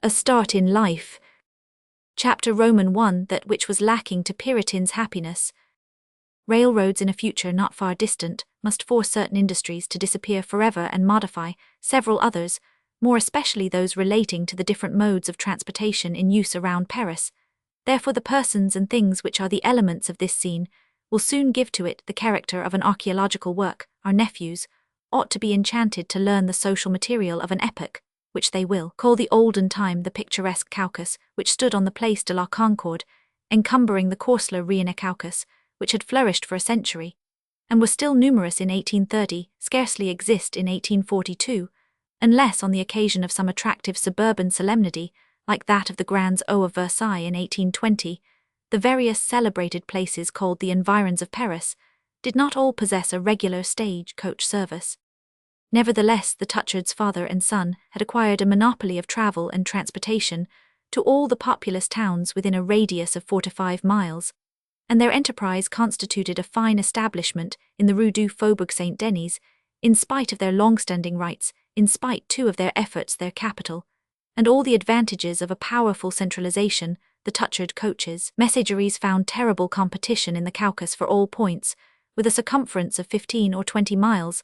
A start in life. Chapter Roman 1 that which was lacking to Puritans' happiness. Railroads in a future not far distant must force certain industries to disappear forever and modify several others, more especially those relating to the different modes of transportation in use around Paris. Therefore the persons and things which are the elements of this scene will soon give to it the character of an archaeological work. Our nephews ought to be enchanted to learn the social material of an epoch, which they will call the olden time, the picturesque Caucus, which stood on the Place de la Concorde, encumbering the courser Riene Caucus, which had flourished for a century, and was still numerous in 1830, scarcely exist in 1842, unless on the occasion of some attractive suburban solemnity, like that of the Grands Eaux of Versailles in 1820, the various celebrated places called the environs of Paris did not all possess a regular stage-coach service. Nevertheless, the Touchards' father and son had acquired a monopoly of travel and transportation to all the populous towns within a radius of 4 to 5 miles, and their enterprise constituted a fine establishment in the Rue du Faubourg Saint-Denis, in spite of their long-standing rights, in spite too of their efforts, their capital, and all the advantages of a powerful centralization. The Touchard coaches, messageries found terrible competition in the Caucus for all points, with a circumference of 15 or 20 miles.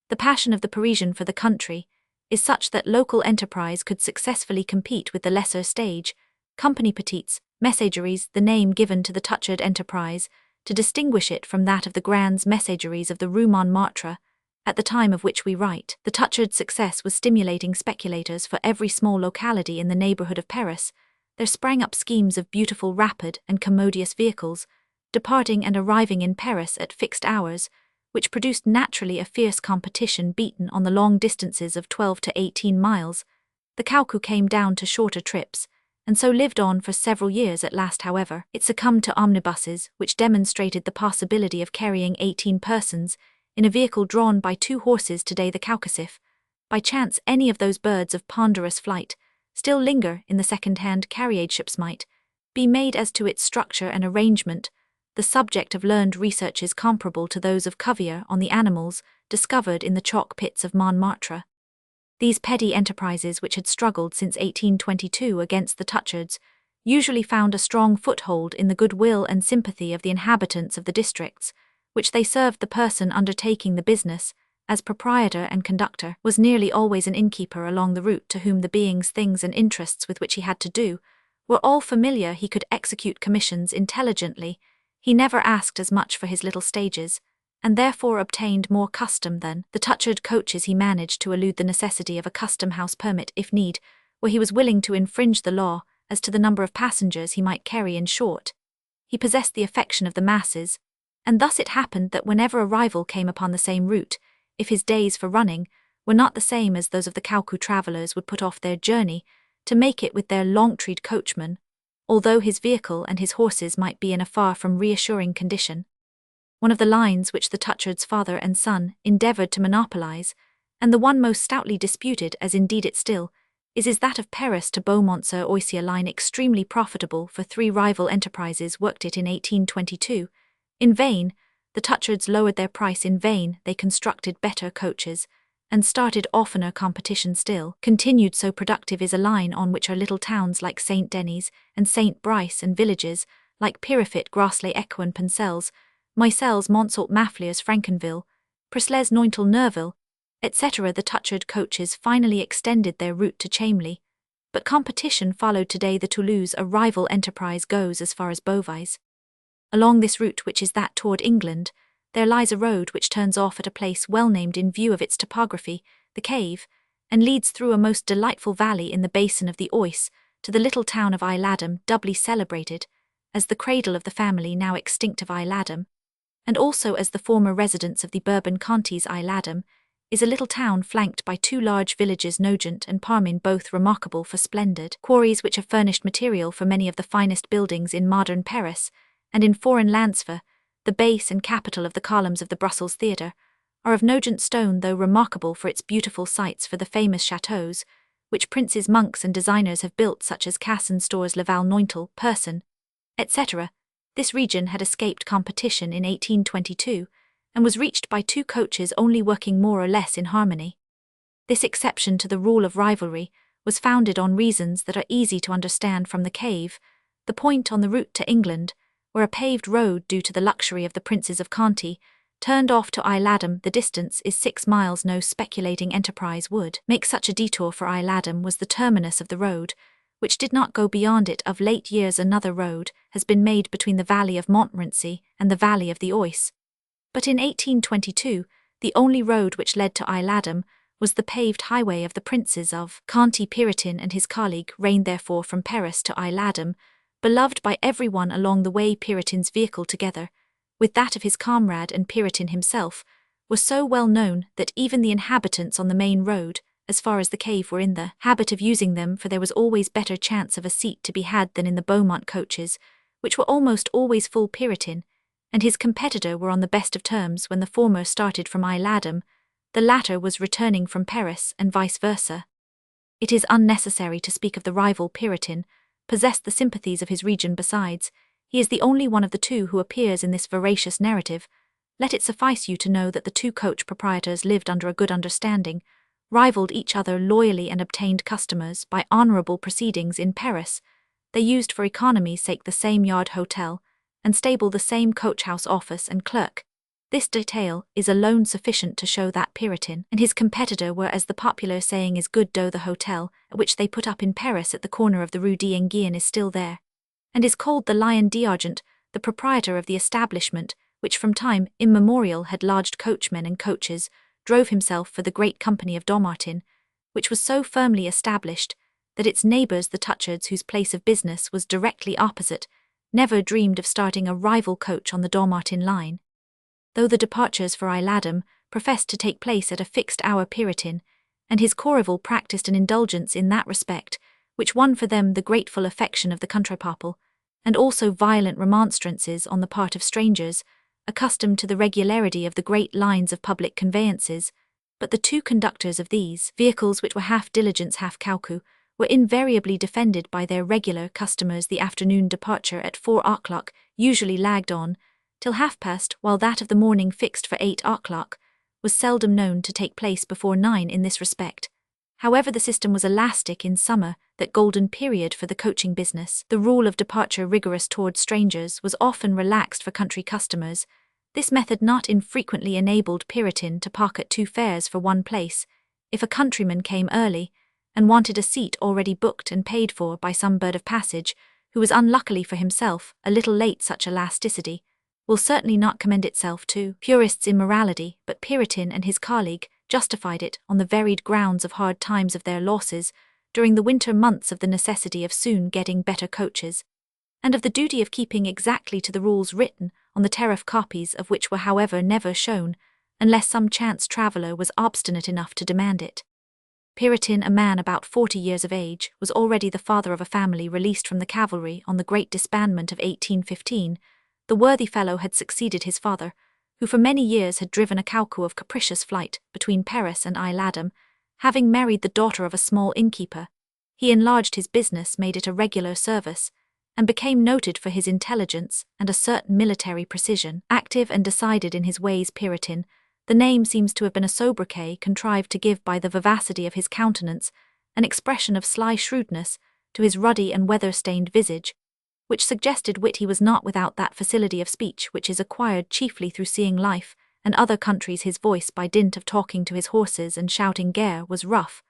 The passion of the Parisian for the country is such that local enterprise could successfully compete with the lesser stage, company petites, messageries, the name given to the Touchard enterprise, to distinguish it from that of the grands messageries of the Rue Montmartre. At the time of which we write, the Touchard success was stimulating speculators for every small locality in the neighborhood of Paris. There sprang up schemes of beautiful, rapid, and commodious vehicles, departing and arriving in Paris at fixed hours, which produced naturally a fierce competition beaten on the long distances of 12 to 18 miles. The Caucus came down to shorter trips, and so lived on for several years. At last, however, it succumbed to omnibuses, which demonstrated the possibility of carrying 18 persons in a vehicle drawn by 2 horses. Today the Caucus, if by chance any of those birds of ponderous flight still linger in the second-hand carriage-ships, might be made as to its structure and arrangement the subject of learned researches comparable to those of Cuvier on the animals discovered in the chalk pits of Montmartre. These petty enterprises, which had struggled since 1822 against the Touchards, usually found a strong foothold in the goodwill and sympathy of the inhabitants of the districts, which they served. The person undertaking the business, as proprietor and conductor, was nearly always an innkeeper along the route, to whom the beings, things, and interests with which he had to do were all familiar. He could execute commissions intelligently. He never asked as much for his little stages, and therefore obtained more custom than the Touchard coaches. He managed to elude the necessity of a custom-house permit if need, where he was willing to infringe the law as to the number of passengers he might carry. In short, he possessed the affection of the masses, and thus it happened that whenever a rival came upon the same route, if his days for running were not the same as those of the Caucus, travellers would put off their journey to make it with their long-treed coachman, although his vehicle and his horses might be in a far from reassuring condition. One of the lines which the Touchards' father and son endeavoured to monopolize, and the one most stoutly disputed, as indeed it still is that of Paris to Beaumont-sur-Oise, line extremely profitable for 3 rival enterprises worked it in 1822. In vain, the Touchards lowered their price. In vain, they constructed better coaches, and started oftener competition still. Continued so productive is a line on which are little towns like Saint-Denis and Saint-Brice, and villages like Pirifet, Grassley, Ecouen, Pencels, Mycelles, Montsort, Maffliers, Frankenville, Presles, Nointel, Nerville, etc. The Touchard coaches finally extended their route to Chamely, but competition followed. Today the Toulouse, a rival enterprise, goes as far as Beauvais. Along this route, which is that toward England, there lies a road which turns off at a place well named in view of its topography, the Cave, and leads through a most delightful valley in the basin of the Oise to the little town of Laden, doubly celebrated as the cradle of the family now extinct of Laden, and also as the former residence of the Bourbon Contis. Laden is a little town flanked by 2 large villages, Nogent and Parmin, both remarkable for splendid quarries which have furnished material for many of the finest buildings in modern Paris, and in foreign Lansfort, the base and capital of the columns of the Brussels Theatre, are of Nogent stone, though remarkable for its beautiful sites for the famous chateaux, which princes, monks, and designers have built, such as Cassin, Stores, Laval, Nointel, Person, etc. This region had escaped competition in 1822, and was reached by 2 coaches only working more or less in harmony. This exception to the rule of rivalry was founded on reasons that are easy to understand from the cave, the point on the route to England, where a paved road due to the luxury of the princes of Conti turned off to Laden. The distance is 6 miles. No speculating enterprise would make such a detour, for Laden was the terminus of the road, which did not go beyond it. Of late years another road has been made between the valley of Montmorency and the valley of the Oise. But in 1822, the only road which led to Laden was the paved highway of the princes of Conti. Piritin and his colleague reigned therefore from Paris to Laden, beloved by everyone along the way. Piritin's vehicle, together with that of his comrade and Piritin himself, was so well known that even the inhabitants on the main road, as far as the cave, were in the habit of using them, for there was always better chance of a seat to be had than in the Beaumont coaches, which were almost always full. Piritin and his competitor were on the best of terms when the former started from Laden, the latter was returning from Paris, and vice versa. It is unnecessary to speak of the rival. Piritin possessed the sympathies of his region. Besides, he is the only one of the two who appears in this veracious narrative. Let it suffice you to know that the two coach proprietors lived under a good understanding, rivaled each other loyally, and obtained customers by honourable proceedings. In Paris, they used for economy's sake the same yard hotel and stable, the same coach-house office and clerk. This detail is alone sufficient to show that Piritin and his competitor were, as the popular saying is, good, though the hotel at which they put up in Paris at the corner of the Rue d'Enghien is still there, and is called the Lion d'Argent. The proprietor of the establishment, which from time immemorial had lodged coachmen and coaches, drove himself for the great company of Dommartin, which was so firmly established that its neighbours, the Touchards, whose place of business was directly opposite, never dreamed of starting a rival coach on the Dommartin line. Though the departures for Laden professed to take place at a fixed hour, Piritin and his Corrival practised an indulgence in that respect which won for them the grateful affection of the countrypeople, and also violent remonstrances on the part of strangers, accustomed to the regularity of the great lines of public conveyances. But the two conductors of these vehicles, which were half diligence half caoutchouc, were invariably defended by their regular customers. The afternoon departure at 4 o'clock usually lagged on till past, while that of the morning, fixed for 8 o'clock, was seldom known to take place before 9. In this respect, however, the system was elastic in summer, that golden period for the coaching business. The rule of departure, rigorous towards strangers, was often relaxed for country customers. This method not infrequently enabled Piritin to pocket 2 fares for one place, if a countryman came early and wanted a seat already booked and paid for by some bird of passage, who was unluckily for himself a little late. Such elasticity will certainly not commend itself to purists in morality, but Piritin and his colleague justified it on the varied grounds of hard times, of their losses during the winter months, of the necessity of soon getting better coaches, and of the duty of keeping exactly to the rules written on the tariff, copies of which were however never shown, unless some chance traveller was obstinate enough to demand it. Piritin, a man about 40 years of age, was already the father of a family released from the cavalry on the great disbandment of 1815. The worthy fellow had succeeded his father, who for many years had driven a caoutchouc of capricious flight between Paris and Laden. Having married the daughter of a small innkeeper, he enlarged his business, made it a regular service, and became noted for his intelligence and a certain military precision. Active and decided in his ways, Piritin, the name seems to have been a sobriquet contrived to give, by the vivacity of his countenance, an expression of sly shrewdness to his ruddy and weather-stained visage, which suggested wit. He was not without that facility of speech which is acquired chiefly through seeing life and other countries. His voice, by dint of talking to his horses and shouting gare, was rough,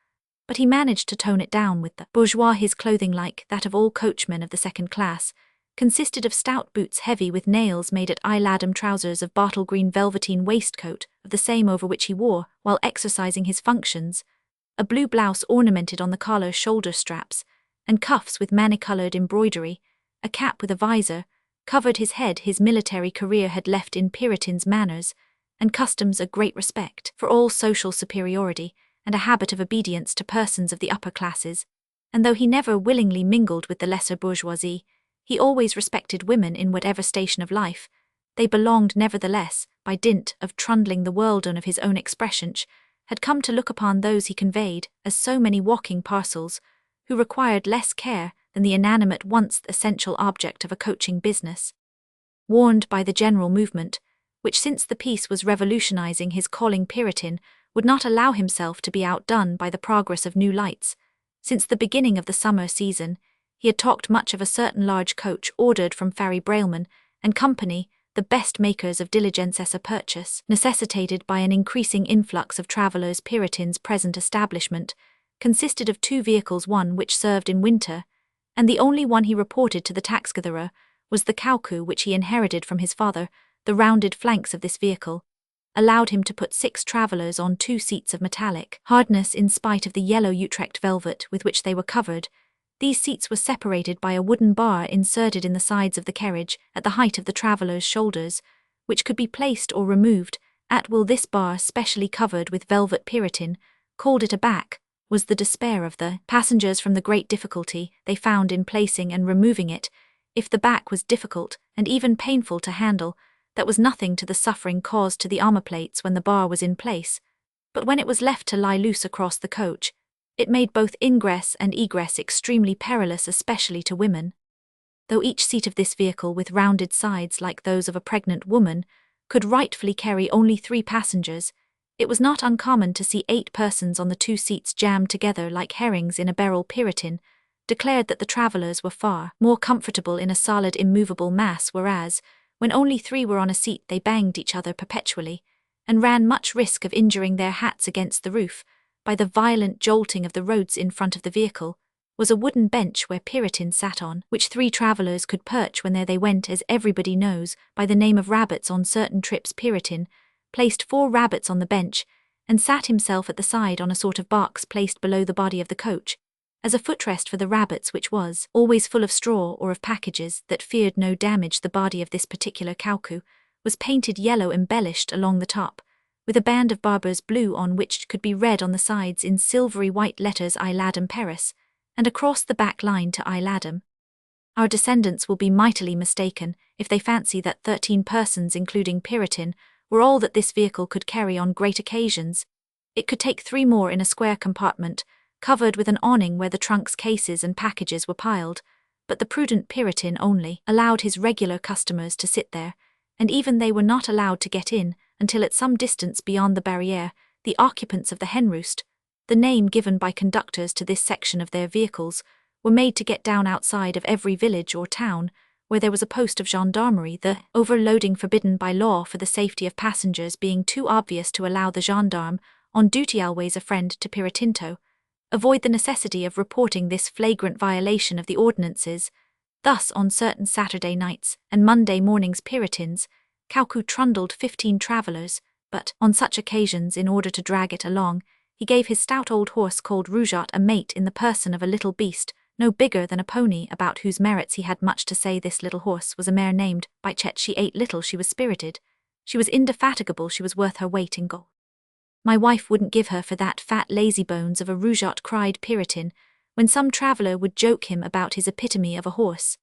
but he managed to tone it down with the bourgeois. His clothing, like that of all coachmen of the second class, consisted of stout boots heavy with nails made at Laden, trousers of bottle green velveteen, waistcoat of the same over which he wore, while exercising his functions, a blue blouse ornamented on the collar, shoulder straps, and cuffs with many-coloured embroidery. A cap with a visor covered his head. His military career had left in Piritin's manners and customs a great respect for all social superiority, and a habit of obedience to persons of the upper classes, and though he never willingly mingled with the lesser bourgeoisie, he always respected women in whatever station of life they belonged. Nevertheless, by dint of trundling the world on, of his own expression, had come to look upon those he conveyed as so many walking parcels, who required less care than the inanimate, once essential object of a coaching business. Warned by the general movement, which since the peace was revolutionizing his calling, Piritin would not allow himself to be outdone by the progress of new lights, Since the beginning of the summer season, he had talked much of a certain large coach ordered from Farry Brailman and Company, the best makers of diligences, a purchase necessitated by an increasing influx of travellers. Puritin's present establishment consisted of 2 vehicles, one which served in winter, and the only one he reported to the tax-gatherer was the cowcoo which he inherited from his father. The rounded flanks of this vehicle allowed him to put 6 travellers on 2 seats of metallic hardness. In spite of the yellow Utrecht velvet with which they were covered, these seats were separated by a wooden bar inserted in the sides of the carriage at the height of the travellers' shoulders, which could be placed or removed at will. This bar, specially covered with velvet, Puritin called it a back, was the despair of the passengers from the great difficulty they found in placing and removing it. If the back was difficult and even painful to handle, that was nothing to the suffering caused to the armour-plates when the bar was in place, but when it was left to lie loose across the coach, it made both ingress and egress extremely perilous, especially to women. Though each seat of this vehicle, with rounded sides like those of a pregnant woman, could rightfully carry only 3 passengers, it was not uncommon to see 8 persons on the 2 seats jammed together like herrings in a barrel. Puritin declared that the travellers were far more comfortable in a solid immovable mass, whereas, when only 3 were on a seat, they banged each other perpetually, and ran much risk of injuring their hats against the roof by the violent jolting of the roads. In front of the vehicle was a wooden bench where Puritin sat on, which 3 travellers could perch when there they went, as everybody knows by the name of rabbits on certain trips. Puritin placed 4 rabbits on the bench, and sat himself at the side on a sort of box placed below the body of the coach, as a footrest for the rabbits, which was always full of straw or of packages that feared no damage. The body of this particular cowcoo was painted yellow, embellished along the top with a band of barber's blue, on which could be read on the sides in silvery white letters I Ladem Paris, and across the back line to I Ladem. Our descendants will be mightily mistaken if they fancy that 13 persons, including Puritin, were all that this vehicle could carry on great occasions. It could take 3 more in a square compartment, covered with an awning where the trunks, cases and packages were piled, but the prudent Puritin only allowed his regular customers to sit there, and even they were not allowed to get in until at some distance beyond the barriere. The occupants of the henroost, the name given by conductors to this section of their vehicles, were made to get down outside of every village or town where there was a post of gendarmerie, the overloading forbidden by law for the safety of passengers being too obvious to allow the gendarme on duty, always a friend to Piritinto, avoid the necessity of reporting this flagrant violation of the ordinances. Thus, on certain Saturday nights and Monday mornings, Puritin's cowcoo trundled 15 travellers, but on such occasions, in order to drag it along, he gave his stout old horse called Rougeot a mate in the person of a little beast, no bigger than a pony, about whose merits he had much to say. This little horse was a mare named Bichet. She ate little, she was spirited, she was indefatigable, she was worth her weight in gold. My wife wouldn't give her for that fat lazy bones of a Rougeot, cried Puritin, when some traveller would joke him about his epitome of a horse.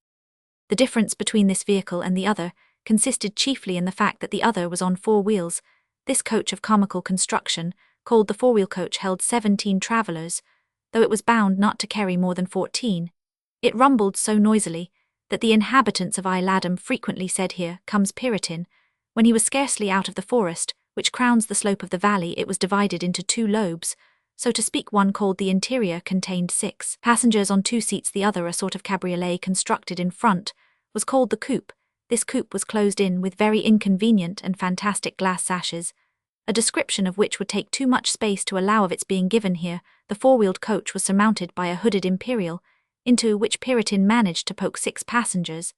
The difference between this vehicle and the other consisted chiefly in the fact that the other was on 4 wheels. This coach of comical construction, called the 4-wheel coach, held 17 travellers, though it was bound not to carry more than 14. It rumbled so noisily that the inhabitants of I Ladem frequently said, "Here comes Puritin." When he was scarcely out of the forest, which crowns the slope of the valley, it was divided into 2 lobes, so to speak. One, called the interior, contained 6 passengers on 2 seats. The other, a sort of cabriolet constructed in front, was called the coupe. This coupe was closed in with very inconvenient and fantastic glass sashes, a description of which would take too much space to allow of its being given here. The 4-wheeled coach was surmounted by a hooded imperial, into which Puritin managed to poke 6 passengers.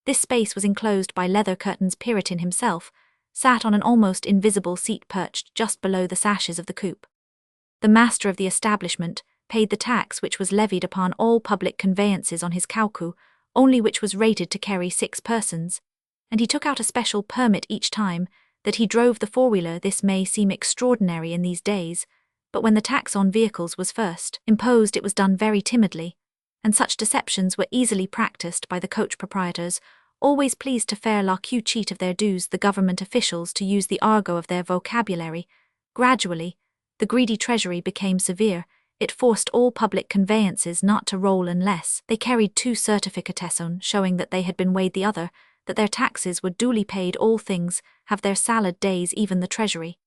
This space was enclosed by leather curtains. Puritin himself sat on an almost invisible seat perched just below the sashes of the coupe. The master of the establishment paid the tax which was levied upon all public conveyances on his cowcoo, only which was rated to carry 6 persons, and he took out a special permit each time that he drove the 4-wheeler. This may seem extraordinary in these days, but when the tax on vehicles was first imposed, it was done very timidly, and such deceptions were easily practised by the coach proprietors, always pleased to faire la queue, cheat of their dues, the government officials, to use the argot of their vocabulary. Gradually, the greedy treasury became severe. It forced all public conveyances not to roll unless they carried 2 certificates showing that they had been weighed, the other, that their taxes were duly paid. All things have their salad days, even the treasury.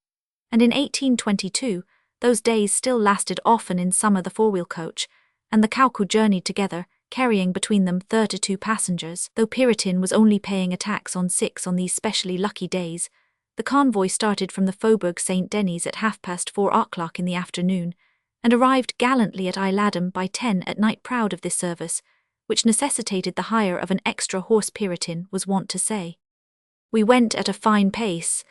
And in 1822, those days still lasted. Often in summer the 4-wheel coach, and the Caucou journeyed together, carrying between them 32 passengers. Though Piritin was only paying a tax on 6 on these specially lucky days, the convoy started from the Faubourg Saint-Denis at 4:30 in the afternoon, and arrived gallantly at Laden by 10 at night. Proud of this service, which necessitated the hire of an extra horse, Piritin was wont to say. We went at a fine pace,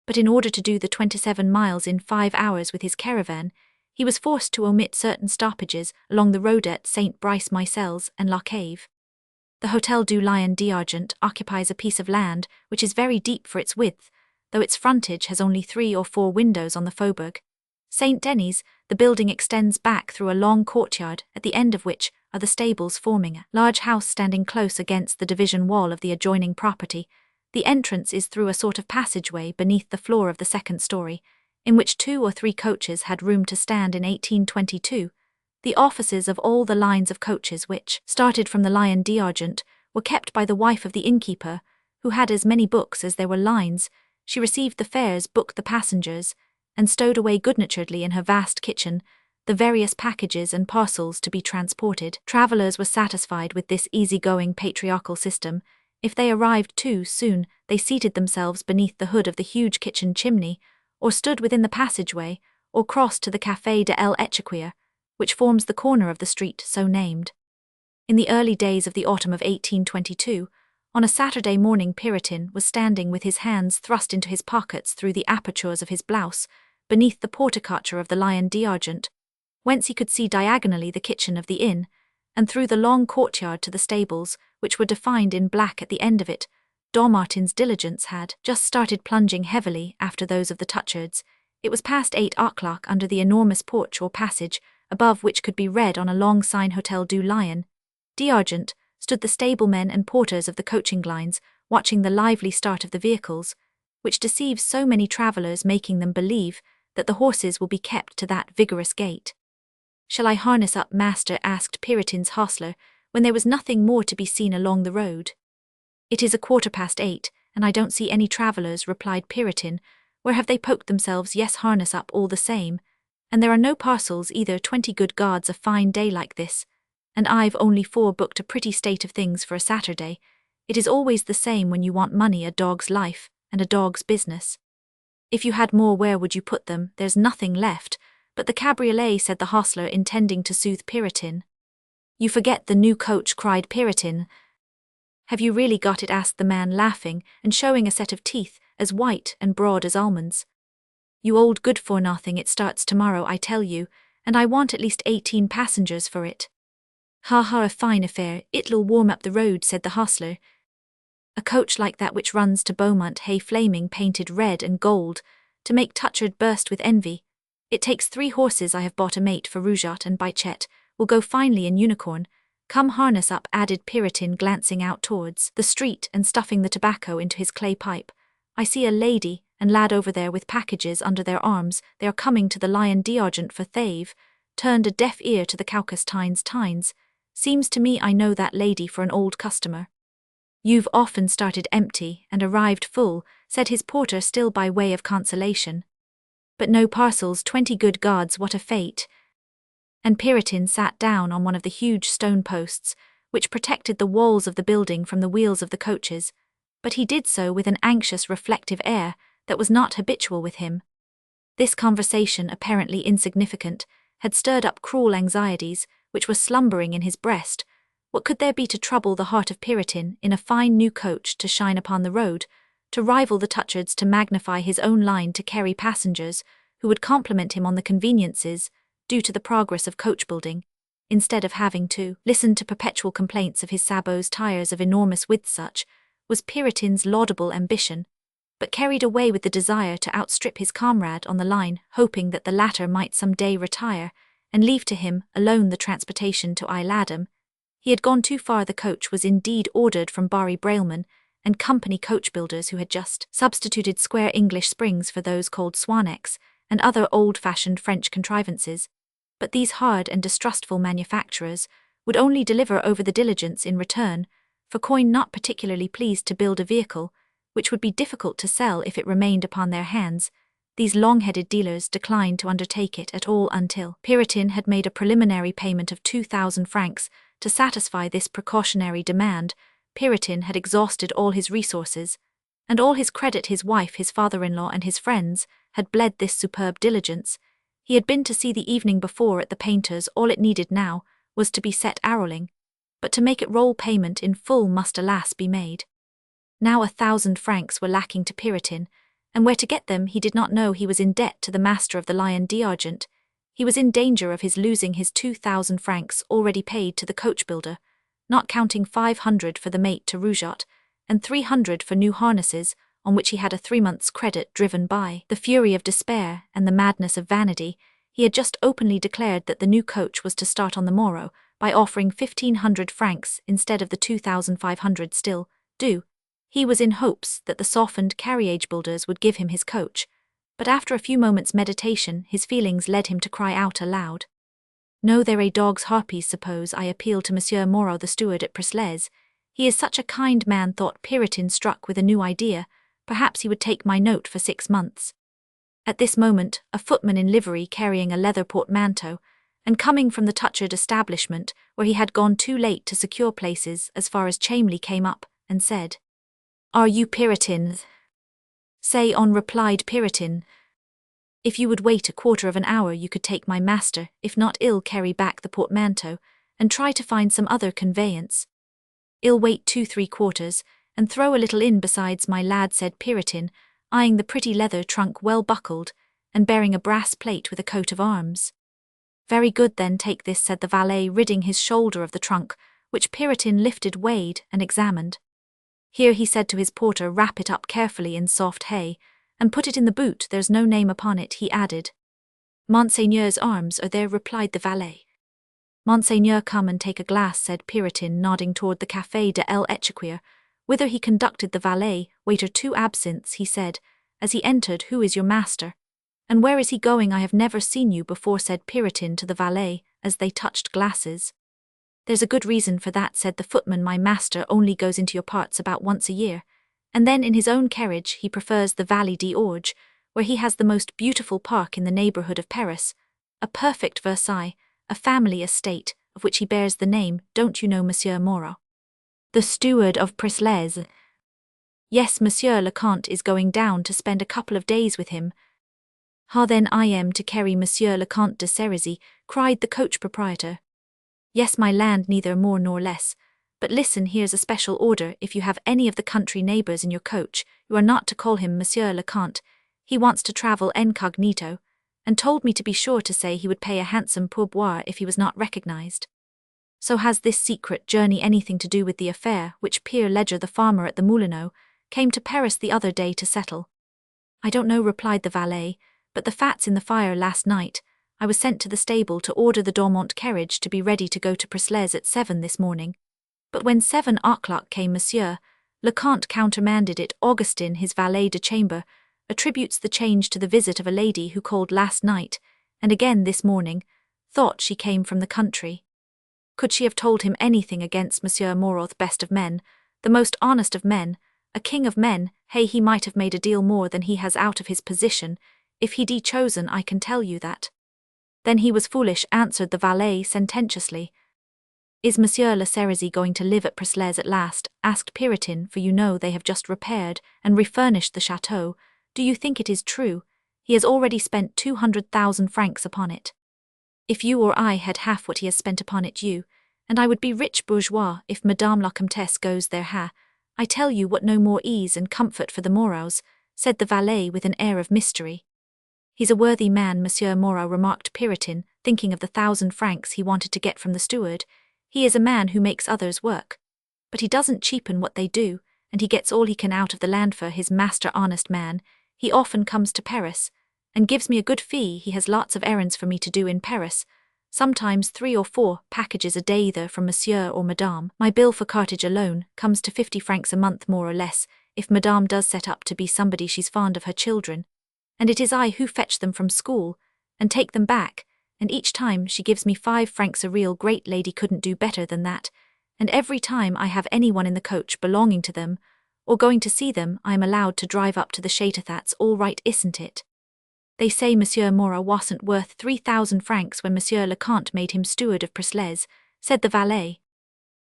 but in order to do the 27 miles in 5 hours with his caravan, he was forced to omit certain stoppages along the road at Saint-Brice-Micelles and La Cave. The Hôtel du Lion d'Argent occupies a piece of land which is very deep for its width, though its frontage has only 3 or 4 windows on the Faubourg Saint-Denis. The building extends back through a long courtyard, at the end of which are the stables, forming a large house standing close against the division wall of the adjoining property. The entrance is through a sort of passageway beneath the floor of the second story, in which 2 or 3 coaches had room to stand in 1822. The offices of all the lines of coaches which started from the Lion d'Argent were kept by the wife of the innkeeper, who had as many books as there were lines. She received the fares, booked the passengers, and stowed away good-naturedly in her vast kitchen the various packages and parcels to be transported. Travellers were satisfied with this easy-going patriarchal system. If they arrived too soon, they seated themselves beneath the hood of the huge kitchen chimney, or stood within the passageway, or crossed to the Café de l'Échiquier, which forms the corner of the street so named. In the early days of the autumn of 1822, on a Saturday morning, Piritin was standing with his hands thrust into his pockets through the apertures of his blouse, beneath the porticature of the Lion d'Argent, whence he could see diagonally the kitchen of the inn, and through the long courtyard to the stables, which were defined in black at the end of it. Martin's diligence had just started plunging heavily after those of the Touchards. It was past 8 o'clock under the enormous porch or passage, above which could be read on a long sign Hôtel du Lion d'Argent, stood the stablemen and porters of the coaching lines, watching the lively start of the vehicles, which deceives so many travellers, making them believe that the horses will be kept to that vigorous gait. "Shall I harness up, master?" asked Piritin's hostler, when there was nothing more to be seen along the road. "It is 8:15, and I don't see any travellers," replied Piritin. "Where have they poked themselves?" "Yes, harness up all the same. And there are no parcels either. 20 good gods, a fine day like this. And I've only 4 booked. A pretty state of things for a Saturday. It is always the same when you want money, a dog's life, and a dog's business. If you had more, where would you put them? There's nothing left but the cabriolet," said the hostler, intending to soothe Piritin. "You forget the new coach," cried Piritin. "Have you really got it?" asked the man, laughing and showing a set of teeth as white and broad as almonds. "You old good-for-nothing, it starts tomorrow, I tell you, and I want at least 18 passengers for it." "Ha ha, a fine affair, it'll warm up the road," said the hostler. "A coach like that which runs to Beaumont, hay flaming, painted red and gold, to make Touchard burst with envy. It takes 3 horses. I have bought a mate for Rougot and Bichette, will go finely in Unicorn. Come, harness up," added Piritin, glancing out towards the street and stuffing the tobacco into his clay pipe. "I see a lady and lad over there with packages under their arms. They are coming to the Lion d'Argent for Thave." Turned a deaf ear to the Caucus Tines. "Seems to me I know that lady for an old customer." "You've often started empty and arrived full," said his porter, still by way of consolation. "But no parcels. 20 good gods, what a fate!" And Piritin sat down on one of the huge stone posts, which protected the walls of the building from the wheels of the coaches, but he did so with an anxious, reflective air that was not habitual with him. This conversation, apparently insignificant, had stirred up cruel anxieties, which were slumbering in his breast. What could there be to trouble the heart of Piritin in a fine new coach to shine upon the road, to rival the Touchards, to magnify his own line, to carry passengers who would compliment him on the conveniences due to the progress of coach-building, instead of having to listen to perpetual complaints of his sabots' tires of enormous width? Such was Piritin's laudable ambition, but carried away with the desire to outstrip his comrade on the line, hoping that the latter might some day retire and leave to him alone the transportation to Laden. He had gone too far. The coach was indeed ordered from Barry Brailman and Company coach-builders, who had just substituted square English springs for those called Swanex and other old-fashioned French contrivances, but these hard and distrustful manufacturers would only deliver over the diligence in return, for coin, not particularly pleased to build a vehicle which would be difficult to sell if it remained upon their hands. these long-headed dealers declined to undertake it at all until Piritin had made a preliminary payment of 2,000 francs. To satisfy this precautionary demand, Piritin had exhausted all his resources, and all his credit. His wife, his father-in-law, and his friends had bled this superb diligence. He had been to see the evening before at the painter's. All it needed now was to be set arrolling, but to make it roll payment in full must alas be made. Now 1,000 francs were lacking to Piritin, and where to get them he did not know. He was in debt to the master of the Lion d'Argent. He was in danger of his losing his 2,000 francs already paid to the coach-builder, not counting 500 for the mate to Rougeot, and 300 for new harnesses, on which he had a 3 months' credit. Driven by the fury of despair and the madness of vanity, he had just openly declared that the new coach was to start on the morrow, by offering 1,500 francs instead of the 2,500 still due. He was in hopes that the softened carriage builders would give him his coach, but after a few moments' meditation his feelings led him to cry out aloud. "No, they're a dog's harpies. Suppose I appeal to Monsieur Moreau, the steward at Presles. He is such a kind man," thought Piritin, struck with a new idea. "Perhaps he would take my note for 6 months." At this moment, a footman in livery, carrying a leather portmanteau, and coming from the Touchard establishment, where he had gone too late to secure places as far as Chamley, came up and said, "Are you Piritin?" "Say on," replied Piritin. "If you would wait a quarter of an hour you could take my master. If not, I'll carry back the portmanteau, and try to find some other conveyance. I'll wait 2-3 quarters, and throw a little in besides, my lad," said Piritin, eyeing the pretty leather trunk well buckled, and bearing a brass plate with a coat of arms. "Very good then, take this," said the valet, ridding his shoulder of the trunk, which Piritin lifted, weighed, and examined. "Here," he said to his porter, "wrap it up carefully in soft hay, and put it in the boot. There's no name upon it," he added. "Monseigneur's arms are there," replied the valet. "Monseigneur, come and take a glass," said Piritin, nodding toward the Café de l'Échiquier, whither he conducted the valet. "Waiter, 2 absinthes," he said, as he entered. "Who is your master? And where is he going? I have never seen you before," said Piritin to the valet, as they touched glasses. "There's a good reason for that," said the footman. "My master only goes into your parts about once a year, and then in his own carriage. He prefers the Vallée d'Orge, where he has the most beautiful park in the neighbourhood of Paris, a perfect Versailles, a family estate, of which he bears the name. Don't you know Monsieur Moreau, the steward of Presles?" "Yes, Monsieur le Comte is going down to spend a couple of days with him." "Ah, then I am to carry Monsieur le Comte de Cerisy," cried the coach proprietor. "Yes, my land, neither more nor less. But listen, here's a special order. If you have any of the country neighbours in your coach, you are not to call him Monsieur le Comte. He wants to travel incognito, and told me to be sure to say he would pay a handsome pourboire if he was not recognized. So has this secret journey anything to do with the affair which Pierre Ledger, the farmer at the Moulineau, came to Paris the other day to settle?" "I don't know," replied the valet, "but the fat's in the fire last night. I was sent to the stable to order the Dormont carriage to be ready to go to Presles at 7 this morning. But when 7 o'clock came, Monsieur le Comte countermanded it. Augustin, his valet de chambre, attributes the change to the visit of a lady who called last night, and again this morning, thought she came from the country. Could she have told him anything against Monsieur Moreau, the best of men, the most honest of men, a king of men? Hey, he might have made a deal more than he has out of his position, if he'd chosen, I can tell you that." "Then he was foolish," answered the valet sententiously. "Is Monsieur le Cerisy going to live at Presles at last?" asked Piritin, "for you know they have just repaired and refurnished the chateau. Do you think it is true? He has already spent 200,000 francs upon it. If you or I had half what he has spent upon it, and I would be rich bourgeois. If Madame la Comtesse goes there, I tell you what, no more ease and comfort for the Moreaus," said the valet with an air of mystery. "He's a worthy man, Monsieur Moreau," remarked Piritin, thinking of the 1,000 francs he wanted to get from the steward. "He is a man who makes others work. But he doesn't cheapen what they do, and he gets all he can out of the land for his master. Honest man, he often comes to Paris, and gives me a good fee. He has lots of errands for me to do in Paris, sometimes 3 or 4 packages a day either from Monsieur or Madame. My bill for cartage alone comes to 50 francs a month more or less, if Madame does set up to be somebody she's fond of her children, and it is I who fetch them from school, and take them back, and each time she gives me 5 francs. A real great lady couldn't do better than that, and every time I have anyone in the coach belonging to them, or going to see them, I am allowed to drive up to the Chateauthats. All right, isn't it?" They say Monsieur Moreau wasn't worth 3,000 francs when Monsieur le Comte made him steward of Presles, said the valet.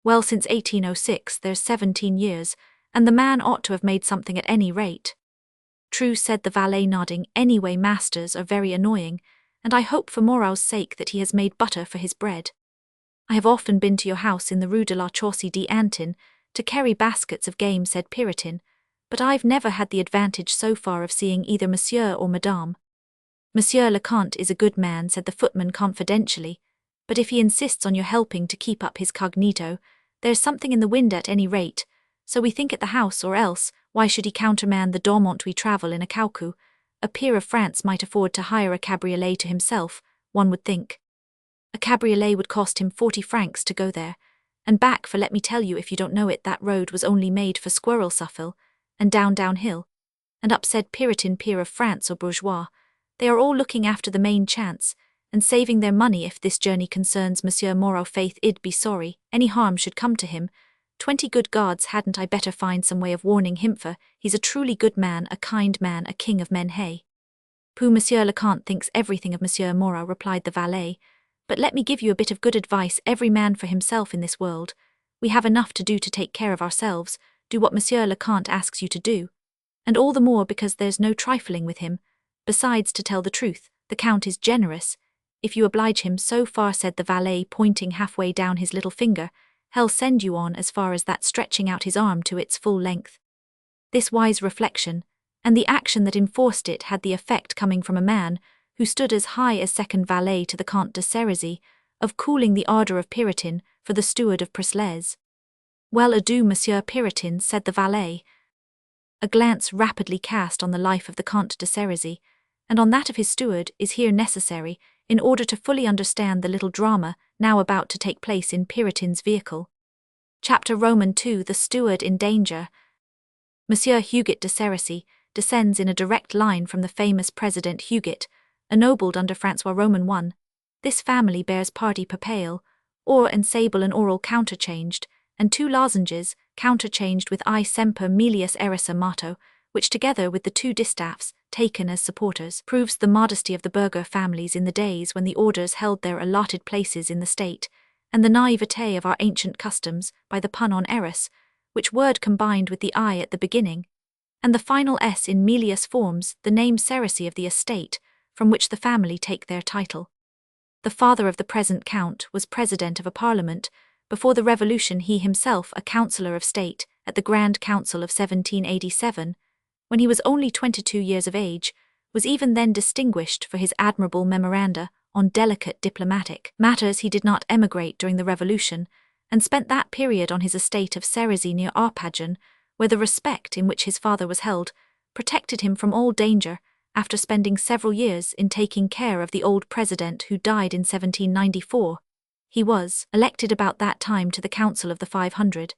Well, since 1806 there's 17 years, and the man ought to have made something at any rate. True, said the valet, nodding. Anyway, masters are very annoying, and I hope for Moreau's sake that he has made butter for his bread. I have often been to your house in the Rue de la Chaussée d'Antin to carry baskets of game, said Puritan, but I've never had the advantage so far of seeing either Monsieur or Madame. Monsieur le Comte is a good man, said the footman confidentially, but if he insists on your helping to keep up his cognito, there's something in the wind at any rate, so we think at the house, or else, why should he countermand the Dormont we travel in a caucou? A peer of France might afford to hire a cabriolet to himself, one would think. A cabriolet would cost him 40 francs to go there, and back, for let me tell you if you don't know it, that road was only made for squirrel suffle, and downhill, and up, said Puritan, peer of France or bourgeois. They are all looking after the main chance, and saving their money if this journey concerns Monsieur Moreau. Faith, I'd be sorry any harm should come to him. 20 good gods, hadn't I better find some way of warning him, for he's a truly good man, a kind man, a king of men. Hey. Pooh, Monsieur le Comte thinks everything of Monsieur Moreau, replied the valet, but let me give you a bit of good advice. Every man for himself in this world. We have enough to do to take care of ourselves. Do what Monsieur le Comte asks you to do, and all the more because there's no trifling with him. Besides, to tell the truth, the Count is generous. If you oblige him so far, said the valet, pointing halfway down his little finger, he'll send you on as far as that, stretching out his arm to its full length. This wise reflection, and the action that enforced it, had the effect, coming from a man who stood as high as second valet to the Comte de Cerisy, of cooling the ardour of Puritan for the steward of Presles. Well, adieu, Monsieur Puritan, said the valet. A glance rapidly cast on the life of the Comte de Cerisy, and on that of his steward, is here necessary, in order to fully understand the little drama now about to take place in Puritan's vehicle. Chapter Roman II. The Steward in Danger. Monsieur Huguet de Cerisy descends in a direct line from the famous President Huguet, ennobled under Francois Roman I. This family bears party propel, or and sable and oral counterchanged, and 2 lozenges, counterchanged with I semper melius erissa motto, which together with the 2 distaffs, taken as supporters, proves the modesty of the burgher families in the days when the orders held their allotted places in the state, and the naivete of our ancient customs by the pun on eris, which word combined with the I at the beginning, and the final S in melius forms the name Cerisy of the estate, from which the family take their title. The father of the present count was president of a parliament, before the Revolution he himself a councillor of state at the Grand Council of 1787, when he was only 22 years of age, was even then distinguished for his admirable memoranda on delicate diplomatic matters. He did not emigrate during the Revolution, and spent that period on his estate of Cerisy near Arpajon, where the respect in which his father was held protected him from all danger, after spending several years in taking care of the old president who died in 1794. He was elected about that time to the Council of the 500,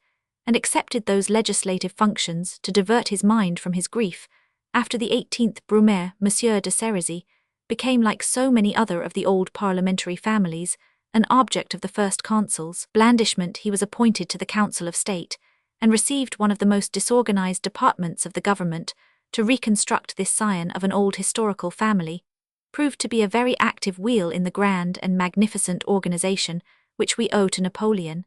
and accepted those legislative functions to divert his mind from his grief. After the 18th Brumaire, Monsieur de Cerisy became, like so many other of the old parliamentary families, an object of the first consul's blandishment. He was appointed to the Council of State, and received one of the most disorganized departments of the government to reconstruct this scion of an old historical family, proved to be a very active wheel in the grand and magnificent organization which we owe to Napoleon.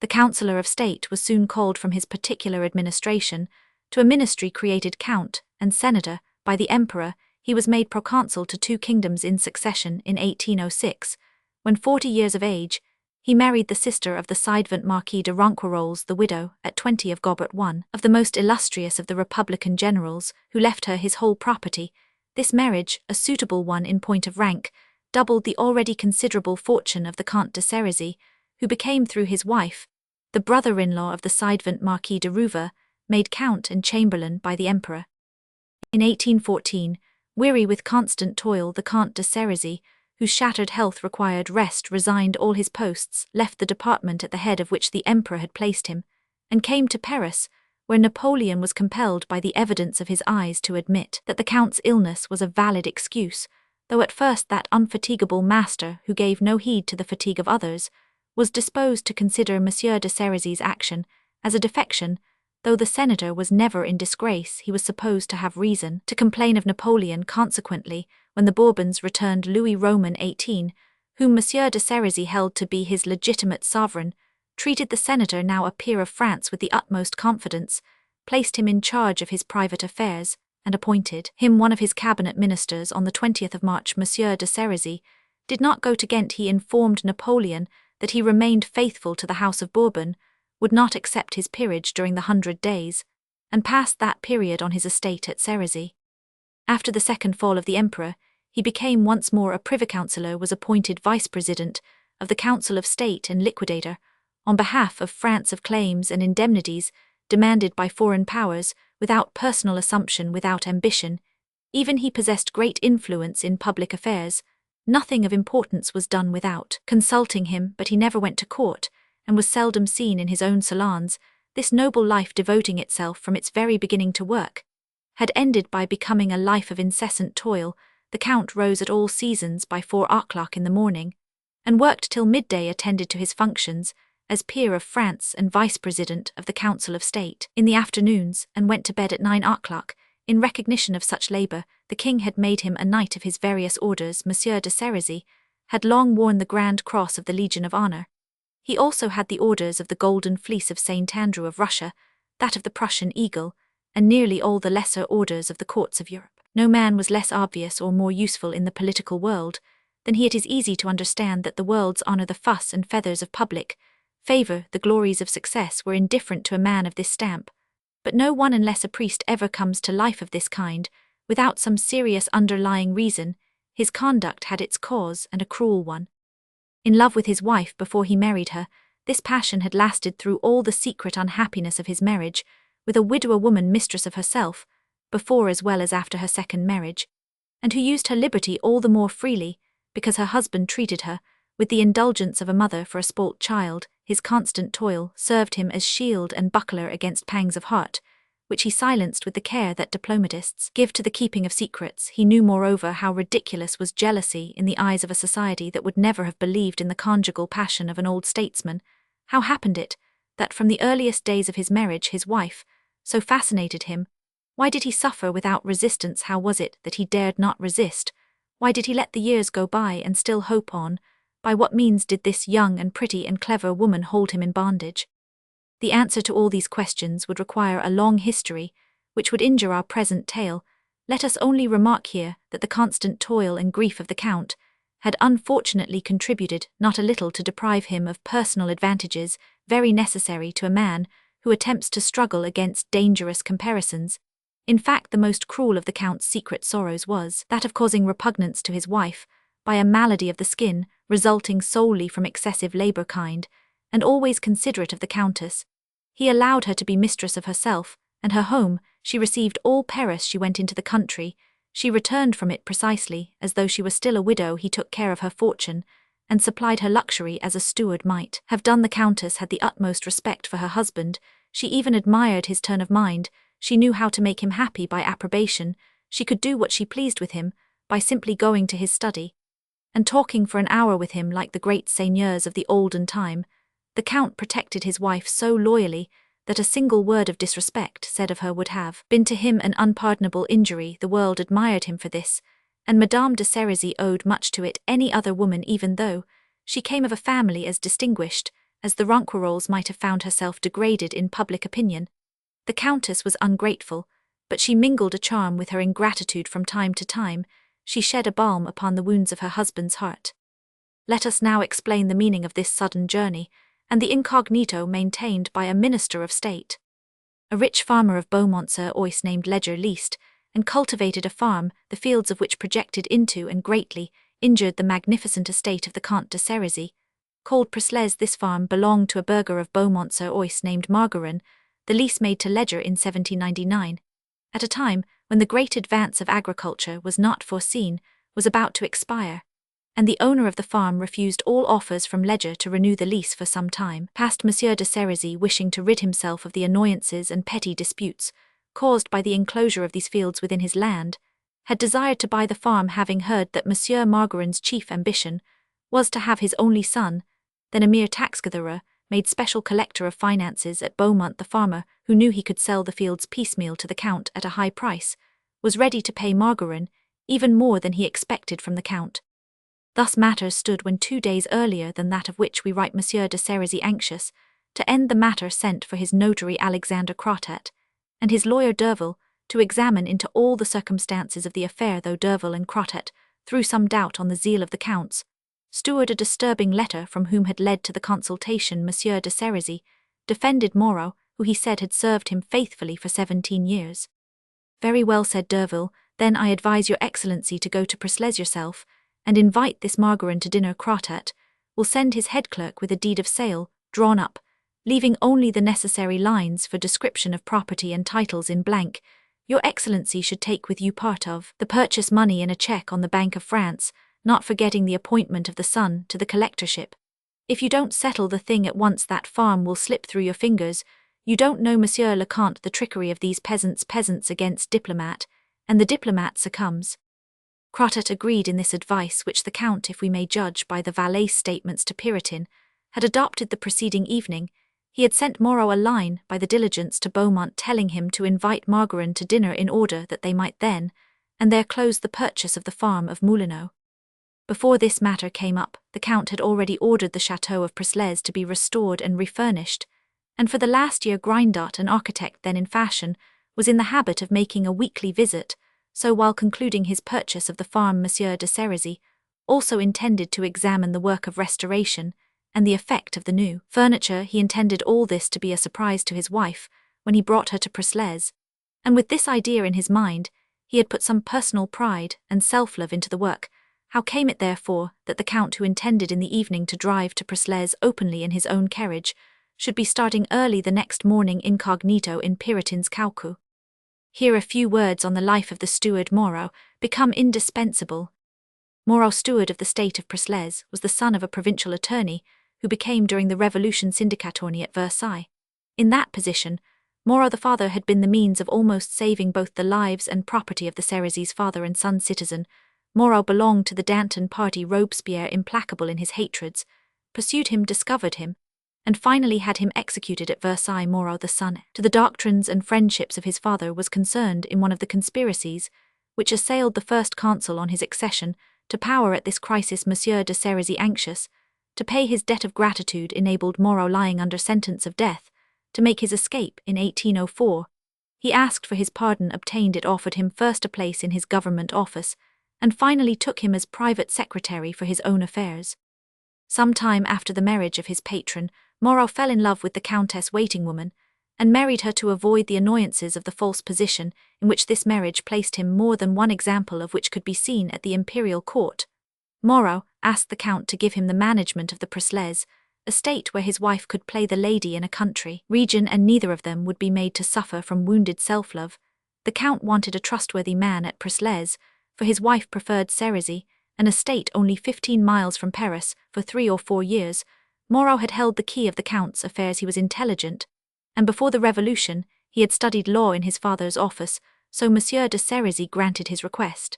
The Councillor of State was soon called from his particular administration to a ministry created count and senator by the emperor. He was made proconsul to 2 kingdoms in succession in 1806, when 40 years of age. He married the sister of the Sidevant Marquis de Ronquerolles, the widow, at 20 of Gobert, one of the most illustrious of the Republican generals, who left her his whole property. This marriage, a suitable one in point of rank, doubled the already considerable fortune of the Comte de Cerisy, who became through his wife, the brother-in-law of the Sidevant Marquis de Rouva, made count and chamberlain by the emperor. In 1814, weary with constant toil, the Comte de Cerisy, whose shattered health required rest, resigned all his posts, left the department at the head of which the emperor had placed him, and came to Paris, where Napoleon was compelled by the evidence of his eyes to admit that the count's illness was a valid excuse, though at first that unfatigable master, who gave no heed to the fatigue of others, was disposed to consider Monsieur de Cerisy's action as a defection, Though the senator was never in disgrace, he was supposed to have reason to complain of Napoleon. Consequently, when the Bourbons returned Louis Roman 18, whom Monsieur de Cerisy held to be his legitimate sovereign, treated the senator, now a peer of France, with the utmost confidence, placed him in charge of his private affairs, and appointed him one of his cabinet ministers on the 20th of March. Monsieur de Cerisy did not go to Ghent. He informed Napoleon that he remained faithful to the House of Bourbon, would not accept his peerage during the 100 Days, and passed that period on his estate at Cerisy. After the second fall of the emperor, he became once more a privy councillor, was appointed vice-president of the Council of State and liquidator, on behalf of France, of claims and indemnities demanded by foreign powers, without personal assumption, without ambition. Even he possessed great influence in public affairs. Nothing of importance was done without consulting him, but he never went to court, and was seldom seen in his own salons. This noble life, devoting itself from its very beginning to work, had ended by becoming a life of incessant toil. The Count rose at all seasons by 4 o'clock in the morning, and worked till midday, attended to his functions as peer of France and vice-president of the Council of State in the afternoons, and went to bed at 9 o'clock. In recognition of such labour, the king had made him a knight of his various orders. Monsieur de Cerisy had long worn the Grand Cross of the Legion of Honor. He also had the orders of the Golden Fleece of St. Andrew of Russia, that of the Prussian Eagle, and nearly all the lesser orders of the courts of Europe. No man was less obvious or more useful in the political world than he. It is easy to understand that the world's honor, the fuss and feathers of public favor, the glories of success, were indifferent to a man of this stamp. But no one, unless a priest, ever comes to life of this kind without some serious underlying reason. His conduct had its cause, and a cruel one. In love with his wife before he married her, this passion had lasted through all the secret unhappiness of his marriage with a widower woman, mistress of herself, before as well as after her second marriage, and who used her liberty all the more freely because her husband treated her with the indulgence of a mother for a spoilt child. His constant toil served him as shield and buckler against pangs of heart, which he silenced with the care that diplomatists give to the keeping of secrets. He knew moreover how ridiculous was jealousy in the eyes of a society that would never have believed in the conjugal passion of an old statesman. How happened it that from the earliest days of his marriage his wife so fascinated him? Why did he suffer without resistance? How was it that he dared not resist? Why did he let the years go by and still hope on? By what means did this young and pretty and clever woman hold him in bondage? The answer to all these questions would require a long history, which would injure our present tale. Let us only remark here that the constant toil and grief of the Count had unfortunately contributed not a little to deprive him of personal advantages very necessary to a man who attempts to struggle against dangerous comparisons. In fact, the most cruel of the Count's secret sorrows was that of causing repugnance to his wife by a malady of the skin, resulting solely from excessive labour. Kind and always considerate of the Countess, he allowed her to be mistress of herself and her home. She received all Paris. She went into the country. She returned from it precisely as though she were still a widow. He took care of her fortune and supplied her luxury as a steward might have done. The Countess had the utmost respect for her husband. She even admired his turn of mind. She knew how to make him happy by approbation. She could do what she pleased with him by simply going to his study and talking for an hour with him like the great seigneurs of the olden time. The Count protected his wife so loyally that a single word of disrespect said of her would have been to him an unpardonable injury. The world admired him for this, and Madame de Cerisy owed much to it. Any other woman, even though she came of a family as distinguished as the Ronquerolles, might have found herself degraded in public opinion. The Countess was ungrateful, but she mingled a charm with her ingratitude. From time to time, she shed a balm upon the wounds of her husband's heart. Let us now explain the meaning of this sudden journey, and the incognito maintained by a minister of state. A rich farmer of Beaumont-sur-Oise named Ledger leased and cultivated a farm, the fields of which projected into and greatly injured the magnificent estate of the Comte de Cerisy, called Prislez. This farm belonged to a burgher of Beaumont-sur-Oise named Margarin. The lease made to Ledger in 1799, at a time when the great advance of agriculture was not foreseen, was about to expire, and the owner of the farm refused all offers from Ledger to renew the lease for some time past. Monsieur de Cerisy, wishing to rid himself of the annoyances and petty disputes caused by the enclosure of these fields within his land, had desired to buy the farm, having heard that Monsieur Margarin's chief ambition was to have his only son, then a mere tax gatherer, made special collector of finances at Beaumont. The farmer, who knew he could sell the fields piecemeal to the Count at a high price, was ready to pay Margarin even more than he expected from the Count. Thus matters stood when 2 days earlier than that of which we write Monsieur de Sérisy, anxious to end the matter, sent for his notary Alexander Crotet and his lawyer Derville to examine into all the circumstances of the affair. Though Derville and Crotet threw some doubt on the zeal of the Count's steward, a disturbing letter from whom had led to the consultation Monsieur de Sérisy defended Moreau, who he said had served him faithfully for 17 years. "Very well," said Derville, "then I advise your Excellency to go to Presles yourself, and invite this Margarin to dinner. Crotet will send his head clerk with a deed of sale, drawn up, leaving only the necessary lines for description of property and titles in blank. Your Excellency should take with you part of the purchase money in a cheque on the Bank of France, not forgetting the appointment of the son to the collectorship. If you don't settle the thing at once, that farm will slip through your fingers. You don't know, Monsieur le Comte, the trickery of these peasants against diplomat, and the diplomat succumbs." Crotet agreed in this advice, which the Count, if we may judge by the valet's statements to Peritin, had adopted the preceding evening. He had sent Moreau a line by the diligence to Beaumont telling him to invite Margarin to dinner in order that they might then and there close the purchase of the farm of Moulineau. Before this matter came up, the Count had already ordered the chateau of Presles to be restored and refurnished, and for the last year Grindot, an architect then in fashion, was in the habit of making a weekly visit. So while concluding his purchase of the farm, Monsieur de Sérisy also intended to examine the work of restoration and the effect of the new furniture. He intended all this to be a surprise to his wife when he brought her to Presles, and with this idea in his mind, he had put some personal pride and self-love into the work. How came it, therefore, that the Count, who intended in the evening to drive to Presles openly in his own carriage, should be starting early the next morning incognito in Peritin's caucou? Here a few words on the life of the steward Moreau become indispensable. Moreau, steward of the state of Presles, was the son of a provincial attorney who became during the Revolution syndic-attorney at Versailles. In that position, Moreau the father had been the means of almost saving both the lives and property of the Sérisys, father and son citizen. Moreau belonged to the Danton party. Robespierre, implacable in his hatreds, pursued him, discovered him, and finally had him executed at Versailles. Moreau the son, to the doctrines and friendships of his father, was concerned in one of the conspiracies which assailed the first consul on his accession to power. At this crisis Monsieur de Sérisy, anxious to pay his debt of gratitude, enabled Moreau, lying under sentence of death, to make his escape in 1804. He asked for his pardon, obtained it, offered him first a place in his government office, and finally took him as private secretary for his own affairs. Some time after the marriage of his patron, Moreau fell in love with the Countess waiting-woman, and married her to avoid the annoyances of the false position in which this marriage placed him, more than one example of which could be seen at the imperial court. Moreau asked the Count to give him the management of the Presles estate, where his wife could play the lady in a country region, and neither of them would be made to suffer from wounded self-love. The Count wanted a trustworthy man at Presles, for his wife preferred Sérisy, an estate only 15 miles from Paris. For 3 or 4 years, Moreau had held the key of the Count's affairs. He was intelligent, and before the Revolution he had studied law in his father's office, so Monsieur de Sérisy granted his request.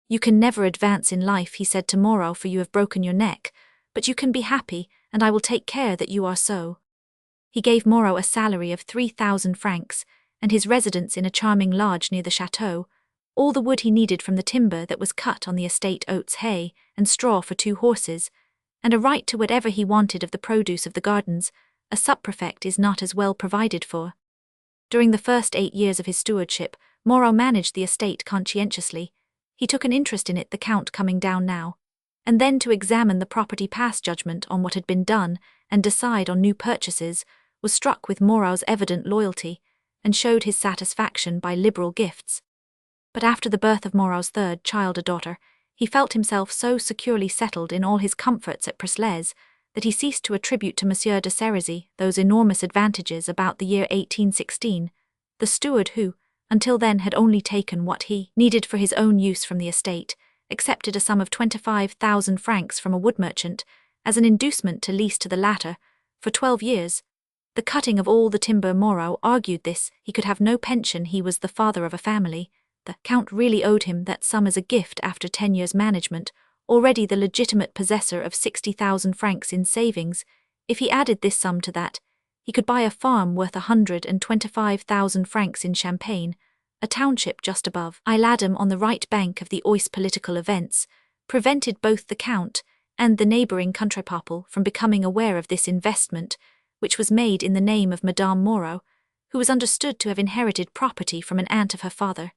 "You can never advance in life," he said to Moreau, "for you have broken your neck, but you can be happy, and I will take care that you are so." He gave Moreau a salary of 3,000 francs, and his residence in a charming lodge near the chateau, all the wood he needed from the timber that was cut on the estate, oats, hay, and straw for 2 horses, and a right to whatever he wanted of the produce of the gardens. A subprefect is not as well provided for. During the first 8 years of his stewardship, Moreau managed the estate conscientiously. He took an interest in it, the Count coming down now and then to examine the property, pass judgment on what had been done, and decide on new purchases, was struck with Moreau's evident loyalty, and showed his satisfaction by liberal gifts. But after the birth of Moreau's third child, a daughter, he felt himself so securely settled in all his comforts at Presles that he ceased to attribute to Monsieur de Sérisy those enormous advantages about the year 1816. The steward, who, until then, had only taken what he needed for his own use from the estate, accepted a sum of 25,000 francs from a wood merchant as an inducement to lease to the latter for 12 years. The cutting of all the timber. Moreau argued this. He could have no pension. He was the father of a family. The Count really owed him that sum as a gift after 10 years' management. Already the legitimate possessor of 60,000 francs in savings, If he added this sum to that, he could buy a farm worth 125,000 francs in Champagne, a township just above laden on the right bank of the Oise. Political events prevented both the Count and the neighbouring countrypeople from becoming aware of this investment, which was made in the name of Madame Moreau, who was understood to have inherited property from an aunt of her father.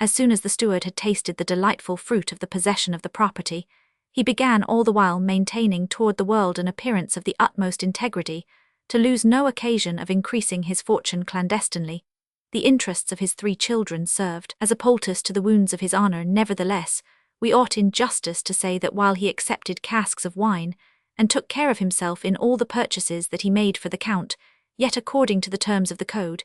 As soon as the steward had tasted the delightful fruit of the possession of the property, he began all the while maintaining toward the world an appearance of the utmost integrity, to lose no occasion of increasing his fortune clandestinely. The interests of his 3 children served as a poultice to the wounds of his honour. Nevertheless, we ought in justice to say that while he accepted casks of wine, and took care of himself in all the purchases that he made for the Count, yet according to the terms of the code,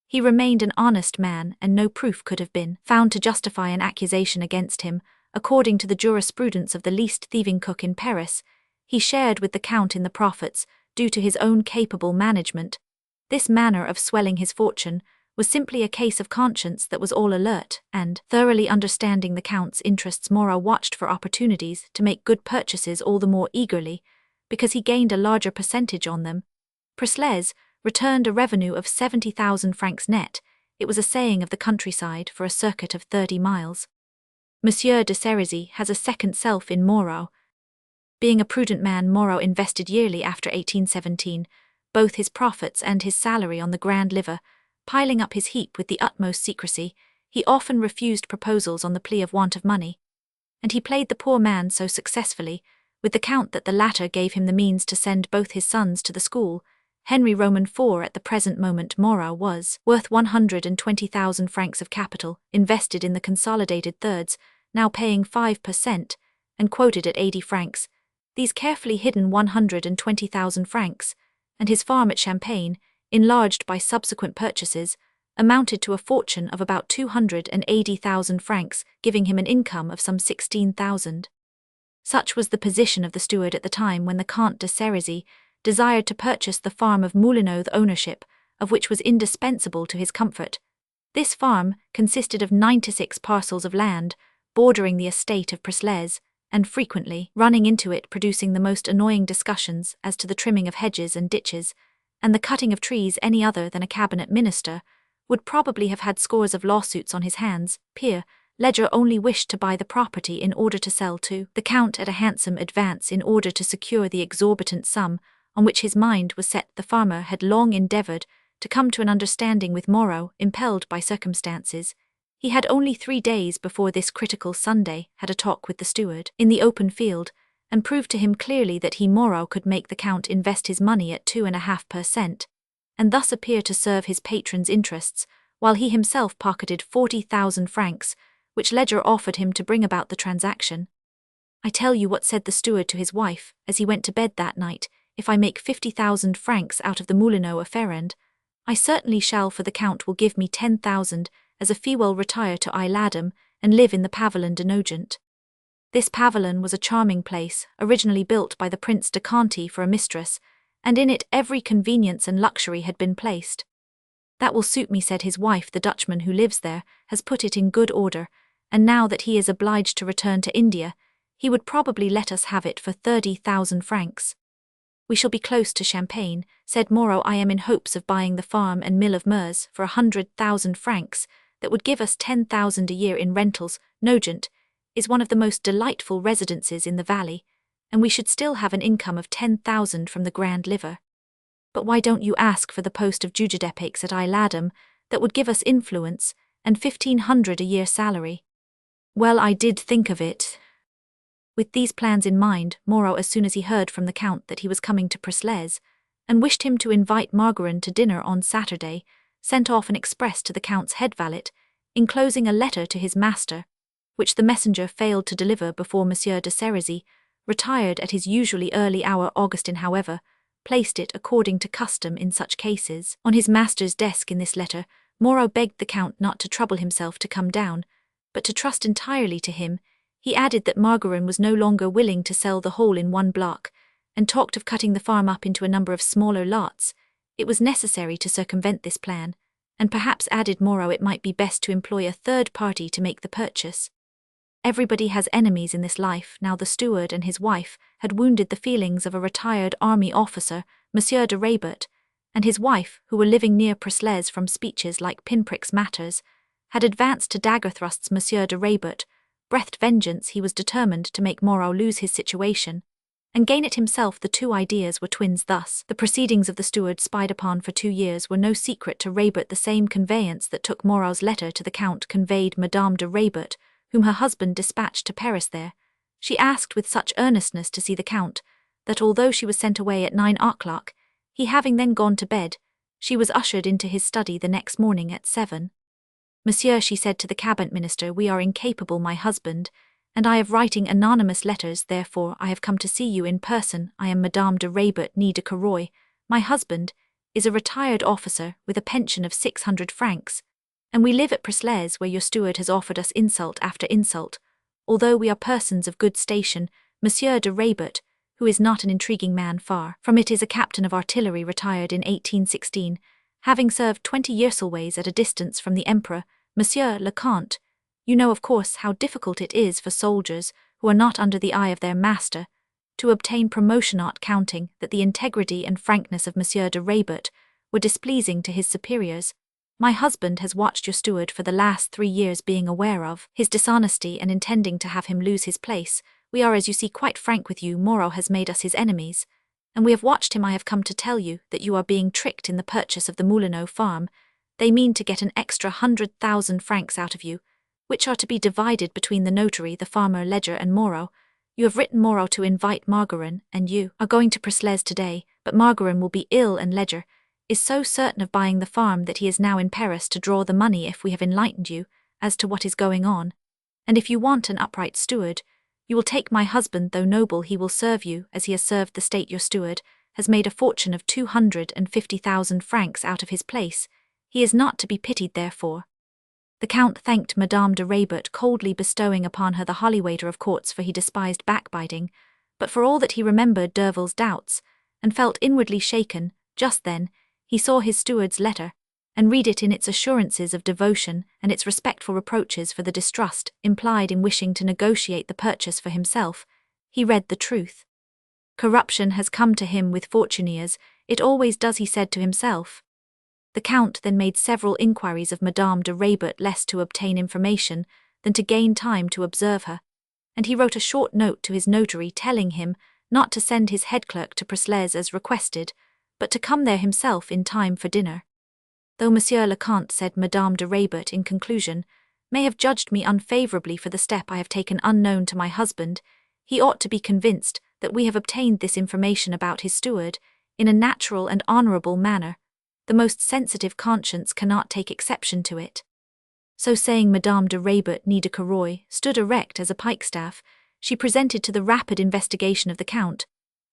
he remained an honest man, and no proof could have been found to justify an accusation against him. According to the jurisprudence of the least thieving cook in Paris, he shared with the Count in the profits due to his own capable management. This manner of swelling his fortune was simply a case of conscience that was all alert, and, thoroughly understanding the Count's interests, Moreau watched for opportunities to make good purchases all the more eagerly, because he gained a larger percentage on them. Presles returned a revenue of 70,000 francs net. It was a saying of the countryside for a circuit of 30 miles. Monsieur de Cerisy has a second self in Moreau. Being a prudent man, Moreau invested yearly after 1817 both his profits and his salary on the grand liver, piling up his heap with the utmost secrecy. He often refused proposals on the plea of want of money, and he played the poor man so successfully with the Count that the latter gave him the means to send both his sons to the school. Henry Roman IV. At the present moment, Moreau was worth 120,000 francs of capital, invested in the consolidated thirds, now paying 5%, and quoted at 80 francs. These carefully hidden 120,000 francs, and his farm at Champagne, enlarged by subsequent purchases, amounted to a fortune of about 280,000 francs, giving him an income of some 16,000. Such was the position of the steward at the time when the Comte de Cerisy desired to purchase the farm of Moulineau, the ownership of which was indispensable to his comfort. This farm consisted of 96 parcels of land, bordering the estate of Presles, and frequently running into it, producing the most annoying discussions as to the trimming of hedges and ditches, and the cutting of trees. Any other than a cabinet minister would probably have had scores of lawsuits on his hands. Pierre Leger only wished to buy the property in order to sell to the Count at a handsome advance in order to secure the exorbitant sum on which his mind was set. The farmer had long endeavoured to come to an understanding with Moreau, impelled by circumstances. He had only 3 days before this critical Sunday had a talk with the steward in the open field, and proved to him clearly that he, Moreau, could make the Count invest his money at 2.5%, and thus appear to serve his patron's interests, while he himself pocketed 40,000 francs, which Leger offered him to bring about the transaction. "I tell you what," said the steward to his wife, as he went to bed that night, "if I make 50,000 francs out of the Moulineau affair, I certainly shall, for the Count will give me 10,000 as a fee. Will retire to Laden and live in the Pavillon de Nogent." This pavilion was a charming place, originally built by the Prince de Conti for a mistress, and in it every convenience and luxury had been placed. "That will suit me," said his wife. "The Dutchman who lives there has put it in good order, and now that he is obliged to return to India, he would probably let us have it for 30,000 francs. "We shall be close to Champagne," said Moreau. "I am in hopes of buying the farm and mill of Meurs for 100,000 francs, that would give us 10,000 a year in rentals. Nogent is one of the most delightful residences in the valley, and we should still have an income of 10,000 from the grand liver. But why don't you ask for the post of juge d'epaix at Laden? That would give us influence, and 1,500 a year salary." "Well, I did think of it." With these plans in mind, Moreau, as soon as he heard from the Count that he was coming to Presles, and wished him to invite Margarin to dinner on Saturday, sent off an express to the Count's head valet, enclosing a letter to his master, which the messenger failed to deliver before Monsieur de Cerisy retired at his usually early hour. Augustin, however, placed it, according to custom in such cases, on his master's desk. In this letter, Moreau begged the Count not to trouble himself to come down, but to trust entirely to him. He added that Margarin was no longer willing to sell the whole in one block, and talked of cutting the farm up into a number of smaller lots. It was necessary to circumvent this plan, and perhaps, added Moreau, it might be best to employ a third party to make the purchase. Everybody has enemies in this life. Now the steward and his wife had wounded the feelings of a retired army officer, Monsieur de Raybert, and his wife, who were living near Presles from speeches like pinpricks matters, had advanced to dagger thrusts Monsieur de Raybert. Breathed vengeance, he was determined to make Moreau lose his situation, and gain it himself. The two ideas were twins thus. The proceedings of the steward, spied upon for 2 years, were no secret to Raybert. The same conveyance that took Moreau's letter to the Count conveyed Madame de Raybert, whom her husband dispatched to Paris there. She asked with such earnestness to see the Count, that although she was sent away at 9 o'clock, he having then gone to bed, she was ushered into his study the next morning at 7. Monsieur, she said to the cabinet minister, we are incapable, my husband, and I have writing anonymous letters, therefore I have come to see you in person. I am Madame de Raybert née de Caroy. My husband is a retired officer with a pension of 600 francs, and we live at Presles, where your steward has offered us insult after insult. Although we are persons of good station, Monsieur de Raybert, who is not an intriguing man, far from it, is a captain of artillery retired in 1816, having served 20 yearselways at a distance from the Emperor. Monsieur le Comte, you know of course how difficult it is for soldiers who are not under the eye of their master to obtain promotion. Not counting that the integrity and frankness of Monsieur de Raybert were displeasing to his superiors, my husband has watched your steward for the last 3 years, being aware of his dishonesty and intending to have him lose his place. We are, as you see, quite frank with you. Moreau has made us his enemies, and we have watched him. I have come to tell you that you are being tricked in the purchase of the Moulineau farm. They mean to get an extra 100,000 francs out of you, which are to be divided between the notary, the farmer, Ledger, and Moreau. You have written Moreau to invite Margarin, and you are going to Presles today, but Margarin will be ill, and Ledger is so certain of buying the farm that he is now in Paris to draw the money. If we have enlightened you as to what is going on, and if you want an upright steward, you will take my husband. Though noble, he will serve you as he has served the state. Your steward has made a fortune of 250,000 francs out of his place. He is not to be pitied, therefore. The Count thanked Madame de Raybert, coldly bestowing upon her the holy waiter of courts, for he despised backbiting, but for all that he remembered Derville's doubts, and felt inwardly shaken. Just then he saw his steward's letter, and read it in its assurances of devotion and its respectful reproaches for the distrust implied in wishing to negotiate the purchase for himself. He read the truth. Corruption has come to him with fortuniers, it always does, he said to himself. The Count then made several inquiries of Madame de Raybert, less to obtain information than to gain time to observe her, and he wrote a short note to his notary telling him not to send his head clerk to Presles as requested, but to come there himself in time for dinner. Though Monsieur le Comte, said Madame de Raybert in conclusion, may have judged me unfavourably for the step I have taken unknown to my husband, he ought to be convinced that we have obtained this information about his steward in a natural and honourable manner. The most sensitive conscience cannot take exception to it. So saying, Madame de Raybert née de Caroy stood erect as a pikestaff. She presented to the rapid investigation of the Count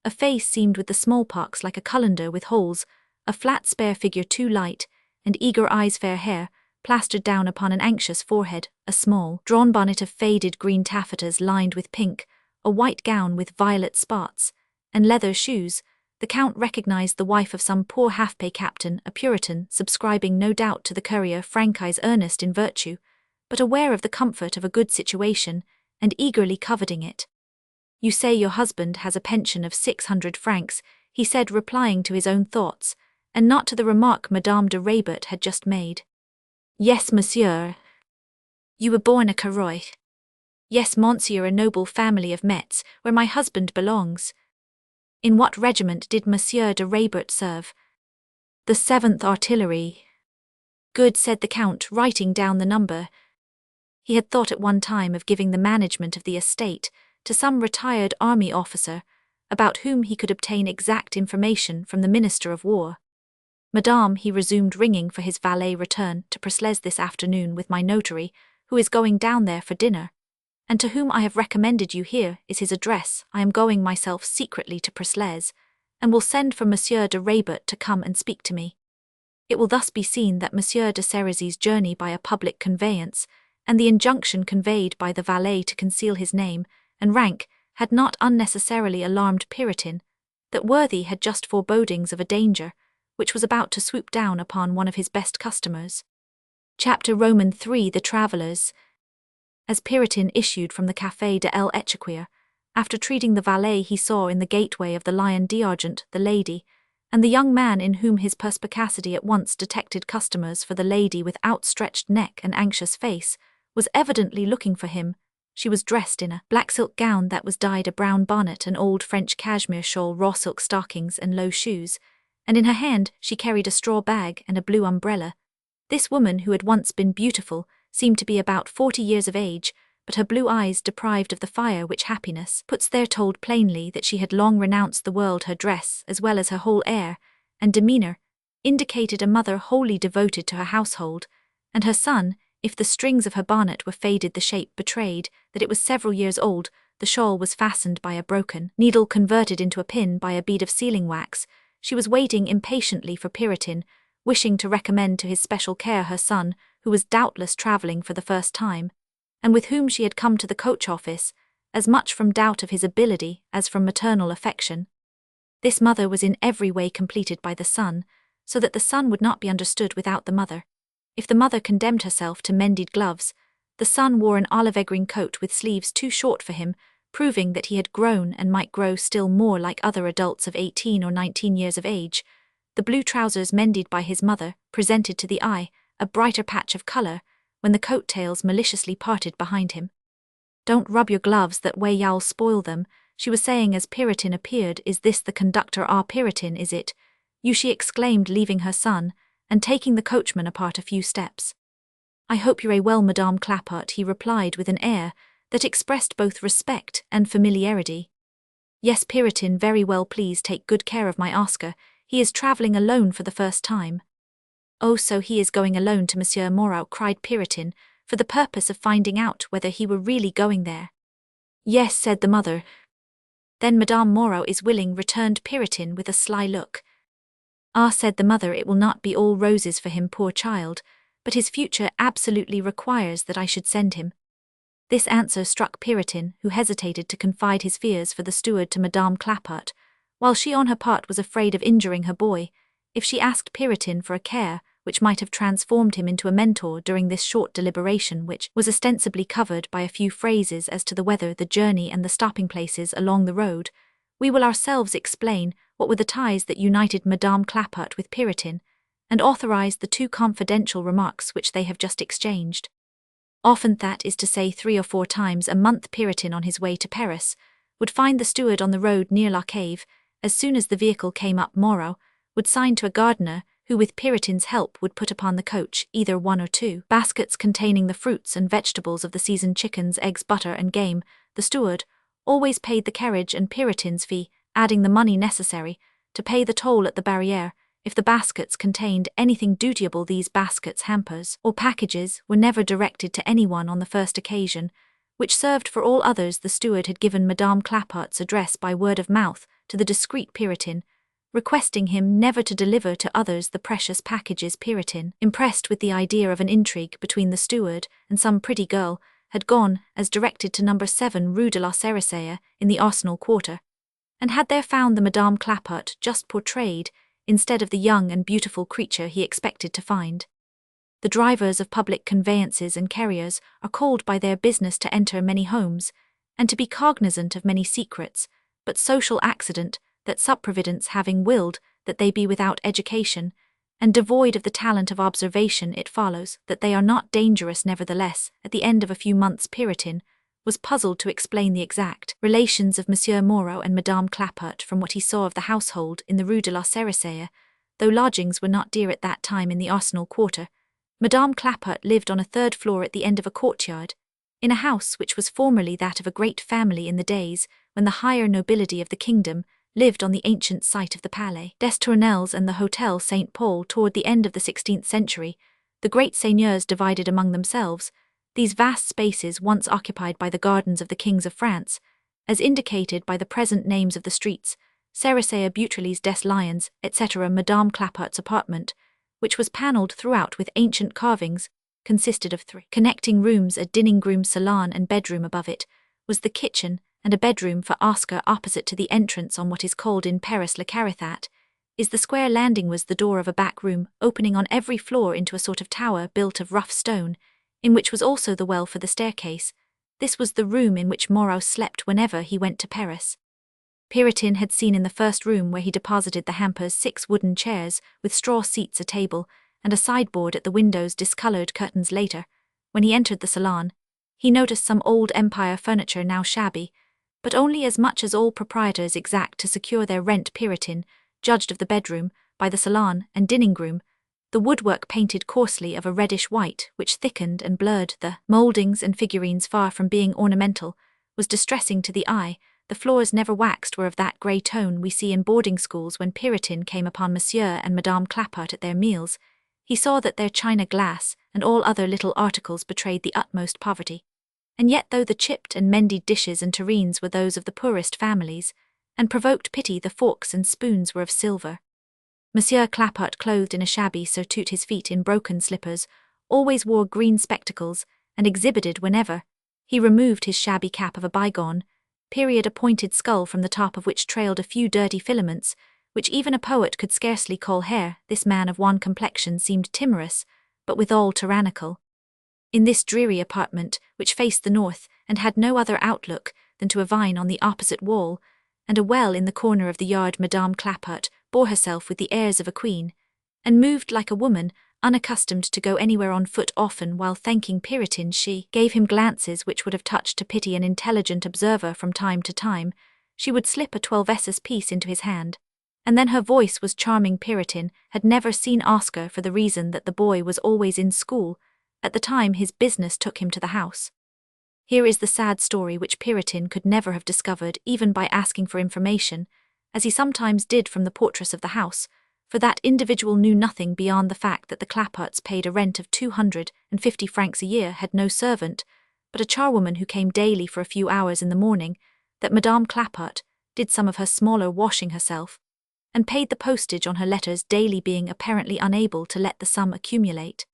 a face seamed with the smallpox, like a colander with holes, a flat spare figure too light, and eager eyes, fair hair plastered down upon an anxious forehead, a small drawn bonnet of faded green taffetas lined with pink, a white gown with violet spots, and leather shoes. The Count recognized the wife of some poor half-pay captain, a Puritan, subscribing no doubt to the Courier Francais, earnest in virtue, but aware of the comfort of a good situation, and eagerly coveting it. You say your husband has a pension of 600 francs, he said, replying to his own thoughts, and not to the remark Madame de Raybert had just made. Yes, monsieur. You were born a Caroy. Yes, monsieur, a noble family of Metz, where my husband belongs. In what regiment did Monsieur de Raybert serve? The 7th Artillery. Good, said the Count, writing down the number. He had thought at one time of giving the management of the estate to some retired army officer, about whom he could obtain exact information from the Minister of War. Madame, he resumed, ringing for his valet, return to Presles this afternoon with my notary, who is going down there for dinner, and to whom I have recommended you. Here is his address. I am going myself secretly to Presles, and will send for Monsieur de Raybert to come and speak to me. It will thus be seen that Monsieur de Sérissy's journey by a public conveyance, and the injunction conveyed by the valet to conceal his name and rank, had not unnecessarily alarmed Puritan, that worthy had just forebodings of a danger which was about to swoop down upon one of his best customers. Chapter Roman 3. The Travellers. as Piritin issued from the Café de l'Échiquier, after treating the valet he saw in the gateway of the Lion d'Argent, the lady, and the young man in whom his perspicacity at once detected customers for the lady with outstretched neck and anxious face, was evidently looking for him. She was dressed in a black silk gown that was dyed a brown bonnet, an old French cashmere shawl, raw silk stockings and low shoes, and in her hand she carried a straw bag and a blue umbrella. This woman, who had once been beautiful, seemed to be about 40 years of age, but her blue eyes, deprived of the fire which happiness puts there, told plainly that she had long renounced the world. Her dress, as well as her whole air and demeanour, indicated a mother wholly devoted to her household, and her son, if the strings of her bonnet were faded, the shape betrayed that it was several years old. The shawl was fastened by a broken needle converted into a pin by a bead of sealing wax. She was waiting impatiently for Piritin, wishing to recommend to his special care her son, who was doubtless travelling for the first time, and with whom she had come to the coach office, as much from doubt of his ability as from maternal affection. This mother was in every way completed by the son, so that the son would not be understood without the mother. If the mother condemned herself to mended gloves, the son wore an olive-green coat with sleeves too short for him, proving that he had grown and might grow still more like other adults of 18 or 19 years of age. The blue trousers mended by his mother presented to the eye a brighter patch of colour when the coat-tails maliciously parted behind him. "Don't rub your gloves that way, you'll spoil them," she was saying as Piritin appeared. "Is this the conductor? Ah, Piritin, is it you?" she exclaimed, leaving her son and taking the coachman apart a few steps. "I hope you're well, Madame Clapart," he replied with an air that expressed both respect and familiarity. "Yes, Piritin, very well. Please take good care of my Oscar. He is travelling alone for the first time." "Oh, so he is going alone to Monsieur Moreau," cried Piritin, for the purpose of finding out whether he were really going there. "Yes," said the mother. "Then Madame Moreau is willing," returned Piritin with a sly look. "Ah," said the mother, "it will not be all roses for him, poor child, but his future absolutely requires that I should send him." This answer struck Piritin, who hesitated to confide his fears for the steward to Madame Clapart, while she on her part was afraid of injuring her boy if she asked Piritin for a care which might have transformed him into a mentor during this short deliberation, which was ostensibly covered by a few phrases as to the weather, the journey and the stopping places along the road. We will ourselves explain what were the ties that united Madame Clapart with Piritin, and authorized the two confidential remarks which they have just exchanged. Often, that is to say 3 or 4 times a month, Piritin, on his way to Paris, would find the steward on the road near La Cave. As soon as the vehicle came up, Moreau would sign to a gardener, who with Piritin's help would put upon the coach either 1 or 2 baskets containing the fruits and vegetables of the season, chickens, eggs, butter and game. The steward always paid the carriage and Piritin's fee, adding the money necessary to pay the toll at the barrière. If the baskets contained anything dutiable, these baskets, hampers, or packages were never directed to anyone on the first occasion, which served for all others. The steward had given Madame Clapart's address by word of mouth to the discreet Piritin, requesting him never to deliver to others the precious packages. Piritin, impressed with the idea of an intrigue between the steward and some pretty girl, had gone, as directed, to No. 7 Rue de la Cerisaie in the Arsenal quarter, and had there found the Madame Clapart just portrayed, instead of the young and beautiful creature he expected to find. The drivers of public conveyances and carriers are called by their business to enter many homes, and to be cognizant of many secrets, but social accident that subprovidence having willed that they be without education, and devoid of the talent of observation, it follows that they are not dangerous. Nevertheless, at the end of a few months, Piritin was puzzled to explain the exact relations of Monsieur Moreau and Madame Clapart from what he saw of the household in the Rue de la Cerisaie. Though lodgings were not dear at that time in the Arsenal quarter, Madame Clapart lived on a 3rd floor at the end of a courtyard, in a house which was formerly that of a great family in the days when the higher nobility of the kingdom lived on the ancient site of the Palais des Tournelles and the Hotel St. Paul. Toward the end of the 16th century, the great seigneurs divided among themselves these vast spaces once occupied by the gardens of the kings of France, as indicated by the present names of the streets, Cerisaie, Bouteries des Lions, etc. Madame Clapart's apartment, which was panelled throughout with ancient carvings, consisted of 3 connecting rooms. A dining-room, salon and bedroom. Above it was the kitchen and a bedroom for Oscar. Opposite to the entrance on what is called in Paris Le Carrefour is the square landing was the door of a back room, opening on every floor into a sort of tower built of rough stone, in which was also the well for the staircase. This was the room in which Moreau slept whenever he went to Paris. Piritin had seen in the first room where he deposited the hampers 6 wooden chairs with straw seats, a table, and a sideboard at the windows, discoloured curtains. Later, when he entered the salon, he noticed some old Empire furniture now shabby, but only as much as all proprietors exact to secure their rent. Piritin judged of the bedroom by the salon and dining room, the woodwork painted coarsely of a reddish white which thickened and blurred the mouldings, and figurines, far from being ornamental, was distressing to the eye. The floors, never waxed, were of that grey tone we see in boarding schools. When Piritin came upon Monsieur and Madame Clapart at their meals, he saw that their china, glass, and all other little articles betrayed the utmost poverty. And yet, though the chipped and mended dishes and tureens were those of the poorest families, and provoked pity, the forks and spoons were of silver. Monsieur Clapart, clothed in a shabby surtout, his feet in broken slippers, always wore green spectacles, and exhibited, whenever he removed his shabby cap of a bygone period, a pointed skull from the top of which trailed a few dirty filaments, which even a poet could scarcely call hair. This man of wan complexion seemed timorous, but withal tyrannical. In this dreary apartment, which faced the north and had no other outlook than to a vine on the opposite wall, and a well in the corner of the yard, Madame Clapart bore herself with the airs of a queen, and moved like a woman unaccustomed to go anywhere on foot. Often, while thanking Piritin, she gave him glances which would have touched to pity an intelligent observer. From time to time, she would slip a 12s piece into his hand, and then her voice was charming. Piritin had never seen Oscar, for the reason that the boy was always in school. At the time his business took him to the house. Here is the sad story which Piritin could never have discovered, even by asking for information, as he sometimes did from the portress of the house, for that individual knew nothing beyond the fact that the Claparts paid a rent of 250 francs a year, had no servant, but a charwoman who came daily for a few hours in the morning, that Madame Clapart did some of her smaller washing herself, and paid the postage on her letters daily, being apparently unable to let the sum accumulate.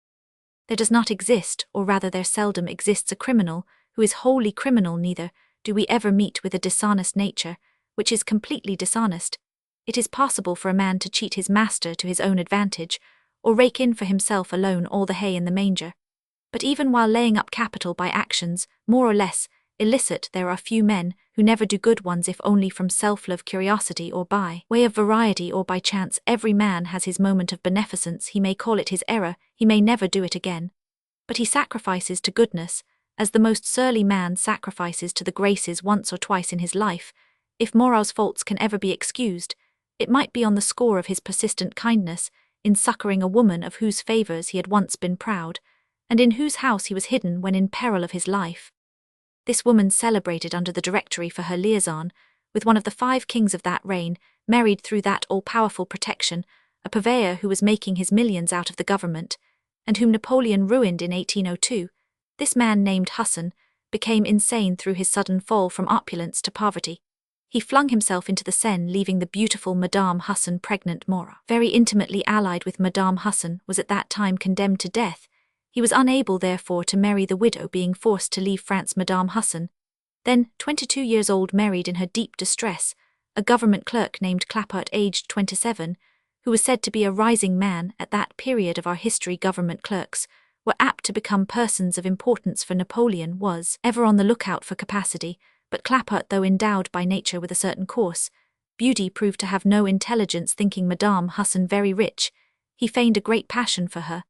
There does not exist, or rather there seldom exists, a criminal who is wholly criminal. Neither do we ever meet with a dishonest nature which is completely dishonest. It is possible for a man to cheat his master to his own advantage, or rake in for himself alone all the hay in the manger. But even while laying up capital by actions more or less illicit, there are few men who never do good ones, if only from self-love, curiosity, or by way of variety, or by chance. Every man has his moment of beneficence. He may call it his error, he may never do it again, but he sacrifices to goodness, as the most surly man sacrifices to the graces once or twice in his life. If Moreau's faults can ever be excused, it might be on the score of his persistent kindness in succouring a woman of whose favours he had once been proud, and in whose house he was hidden when in peril of his life. This woman, celebrated under the Directory for her liaison with one of the 5 kings of that reign, married through that all-powerful protection a purveyor who was making his millions out of the government, and whom Napoleon ruined in 1802. This man, named Hassan, became insane through his sudden fall from opulence to poverty. He flung himself into the Seine, leaving the beautiful Madame Hassan pregnant. Moreau, very intimately allied with Madame Hassan, was at that time condemned to death. He was unable, therefore, to marry the widow, being forced to leave France. Madame Hassan, then 22 years old, married in her deep distress a government clerk named Clapart, aged 27, who was said to be a rising man at that period of our history. Government clerks were apt to become persons of importance, for Napoleon was ever on the lookout for capacity, but Clapart, though endowed by nature with a certain coarse beauty, proved to have no intelligence. Thinking Madame Hassan very rich, he feigned a great passion for her,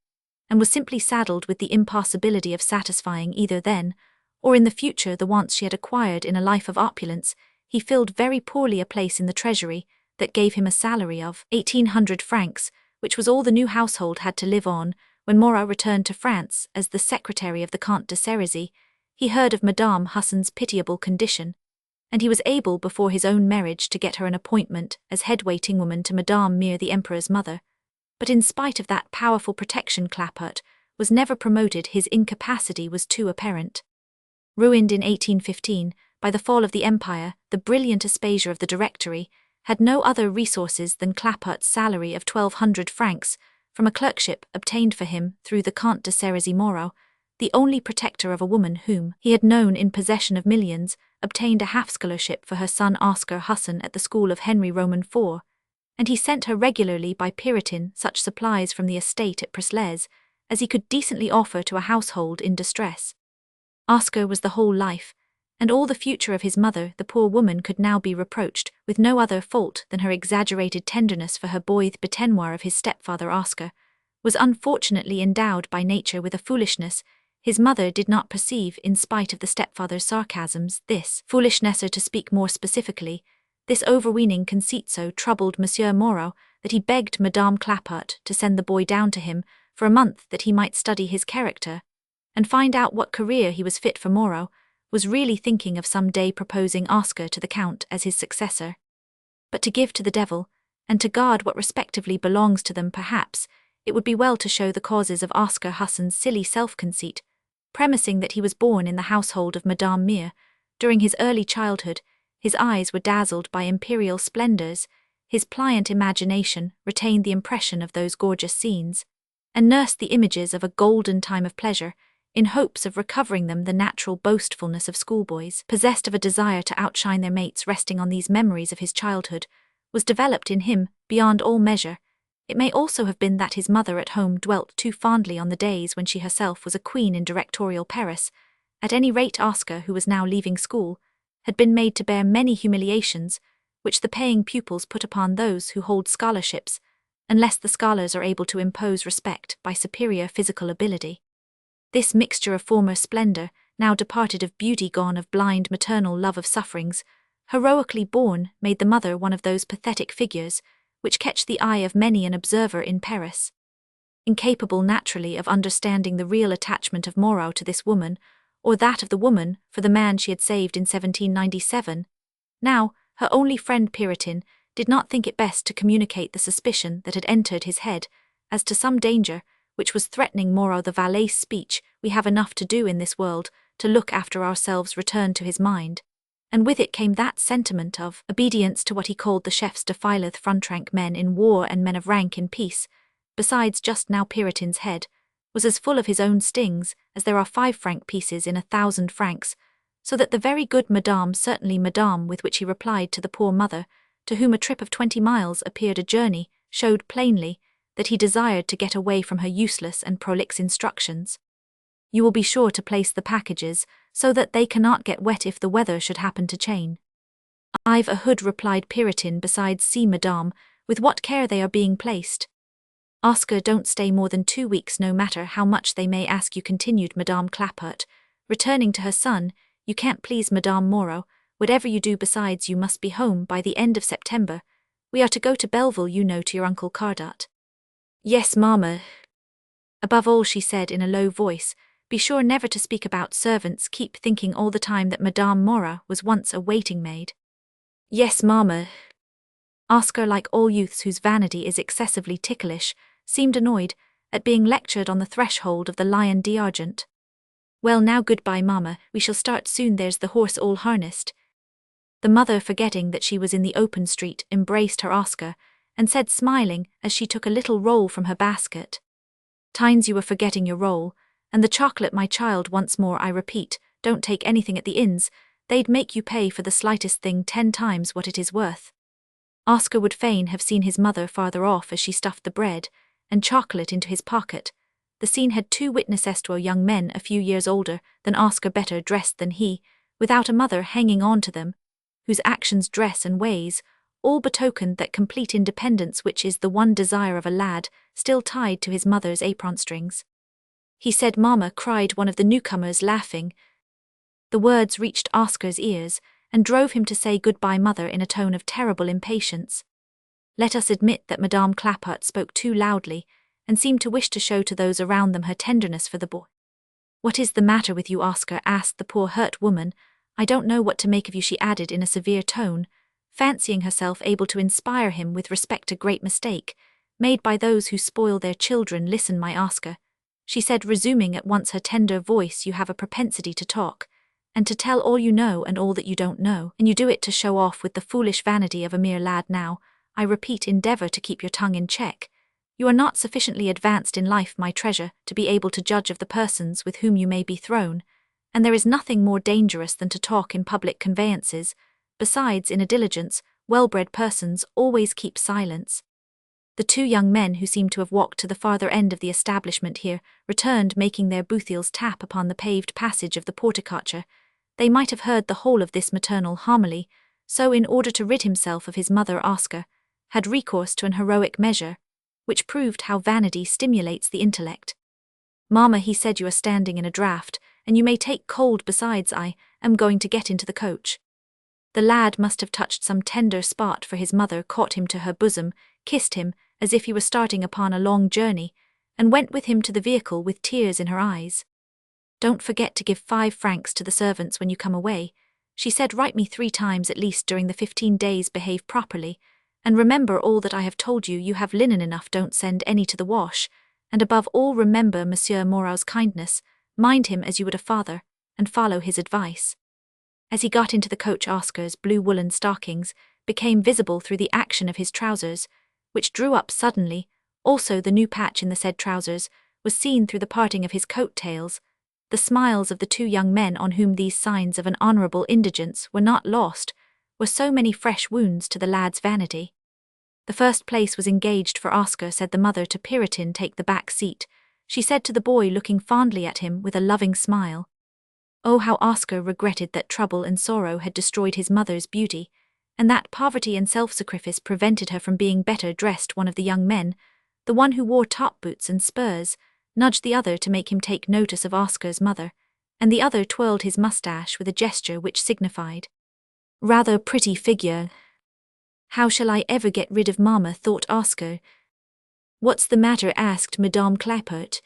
and was simply saddled with the impossibility of satisfying either then or in the future the wants she had acquired in a life of opulence. He filled very poorly a place in the treasury that gave him a salary of 1,800 francs, which was all the new household had to live on. When Moreau returned to France as the secretary of the Comte de Cerisy, he heard of Madame Hassan's pitiable condition, and he was able, before his own marriage, to get her an appointment as head waiting woman to Madame Mere, the Emperor's mother. But in spite of that powerful protection, Clapart was never promoted. His incapacity was too apparent. Ruined in 1815 by the fall of the Empire, the brilliant Aspasia of the Directory had no other resources than Clapart's salary of 1,200 francs from a clerkship obtained for him through the Comte de Cerisy. Moreau, the only protector of a woman whom he had known in possession of millions, obtained a half-scholarship for her son Oscar Hassan at the school of Henry Roman IV, and he sent her regularly by Piritin such supplies from the estate at Presles as he could decently offer to a household in distress. Oscar was the whole life, and all the future of his mother. The poor woman could now be reproached with no other fault than her exaggerated tenderness for her boy. The bête of his stepfather Oscar was unfortunately endowed by nature with a foolishness his mother did not perceive. In spite of the stepfather's sarcasms, this foolishness, or to speak more specifically, this overweening conceit so troubled Monsieur Moreau that he begged Madame Clapart to send the boy down to him for a month that he might study his character and find out what career he was fit for. Moreau was really thinking of some day proposing Oscar to the Count as his successor. But to give to the devil, and to guard what respectively belongs to them, perhaps it would be well to show the causes of Oscar Husson's silly self-conceit, premising that he was born in the household of Madame Mere. During his early childhood, his eyes were dazzled by imperial splendors, his pliant imagination retained the impression of those gorgeous scenes, and nursed the images of a golden time of pleasure, in hopes of recovering them. The natural boastfulness of schoolboys, possessed of a desire to outshine their mates resting on these memories of his childhood, was developed in him beyond all measure. It may also have been that his mother at home dwelt too fondly on the days when she herself was a queen in directorial Paris. At any rate, Oscar, who was now leaving school, had been made to bear many humiliations, which the paying pupils put upon those who hold scholarships, unless the scholars are able to impose respect by superior physical ability. This mixture of former splendor, now departed, of beauty gone, of blind maternal love, of sufferings heroically borne, made the mother one of those pathetic figures which catch the eye of many an observer in Paris. Incapable naturally of understanding the real attachment of Moreau to this woman, or that of the woman for the man she had saved in 1797, now, her only friend Puritan did not think it best to communicate the suspicion that had entered his head as to some danger which was threatening Moreau. The valet's speech, "We have enough to do in this world to look after ourselves," returned to his mind, and with it came that sentiment of obedience to what he called the chefs de file, front-rank men in war and men of rank in peace. Besides, just now Puritan's head was as full of his own stings as there are 5-franc pieces in 1,000 francs, so that the very good madame, certainly madame, with which he replied to the poor mother, to whom a trip of 20 miles appeared a journey, showed plainly that he desired to get away from her useless and prolix instructions. "You will be sure to place the packages so that they cannot get wet if the weather should happen to change." "I've a hood," replied Puritan. "Besides, see, madame, with what care they are being placed." "Oscar, don't stay more than 2 weeks, no matter how much they may ask you," continued Madame Clapart, returning to her son. "You can't please Madame Moreau, whatever you do. Besides, you must be home by the end of September. We are to go to Belleville, you know, to your Uncle Cardot." "Yes, mamma." "Above all," she said in a low voice, "be sure never to speak about servants. Keep thinking all the time that Madame Moreau was once a waiting maid." "Yes, mamma." Oscar, like all youths whose vanity is excessively ticklish, seemed annoyed at being lectured on the threshold of the Lion d'Argent. "Well, now, goodbye, mamma, we shall start soon. There's the horse all harnessed." The mother, forgetting that she was in the open street, embraced her Oscar, and said, smiling, as she took a little roll from her basket, "Tines, you were forgetting your roll, and the chocolate, my child. Once more I repeat, don't take anything at the inns. They'd make you pay for the slightest thing 10 times what it is worth." Oscar would fain have seen his mother farther off as she stuffed the bread and chocolate into his pocket. The scene had 2 witnesses, young men a few years older than Oscar, better dressed than he, without a mother hanging on to them, whose actions, dress, and ways all betokened that complete independence which is the one desire of a lad still tied to his mother's apron strings. "He said mamma," cried one of the newcomers, laughing. The words reached Oscar's ears and drove him to say goodbye, mother, in a tone of terrible impatience. Let us admit that Madame Clapart spoke too loudly, and seemed to wish to show to those around them her tenderness for the boy. "What is the matter with you, Oscar?" asked the poor hurt woman. "I don't know what to make of you," she added in a severe tone, fancying herself able to inspire him with respect. "A great mistake, made by those who spoil their children. Listen, my Oscar," she said, resuming at once her tender voice, "you have a propensity to talk, and to tell all you know and all that you don't know, and you do it to show off with the foolish vanity of a mere lad. Now, I repeat, endeavor to keep your tongue in check. You are not sufficiently advanced in life, my treasure, to be able to judge of the persons with whom you may be thrown, and there is nothing more dangerous than to talk in public conveyances. Besides, in a diligence, well-bred persons always keep silence." The two young men, who seemed to have walked to the farther end of the establishment here, returned, making their bootheels tap upon the paved passage of the porticature. They might have heard the whole of this maternal homily, so in order to rid himself of his mother Oscar, had recourse to an heroic measure, which proved how vanity stimulates the intellect. "Mamma," he said, "you are standing in a draught, and you may take cold besides. I am going to get into the coach." The lad must have touched some tender spot, for his mother caught him to her bosom, kissed him as if he were starting upon a long journey, and went with him to the vehicle with tears in her eyes. "Don't forget to give 5 francs to the servants when you come away," she said. "Write me 3 times at least during the 15 days, behave properly, and remember all that I have told you. You have linen enough, don't send any to the wash, and above all remember Monsieur Moreau's kindness, mind him as you would a father, and follow his advice." As he got into the coach, Oscar's blue woolen stockings became visible through the action of his trousers, which drew up suddenly. Also the new patch in the said trousers was seen through the parting of his coat tails. The smiles of the two young men, on whom these signs of an honourable indigence were not lost, were so many fresh wounds to the lad's vanity. The first place was engaged for Oscar, said the mother to Puritan. "Take the back seat," she said to the boy, looking fondly at him with a loving smile. Oh, how Oscar regretted that trouble and sorrow had destroyed his mother's beauty, and that poverty and self-sacrifice prevented her from being better dressed. One of the young men, the one who wore top boots and spurs, nudged the other to make him take notice of Oscar's mother, and the other twirled his moustache with a gesture which signified, "Rather pretty figure." "How shall I ever get rid of Mamma?" thought Oscar. "What's the matter?" asked Madame Clapart.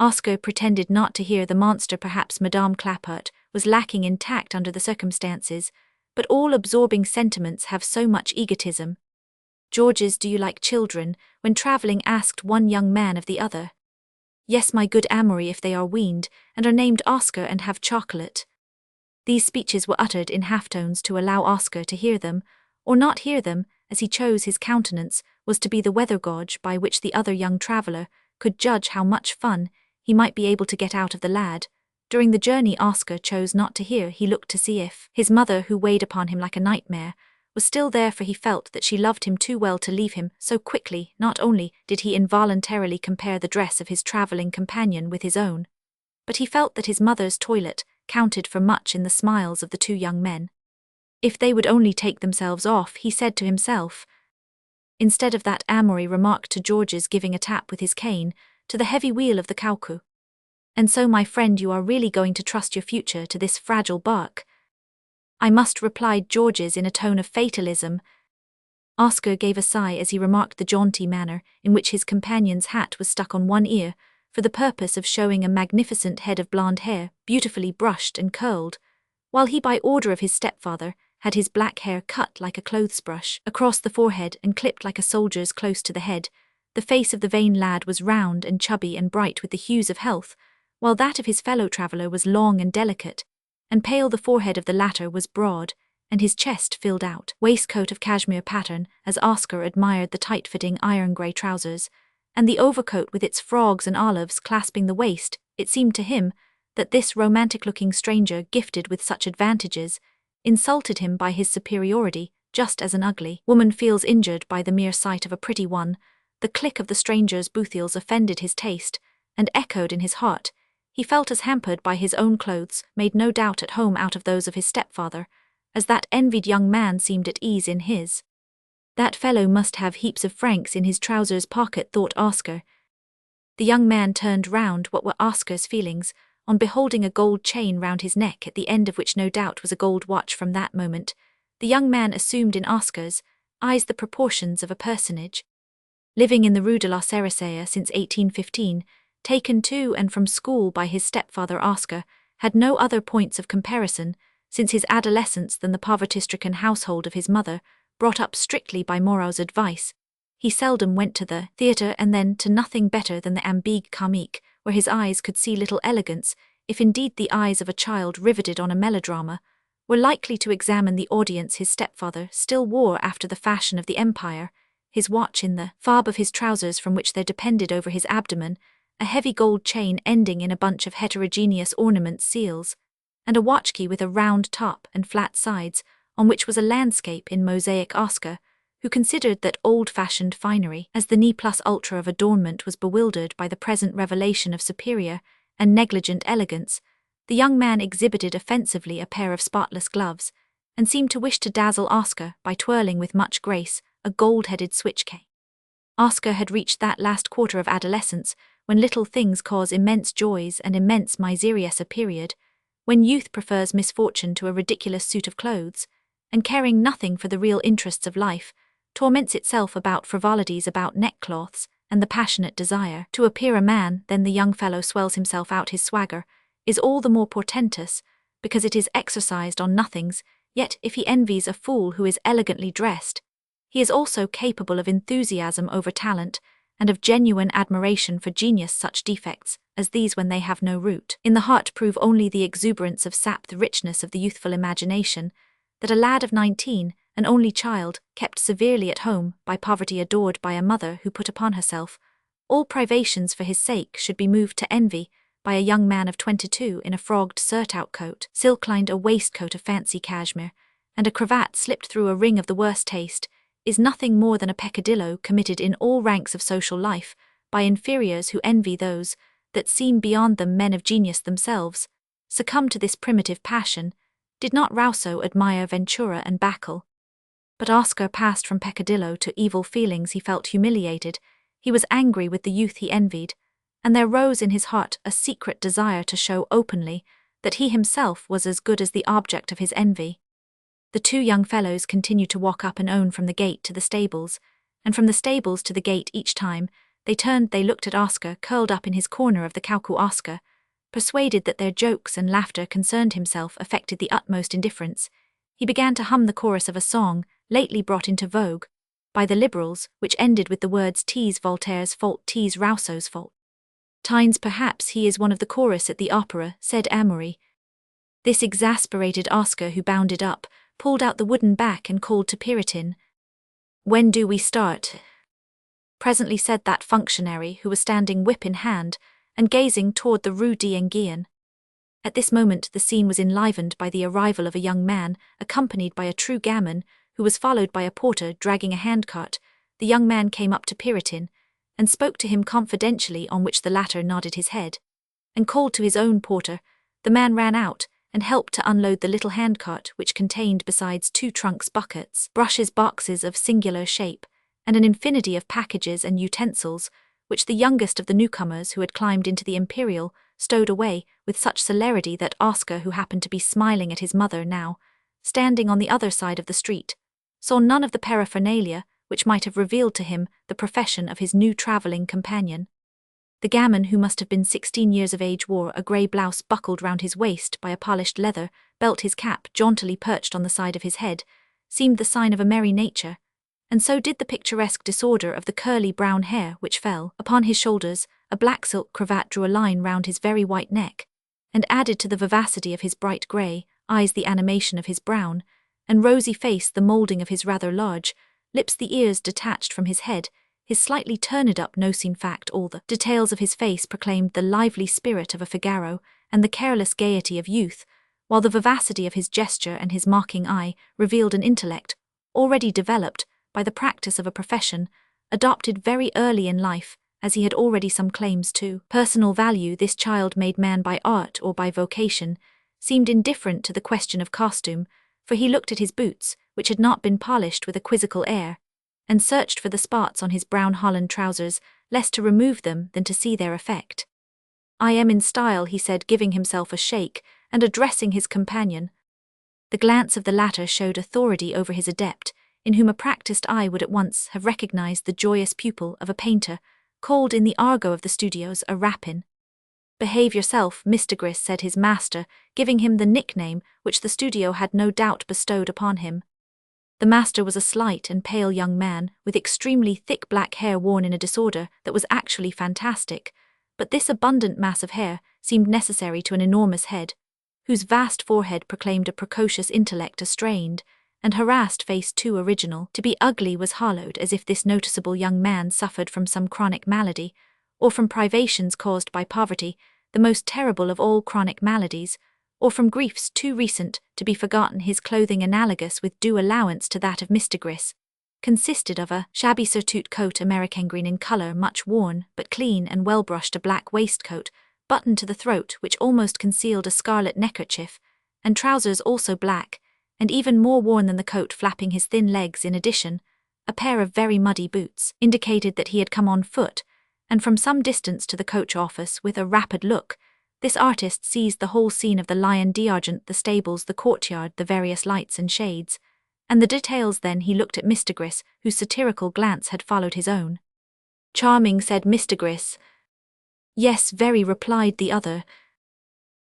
Oscar pretended not to hear the monster. Perhaps Madame Clapart was lacking in tact under the circumstances, but all-absorbing sentiments have so much egotism. "Georges, do you like children?" when travelling, asked one young man of the other. "Yes, my good Amory, if they are weaned, and are named Oscar and have chocolate." These speeches were uttered in half-tones to allow Oscar to hear them, or not hear them, as he chose. His countenance was to be the weather gauge by which the other young traveller could judge how much fun he might be able to get out of the lad. During the journey Oscar chose not to hear. He looked to see if his mother, who weighed upon him like a nightmare, was still there, for he felt that she loved him too well to leave him so quickly. Not only did he involuntarily compare the dress of his travelling companion with his own, but he felt that his mother's toilet counted for much in the smiles of the two young men. If they would only take themselves off, he said to himself. Instead of that, Amory remarked to Georges, giving a tap with his cane to the heavy wheel of the caucou, "And so, my friend, you are really going to trust your future to this fragile bark?" "I must," replied Georges in a tone of fatalism. Oscar gave a sigh as he remarked the jaunty manner in which his companion's hat was stuck on one ear, for the purpose of showing a magnificent head of blonde hair, beautifully brushed and curled, while he, by order of his stepfather, had his black hair cut like a clothes-brush across the forehead and clipped like a soldier's close to the head. The face of the vain lad was round and chubby and bright with the hues of health, while that of his fellow traveller was long and delicate, and pale. The forehead of the latter was broad, and his chest filled out. Waistcoat of cashmere pattern, as Oscar admired the tight-fitting iron-grey trousers, and the overcoat with its frogs and olives clasping the waist. It seemed to him that this romantic-looking stranger, gifted with such advantages, insulted him by his superiority, just as an ugly woman feels injured by the mere sight of a pretty one. The click of the stranger's bootheels offended his taste, and echoed in his heart. He felt as hampered by his own clothes, made no doubt at home out of those of his stepfather, as that envied young man seemed at ease in his. That fellow must have heaps of francs in his trousers pocket, thought Oscar. The young man turned round. What were Oscar's feelings on beholding a gold chain round his neck, at the end of which no doubt was a gold watch? From that moment, the young man assumed in Oscar's eyes the proportions of a personage. Living in the Rue de la Cerisaia since 1815, taken to and from school by his stepfather, Oscar had no other points of comparison since his adolescence than the poverty-stricken household of his mother, brought up strictly by Moreau's advice. He seldom went to the theatre, and then to nothing better than the Ambigue Comique, where his eyes could see little elegance, if indeed the eyes of a child riveted on a melodrama were likely to examine the audience. His stepfather still wore, after the fashion of the Empire, his watch in the fob of his trousers, from which there depended over his abdomen a heavy gold chain ending in a bunch of heterogeneous ornament seals, and a watch key with a round top and flat sides, on which was a landscape in mosaic. Oscar, who considered that old-fashioned finery as the ne plus ultra of adornment was bewildered by the present revelation of superior and negligent elegance, the young man exhibited offensively a pair of spotless gloves, and seemed to wish to dazzle Oscar by twirling with much grace a gold-headed switch-cane. Oscar had reached that last quarter of adolescence when little things cause immense joys and immense miserious, a period when youth prefers misfortune to a ridiculous suit of clothes, and caring nothing for the real interests of life, torments itself about frivolities about neckcloths and the passionate desire to appear a man. Then the young fellow swells himself out. His swagger is all the more portentous because it is exercised on nothings, yet if he envies a fool who is elegantly dressed, he is also capable of enthusiasm over talent and of genuine admiration for genius. Such defects as these, when they have no root in the heart, prove only the exuberance of sap, the richness of the youthful imagination, that a lad of 19, an only child, kept severely at home by poverty, adored by a mother who put upon herself all privations for his sake, should be moved to envy by a young man of 22 in a frogged surtout coat, silk-lined, a waistcoat of fancy cashmere, and a cravat slipped through a ring of the worst taste, is nothing more than a peccadillo committed in all ranks of social life by inferiors who envy those that seem beyond them. Men of genius themselves succumb to this primitive passion. Did not Rousseau admire Ventura and Bacall? But Oscar passed from peccadillo to evil feelings. He felt humiliated, he was angry with the youth he envied, and there rose in his heart a secret desire to show openly that he himself was as good as the object of his envy. The two young fellows continued to walk up and on from the gate to the stables, and from the stables to the gate. Each time they turned they looked at Oscar, curled up in his corner of the caucou. Oscar, persuaded that their jokes and laughter concerned himself, affected the utmost indifference. He began to hum the chorus of a song lately brought into vogue by the liberals, which ended with the words "'Tis Voltaire's fault, 'tis Rousseau's fault." "Tines, perhaps he is one of the chorus at the opera," said Amory. This exasperated Oscar, who bounded up, pulled out the wooden back and called to Puritan. "When do we start?" Presently said that functionary, who was standing whip in hand and gazing toward the Rue d'Enghien. At this moment the scene was enlivened by the arrival of a young man, accompanied by a true gamin, who was followed by a porter dragging a handcart. The young man came up to Puritan and spoke to him confidentially, on which the latter nodded his head, and called to his own porter. The man ran out and helped to unload the little handcart, which contained, besides 2 trunks, buckets, brushes, boxes of singular shape, and an infinity of packages and utensils, which the youngest of the newcomers, who had climbed into the Imperial, stowed away with such celerity that Oscar, who happened to be smiling at his mother now, standing on the other side of the street, saw none of the paraphernalia which might have revealed to him the profession of his new travelling companion. The gamin, who must have been 16 years of age, wore a grey blouse buckled round his waist by a polished leather belt. His cap, jauntily perched on the side of his head, seemed the sign of a merry nature, and so did the picturesque disorder of the curly brown hair which fell upon his shoulders. A black silk cravat drew a line round his very white neck, and added to the vivacity of his bright grey eyes the animation of his brown and rosy face, the moulding of his rather large lips, the ears detached from his head, his slightly turned-up nose. In fact, all the details of his face proclaimed the lively spirit of a Figaro and the careless gaiety of youth, while the vivacity of his gesture and his mocking eye revealed an intellect already developed by the practice of a profession adopted very early in life, as he had already some claims to personal value. This child-made man, by art or by vocation, seemed indifferent to the question of costume, for he looked at his boots, which had not been polished, with a quizzical air, and searched for the spots on his brown holland trousers, less to remove them than to see their effect. "I am in style," he said, giving himself a shake and addressing his companion. The glance of the latter showed authority over his adept, in whom a practised eye would at once have recognized the joyous pupil of a painter, called in the argot of the studios a rapin. "Behave yourself, Mr. Gris," said his master, giving him the nickname which the studio had no doubt bestowed upon him. The master was a slight and pale young man, with extremely thick black hair worn in a disorder that was actually fantastic, but this abundant mass of hair seemed necessary to an enormous head, whose vast forehead proclaimed a precocious intellect, a strained and harassed face too original to be ugly was hollowed, as if this noticeable young man suffered from some chronic malady, or from privations caused by poverty, the most terrible of all chronic maladies, or from griefs too recent to be forgotten. His clothing, analogous with due allowance to that of Mr. Gris, consisted of a shabby surtout coat American green in colour, much worn, but clean and well-brushed, a black waistcoat, buttoned to the throat which almost concealed a scarlet neckerchief, and trousers also black, and even more worn than the coat flapping his thin legs. In addition, a pair of very muddy boots indicated that he had come on foot, and from some distance to the coach office with a rapid look, this artist seized the whole scene of the Lion d'Argent, the stables, the courtyard, the various lights and shades, and the details. Then he looked at Mr. Gris, whose satirical glance had followed his own. "Charming," said Mr. Gris. "Yes, very," replied the other.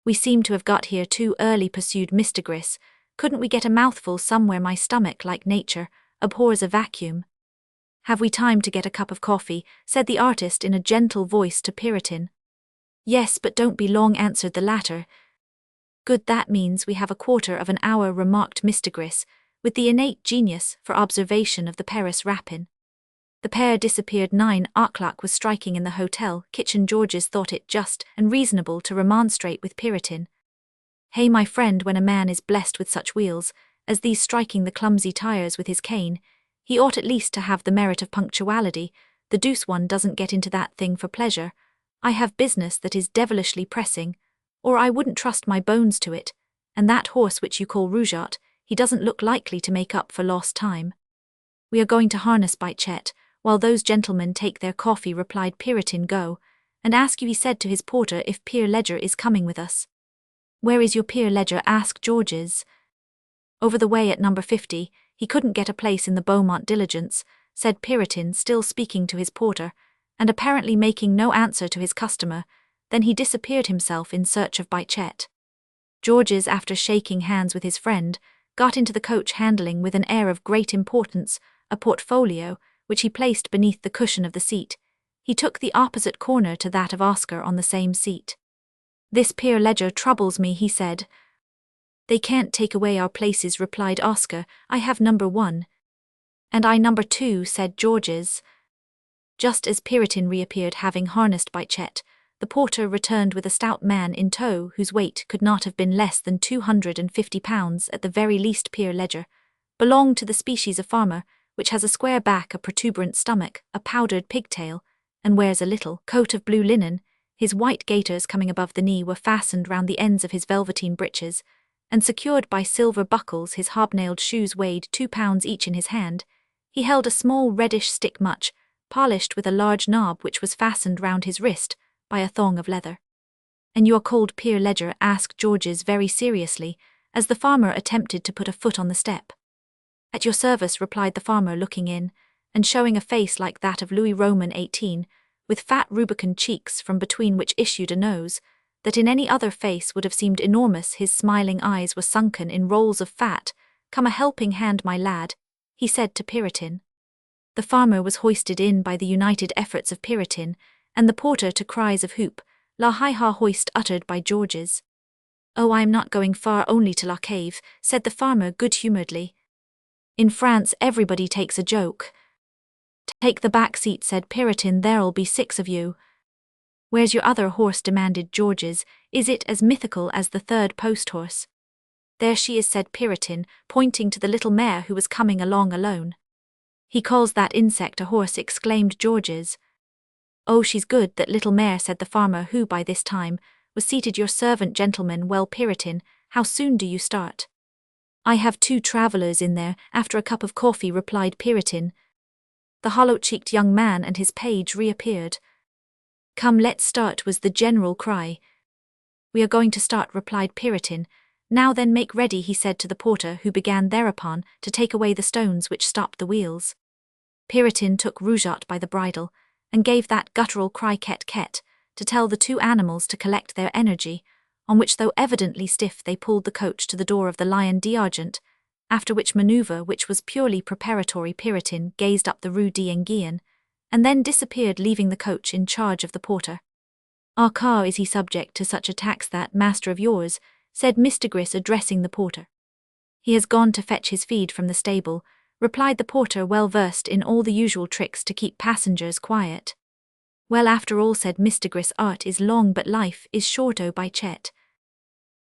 "We seem to have got here too early," pursued Mr. Gris. "Couldn't we get a mouthful somewhere? My stomach, like nature, abhors a vacuum." "Have we time to get a cup of coffee?" said the artist in a gentle voice to Puritan. "Yes, but don't be long," answered the latter. "Good, that means we have a quarter of an hour," remarked Mr. Gris, with the innate genius for observation of the Paris rapine. The pair disappeared. 9 o'clock was striking in the hotel kitchen. Georges thought it just and reasonable to remonstrate with Puritan. "Hey, my friend, when a man is blessed with such wheels as these, striking the clumsy tires with his cane, he ought at least to have the merit of punctuality. The deuce, one doesn't get into that thing for pleasure. I have business that is devilishly pressing, or I wouldn't trust my bones to it, and that horse which you call Rougeot, he doesn't look likely to make up for lost time." "We are going to harness by Chet, while those gentlemen take their coffee," replied Puritan. "Go and ask you," he said to his porter, "if Pierre Ledger is coming with us." "Where is your Pierre Ledger?" asked Georges. "Over the way at number 50, he couldn't get a place in the Beaumont diligence," said Puritan, still speaking to his porter, and apparently making no answer to his customer. Then he disappeared himself in search of Chet. Georges, after shaking hands with his friend, got into the coach, handling with an air of great importance a portfolio, which he placed beneath the cushion of the seat. He took the opposite corner to that of Oscar on the same seat. "This Pierre Ledger troubles me," he said. "They can't take away our places," replied Oscar. "I have number 1. "And I number 2, said Georges. Just as Puritan reappeared, having harnessed Chet, the porter returned with a stout man in tow whose weight could not have been less than 250 pounds at the very least. Pierre Ledger belonged to the species of farmer which has a square back, a protuberant stomach, a powdered pigtail, and wears a little coat of blue linen. His white gaiters coming above the knee were fastened round the ends of his velveteen breeches, and secured by silver buckles. His hobnailed shoes weighed 2 pounds each. In his hand he held a small reddish stick, much polished, with a large knob which was fastened round his wrist by a thong of leather. "And you are called Pierre Ledger?" asked Georges very seriously, as the farmer attempted to put a foot on the step. "At your service," replied the farmer, looking in, and showing a face like that of Louis Roman 18, with fat rubicund cheeks from between which issued a nose that in any other face would have seemed enormous. His smiling eyes were sunken in rolls of fat. "Come a helping hand, my lad," he said to Puritan. The farmer was hoisted in by the united efforts of Puritan and the porter to cries of "Hoop, la hi ha hoist," uttered by Georges. "Oh, I am not going far, only to La Cave," said the farmer good-humouredly. "In France everybody takes a joke." "Take the back seat," said Puritan, "there'll be 6 of you." "Where's your other horse?" demanded Georges. "Is it as mythical as the 3rd post horse?" "There she is," said Puritan, pointing to the little mare who was coming along alone. "He calls that insect a horse," exclaimed Georges. "Oh, she's good, that little mare," said the farmer, who by this time was seated. "Your servant, gentlemen." "Well, Puritan, how soon do you start?" "I have 2 travellers in there, after a cup of coffee," replied Puritan. The hollow-cheeked young man and his page reappeared. "Come, let's start," was the general cry. "We are going to start," replied Puritan. "Now then, make ready," he said to the porter, who began thereupon to take away the stones which stopped the wheels. Puritan took Rougeot by the bridle, and gave that guttural cry "ket ket," to tell the 2 animals to collect their energy, on which, though evidently stiff, they pulled the coach to the door of the Lion d'Argent, after which manoeuvre, which was purely preparatory, Puritan gazed up the Rue d'Enghien, and then disappeared, leaving the coach in charge of the porter. "Our car, is he subject to such attacks, that master of yours?" said Mr. Gris, addressing the porter. "He has gone to fetch his feed from the stable," replied the porter, well versed in all the usual tricks to keep passengers quiet. "Well, after all," said Mr. Gris, "art is long, but life is short. Oh, Chet."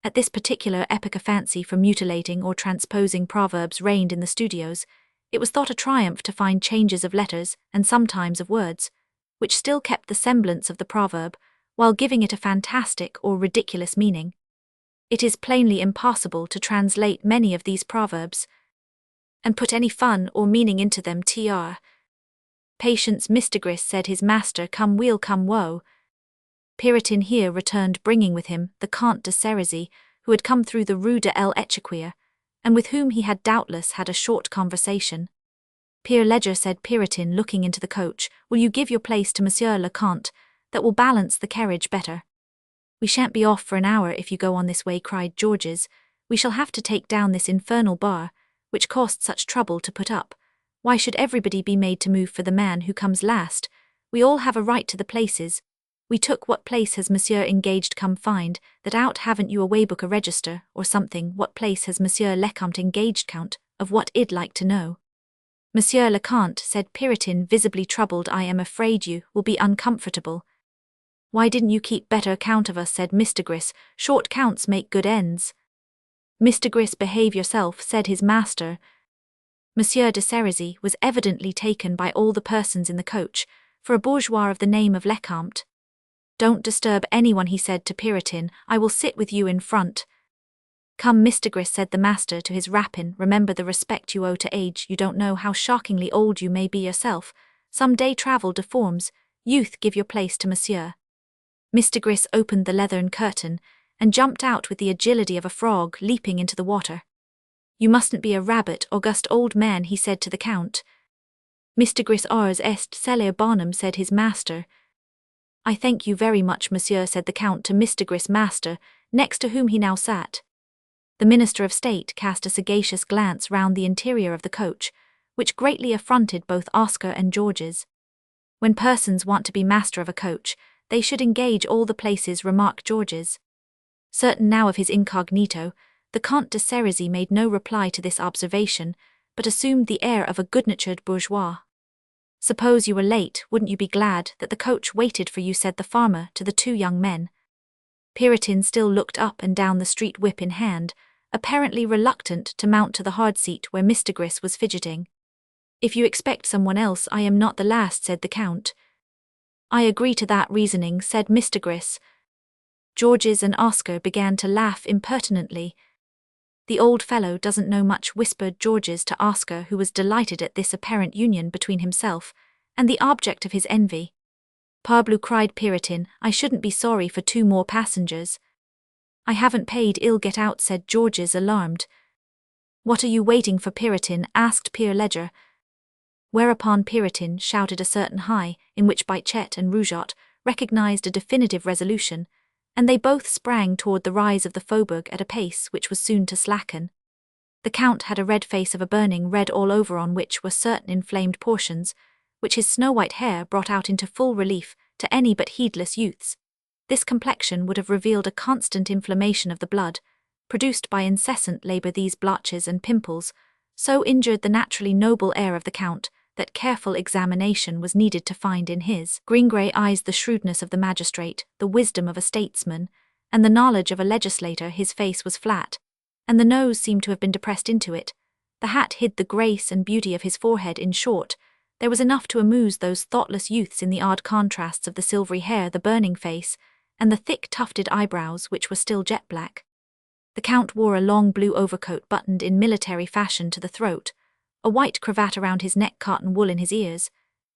At this particular epoch a fancy for mutilating or transposing proverbs reigned in the studios. It was thought a triumph to find changes of letters and sometimes of words, which still kept the semblance of the proverb, while giving it a fantastic or ridiculous meaning. It is plainly impossible to translate many of these proverbs and put any fun or meaning into them. Tr. Patience Mr. Gris, said his master, come weal come woe. Puritan here returned, bringing with him the Comte de Cerisy, who had come through the Rue de l'Echiquier, and with whom he had doubtless had a short conversation. Pere Ledger, said Puritan, looking into the coach, will you give your place to Monsieur le Comte? That will balance the carriage better. We shan't be off for an hour if you go on this way, cried Georges. We shall have to take down this infernal bar, which cost such trouble to put up. Why should everybody be made to move for the man who comes last? We all have a right to the places. We took. What place has Monsieur engaged? Come find that out. Haven't you a waybook, a register, or something? What place has Monsieur le Comte engaged? Count of what? I'd like to know. Monsieur le Comte, said Puritan, visibly troubled, I am afraid you will be uncomfortable. Why didn't you keep better account of us? Said Mr. Gris. Short counts make good ends. Mr. Gris, behave yourself, said his master. Monsieur de Cerisy was evidently taken by all the persons in the coach for a bourgeois of the name of Lecomte. Don't disturb anyone, he said to Puritan. I will sit with you in front. Come, Mr. Gris, said the master to his rapin, remember the respect you owe to age. You don't know how shockingly old you may be yourself. Some day travel deforms. Youth, give your place to Monsieur. Mr. Gris opened the leathern curtain and jumped out with the agility of a frog leaping into the water. You mustn't be a rabbit, august old man, he said to the Count. Mr. Gris, ars est celer bonum, said his master. I thank you very much, monsieur, said the Count to Mr. Gris' master, next to whom he now sat. The Minister of State cast a sagacious glance round the interior of the coach, which greatly affronted both Oscar and Georges. When persons want to be master of a coach, they should engage all the places, remarked Georges. Certain now of his incognito, the Comte de Cerisy made no reply to this observation, but assumed the air of a good-natured bourgeois. Suppose you were late, wouldn't you be glad that the coach waited for you, said the farmer to the two young men. Puritan still looked up and down the street, whip in hand, apparently reluctant to mount to the hard seat where Mr. Gris was fidgeting. If you expect someone else, I am not the last, said the Count. I agree to that reasoning, said Mr. Gris. Georges and Oscar began to laugh impertinently. The old fellow doesn't know much, whispered Georges to Oscar, who was delighted at this apparent union between himself and the object of his envy. Parbleu, cried Puritan, I shouldn't be sorry for two more passengers. I haven't paid. I'll get out, said Georges, alarmed. What are you waiting for, Puritan? Asked Pere Ledger. Whereupon Puritan shouted a certain high, in which Bichette and Rougot recognized a definitive resolution, and they both sprang toward the rise of the faubourg at a pace which was soon to slacken. The Count had a red face of a burning red all over, on which were certain inflamed portions, which his snow-white hair brought out into full relief to any but heedless youths. This complexion would have revealed a constant inflammation of the blood, produced by incessant labour. These blotches and pimples so injured the naturally noble air of the Count that careful examination was needed to find in his green-grey eyes the shrewdness of the magistrate, the wisdom of a statesman, and the knowledge of a legislator. His face was flat, and the nose seemed to have been depressed into it. The hat hid the grace and beauty of his forehead. In short, there was enough to amuse those thoughtless youths in the odd contrasts of the silvery hair, the burning face, and the thick tufted eyebrows, which were still jet black. The Count wore a long blue overcoat buttoned in military fashion to the throat, a white cravat around his neck, cotton wool in his ears,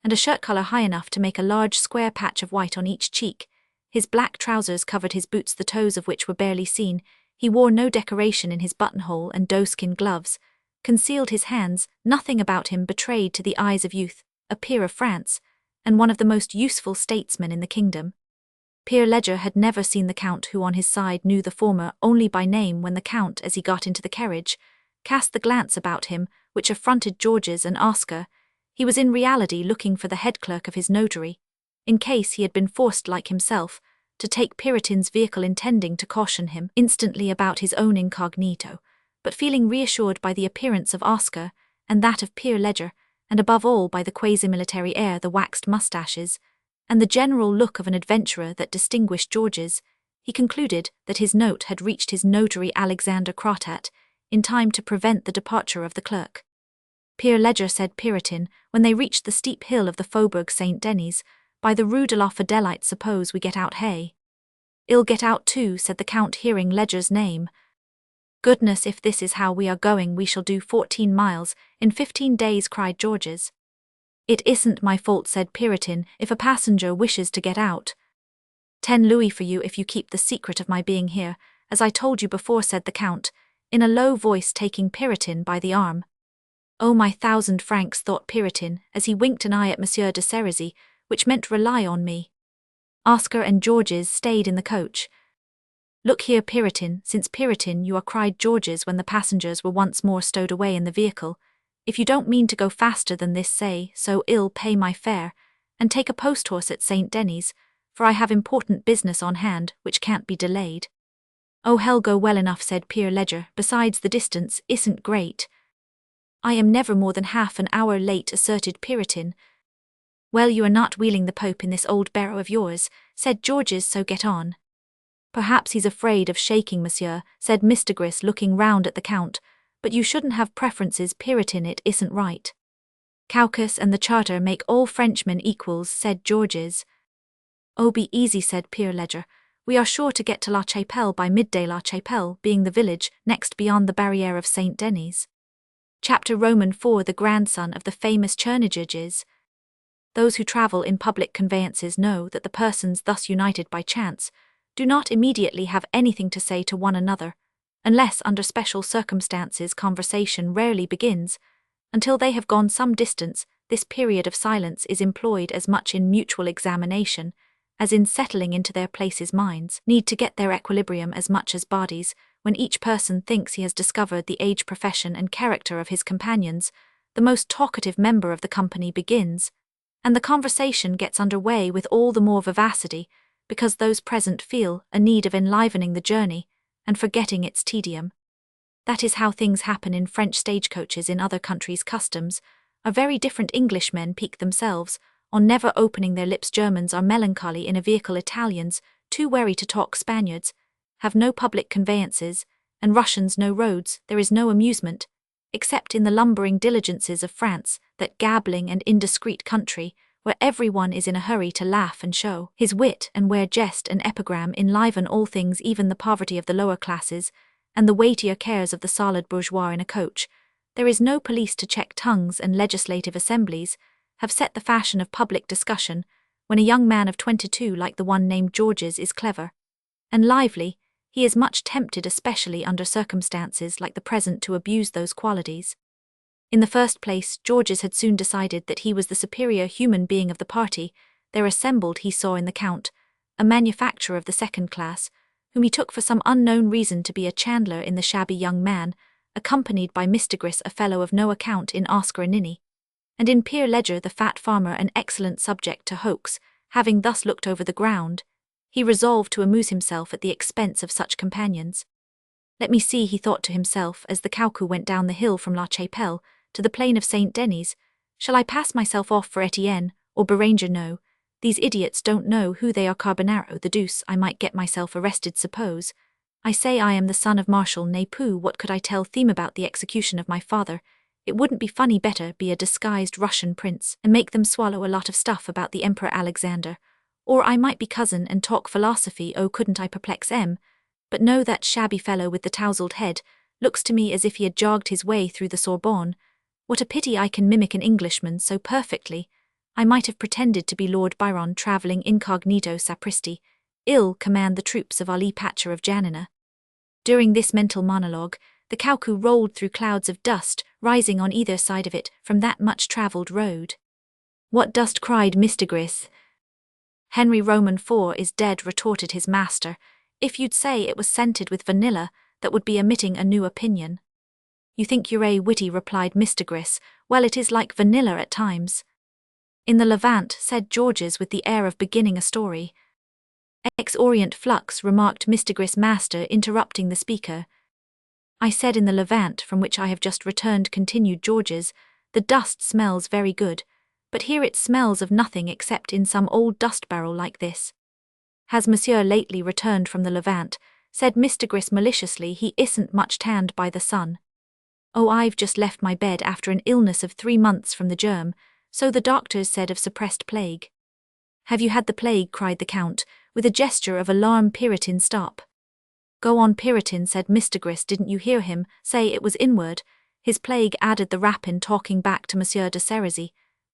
and a shirt collar high enough to make a large square patch of white on each cheek. His black trousers covered his boots, the toes of which were barely seen. He wore no decoration in his buttonhole, and doeskin gloves concealed his hands. Nothing about him betrayed to the eyes of youth a peer of France, and one of the most useful statesmen in the kingdom. Pere Ledger had never seen the Count, who on his side knew the former only by name. When the Count, as he got into the carriage, cast the glance about him which affronted Georges and Oscar, he was in reality looking for the head clerk of his notary, in case he had been forced like himself to take Puritan's vehicle, intending to caution him instantly about his own incognito, but feeling reassured by the appearance of Oscar and that of Pere Ledger, and above all by the quasi-military air, the waxed moustaches, and the general look of an adventurer that distinguished Georges, he concluded that his note had reached his notary Alexander Crotat in time to prevent the departure of the clerk. Pere Ledger, said Puritan, when they reached the steep hill of the Faubourg Saint-Denis. By the Rue de la Fidelite, suppose we get out, hey? I'll get out too, said the Count, hearing Ledger's name. Goodness, if this is how we are going, we shall do 14 miles in 15 days, cried Georges. It isn't my fault, said Puritan, if a passenger wishes to get out. 10 louis for you if you keep the secret of my being here, as I told you before, said the Count, in a low voice, taking Puritan by the arm. Oh, my 1,000 francs, thought Puritan, as he winked an eye at Monsieur de Cerisy, which meant rely on me. Oscar and Georges stayed in the coach. Look here, Puritan, since Puritan you are, cried Georges when the passengers were once more stowed away in the vehicle. If you don't mean to go faster than this, say so, I'll pay my fare, and take a post-horse at St. Denis, for I have important business on hand which can't be delayed. Oh, hell, go well enough, said Pere Ledger, besides the distance isn't great. I am never more than half an hour late, asserted Puritan. Well, you are not wheeling the Pope in this old barrow of yours, said Georges, so get on. Perhaps he's afraid of shaking, monsieur, said Mr. Gris, looking round at the Count, but you shouldn't have preferences, Puritan, it isn't right. Caucus and the Charter make all Frenchmen equals, said Georges. Oh, be easy, said Pere Ledger. We are sure to get to La Chapelle by midday, La Chapelle being the village next beyond the barriere of St. Denis. Chapter Roman 4, the grandson of the famous Chernigges. Those who travel in public conveyances know that the persons thus united by chance do not immediately have anything to say to one another, unless under special circumstances conversation rarely begins. Until they have gone some distance, this period of silence is employed as much in mutual examination as in settling into their places. Minds need to get their equilibrium as much as bodies. When each person thinks he has discovered the age, profession, and character of his companions, the most talkative member of the company begins, and the conversation gets under way with all the more vivacity, because those present feel a need of enlivening the journey and forgetting its tedium. That is how things happen in French stagecoaches. In other countries customs are very different. Englishmen pique themselves on never opening their lips. Germans are melancholy in a vehicle. Italians, too wary to talk. Spaniards have no public conveyances, and Russians no roads. There is no amusement, except in the lumbering diligences of France, that gabbling and indiscreet country, where everyone is in a hurry to laugh and show his wit, and where jest and epigram enliven all things, even the poverty of the lower classes, and the weightier cares of the solid bourgeois. In a coach there is no police to check tongues, and legislative assemblies have set the fashion of public discussion. When a young man of 22 like the one named Georges is clever and lively, he is much tempted, especially under circumstances like the present, to abuse those qualities. In the first place, Georges had soon decided that he was the superior human being of the party. There assembled he saw in the Count a manufacturer of the second class, whom he took for some unknown reason to be a chandler in the shabby young man, accompanied by Mr. Gris, a fellow of no account, in Oscar Nini, and in Pere Ledger, the fat farmer, an excellent subject to hoax. Having thus looked over the ground, he resolved to amuse himself at the expense of such companions. Let me see, he thought to himself, as the Caucou went down the hill from La Chapelle to the plain of St. Denis. Shall I pass myself off for Etienne or Beranger? No, these idiots don't know who they are. Carbonaro, the deuce, I might get myself arrested. Suppose I say I am the son of Marshal Ney-Poo, what could I tell them about the execution of my father? It wouldn't be funny. Better be a disguised Russian prince and make them swallow a lot of stuff about the Emperor Alexander. Or I might be cousin and talk philosophy. Oh, couldn't I perplex M? But no, that shabby fellow with the tousled head looks to me as if he had jogged his way through the Sorbonne. What a pity I can mimic an Englishman so perfectly. I might have pretended to be Lord Byron, travelling incognito. Sapristi, I'll command the troops of Ali Pacha of Janina. During this mental monologue, the Caucou rolled through clouds of dust, rising on either side of it from that much-travelled road. What dust? cried Mr. Gris. Henry Roman IV is dead, retorted his master. If you'd say it was scented with vanilla, that would be emitting a new opinion. You think you're witty, replied Mr. Gris. Well, it is like vanilla at times. In the Levant, said Georges with the air of beginning a story. Ex-Orient flux, remarked Mr. Gris, master interrupting the speaker. I said in the Levant, from which I have just returned, continued Georges. The dust smells very good, but here it smells of nothing except in some old dust barrel like this. Has monsieur lately returned from the Levant? Said Mr. Gris maliciously. He isn't much tanned by the sun. Oh, I've just left my bed after an illness of 3 months from the germ, so the doctors said of suppressed plague. Have you had the plague? Cried the Count, with a gesture of alarm. Puritan, stop. Go on, Puritan, said Mr. Gris. Didn't you hear him say it was inward? His plague, added the Rapin, talking back to Monsieur de Cerisy.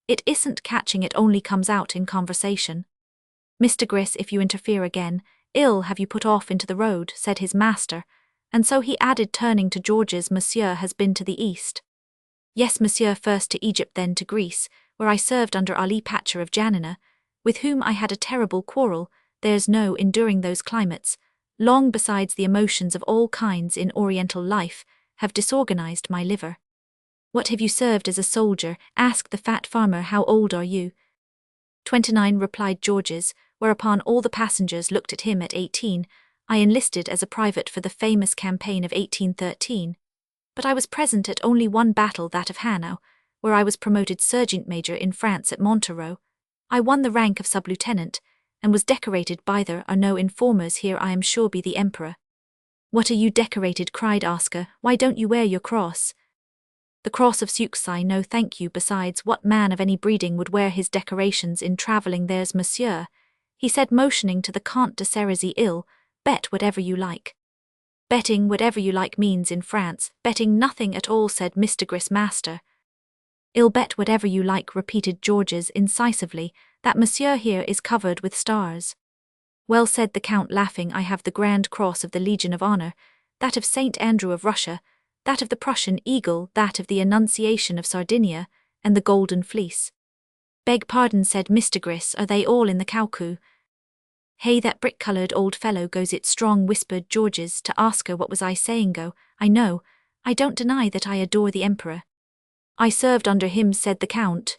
It isn't catching, it only comes out in conversation. Mr. Gris, if you interfere again, ill have you put off into the road, said his master, and so he added, turning to Georges, Monsieur has been to the East. Yes, Monsieur, first to Egypt, then to Greece, where I served under Ali Pacha of Janina, with whom I had a terrible quarrel. There's no enduring those climates. Long, besides the emotions of all kinds in Oriental life, have disorganized my liver. What have you served as a soldier? Asked the fat farmer. How old are you? 29, replied Georges, whereupon all the passengers looked at him. At 18, I enlisted as a private for the famous campaign of 1813. But I was present at only one battle, that of Hanau, where I was promoted sergeant major in France at Montereau. I won the rank of sub-lieutenant, and was decorated by there are no informers here, I am sure, be the emperor. What are you decorated? Cried Oscar. Why don't you wear your cross? The cross of Succès? No, thank you. Besides, what man of any breeding would wear his decorations in travelling? There's Monsieur, he said, motioning to the Comte de Cerisy. Ill, bet whatever you like. Betting whatever you like means in France, betting nothing at all, said Mr. Gris. Master. Ill, bet whatever you like, repeated Georges incisively. That Monsieur here is covered with stars. Well, said the Count, laughing, I have the Grand Cross of the Legion of Honor, that of St. Andrew of Russia, that of the Prussian Eagle, that of the Annunciation of Sardinia, and the Golden Fleece. Beg pardon, said Mr. Gris, are they all in the cowcoo? Hey, that brick-coloured old fellow goes it strong, whispered Georges to Oscar. What was I saying? Go, I know, I don't deny that I adore the Emperor. I served under him, said the Count.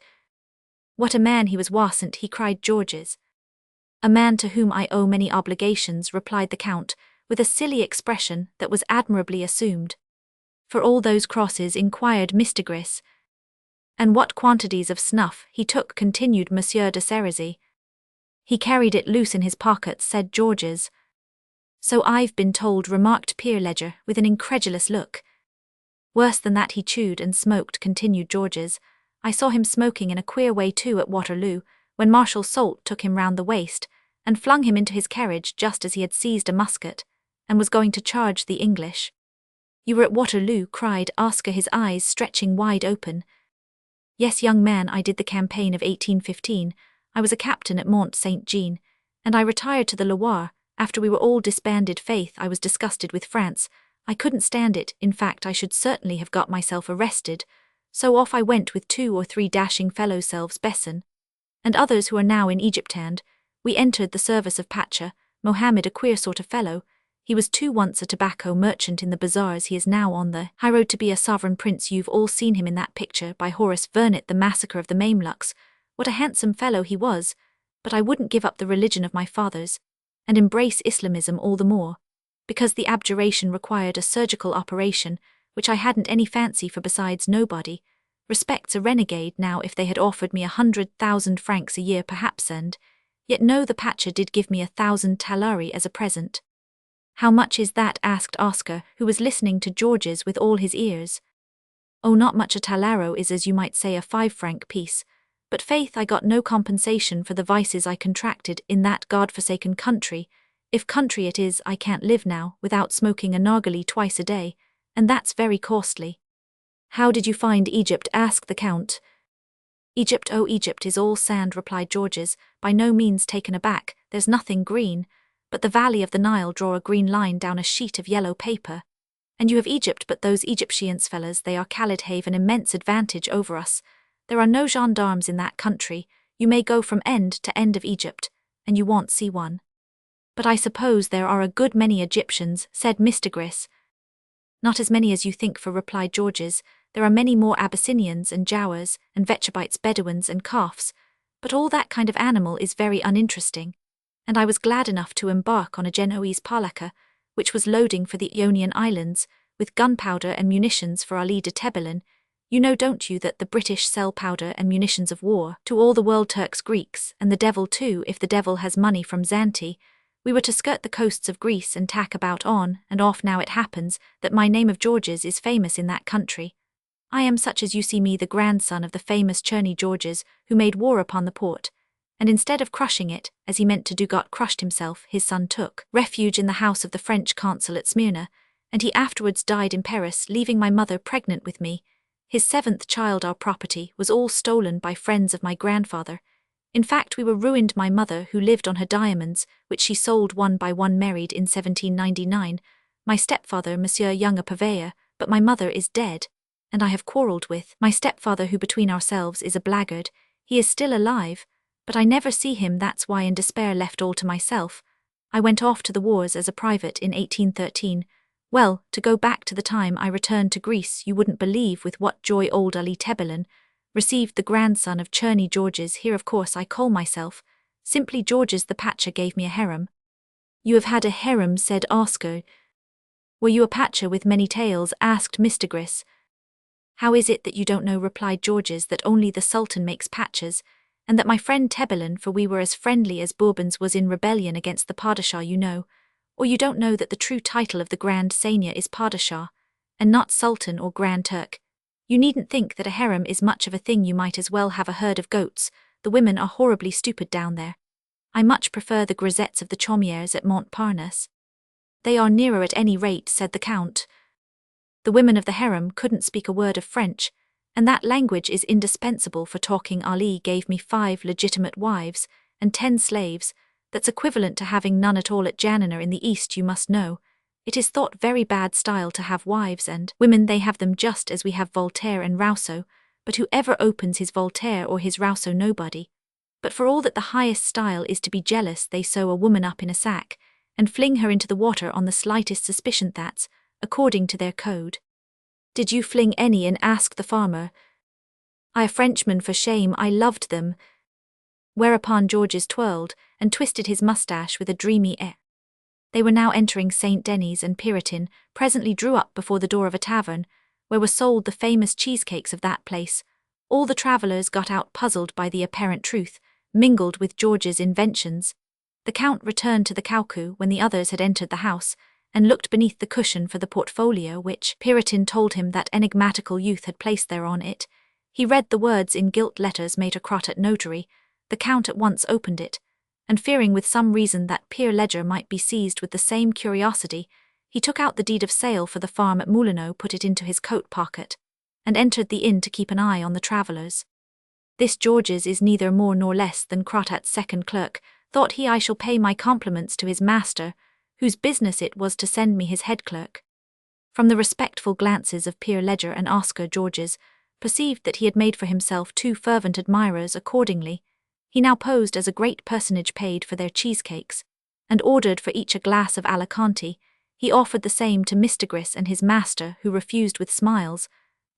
What a man he was, wasn't he? Cried Georges. A man to whom I owe many obligations, replied the Count, with a silly expression that was admirably assumed. For all those crosses? Inquired Mr. Gris. And what quantities of snuff he took? Continued Monsieur de Cerisy. He carried it loose in his pockets, said Georges. So I've been told, remarked Pierre Ledger, with an incredulous look. Worse than that, he chewed and smoked, continued Georges. I saw him smoking in a queer way too at Waterloo, when Marshal Soult took him round the waist, and flung him into his carriage just as he had seized a musket, and was going to charge the English. You were at Waterloo? Cried Oscar, his eyes stretching wide open. Yes, young man, I did the campaign of 1815. I was a captain at Mont Saint Jean, and I retired to the Loire. After we were all disbanded, faith, I was disgusted with France. I couldn't stand it. In fact, I should certainly have got myself arrested. So off I went with 2 or 3 dashing fellow selves, Besson, and others who are now in Egypt, and we entered the service of Pacha, Mohammed, a queer sort of fellow. He was once a tobacco merchant in the bazaars. He is now on the high road to be a sovereign prince. You've all seen him in that picture by Horace Vernet, The Massacre of the Mamelukes. What a handsome fellow he was, but I wouldn't give up the religion of my fathers, and embrace Islamism all the more, because the abjuration required a surgical operation, which I hadn't any fancy for. Besides, nobody respects a renegade now. If they had offered me 100,000 francs a year perhaps, and yet no, the Pacha did give me 1,000 talari as a present. How much is that? Asked Oscar, who was listening to Georges with all his ears. Oh, not much. A talaro is, as you might say, a 5-franc piece. But faith, I got no compensation for the vices I contracted in that God-forsaken country. If country it is, I can't live now without smoking a narghileh twice a day, and that's very costly. How did you find Egypt? Asked the Count. Egypt? Oh, Egypt is all sand, replied Georges, by no means taken aback. There's nothing green, but the valley of the Nile. Draw a green line down a sheet of yellow paper, and you have Egypt. But those Egyptians, fellas, they are Khalid, have an immense advantage over us. There are no gendarmes in that country. You may go from end to end of Egypt, and you won't see one. But I suppose there are a good many Egyptians, said Mr. Gris. Not as many as you think for, replied Georges. There are many more Abyssinians and Jawas and Vechabites, Bedouins and Kafs, but all that kind of animal is very uninteresting, and I was glad enough to embark on a Genoese palaka, which was loading for the Ionian Islands, with gunpowder and munitions for Ali de Tebelin. You know, don't you, that the British sell powder and munitions of war to all the world, Turks, Greeks, and the devil too, if the devil has money from Zante, We were to skirt the coasts of Greece and tack about on and off. Now it happens that my name of Georges is famous in that country. I am such as you see me, the grandson of the famous Cherney Georges, who made war upon the port, and instead of crushing it, as he meant to do, got crushed himself. His son took refuge in the house of the French consul at Smyrna, and he afterwards died in Paris, leaving my mother pregnant with me. His 7th child, our property, was all stolen by friends of my grandfather. In fact, we were ruined. My mother, who lived on her diamonds, which she sold one by one, married in 1799, my stepfather, Monsieur Young, a purveyor, but my mother is dead, and I have quarrelled with my stepfather, who between ourselves is a blackguard. He is still alive, but I never see him. That's why, in despair, left all to myself, I went off to the wars as a private in 1813. Well, to go back to the time I returned to Greece, you wouldn't believe with what joy old Ali Tebelin received the grandson of Cherney Georges. Here of course I call myself simply Georges. The Pacha gave me a harem. You have had a harem, said Oscar. Were you a Pacha with many tails? Asked Mr. Gris. How is it that you don't know, replied Georges, that only the Sultan makes Pachas, and that my friend Tebelin, for we were as friendly as Bourbons, was in rebellion against the Padishah, you know. Or you don't know that the true title of the Grand Seigneur is Padishah, and not Sultan or Grand Turk. You needn't think that a harem is much of a thing. You might as well have a herd of goats. The women are horribly stupid down there. I much prefer the grisettes of the Chaumières at Montparnasse. They are nearer at any rate, said the Count. The women of the harem couldn't speak a word of French, and that language is indispensable for talking. Ali gave me 5 legitimate wives and 10 slaves. That's equivalent to having none at all at Janina. In the East, you must know, it is thought very bad style to have wives and women. They have them just as we have Voltaire and Rousseau, but whoever opens his Voltaire or his Rousseau? Nobody. But for all that, the highest style is to be jealous. They sew a woman up in a sack and fling her into the water on the slightest suspicion. That's according to their code. Did you fling any in? Asked the farmer. I, a Frenchman, for shame, I loved them. Whereupon Georges twirled and twisted his moustache with a dreamy air. They were now entering St. Denis, and Puritan presently drew up before the door of a tavern, where were sold the famous cheesecakes of that place. All the travellers got out, puzzled by the apparent truth, mingled with George's inventions. The Count returned to the Caucou when the others had entered the house, and looked beneath the cushion for the portfolio which Puritan told him that enigmatical youth had placed there. On it he read the words in gilt letters, Maître Crottat, notary. The Count at once opened it, and fearing with some reason that Pere Ledger might be seized with the same curiosity, he took out the deed of sale for the farm at Moulineau, put it into his coat pocket, and entered the inn to keep an eye on the travellers. This Georges is neither more nor less than Crottat's second clerk, thought he. I shall pay my compliments to his master, whose business it was to send me his head clerk. From the respectful glances of Pere Ledger and Oscar, Georges perceived that he had made for himself 2 fervent admirers. Accordingly, he now posed as a great personage, paid for their cheesecakes, and ordered for each a glass of Alicante. He offered the same to Mr. Gris and his master, who refused with smiles,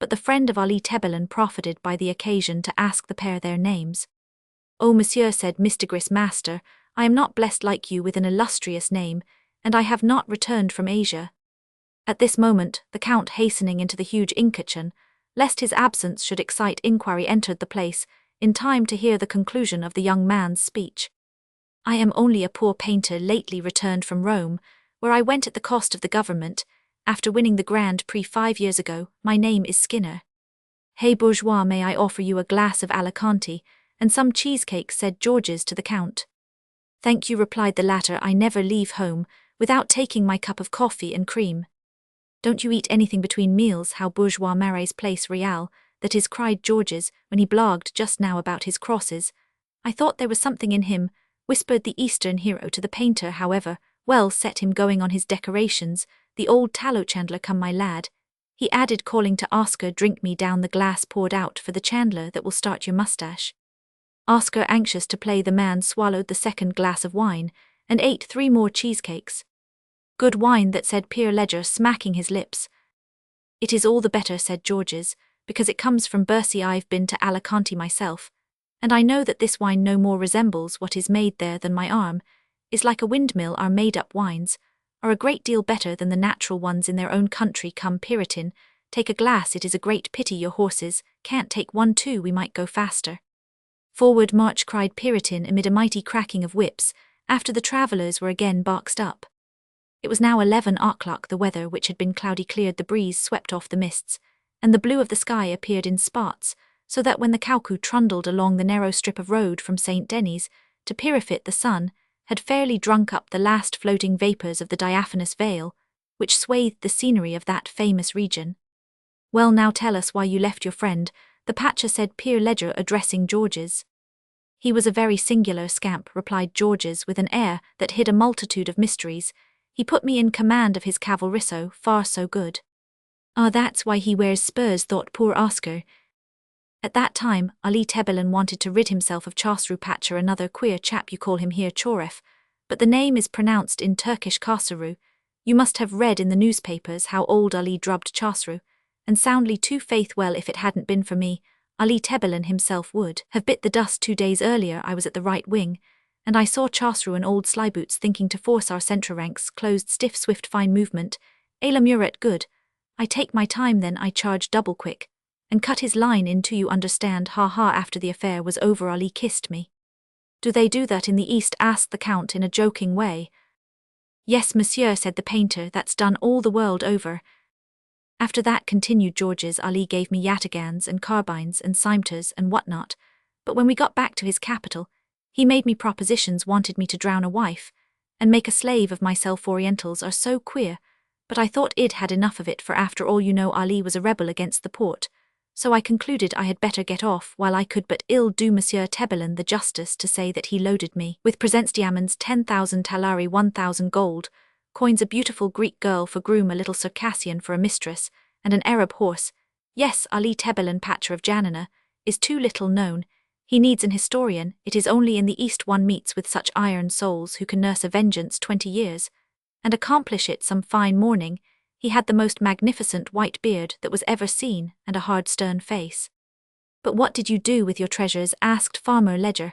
but the friend of Ali Tebelin profited by the occasion to ask the pair their names. Oh, monsieur, said Mr. Gris, master, I am not blessed like you with an illustrious name, and I have not returned from Asia. At this moment, the Count, hastening into the huge inn kitchen, lest his absence should excite inquiry, entered the place, in time to hear the conclusion of the young man's speech. I am only a poor painter, lately returned from Rome, where I went at the cost of the government, after winning the Grand Prix 5 years ago. My name is Skinner. Hey, bourgeois, may I offer you a glass of Alicante and some cheesecakes, said Georges to the Count. Thank you, replied the latter. I never leave home without taking my cup of coffee and cream. Don't you eat anything between meals? How bourgeois Marais place Real, that is, cried Georges, when he blogged just now about his crosses. I thought there was something in him, whispered the Eastern hero to the painter. However, well, set him going on his decorations, the old tallow chandler. Come, my lad, he added, calling to Oscar, drink me down the glass poured out for the chandler that will start your moustache. Oscar, anxious to play the man, swallowed the second glass of wine, and ate 3 more cheesecakes. Good wine, that, said Pere Ledger, smacking his lips. It is all the better, said Georges, because it comes from Bercy. I've been to Alicante myself, and I know that this wine no more resembles what is made there than my arm is like a windmill. Our made-up wines are a great deal better than the natural ones in their own country. Come, Puritan, take a glass. It is a great pity your horses can't take one too. We might go faster. Forward march, cried Puritan amid a mighty cracking of whips, after the travellers were again boxed up. It was now 11 o'clock. The weather, which had been cloudy, cleared, the breeze swept off the mists, and the blue of the sky appeared in spots, so that when the cuckoo trundled along the narrow strip of road from St. Denis to Pirifet, the sun had fairly drunk up the last floating vapours of the diaphanous veil, which swathed the scenery of that famous region. "Well, now tell us why you left your friend," the patcher said, Pierre Ledger, addressing Georges. "He was a very singular scamp," replied Georges with an air that hid a multitude of mysteries. "He put me in command of his cavalryso, far so good." "Ah, that's why he wears spurs," thought poor Oscar. At that time, Ali Tebelin wanted to rid himself of Chosru Patcher, another queer chap. You call him here Choref, but the name is pronounced in Turkish Khosru. You must have read in the newspapers how old Ali drubbed Chosru, and soundly too. Faith, well, if it hadn't been for me, Ali Tebelin himself would have bit the dust 2 days earlier. I was at the right wing, and I saw Chosru and old Slyboots thinking to force our centre ranks closed, stiff, swift, fine movement. Ela Muret, good. I take my time, then I charge double quick, and cut his line in two, you understand. Ha ha. After the affair was over, Ali kissed me. "Do they do that in the East?" asked the Count in a joking way. "Yes, monsieur," said the painter, "that's done all the world over." "After that," continued Georges, "Ali gave me yataghans and carbines and cimeters and whatnot, but when we got back to his capital, he made me propositions, wanted me to drown a wife, and make a slave of myself. Orientals are so queer, but I thought I'd had enough of it, for after all, you know, Ali was a rebel against the Porte, so I concluded I had better get off while I could, but ill do Monsieur Tebelin the justice to say that he loaded me with presents, diamonds, 10,000 talari, 1,000 gold, coins, a beautiful Greek girl for groom, a little Circassian for a mistress, and an Arab horse. Yes, Ali Tebelin, Patcher of Janina, is too little known. He needs an historian. It is only in the East one meets with such iron souls who can nurse a vengeance 20 years, and accomplish it some fine morning. He had the most magnificent white beard that was ever seen, and a hard, stern face." "But what did you do with your treasures?" asked Farmer Ledger.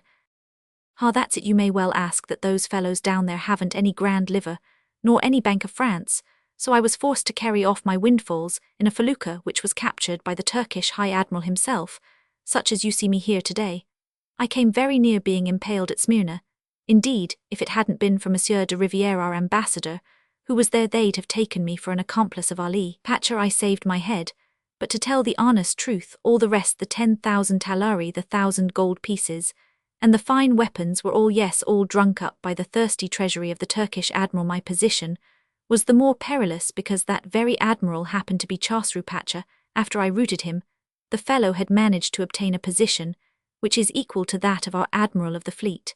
"Ah, that's it. You may well ask that. Those fellows down there haven't any grand liver, nor any Bank of France, so I was forced to carry off my windfalls in a felucca which was captured by the Turkish High Admiral himself, such as you see me here today. I came very near being impaled at Smyrna. Indeed, if it hadn't been for Monsieur de Rivière, our ambassador, who was there, they'd have taken me for an accomplice of Ali Patcher. I saved my head, but to tell the honest truth, all the rest, the 10,000 talari, the 1,000 gold pieces, and the fine weapons were all, yes, all drunk up by the thirsty treasury of the Turkish admiral. My position was the more perilous because that very admiral happened to be Chosru Patcher. After I routed him, the fellow had managed to obtain a position which is equal to that of our admiral of the fleet."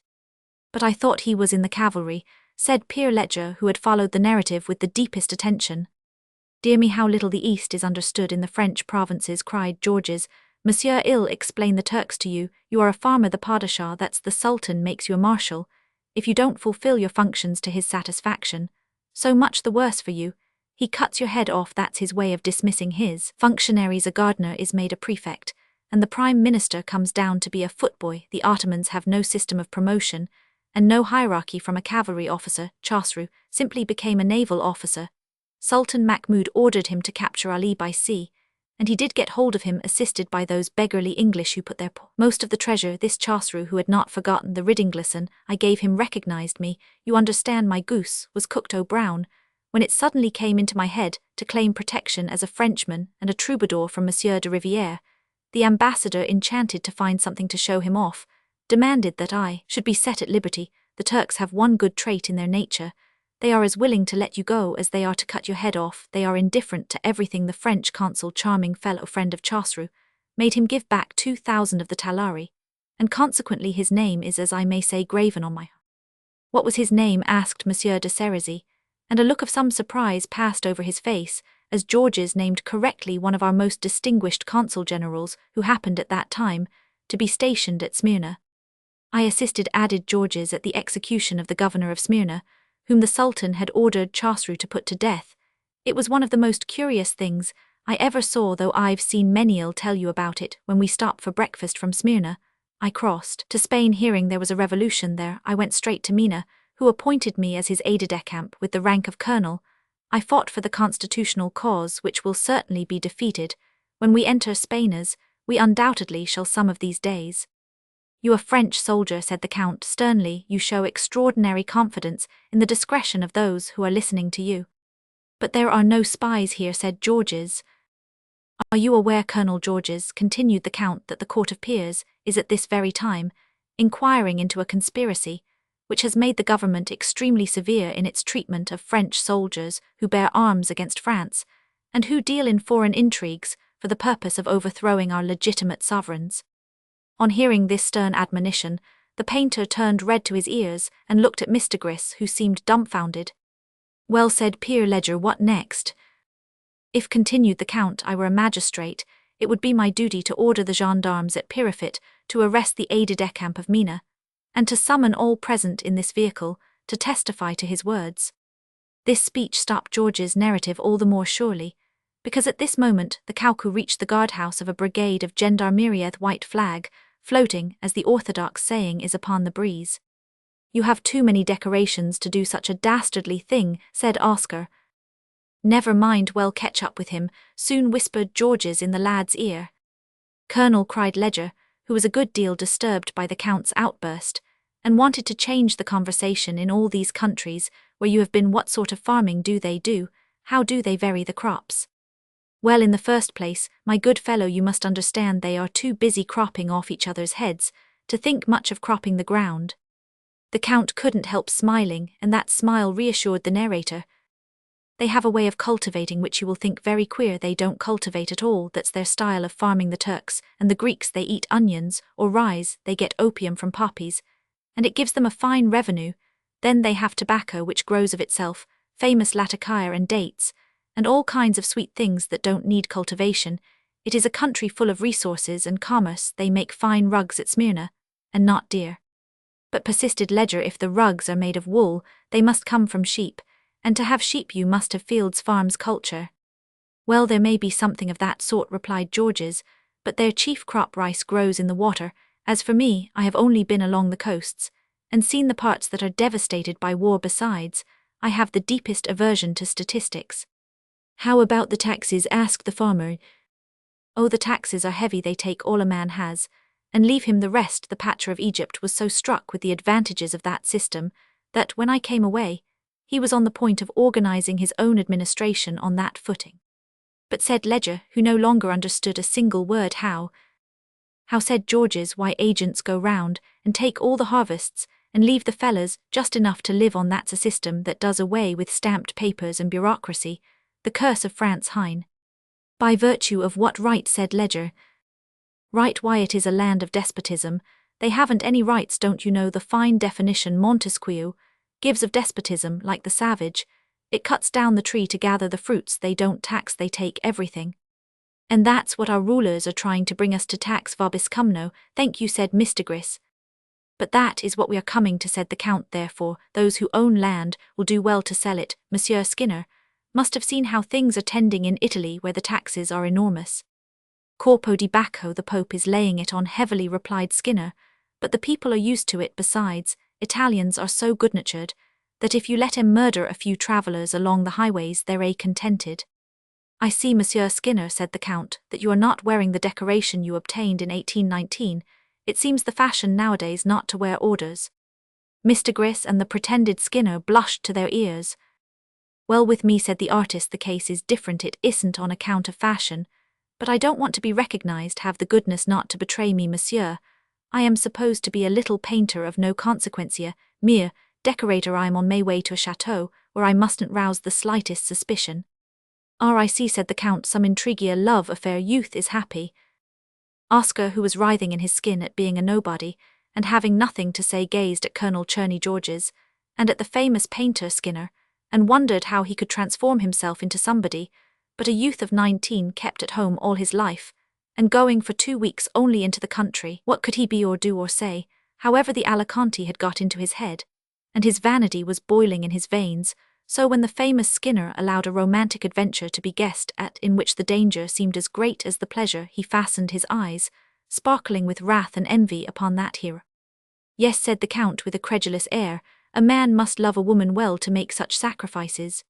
"But I thought he was in the cavalry," said Pierre Ledger, who had followed the narrative with the deepest attention. "Dear me, how little the East is understood in the French provinces," cried Georges. "Monsieur, I'll explain the Turks to you. You are a farmer, the Padishah, that's the Sultan, makes you a marshal. If you don't fulfill your functions to his satisfaction, so much the worse for you. He cuts your head off. That's his way of dismissing his functionaries. A gardener is made a prefect, and the Prime Minister comes down to be a footboy. The Ottomans have no system of promotion, and no hierarchy. From a cavalry officer, Chosru simply became a naval officer. Sultan Mahmud ordered him to capture Ali by sea, and he did get hold of him, assisted by those beggarly English who put their most of the treasure. This Chosru, who had not forgotten the ridding glisten I gave him, recognized me. You understand, my goose was cooked brown when it suddenly came into my head to claim protection as a Frenchman and a troubadour from Monsieur de Rivière. The ambassador, enchanted to find something to show him off, demanded that I should be set at liberty. The Turks have one good trait in their nature. They are as willing to let you go as they are to cut your head off. They are indifferent to everything. The French consul, charming fellow, friend of Chosru, made him give back 2,000 of the talari, and consequently his name is, as I may say, graven on my—" "What was his name?" asked Monsieur de Cerisy, and a look of some surprise passed over his face, as Georges named correctly one of our most distinguished consul generals who happened at that time to be stationed at Smyrna. "I assisted," added Georges, "at the execution of the governor of Smyrna, whom the Sultan had ordered Chosru to put to death. It was one of the most curious things I ever saw, though I've seen many'll tell you about it. When we stopped for breakfast from Smyrna, I crossed to Spain. Hearing there was a revolution there, I went straight to Mina, who appointed me as his aide-de-camp with the rank of colonel. I fought for the constitutional cause, which will certainly be defeated. When we enter Spain, as we undoubtedly shall some of these days." "You a French soldier," said the Count sternly. "You show extraordinary confidence in the discretion of those who are listening to you." "But there are no spies here," said Georges. "Are you aware, Colonel Georges," continued the Count, "that the Court of Peers is at this very time inquiring into a conspiracy which has made the government extremely severe in its treatment of French soldiers who bear arms against France, and who deal in foreign intrigues for the purpose of overthrowing our legitimate sovereigns?" On hearing this stern admonition, the painter turned red to his ears and looked at Mr. Gris, who seemed dumbfounded. "Well," said Peer Ledger, "what next?" "If," continued the Count, "I were a magistrate, it would be my duty to order the gendarmes at Pirifet to arrest the aide-de-camp of Mina, and to summon all present in this vehicle to testify to his words." This speech stopped George's narrative all the more surely, because at this moment the Caucou reached the guardhouse of a brigade of gendarmerie, white flag, floating, as the orthodox saying is, upon the breeze. "You have too many decorations to do such a dastardly thing," said Oscar. "Never mind, well, catch up with him," soon whispered Georges in the lad's ear. "Colonel," cried Ledger, who was a good deal disturbed by the Count's outburst, and wanted to change the conversation. "In all these countries where you have been, what sort of farming do they do? How do they vary the crops?" "Well, in the first place, my good fellow, you must understand they are too busy cropping off each other's heads to think much of cropping the ground." The Count couldn't help smiling, and that smile reassured the narrator. "They have a way of cultivating which you will think very queer. They don't cultivate at all, that's their style of farming. The Turks and the Greeks, they eat onions or rice, they get opium from poppies, and it gives them a fine revenue. Then they have tobacco which grows of itself, famous latakia and dates, and all kinds of sweet things that don't need cultivation. It is a country full of resources and commerce. They make fine rugs at Smyrna, and not dear." "But," persisted Ledger, "if the rugs are made of wool, they must come from sheep, and to have sheep you must have fields, farms, culture." "Well, there may be something of that sort," replied Georges, "but their chief crop, rice, grows in the water. As for me, I have only been along the coasts, and seen the parts that are devastated by war. Besides, I have the deepest aversion to statistics." "How about the taxes?" asked the farmer. "Oh, the taxes are heavy. They take all a man has, and leave him the rest." The Pacha of Egypt was so struck with the advantages of that system that, when I came away, he was on the point of organizing his own administration on that footing. "But," said Ledger, who no longer understood a single word. How, said Georges, "why, agents go round and take all the harvests and leave the fellers just enough to live on. That's a system that does away with stamped papers and bureaucracy, the curse of France. Hein." "By virtue of what right?" said Ledger. "Right? Why, it is a land of despotism. They haven't any rights. Don't you know the fine definition Montesquieu gives of despotism? Like the savage, it cuts down the tree to gather the fruits. They don't tax, they take everything." "And that's what our rulers are trying to bring us to tax. Vobiscumno." "Thank you," said Mr. Gris. "But that is what we are coming to," said the Count. "Therefore, those who own land will do well to sell it. Monsieur Skinner must have seen how things are tending in Italy, where the taxes are enormous." "Corpo di Bacco, the Pope is laying it on heavily," replied Skinner, "but the people are used to it. Besides, Italians are so good-natured that if you let 'em murder a few travellers along the highways, they're contented." "I see, Monsieur Skinner," said the Count, "that you are not wearing the decoration you obtained in 1819. It seems the fashion nowadays not to wear orders." Mr. Gris and the pretended Skinner blushed to their ears. "Well, with me," said the artist, "the case is different. It isn't on account of fashion, but I don't want to be recognized. Have the goodness not to betray me, monsieur. I am supposed to be a little painter of no consequencia, mere decorator. I am on my way to a chateau, where I mustn't rouse the slightest suspicion." "Ah, I see," said the Count, "some intriguia love affair. Youth is happy." Oscar, who was writhing in his skin at being a nobody, and having nothing to say, gazed at Colonel Cherney Georges, and at the famous painter Skinner, and wondered how he could transform himself into somebody. But a youth of 19, kept at home all his life, and going for 2 weeks only into the country, what could he be or do or say? However, the Alicante had got into his head, and his vanity was boiling in his veins. So when the famous Skinner allowed a romantic adventure to be guessed at in which the danger seemed as great as the pleasure, he fastened his eyes, sparkling with wrath and envy, upon that hero. "Yes," said the Count with a credulous air, "a man must love a woman well to make such sacrifices."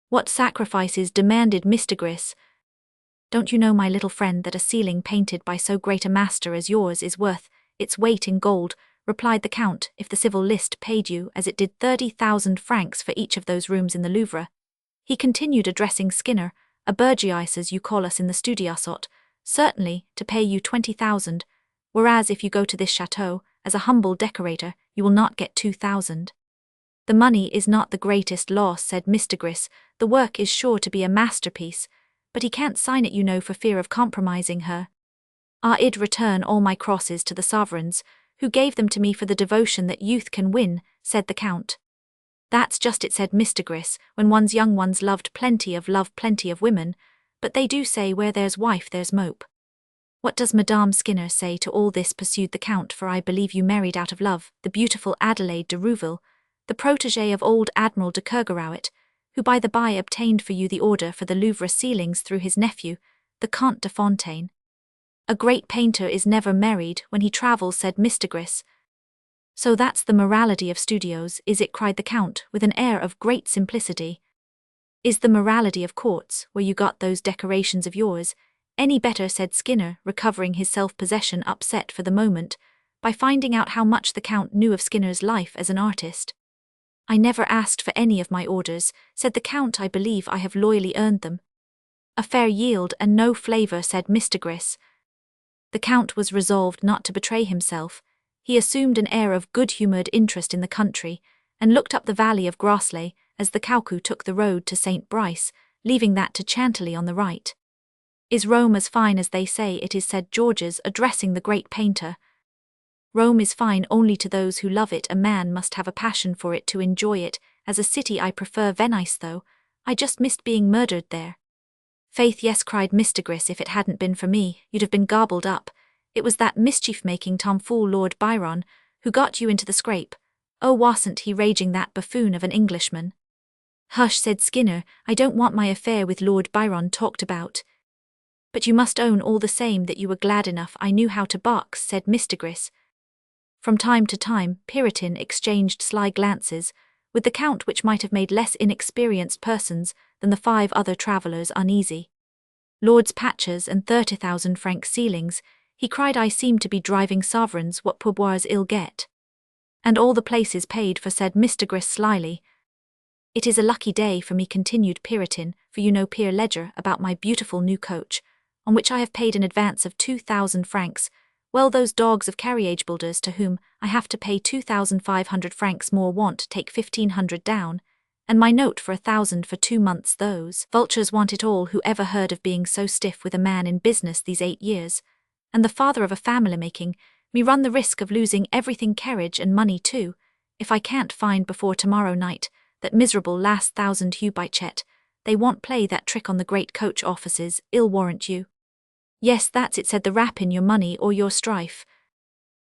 "What sacrifices?" demanded Mr. Gris. "Don't you know, my little friend, that a ceiling painted by so great a master as yours is worth its weight in gold, replied the Count, if the civil list paid you as it did 30,000 francs for each of those rooms in the Louvre. He continued, addressing Skinner, a burgess as you call us in the studiosot, certainly, to pay you 20,000, whereas if you go to this chateau, as a humble decorator, you will not get 2,000. The money is not the greatest loss, said Mr. Gris, the work is sure to be a masterpiece, but he can't sign it, you know, for fear of compromising her. I'd return all my crosses to the sovereigns, who gave them to me for the devotion that youth can win, said the Count. That's just it, said Mr. Gris, when one's young ones loved plenty of women, but they do say where there's wife there's mope. What does Madame Skinner say to all this, pursued the Count, for I believe you married out of love the beautiful Adelaide de Rouville, the protégée of old Admiral de Kergarouët, who by the by obtained for you the order for the Louvre ceilings through his nephew, the Comte de Fontaine. A great painter is never married when he travels, said Mr. Gris. So that's the morality of studios, is it? Cried the Count, with an air of great simplicity. Is the morality of courts, where you got those decorations of yours, any better, said Skinner, recovering his self-possession, upset for the moment, by finding out how much the Count knew of Skinner's life as an artist. I never asked for any of my orders, said the Count. I believe I have loyally earned them. A fair yield and no flavour, said Mr. Gris. The Count was resolved not to betray himself. He assumed an air of good-humoured interest in the country, and looked up the valley of Grossley as the Caucou took the road to St. Brice, leaving that to Chantilly on the right. Is Rome as fine as they say it is, said Georges, addressing the great painter. Rome is fine only to those who love it. A man must have a passion for it to enjoy it. As a city I prefer Venice, though. I just missed being murdered there. Faith, yes, cried Mr. Gris, if it hadn't been for me, you'd have been gobbled up. It was that mischief-making tomfool Lord Byron, who got you into the scrape. Oh, wasn't he raging, that buffoon of an Englishman? Hush, said Skinner, I don't want my affair with Lord Byron talked about. But you must own all the same that you were glad enough I knew how to box, said Mr. Gris. From time to time, Puritan exchanged sly glances with the Count which might have made less inexperienced persons than the 5 other travellers uneasy. Lords' patches and 30,000 franc ceilings, he cried, I seem to be driving sovereigns what pourboires ill get. And all the places paid for, said Mr. Gris slyly. It is a lucky day for me, continued Puritan, for you know Peer Ledger about my beautiful new coach, on which I have paid an advance of 2,000 francs, well, those dogs of carriage builders to whom I have to pay 2,500 francs more want take 1,500 down, and my note for 1,000 for 2 months. Those vultures want it all. Who ever heard of being so stiff with a man in business these 8 years, and the father of a family, making me run the risk of losing everything, carriage and money too, if I can't find before tomorrow night that miserable last 1,000 Hugh by Chet. They won't play that trick on the great coach offices, I'll warrant you. Yes, that's it, said the Rapin, your money or your strife.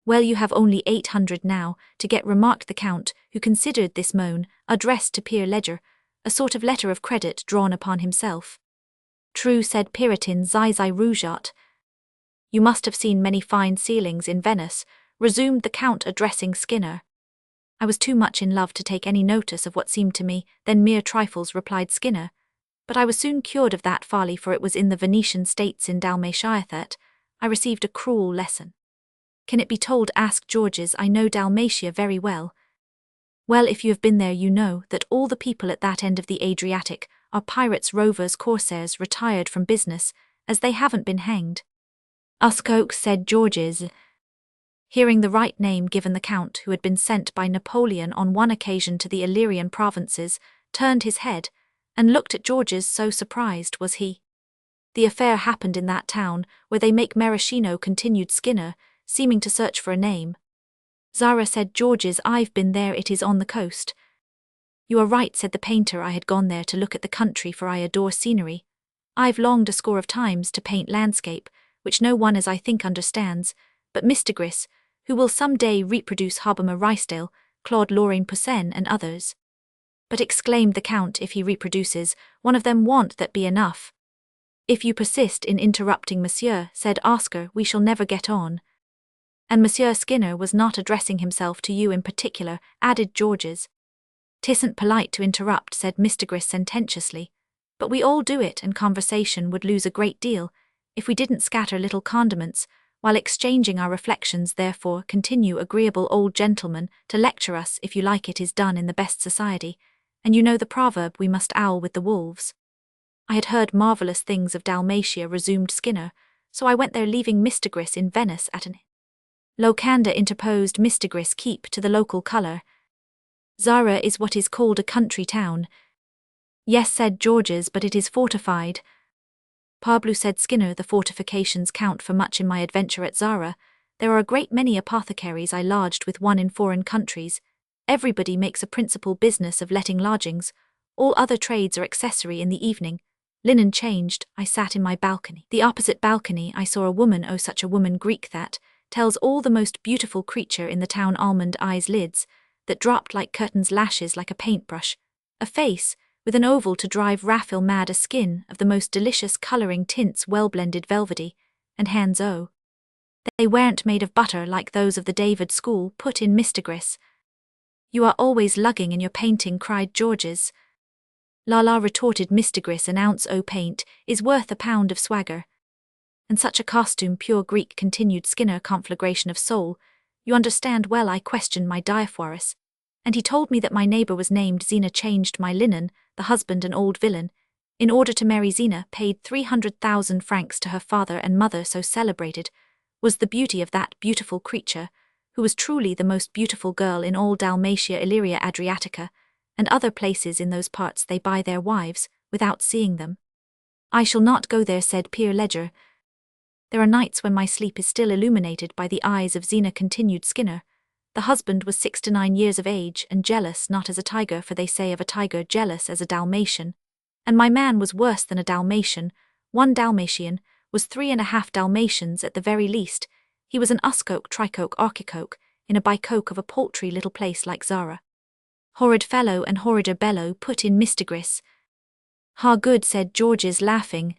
Well, you have only 800 now to get, remarked the Count, who considered this moan, addressed to Peer Ledger, a sort of letter of credit drawn upon himself. True, said Puritan, Zizai Rougeot. You must have seen many fine ceilings in Venice, resumed the Count, addressing Skinner. I was too much in love to take any notice of what seemed to me then mere trifles, replied Skinner. But I was soon cured of that folly, for it was in the Venetian states in Dalmatia that I received a cruel lesson. Can it be told, asked Georges. I know Dalmatia very well. Well, if you have been there you know that all the people at that end of the Adriatic are pirates, rovers, corsairs, retired from business, as they haven't been hanged. Uscoke, said Georges. Hearing the right name given, the Count, who had been sent by Napoleon on one occasion to the Illyrian provinces, turned his head, and looked at Georges, so surprised was he. The affair happened in that town, where they make maraschino, continued Skinner, seeming to search for a name. Zara, said Georges, I've been there, it is on the coast. You are right, said the painter, I had gone there to look at the country, for I adore scenery. I've longed a score of times to paint landscape, which no one as I think understands, but Mr. Gris, who will some day reproduce Hobbema Rysdale, Claude Lorraine Poussin and others. But, exclaimed the Count, if he reproduces one of them, won't that be enough? If you persist in interrupting Monsieur, said Oscar, we shall never get on. And Monsieur Skinner was not addressing himself to you in particular, added Georges. 'Tisn't polite to interrupt, said Mr. Gris sententiously, but we all do it, and conversation would lose a great deal if we didn't scatter little condiments while exchanging our reflections. Therefore continue, agreeable old gentleman, to lecture us if you like. It is done in the best society, and you know the proverb, we must owl with the wolves. I had heard marvellous things of Dalmatia, resumed Skinner, so I went there, leaving Mr. Gris in Venice at an locanda. Interposed Mr. Gris, keep to the local colour. Zara is what is called a country town. Yes, said Georges, but it is fortified. Parbleu, said Skinner, the fortifications count for much in my adventure at Zara. There are a great many apothecaries. I lodged with one in foreign countries. Everybody makes a principal business of letting lodgings. All other trades are accessory. In the evening, linen changed, I sat in my balcony. The opposite balcony I saw a woman, oh such a woman, Greek that tells all, the most beautiful creature in the town, almond eyes, lids that dropped like curtains, lashes like a paintbrush, a face with an oval to drive Raphael mad, a skin of the most delicious colouring tints, well-blended velvety, and hands, oh, they weren't made of butter like those of the David school, put in Mr. Gris. You are always lugging in your painting, cried Georges. La la, retorted Mr. Gris, an ounce o' paint is worth a pound of swagger. And such a costume, pure Greek, continued Skinner, conflagration of soul. You understand well. I questioned my diaphoros, and he told me that my neighbour was named Zina, changed my linen, the husband an old villain, in order to marry Zina, paid 300,000 francs to her father and mother. So celebrated was the beauty of that beautiful creature, who was truly the most beautiful girl in all Dalmatia, Illyria, Adriatica, and other places in those parts. They buy their wives without seeing them. I shall not go there, said Pierre Ledger. There are nights when my sleep is still illuminated by the eyes of Zina, continued Skinner. The husband was 6 to 9 years of age, and jealous not as a tiger, for they say of a tiger, jealous as a Dalmatian. And my man was worse than a Dalmatian. One Dalmatian was 3.5 Dalmatians at the very least. He was an uscoke, tricoke, archicoke, in a bicoke of a paltry little place like Zara. Horrid fellow, and horrider bellow, put in Mr. Gris. Ha, good, said Georges, laughing.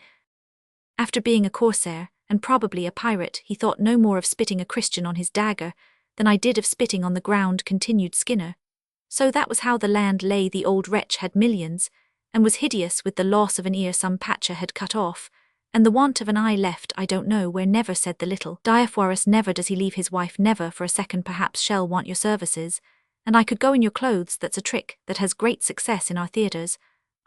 After being a corsair, and probably a pirate, he thought no more of spitting a Christian on his dagger than I did of spitting on the ground, continued Skinner. So that was how the land lay. The old wretch had millions, and was hideous with the loss of an ear some patcher had cut off, and the want of an eye left I don't know where. Never, said the little diaphoros, never does he leave his wife, never for a second. Perhaps shall want your services, and I could go in your clothes. That's a trick that has great success in our theatres.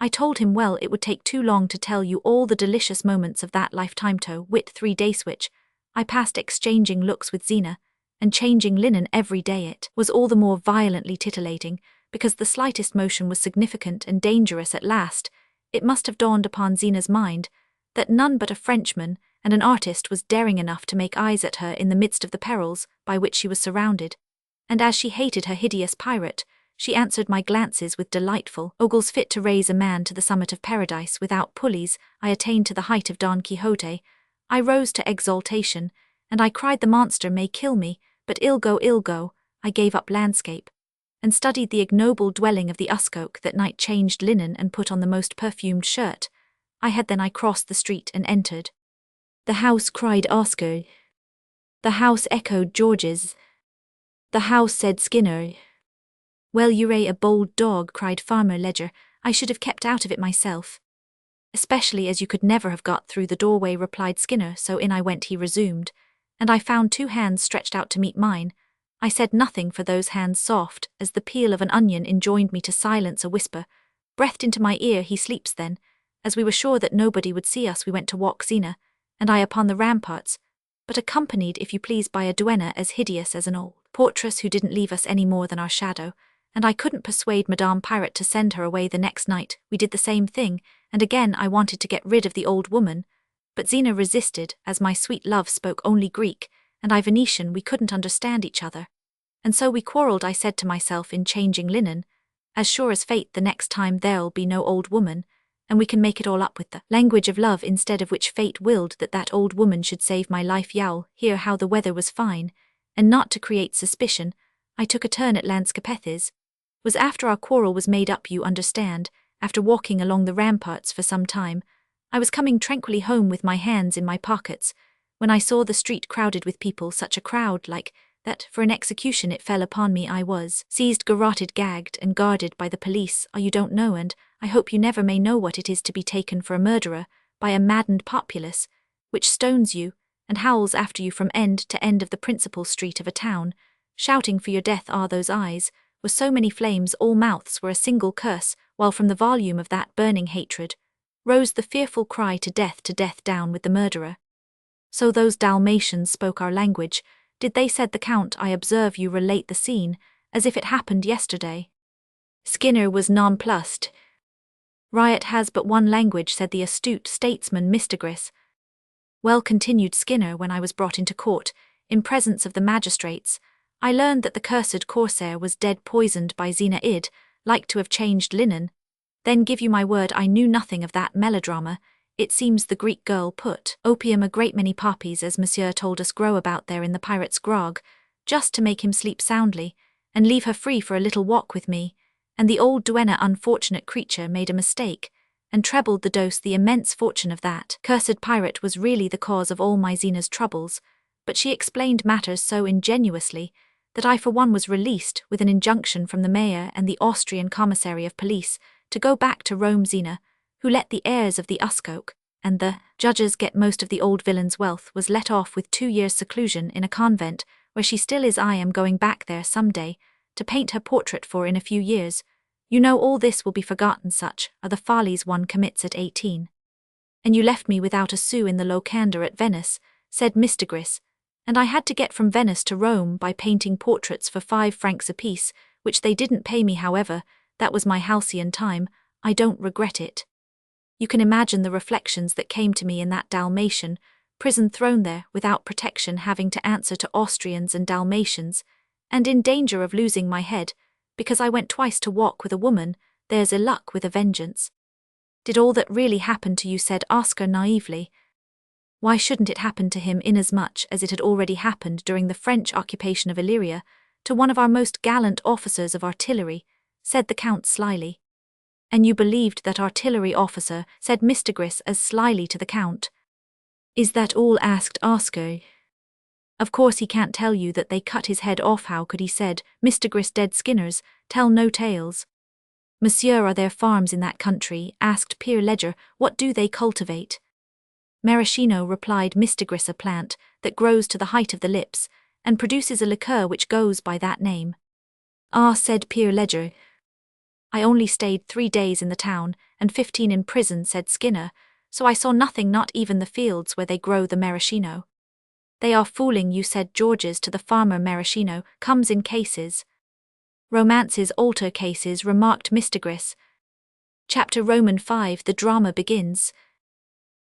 I told him, well, it would take too long to tell you all the delicious moments of that lifetime. To wit, 3 days which I passed exchanging looks with Zina, and changing linen every day. It was all the more violently titillating, because the slightest motion was significant and dangerous. At last, it must have dawned upon Zina's mind that none but a Frenchman and an artist was daring enough to make eyes at her in the midst of the perils by which she was surrounded, and as she hated her hideous pirate, she answered my glances with delightful ogles fit to raise a man to the summit of paradise. Without pulleys, I attained to the height of Don Quixote. I rose to exaltation, and I cried, the monster may kill me, but ill go, ill go. I gave up landscape, and studied the ignoble dwelling of the uscoke. That night changed linen and put on the most perfumed shirt. I crossed the street and entered the house, cried Oscar. The house, echoed Georges. The house, said Skinner. Well, you're a bold dog, cried Farmer Ledger. I should have kept out of it myself. Especially as you could never have got through the doorway, replied Skinner. So in I went, he resumed, and I found 2 hands stretched out to meet mine. I said nothing, for those hands, soft as the peel of an onion, enjoined me to silence. A whisper breathed into my ear, he sleeps then. As we were sure that nobody would see us, we went to walk, Zina and I, upon the ramparts, but accompanied, if you please, by a duenna as hideous as an old portress, who didn't leave us any more than our shadow, and I couldn't persuade Madame Pirate to send her away. The next night we did the same thing, and again I wanted to get rid of the old woman, but Zina resisted, as my sweet love spoke only Greek, and I Venetian. We couldn't understand each other, and so we quarrelled. I said to myself in changing linen, as sure as fate the next time there'll be no old woman, and we can make it all up with the language of love, instead of which fate willed that old woman should save my life. You'll hear how the weather was fine, and not to create suspicion, I took a turn at Lanskapethes. Was after our quarrel was made up, you understand. After walking along the ramparts for some time, I was coming tranquilly home with my hands in my pockets, when I saw the street crowded with people, such a crowd like that for an execution. It fell upon me. I was seized, garroted, gagged, and guarded by the police. You don't know, and I hope you never may know, what it is to be taken for a murderer by a maddened populace, which stones you, and howls after you from end to end of the principal street of a town, shouting for your death are those eyes, were so many flames all mouths were a single curse, while from the volume of that burning hatred rose the fearful cry to death down with the murderer. So those Dalmatians spoke our language, did they, said the Count. I observe you relate the scene, as if it happened yesterday. Skinner was nonplussed. Riot has but one language, said the astute statesman Mr. Gris. Well, continued Skinner, when I was brought into court, in presence of the magistrates, I learned that the cursed corsair was dead poisoned by Zena Id, like to have changed linen. Then give you my word I knew nothing of that melodrama. It seems the Greek girl put opium a great many poppies, as monsieur told us, grow about there in the pirate's grog, just to make him sleep soundly, and leave her free for a little walk with me, and the old duenna, unfortunate creature, made a mistake, and trebled the dose. The immense fortune of that cursed pirate was really the cause of all my Zena's troubles, but she explained matters so ingenuously that I for one was released with an injunction from the mayor and the Austrian commissary of police to go back to Rome. Zena, who let the heirs of the Uskoke and the judges get most of the old villain's wealth, was let off with 2 years' seclusion in a convent, where she still is. I am going back there some day to paint her portrait for in a few years. You know all this will be forgotten, such are the follies one commits at 18. And you left me without a sou in the locanda at Venice, said Mr. Gris, and I had to get from Venice to Rome by painting portraits for 5 francs apiece, which they didn't pay me. However, that was my halcyon time. I don't regret it. You can imagine the reflections that came to me in that Dalmatian prison, thrown there without protection, having to answer to Austrians and Dalmatians, and in danger of losing my head, because I went twice to walk with a woman. There's a luck with a vengeance. Did all that really happen to you, said Oscar naively. Why shouldn't it happen to him, inasmuch as it had already happened during the French occupation of Illyria, to one of our most gallant officers of artillery, said the Count slyly. And you believed that artillery officer, said Mr. Gris as slyly to the Count. Is that all, asked Oscar. Of course he can't tell you that they cut his head off. How could he, said Mr. Gris. Dead Skinners tell no tales. Monsieur, are there farms in that country, asked Peer Ledger. What do they cultivate? Maraschino, replied Mr. Gris. A plant that grows to the height of the lips, and produces a liqueur which goes by that name. Ah, said Peer Ledger. I only stayed 3 days in the town, and 15 in prison, said Skinner, so I saw nothing, not even the fields where they grow the maraschino. They are fooling you, said Georges to the farmer. Maraschino comes in cases. Romances alter cases, remarked Mr. Gris. Chapter Roman 5. The drama begins.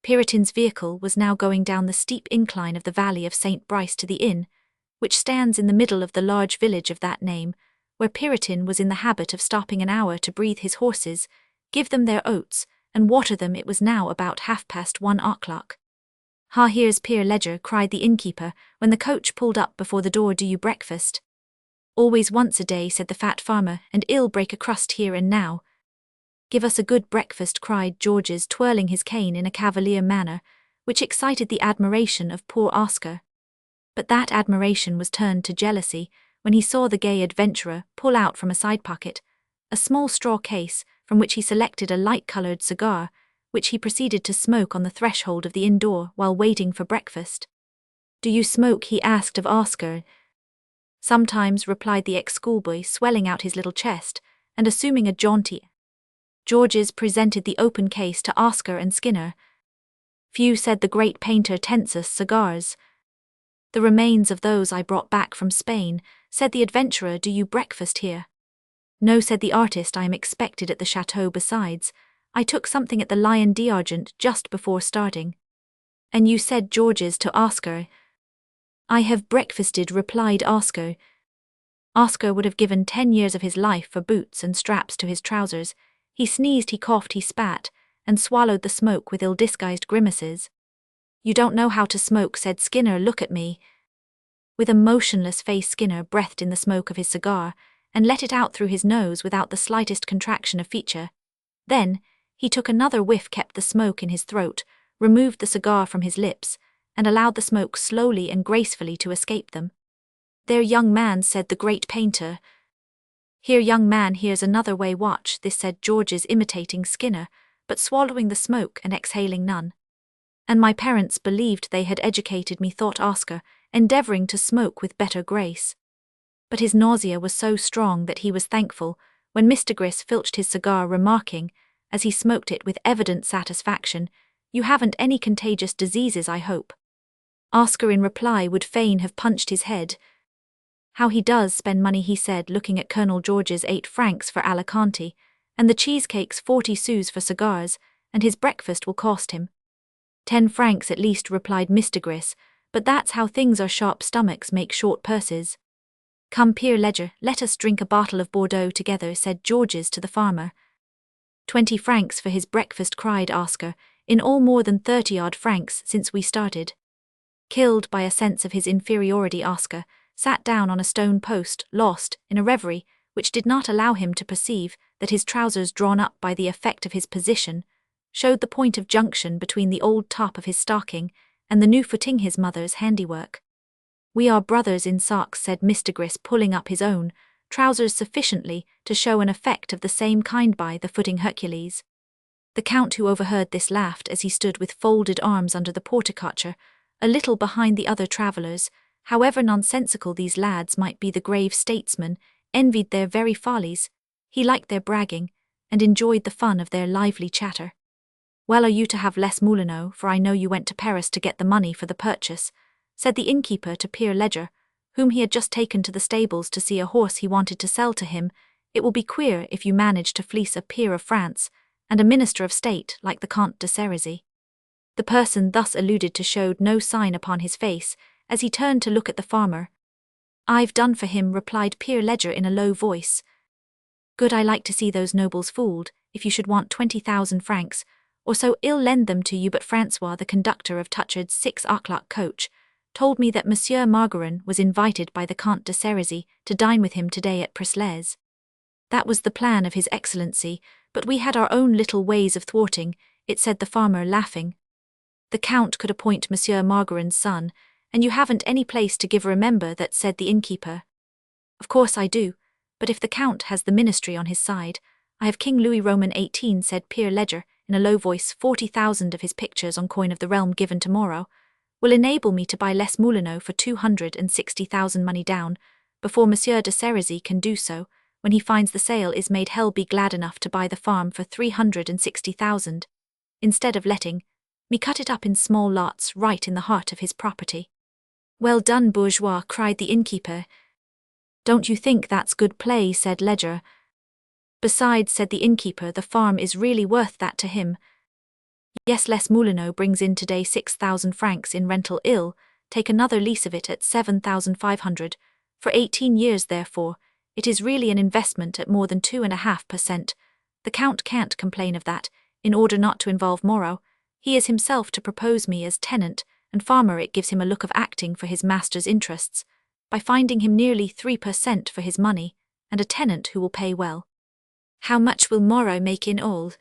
Puritan's vehicle was now going down the steep incline of the valley of St. Brice to the inn, which stands in the middle of the large village of that name, where Puritan was in the habit of stopping an hour to breathe his horses, give them their oats, and water them. It was now about 1:30. Ha, here's Peer Ledger, cried the innkeeper, when the coach pulled up before the door. Do you breakfast? Always once a day, said the fat farmer, and ill break a crust here and now. Give us a good breakfast, cried Georges, twirling his cane in a cavalier manner, which excited the admiration of poor Oscar. But that admiration was turned to jealousy when he saw the gay adventurer pull out from a side pocket a small straw case, from which he selected a light-coloured cigar, which he proceeded to smoke on the threshold of the inn door while waiting for breakfast. Do you smoke? He asked of Oscar. Sometimes, replied the ex-schoolboy, swelling out his little chest, and assuming a jaunty. Georges presented the open case to Oscar and Skinner. Few, said the great painter, Tensus, cigars. The remains of those I brought back from Spain, said the adventurer. Do you breakfast here? No, said the artist, I am expected at the chateau. Besides, I took something at the Lion d'Argent just before starting. And you, said Georges to Oscar. I have breakfasted, replied Oscar. Oscar would have given 10 years of his life for boots and straps to his trousers. He sneezed, he coughed, he spat, and swallowed the smoke with ill-disguised grimaces. You don't know how to smoke, said Skinner. Look at me. With a motionless face, Skinner breathed in the smoke of his cigar, and let it out through his nose without the slightest contraction of feature. Then he took another whiff, kept the smoke in his throat, removed the cigar from his lips, and allowed the smoke slowly and gracefully to escape them. There, young man, said the great painter. Here, young man, here's another way. Watch this, said Georges, imitating Skinner, but swallowing the smoke and exhaling none. And my parents believed they had educated me, thought Oscar, endeavouring to smoke with better grace. But his nausea was so strong that he was thankful when Mr. Gris filched his cigar, remarking, as he smoked it with evident satisfaction, "You haven't any contagious diseases, I hope." Oscar in reply would fain have punched his head. "How he does spend money," he said, looking at Colonel George's 8 francs for Alicante, and the cheesecakes 40 sous for cigars, and his breakfast will cost him 10 francs at least, replied Mr. Gris, "but that's how things are, sharp stomachs make short purses." "Come, Peer Ledger, let us drink a bottle of Bordeaux together," said Georges to the farmer. 20 francs for his breakfast, cried Oscar, "in all more than 30-odd francs since we started." Killed by a sense of his inferiority, Oscar sat down on a stone post, lost in a reverie which did not allow him to perceive that his trousers, drawn up by the effect of his position, showed the point of junction between the old top of his stocking and the new footing, his mother's handiwork. "We are brothers in socks," said Mr. Gris, pulling up his own trousers sufficiently to show an effect of the same kind by the footing Hercules. The Count, who overheard this, laughed as he stood with folded arms under the porticature, a little behind the other travellers. However nonsensical these lads might be, the grave statesman envied their very follies. He liked their bragging, and enjoyed the fun of their lively chatter. "Well, are you to have less moulineaux, for I know you went to Paris to get the money for the purchase," said the innkeeper to Peer Ledger, whom he had just taken to the stables to see a horse he wanted to sell to him. "It will be queer if you manage to fleece a peer of France and a minister of state like the Comte de Cerisy." The person thus alluded to showed no sign upon his face as he turned to look at the farmer. "I've done for him," replied Peer Ledger in a low voice. "Good, I like to see those nobles fooled. If you should want 20,000 francs, or so, I'll lend them to you, but Francois, the conductor of Touchard's 6 o'clock coach, told me that Monsieur Margarin was invited by the Comte de Cerisy to dine with him today at Presles. That was the plan of His Excellency, but we had our own little ways of thwarting it," said the farmer, laughing. "The Count could appoint Monsieur Margarin's son, and you haven't any place to give, remember that," said the innkeeper. "Of course I do, but if the Count has the ministry on his side, I have King Louis Roman 18, said Peer Ledger in a low voice. 40,000 of his pictures on coin of the realm given tomorrow will enable me to buy less moulineaux for 260,000 money down, before Monsieur de Cerisy can do so, when he finds the sale is made. He'll be glad enough to buy the farm for 360,000, instead of letting me cut it up in small lots right in the heart of his property." "Well done, bourgeois," cried the innkeeper. "Don't you think that's good play?" said Ledger. "Besides," said the innkeeper, "the farm is really worth that to him. Yes, Les Moulineaux brings in today 6,000 francs in rental. I'll take another lease of it at 7,500 for 18 years. Therefore, it is really an investment at more than 2.5%. The Count can't complain of that. In order not to involve Moreau, he is himself to propose me as tenant and farmer. It gives him a look of acting for his master's interests, by finding him nearly 3% for his money, and a tenant who will pay well." "How much will Moreau make in all?"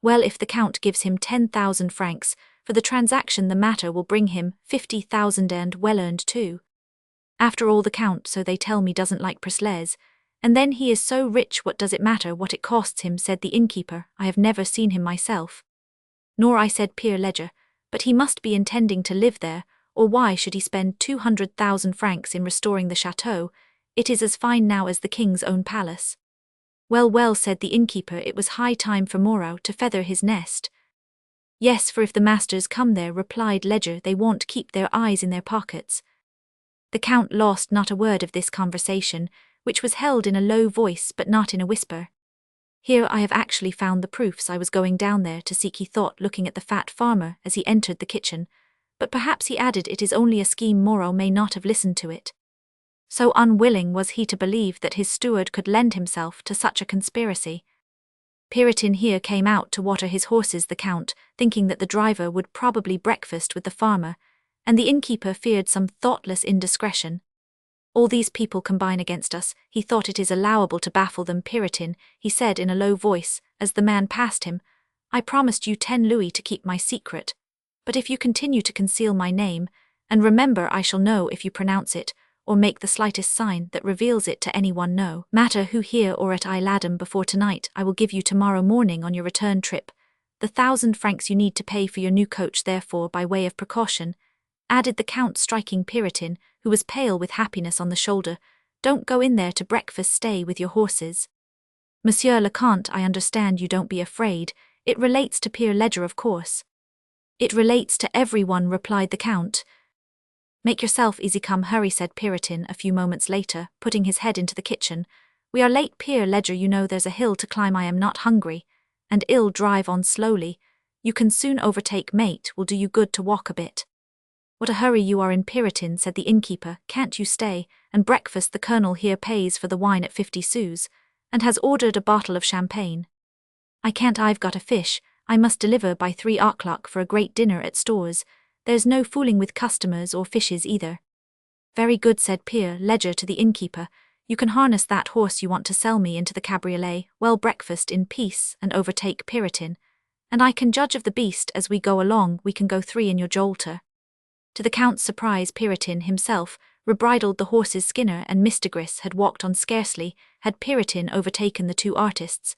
"Well, if the Count gives him 10,000 francs for the transaction, the matter will bring him 50,000, and well earned too. After all, the Count, so they tell me, doesn't like Presles, and then he is so rich, what does it matter what it costs him?" said the innkeeper. "I have never seen him myself." "Nor I," said Peer Ledger, "but he must be intending to live there, or why should he spend 200,000 francs in restoring the chateau? It is as fine now as the king's own palace." "Well, well," said the innkeeper, "it was high time for Moreau to feather his nest." "Yes, for if the masters come there," replied Ledger, "they won't keep their eyes in their pockets." The Count lost not a word of this conversation, which was held in a low voice but not in a whisper. "Here I have actually found the proofs I was going down there to seek," he thought, looking at the fat farmer as he entered the kitchen. "But perhaps," he added, "it is only a scheme. Moreau may not have listened to it." So unwilling was he to believe that his steward could lend himself to such a conspiracy. Puritan here came out to water his horses, the Count thinking that the driver would probably breakfast with the farmer, and the innkeeper feared some thoughtless indiscretion. "All these people combine against us," he thought. "It is allowable to baffle them." "Puritan," he said in a low voice as the man passed him, "I promised you 10 louis to keep my secret, but if you continue to conceal my name, and remember I shall know if you pronounce it, or make the slightest sign that reveals it to anyone, no matter who, here or at Laden, before tonight, I will give you tomorrow morning on your return trip The 1,000 francs you need to pay for your new coach, therefore, by way of precaution," added the Count, striking Puritin, who was pale with happiness, on the shoulder. "Don't go in there to breakfast, stay with your horses." "Monsieur le Comte, I understand you, don't be afraid. It relates to Pere Ledger, of course." "It relates to everyone," replied the Count. "Make yourself easy, come, hurry," said Puritin a few moments later, putting his head into the kitchen. "We are late, Pere Ledger, you know there's a hill to climb. I am not hungry. And ill, drive on slowly. You can soon overtake, mate, will do you good to walk a bit." "What a hurry you are in, Puritin," said the innkeeper. "Can't you stay and breakfast? The colonel here pays for the wine at 50 sous, and has ordered a bottle of champagne." "I can't, I've got a fish. I must deliver by 3 o'clock for a great dinner at Stores. There's no fooling with customers or fishes either." "Very good," said Pere Ledger to the innkeeper. "You can harness that horse you want to sell me into the cabriolet, well breakfast in peace and overtake Puritin, and I can judge of the beast as we go along. We can go 3 in your jolter." To the Count's surprise, Puritin himself rebridled the horse's Skinner, and Mistigris had walked on. Scarcely had Puritin overtaken the 2 artists,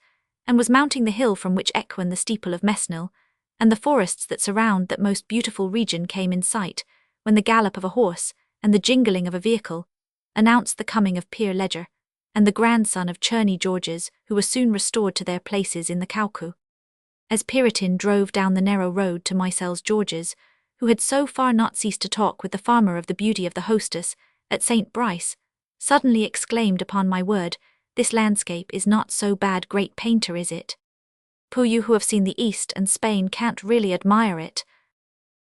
and was mounting the hill from which Equine the steeple of Mesnil, and the forests that surround that most beautiful region came in sight, when the gallop of a horse and the jingling of a vehicle announced the coming of Pere Ledger and the grandson of Cherney Georges, who were soon restored to their places in the cowcoo. As Puritin drove down the narrow road to Mysel's Georges, who had so far not ceased to talk with the farmer of the beauty of the hostess at St. Brice, suddenly exclaimed, "Upon my word, this landscape is not so bad, great painter, is it? Pooh, you who have seen the East and Spain can't really admire it."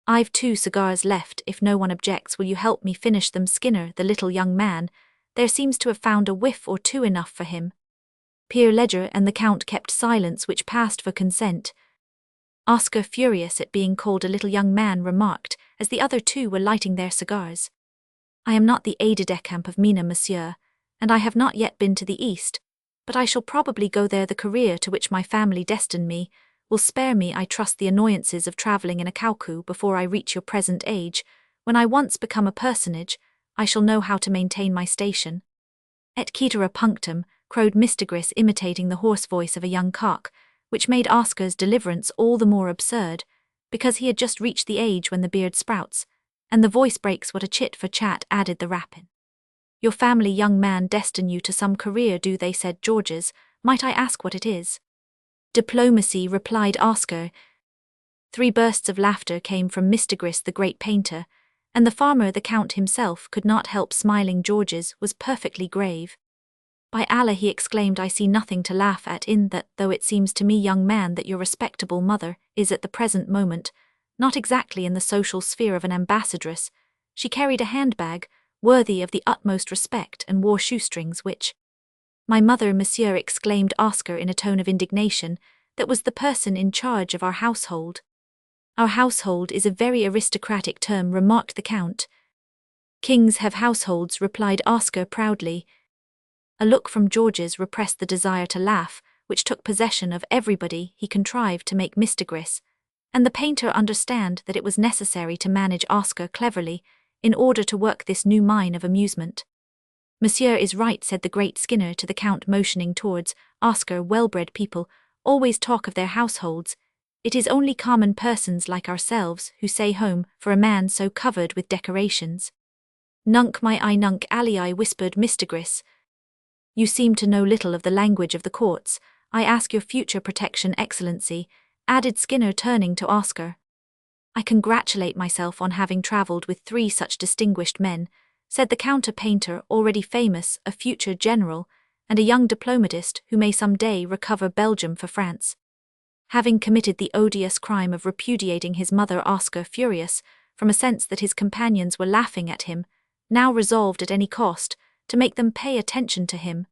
"I've 2 cigars left, if no one objects. Will you help me finish them?" Skinner, the little young man, there seems to have found a whiff or 2 enough for him. Pere Ledger and the Count kept silence, which passed for consent. Oscar, furious at being called a little young man, remarked, as the other 2 were lighting their cigars, "I am not the aide-de-camp of Mina, monsieur, and I have not yet been to the East, but I shall probably go there. The career to which my family destined me will spare me, I trust, the annoyances of travelling in a cowcoo before I reach your present age. When I once become a personage, I shall know how to maintain my station." "Et cetera punctum," crowed Mistigris, imitating the hoarse voice of a young cock, which made Oscar's deliverance all the more absurd, because he had just reached the age when the beard sprouts, and the voice breaks. "What a chit for chat," added the rapin. "Your family, young man, destine you to some career, do they?" said Georges. "Might I ask what it is?" "Diplomacy," replied Oscar. 3 bursts of laughter came from Mistigris, the great painter, and the farmer, the Count himself, could not help smiling. Georges was perfectly grave. "By Allah," he exclaimed, "I see nothing to laugh at in that, though it seems to me, young man, that your respectable mother is at the present moment not exactly in the social sphere of an ambassadress. She carried a handbag worthy of the utmost respect and wore shoestrings which—" "My mother, monsieur," exclaimed Oscar in a tone of indignation, "that was the person in charge of our household." "Our household is a very aristocratic term," remarked the Count. "Kings have households," replied Oscar proudly. A look from Georges repressed the desire to laugh, which took possession of everybody. He contrived to make Mistigris and the painter understand that it was necessary to manage Oscar cleverly in order to work this new mine of amusement. "Monsieur is right," said the great Skinner to the Count, motioning towards Oscar. "Well-bred people always talk of their households. It is only common persons like ourselves who say home for a man so covered with decorations." "Nunc my eye, nunc alii," whispered Mistigris. "You seem to know little of the language of the courts. I ask your future protection, Excellency," added Skinner, turning to Oscar. "I congratulate myself on having travelled with 3 such distinguished men," said the counter-painter, already famous, a future general, and a young diplomatist who may some day recover Belgium for France. Having committed the odious crime of repudiating his mother, Oscar, furious from a sense that his companions were laughing at him, now resolved at any cost to make them pay attention to him.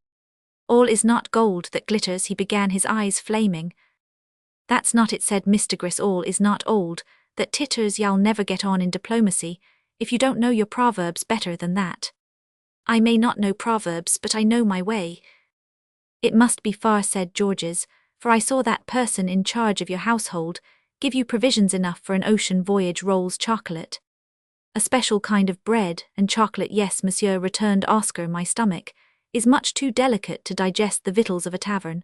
"All is not gold that glitters," he began, his eyes flaming. "That's not it," said Mistigris. "All is not old that titters. Y'all never get on in diplomacy if you don't know your proverbs better than that." "I may not know proverbs, but I know my way." "It must be far," said Georges, "for I saw that person in charge of your household give you provisions enough for an ocean voyage. Rolls, chocolate." "A special kind of bread and chocolate, yes, monsieur," returned Oscar. "My stomach is much too delicate to digest the victuals of a tavern."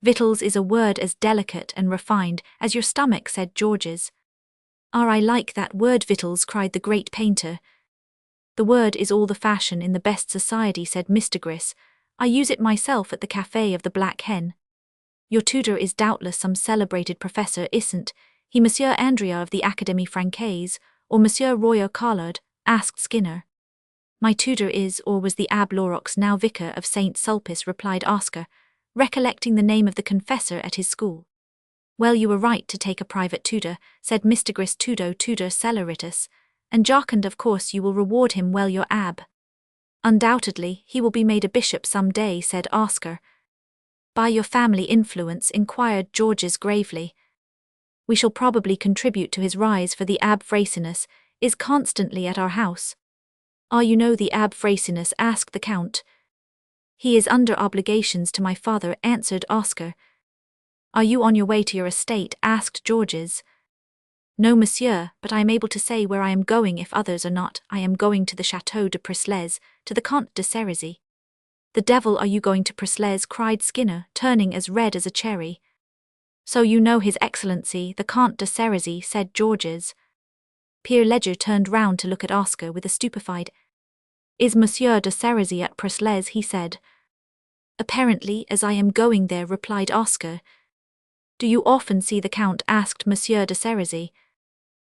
Victuals is a word as delicate and refined as your stomach, said Georges. Ah, I like that word victuals, cried the great painter. The word is all the fashion in the best society, said Mr. Gris. I use it myself at the Café of the Black Hen. Your tutor is doubtless some celebrated professor, isn't he, Monsieur Andrea of the Académie Française, or Monsieur Royer Collard? Asked Skinner. My tutor is, or was, the Abbé Laurox, now vicar of St. Sulpice, replied Oscar, recollecting the name of the confessor at his school. Well, you were right to take a private tutor, said Mr. Gris, tudo celeritas, and Jocund, of course you will reward him well, your Abbé. Undoubtedly, he will be made a bishop some day, said Oscar. By your family influence, inquired Georges gravely. We shall probably contribute to his rise, for the Abbé Fracinus is constantly at our house. Ah, you know the Abbé Fracinus? Asked the Count. He is under obligations to my father, answered Oscar. Are you on your way to your estate? Asked Georges. No, monsieur, but I am able to say where I am going if others are not. I am going to the Château de Prisles, to the Comte de Cerisy. The devil, are you going to Prisles? Cried Skinner, turning as red as a cherry. So you know his excellency, the Comte de Cerisy, said Georges. Pierre Ledger turned round to look at Oscar with a stupefied. Is Monsieur de Cerisy at Prisles? He said. Apparently, as I am going there, replied Oscar. Do you often see the Count? Asked Monsieur de Cerisy.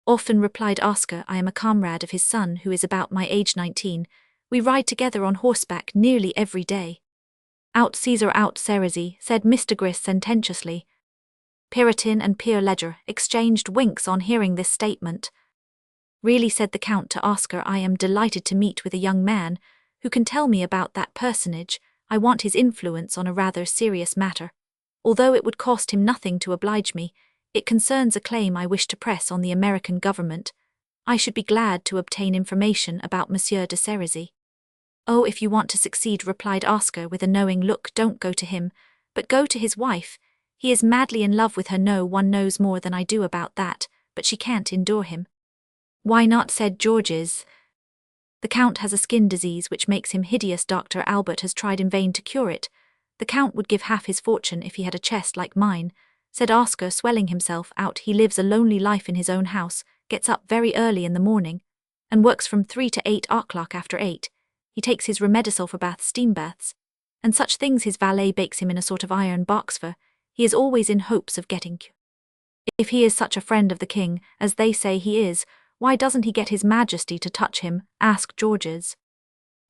Often, replied Oscar. I am a comrade of his son, who is about my age, 19. We ride together on horseback nearly every day. Out Caesar, out Cerisy, said Mr. Gris sententiously. Piriton and Pierre Ledger exchanged winks on hearing this statement. Really, said the Count to Oscar, I am delighted to meet with a young man who can tell me about that personage. I want his influence on a rather serious matter. Although it would cost him nothing to oblige me, it concerns a claim I wish to press on the American government. I should be glad to obtain information about Monsieur de Cerisy. Oh, if you want to succeed, replied Oscar with a knowing look, don't go to him, but go to his wife. He is madly in love with her. No one knows more than I do about that, but she can't endure him. Why not? Said Georges. The Count has a skin disease which makes him hideous. Dr. Albert has tried in vain to cure it. The Count would give half his fortune if he had a chest like mine, said Oscar, swelling himself out. He lives a lonely life in his own house, gets up very early in the morning, and works from 3 to 8 o'clock. After 8, he takes his remedisil baths, steam baths, and such things. His valet bakes him in a sort of iron box, for he is always in hopes of getting cure. If he is such a friend of the king, as they say he is, why doesn't he get his majesty to touch him? Asked Georges.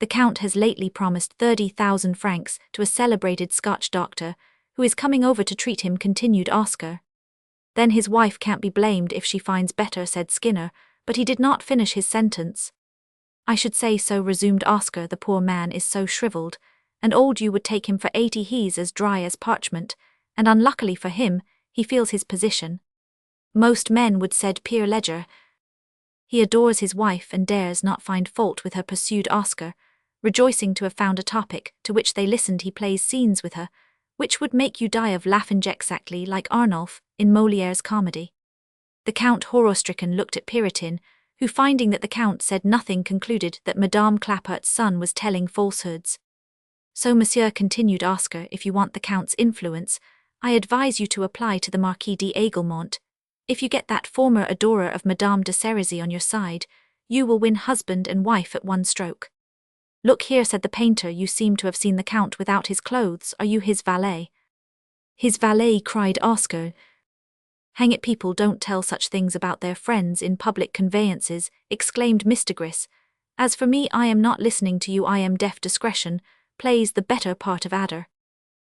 The Count has lately promised 30,000 francs to a celebrated Scotch doctor, who is coming over to treat him, continued Oscar. Then his wife can't be blamed if she finds better, said Skinner, but he did not finish his sentence. I should say so, resumed Oscar. The poor man is so shriveled, and old you would take him for 80. He's as dry as parchment, and unluckily for him, he feels his position. Most men would, said Pierre Ledger. He adores his wife and dares not find fault with her, pursued Oscar, rejoicing to have found a topic to which they listened. He plays scenes with her, which would make you die of laughing, exactly like Arnulf in Molière's comedy. The Count, horror-stricken, looked at Piriton, who, finding that the Count said nothing, concluded that Madame Clapart's son was telling falsehoods. So, monsieur, continued Oscar, if you want the Count's influence, I advise you to apply to the Marquis d'Aiglemont. If you get that former adorer of Madame de Cerisy on your side, you will win husband and wife at one stroke. Look here, said the painter, you seem to have seen the Count without his clothes. Are you his valet? His valet, cried Oscar. Hang it, people don't tell such things about their friends in public conveyances, exclaimed Mr. Gris. As for me, I am not listening to you. I am deaf. Discretion plays the better part of adder.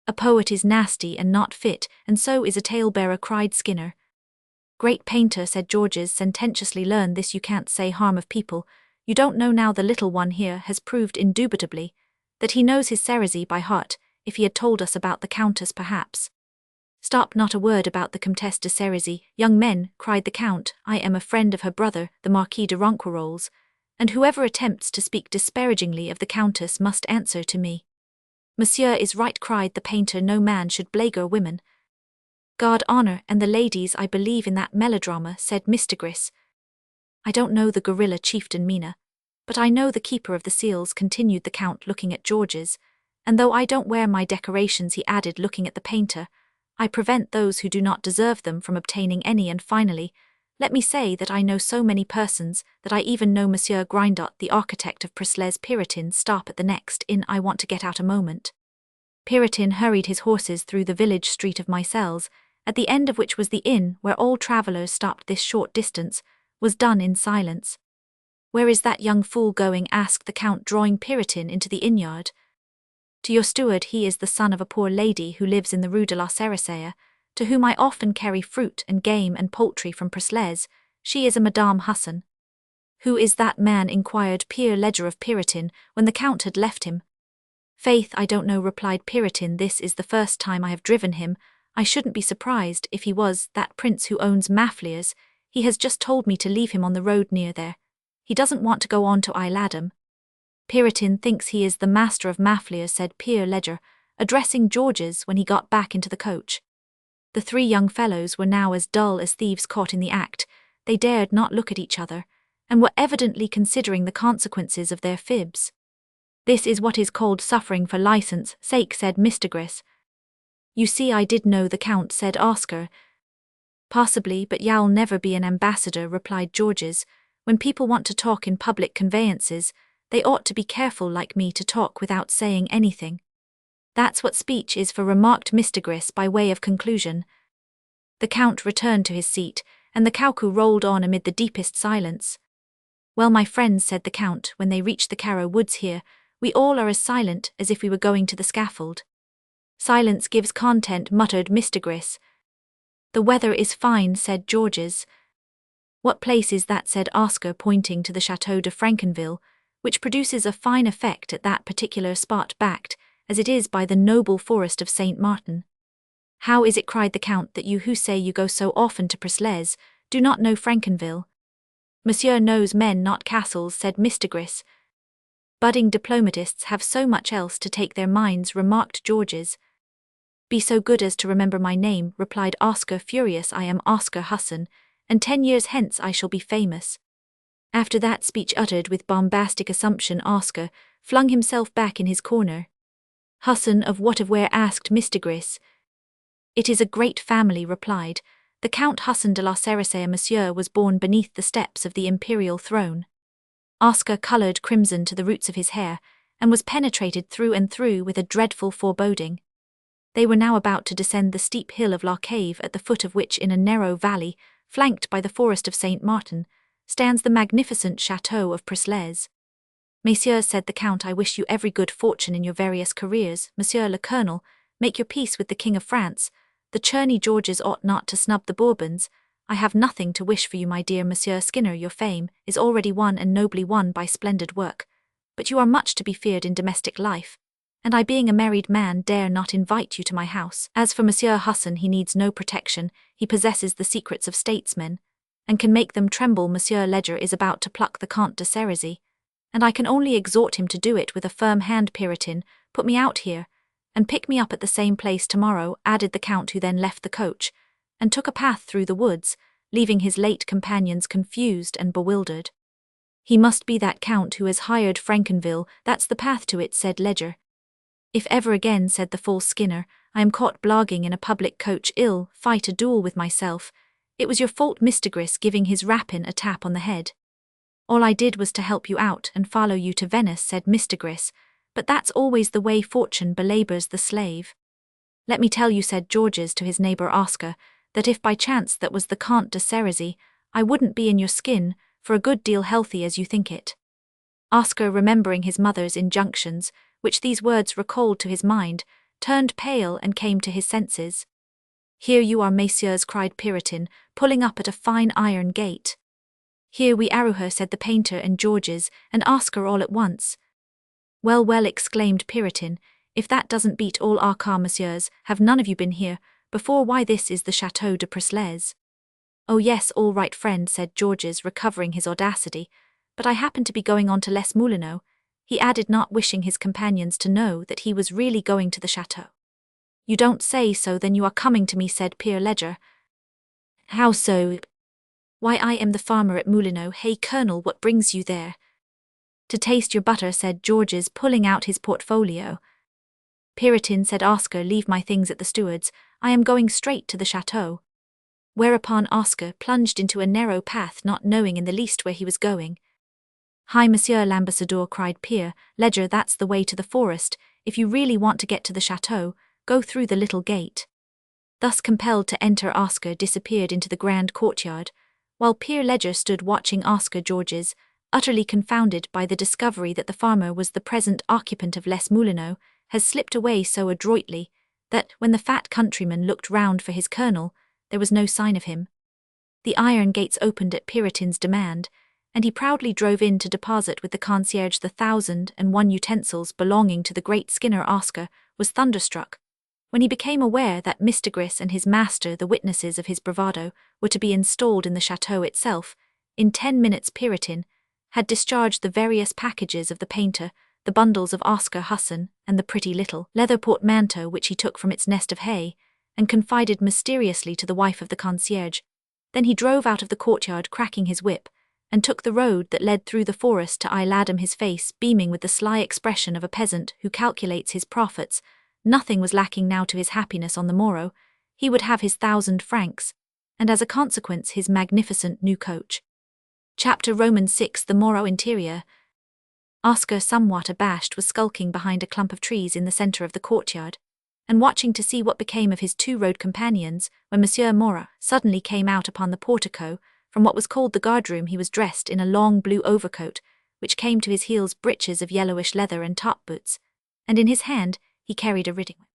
A poet is nasty and not fit, and so is a talebearer, cried Skinner. Great painter, said Georges sententiously. Learn this, you can't say harm of people. You don't know now. The little one here has proved indubitably that he knows his Cerisy by heart. If he had told us about the Countess, perhaps. Stop, not a word about the Comtesse de Cerisy. Young men, cried the Count, I am a friend of her brother, the Marquis de Ronquerolles, and whoever attempts to speak disparagingly of the Countess must answer to me. Monsieur is right, cried the painter. No man should beleaguer women. God, Honor, and the ladies, I believe in that melodrama, said Mr. Gris. I don't know the guerrilla chieftain Mina, but I know the keeper of the seals, continued the Count, looking at Georges, and though I don't wear my decorations, he added, looking at the painter, I prevent those who do not deserve them from obtaining any, and finally, let me say that I know so many persons that I even know Monsieur Grindot, the architect of Presles. Piritin, stop at the next inn, I want to get out a moment. Piritin hurried his horses through the village street of Mycelles, at the end of which was the inn where all travellers stopped. This short distance was done in silence. Where is that young fool going? Asked the Count, drawing Piritin into the inn-yard. To your steward. He is the son of a poor lady who lives in the Rue de la Cerisaie, to whom I often carry fruit and game and poultry from Presles. She is a Madame Husson. Who is that man? Inquired Pierre Ledger of Piritin, when the Count had left him. Faith, I don't know, replied Piritin. This is the first time I have driven him. I shouldn't be surprised if he was that prince who owns Maffliers. He has just told me to leave him on the road near there. He doesn't want to go on to Laden. Piritin thinks he is the master of Maffliers, said Pierre Ledger, addressing Georges when he got back into the coach. The three young fellows were now as dull as thieves caught in the act. They dared not look at each other, and were evidently considering the consequences of their fibs. This is what is called suffering for license sake, said Mistigris. You see, I did know the Count, said Oscar. Possibly, but you'll never be an ambassador, replied Georges. When people want to talk in public conveyances, they ought to be careful like me to talk without saying anything. That's what speech is for, remarked Mistigris by way of conclusion. The Count returned to his seat, and the cuckoo rolled on amid the deepest silence. Well, my friends, said the Count, when they reached the Carrow woods here, we all are as silent as if we were going to the scaffold. Silence gives content, muttered Mistigris. The weather is fine, said Georges. What place is that? Said Oscar, pointing to the Château de Frankenville, which produces a fine effect at that particular spot, backed, as it is, by the noble forest of Saint Martin. How is it, cried the Count, that you who say you go so often to Presles do not know Frankenville? Monsieur knows men, not castles, said Mistigris. Budding diplomatists have so much else to take their minds, remarked Georges. Be so good as to remember my name, replied Oscar, furious. I am Oscar Husson, and 10 years hence I shall be famous. After that speech uttered with bombastic assumption, Oscar flung himself back in his corner. Husson of what, of where? Asked Mistigris. It is a great family, replied. The Count Husson de la Cerisaie, monsieur, was born beneath the steps of the imperial throne. Oscar coloured crimson to the roots of his hair, and was penetrated through and through with a dreadful foreboding. They were now about to descend the steep hill of La Cave, at the foot of which, in a narrow valley, flanked by the forest of Saint Martin, stands the magnificent Château of Presles. Messieurs, said the Count, I wish you every good fortune in your various careers. Monsieur le Colonel, make your peace with the King of France. The churny Georges ought not to snub the Bourbons. I have nothing to wish for you, my dear Monsieur Skinner. Your fame is already won, and nobly won, by splendid work. But you are much to be feared in domestic life, and I, being a married man, dare not invite you to my house. As for Monsieur Husson, he needs no protection. He possesses the secrets of statesmen, and can make them tremble. Monsieur Ledger is about to pluck the Comte de Cerisy, and I can only exhort him to do it with a firm hand. Piritin, put me out here, and pick me up at the same place tomorrow, added the Count, who then left the coach, and took a path through the woods, leaving his late companions confused and bewildered. He must be that Count who has hired Frankenville, that's the path to it, said Ledger. If ever again, said the false Skinner, I am caught blogging in a public coach, fight a duel with myself, it was your fault. Mistigris, giving his rapine a tap on the head. All I did was to help you out and follow you to Venice, said Mistigris, but that's always the way fortune belabours the slave. Let me tell you, said Georges to his neighbour Oscar, that if by chance that was the Comte de Cerisy, I wouldn't be in your skin, for a good deal healthy as you think it. Oscar, remembering his mother's injunctions, which these words recalled to his mind, turned pale and came to his senses. Here you are, messieurs, cried Piritin, pulling up at a fine iron gate. Here we are, said the painter and Georges and Oscar all at once. Well, well, exclaimed Piritin, if that doesn't beat all our car, messieurs, have none of you been here before? Why, this is the Château de Presles. Oh yes, all right, friend, said Georges, recovering his audacity, but I happen to be going on to Les Moulineaux, he added, not wishing his companions to know that he was really going to the chateau. You don't say so, then you are coming to me, said Pierre Ledger. How so? Why, I am the farmer at Moulineaux. Hey, Colonel, what brings you there? To taste your butter, said Georges, pulling out his portfolio. Piritin, said Oscar, leave my things at the steward's. I am going straight to the chateau." Whereupon Oscar plunged into a narrow path, not knowing in the least where he was going. "Hi, Monsieur l'Ambassadeur," cried Pierre Ledger, "that's the way to the forest. If you really want to get to the chateau, go through the little gate." Thus compelled to enter, Oscar disappeared into the grand courtyard, while Pierre Ledger stood watching Oscar Georges, utterly confounded by the discovery that the farmer was the present occupant of Les Moulineaux, has slipped away so adroitly that, when the fat countryman looked round for his colonel, there was no sign of him. The iron gates opened at Puritan's demand, and he proudly drove in to deposit with the concierge the 1,001 utensils belonging to the great Skinner. Oscar was thunderstruck when he became aware that Mistigris and his master, the witnesses of his bravado, were to be installed in the chateau itself. In 10 minutes Puritan had discharged the various packages of the painter, the bundles of Oscar Husson, and the pretty little leather portmanteau which he took from its nest of hay, and confided mysteriously to the wife of the concierge. Then he drove out of the courtyard cracking his whip, and took the road that led through the forest to Laden, his face beaming with the sly expression of a peasant who calculates his profits. Nothing was lacking now to his happiness on the morrow. He would have his 1,000 francs, and as a consequence his magnificent new coach. Chapter VI. The Morrow interior. Oscar, somewhat abashed, was skulking behind a clump of trees in the centre of the courtyard, and watching to see what became of his 2 road companions, when Monsieur Moreau suddenly came out upon the portico. From what was called the guardroom he was dressed in a long blue overcoat, which came to his heels, breeches of yellowish leather, and top boots, and in his hand he carried a riding whip.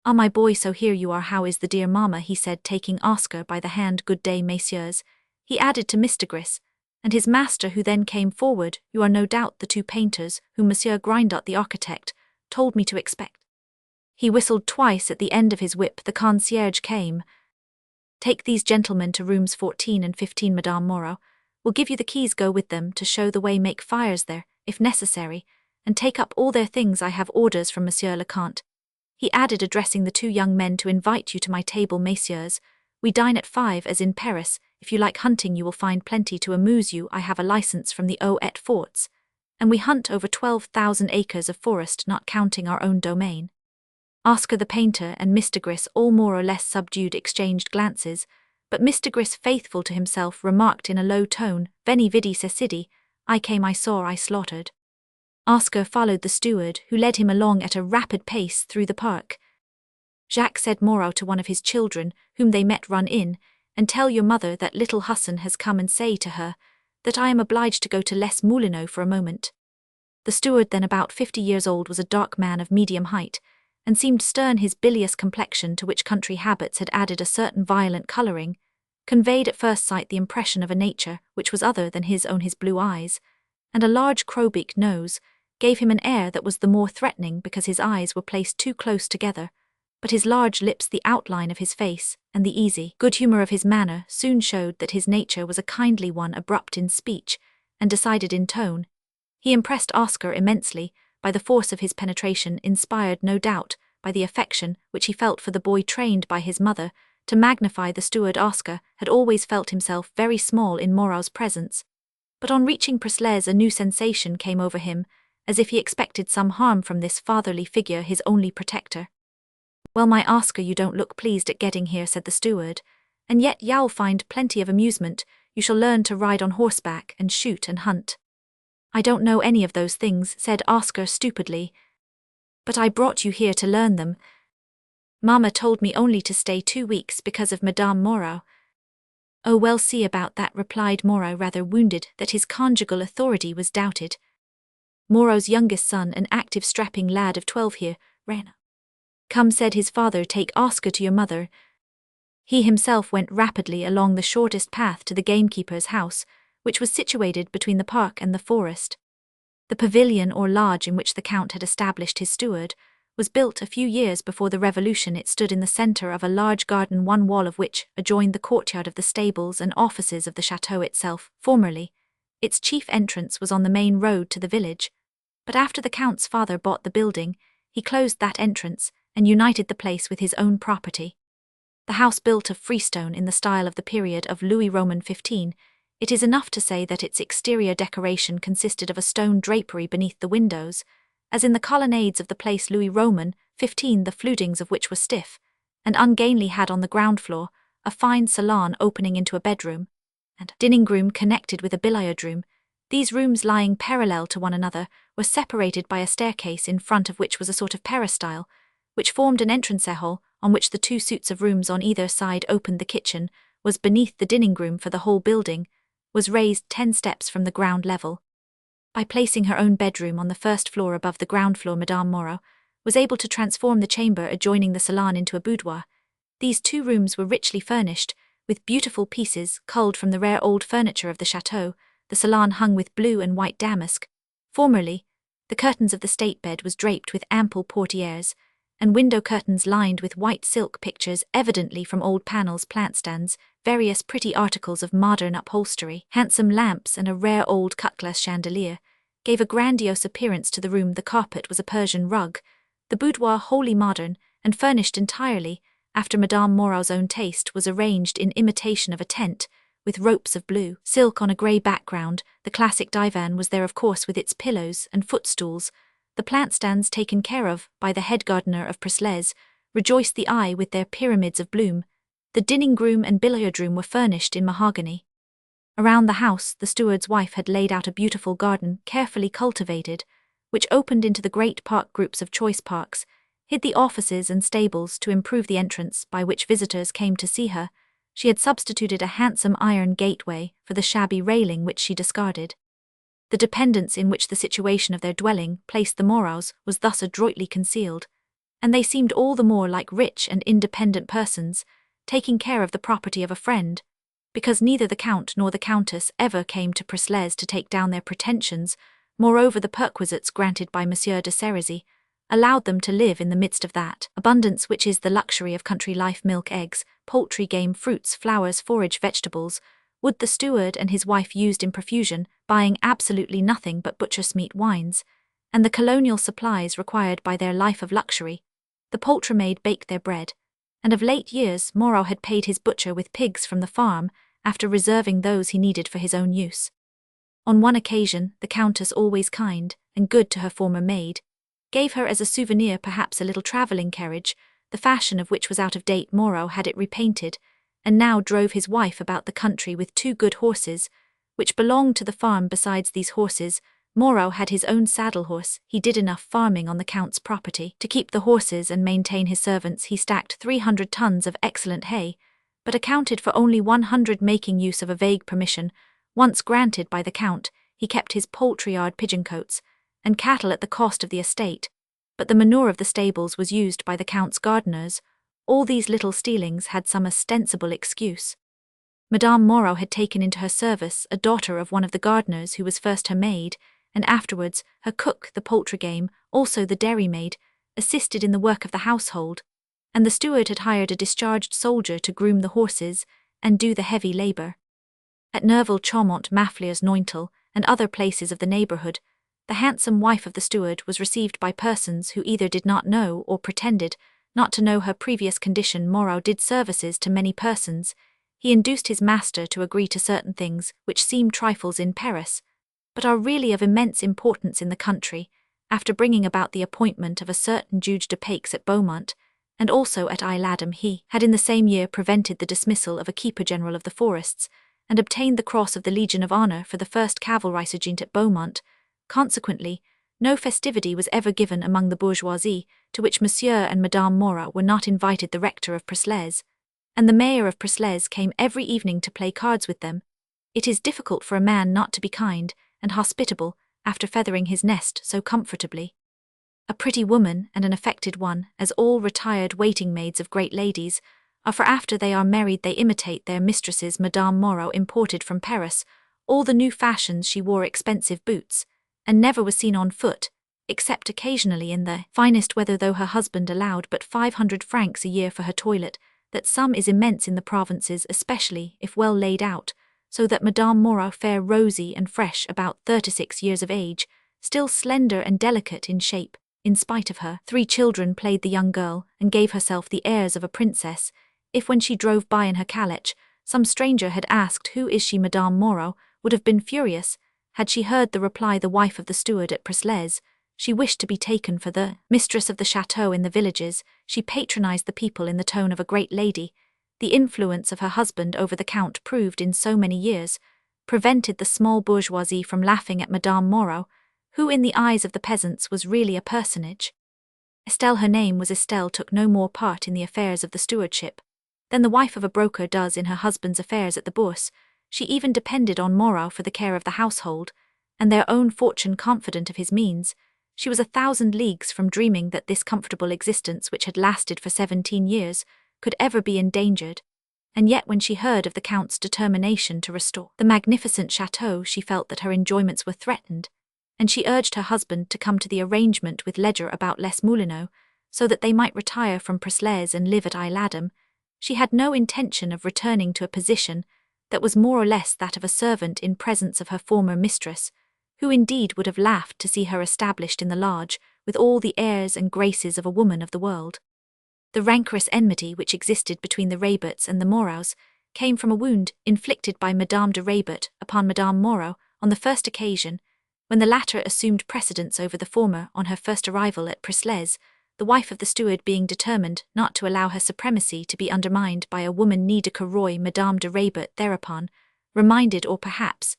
"Ah, my boy, so here you are. How is the dear mamma?" he said, taking Oscar by the hand. "Good day, messieurs," he added to Mistigris and his master, who then came forward. "You are no doubt the 2 painters whom Monsieur Grindot, the architect, told me to expect." He whistled twice at the end of his whip. The concierge came. "Take these gentlemen to rooms 14 and 15. Madame Moreau will give you the keys. Go with them to show the way, make fires there, if necessary, and take up all their things. I have orders from Monsieur le Comte," he added, addressing the 2 young men, "to invite you to my table, messieurs. We dine at 5 as in Paris. If you like hunting you will find plenty to amuse you. I have a license from the Eaux Forts, and we hunt over 12,000 acres of forest, not counting our own domain." Oscar the painter and Mistigris, all more or less subdued, exchanged glances, but Mistigris, faithful to himself, remarked in a low tone, "Veni vidi cecidi, I came, I saw, I slaughtered." Oscar followed the steward, who led him along at a rapid pace through the park. "Jacques," said Moreau to one of his children, whom they met, "run in, and tell your mother that little Husson has come, and say to her that I am obliged to go to Les Moulineaux for a moment." The steward, then about 50 years old, was a dark man of medium height, and seemed stern. His bilious complexion, to which country habits had added a certain violent colouring, conveyed at first sight the impression of a nature which was other than his own. His blue eyes, and a large crowbeak nose, gave him an air that was the more threatening because his eyes were placed too close together, but his large lips, the outline of his face, and the easy good humour of his manner soon showed that his nature was a kindly one, abrupt in speech, and decided in tone. He impressed Oscar immensely by the force of his penetration, inspired, no doubt, by the affection which he felt for the boy trained by his mother to magnify the steward. Oscar had always felt himself very small in Moreau's presence, but on reaching Preslez a new sensation came over him, as if he expected some harm from this fatherly figure, his only protector. "Well, my Oscar, you don't look pleased at getting here," said the steward, "and yet you'll find plenty of amusement. You shall learn to ride on horseback and shoot and hunt." "I don't know any of those things," said Oscar stupidly, "but I brought you here to learn them. Mamma told me only to stay 2 weeks because of Madame Moreau." "Oh, well, see about that," replied Moreau, rather wounded that his conjugal authority was doubted. Moreau's youngest son, an active strapping lad of 12 here, ran. "Come," said his father, "take Oscar to your mother." He himself went rapidly along the shortest path to the gamekeeper's house, which was situated between the park and the forest. The pavilion or lodge in which the Count had established his steward was built a few years before the Revolution. It stood in the centre of a large garden, one wall of which adjoined the courtyard of the stables and offices of the chateau itself. Formerly, its chief entrance was on the main road to the village, but after the Count's father bought the building, he closed that entrance and united the place with his own property. The house, built of freestone in the style of the period of Louis Roman 15, it is enough to say that its exterior decoration consisted of a stone drapery beneath the windows, as in the colonnades of the place Louis Roman 15, the flutings of which were stiff, and ungainly had on the ground floor a fine salon opening into a bedroom, and dining room connected with a billiard room. These rooms, lying parallel to one another, were separated by a staircase in front of which was a sort of peristyle, which formed an entrance hall on which the 2 suites of rooms on either side opened. The kitchen was beneath the dining room, for the whole building was raised 10 steps from the ground level. By placing her own bedroom on the first floor above the ground floor, Madame Moreau was able to transform the chamber adjoining the salon into a boudoir. These 2 rooms were richly furnished, with beautiful pieces culled from the rare old furniture of the chateau. The salon hung with blue and white damask. Formerly, the curtains of the state bed was draped with ample portieres, and window curtains lined with white silk pictures, evidently from old panels, plant stands, various pretty articles of modern upholstery, handsome lamps, and a rare old cut-glass chandelier gave a grandiose appearance to the room. The carpet was a Persian rug, the boudoir wholly modern, and furnished entirely after Madame Moreau's own taste, was arranged in imitation of a tent, with ropes of blue silk on a grey background. The classic divan was there, of course, with its pillows and footstools. The plant stands, taken care of by the head gardener of Presles, rejoiced the eye with their pyramids of bloom. The dining room and billiard room were furnished in mahogany. Around the house, the steward's wife had laid out a beautiful garden, carefully cultivated, which opened into the great park. Groups of choice parks hid the offices and stables to improve the entrance by which visitors came to see her. She had substituted a handsome iron gateway for the shabby railing which she discarded. The dependence in which the situation of their dwelling placed the Moreaus was thus adroitly concealed, and they seemed all the more like rich and independent persons, taking care of the property of a friend, because neither the Count nor the Countess ever came to Presles to take down their pretensions. Moreover, the perquisites granted by Monsieur de Cerisy allowed them to live in the midst of that abundance which is the luxury of country life. Milk, eggs, poultry, game, fruits, flowers, forage, vegetables, wood the steward and his wife used in profusion, buying absolutely nothing but butcher's meat, wines, and the colonial supplies required by their life of luxury. The poultry maid baked their bread, and of late years Moreau had paid his butcher with pigs from the farm, after reserving those he needed for his own use. On one occasion, the Countess, always kind and good to her former maid, gave her as a souvenir perhaps a little travelling carriage, the fashion of which was out of date. Moreau had it repainted, and now drove his wife about the country with 2 good horses, which belonged to the farm. Besides these horses, Moreau had his own saddle horse. He did enough farming on the Count's property to keep the horses and maintain his servants. He stacked 300 tons of excellent hay, but accounted for only 100. Making use of a vague permission, once granted by the Count, he kept his poultry-yard, pigeon-cotes, and cattle at the cost of the estate, but the manure of the stables was used by the Count's gardeners. All these little stealings had some ostensible excuse. Madame Moreau had taken into her service a daughter of one of the gardeners, who was first her maid, and afterwards her cook. The poultry game, also the dairymaid, assisted in the work of the household, and the steward had hired a discharged soldier to groom the horses and do the heavy labour. At Nerval, Chaumont, Maffliers, Nointel, and other places of the neighbourhood, the handsome wife of the steward was received by persons who either did not know or pretended not to know her previous condition. Moreau did services to many persons. He induced his master to agree to certain things which seem trifles in Paris, but are really of immense importance in the country, after bringing about the appointment of a certain juge de paix at Beaumont, and also at Laden. He had in the same year prevented the dismissal of a keeper general of the forests, and obtained the cross of the Legion of Honor for the 1st Cavalry Sergeant at Beaumont. Consequently, no festivity was ever given among the bourgeoisie to which Monsieur and Madame Moreau were not invited. The rector of Presles and the mayor of Presles came every evening to play cards with them. It is difficult for a man not to be kind and hospitable after feathering his nest so comfortably. A pretty woman and an affected one, as all retired waiting maids of great ladies are, for after they are married they imitate their mistresses. Madame Moreau imported from Paris all the new fashions. She wore expensive boots, and never was seen on foot, except occasionally in the finest weather, though her husband allowed but 500 francs a year for her toilet. That sum is immense in the provinces, especially if well laid out, so that Madame Moreau, fair, rosy, and fresh, about 36 years of age, still slender and delicate in shape, in spite of her 3 children, played the young girl, and gave herself the airs of a princess. If when she drove by in her calèche, some stranger had asked, "Who is she?" Madame Moreau would have been furious. Had she heard the reply, "The wife of the steward at Presles," She wished to be taken for the mistress of the chateau in the villages. She patronized the people in the tone of a great lady. The influence of her husband over the count, proved in so many years, prevented the small bourgeoisie from laughing at Madame Moreau, who in the eyes of the peasants was really a personage. Estelle, her name was Estelle, took no more part in the affairs of the stewardship than the wife of a broker does in her husband's affairs at the Bourse. She even depended on Moreau for the care of the household, and their own fortune. Confident of his means, she was 1,000 leagues from dreaming that this comfortable existence, which had lasted for 17 years, could ever be endangered. And yet when she heard of the Count's determination to restore the magnificent chateau, she felt that her enjoyments were threatened, and she urged her husband to come to the arrangement with Ledger about Les Moulineaux, so that they might retire from Presles and live at Laden. She had no intention of returning to a position that was more or less that of a servant in presence of her former mistress, who indeed would have laughed to see her established in the lodge with all the airs and graces of a woman of the world. The rancorous enmity which existed between the Raberts and the Moreaus came from a wound inflicted by Madame de Rabert upon Madame Moreau on the first occasion, when the latter assumed precedence over the former on her first arrival at Presles, the wife of the steward being determined not to allow her supremacy to be undermined by a woman née de Corroy. Madame de Rabert thereupon reminded, or perhaps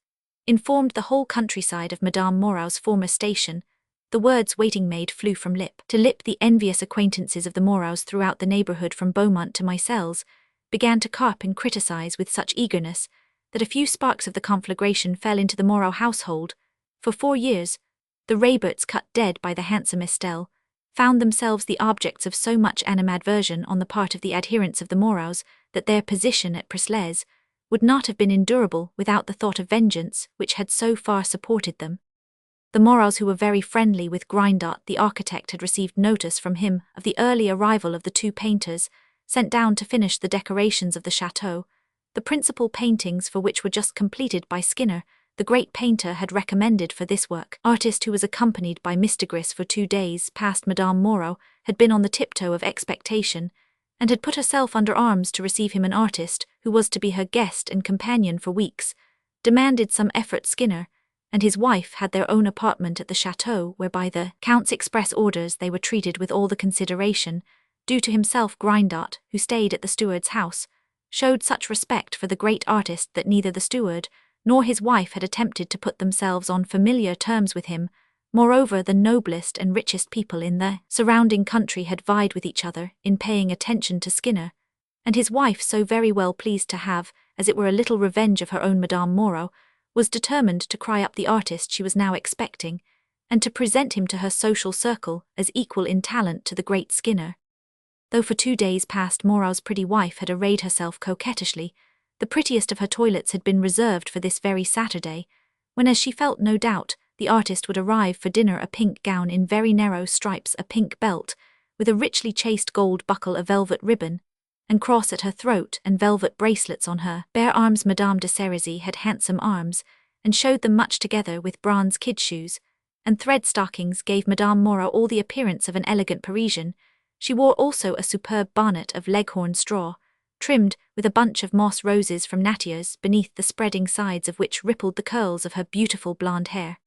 informed, the whole countryside of Madame Moreau's former station. The words waiting maid flew from lip to lip. The envious acquaintances of the Moreaus throughout the neighbourhood from Beaumont to Mycelles began to carp and criticise with such eagerness that a few sparks of the conflagration fell into the Moreau household. For 4 years, the Raberts, cut dead by the handsome Estelle, found themselves the objects of so much animadversion on the part of the adherents of the Moreaus that their position at Presles would not have been endurable without the thought of vengeance which had so far supported them. The Moreaus, who were very friendly with Grindot the architect, had received notice from him of the early arrival of the 2 painters sent down to finish the decorations of the chateau, the principal paintings for which were just completed by Skinner, the great painter, had recommended for this work. Artist, who was accompanied by Mistigris for 2 days past. Madame Moreau had been on the tiptoe of expectation, and had put herself under arms to receive him. An artist, who was to be her guest and companion for weeks, demanded some effort. Skinner and his wife had their own apartment at the chateau, where by the Count's express orders they were treated with all the consideration due to himself. Grindot, who stayed at the steward's house, showed such respect for the great artist that neither the steward nor his wife had attempted to put themselves on familiar terms with him. Moreover, the noblest and richest people in the surrounding country had vied with each other in paying attention to Skinner, and his wife, so very well pleased to have, as it were, a little revenge of her own Madame Moreau, was determined to cry up the artist she was now expecting, and to present him to her social circle as equal in talent to the great Skinner. Though for 2 days past Moreau's pretty wife had arrayed herself coquettishly, the prettiest of her toilets had been reserved for this very Saturday, when, as she felt no doubt, the artist would arrive for dinner, a pink gown in very narrow stripes, a pink belt, with a richly chased gold buckle, a velvet ribbon and cross at her throat, and velvet bracelets on her bare arms. Madame de Serizy had handsome arms, and showed them much together with bronze kid shoes, and thread stockings gave Madame Moreau all the appearance of an elegant Parisian. She wore also a superb bonnet of leghorn straw, trimmed with a bunch of moss roses from Natier's, beneath the spreading sides of which rippled the curls of her beautiful blonde hair.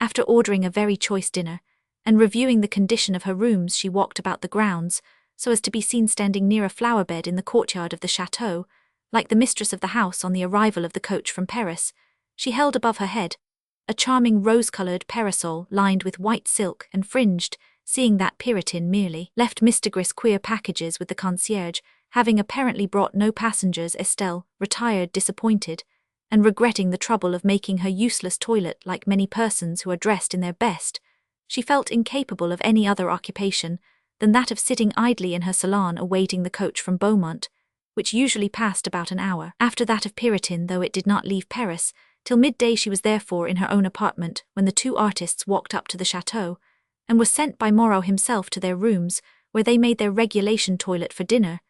After ordering a very choice dinner, and reviewing the condition of her rooms, she walked about the grounds, so as to be seen standing near a flower-bed in the courtyard of the chateau. Like the mistress of the house on the arrival of the coach from Paris, she held above her head a charming rose-coloured parasol lined with white silk and fringed. Seeing that Puritan merely left Mistigris queer packages with the concierge, having apparently brought no passengers, Estelle retired disappointed, and regretting the trouble of making her useless toilet. Like many persons who are dressed in their best, she felt incapable of any other occupation than that of sitting idly in her salon awaiting the coach from Beaumont, which usually passed about an hour after that of Puritan, though it did not leave Paris till midday. She was therefore in her own apartment when the 2 artists walked up to the chateau, and was sent by Moreau himself to their rooms, where they made their regulation toilet for dinner.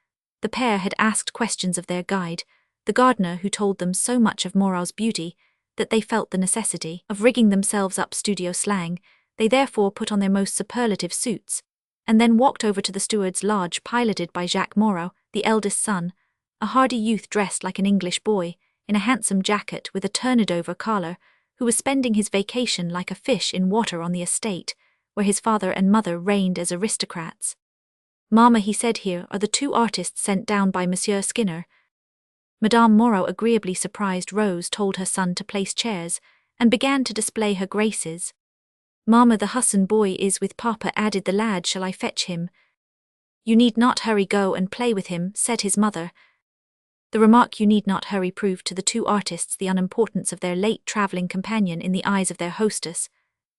The pair had asked questions of their guide, the gardener, who told them so much of Moreau's beauty that they felt the necessity of rigging themselves up studio slang. They therefore put on their most superlative suits, and then walked over to the steward's lodge, piloted by Jacques Moreau, the eldest son, a hardy youth dressed like an English boy, in a handsome jacket with a turned-over collar, who was spending his vacation like a fish in water on the estate, where his father and mother reigned as aristocrats. "Mamma," he said, "here are the 2 artists sent down by Monsieur Skinner." Madame Moreau, agreeably surprised, Rose told her son to place chairs, and began to display her graces. "Mamma, the Husson boy is with Papa," added the lad. "Shall I fetch him?" "You need not hurry, go and play with him," said his mother. The remark "you need not hurry" proved to the 2 artists the unimportance of their late travelling companion in the eyes of their hostess,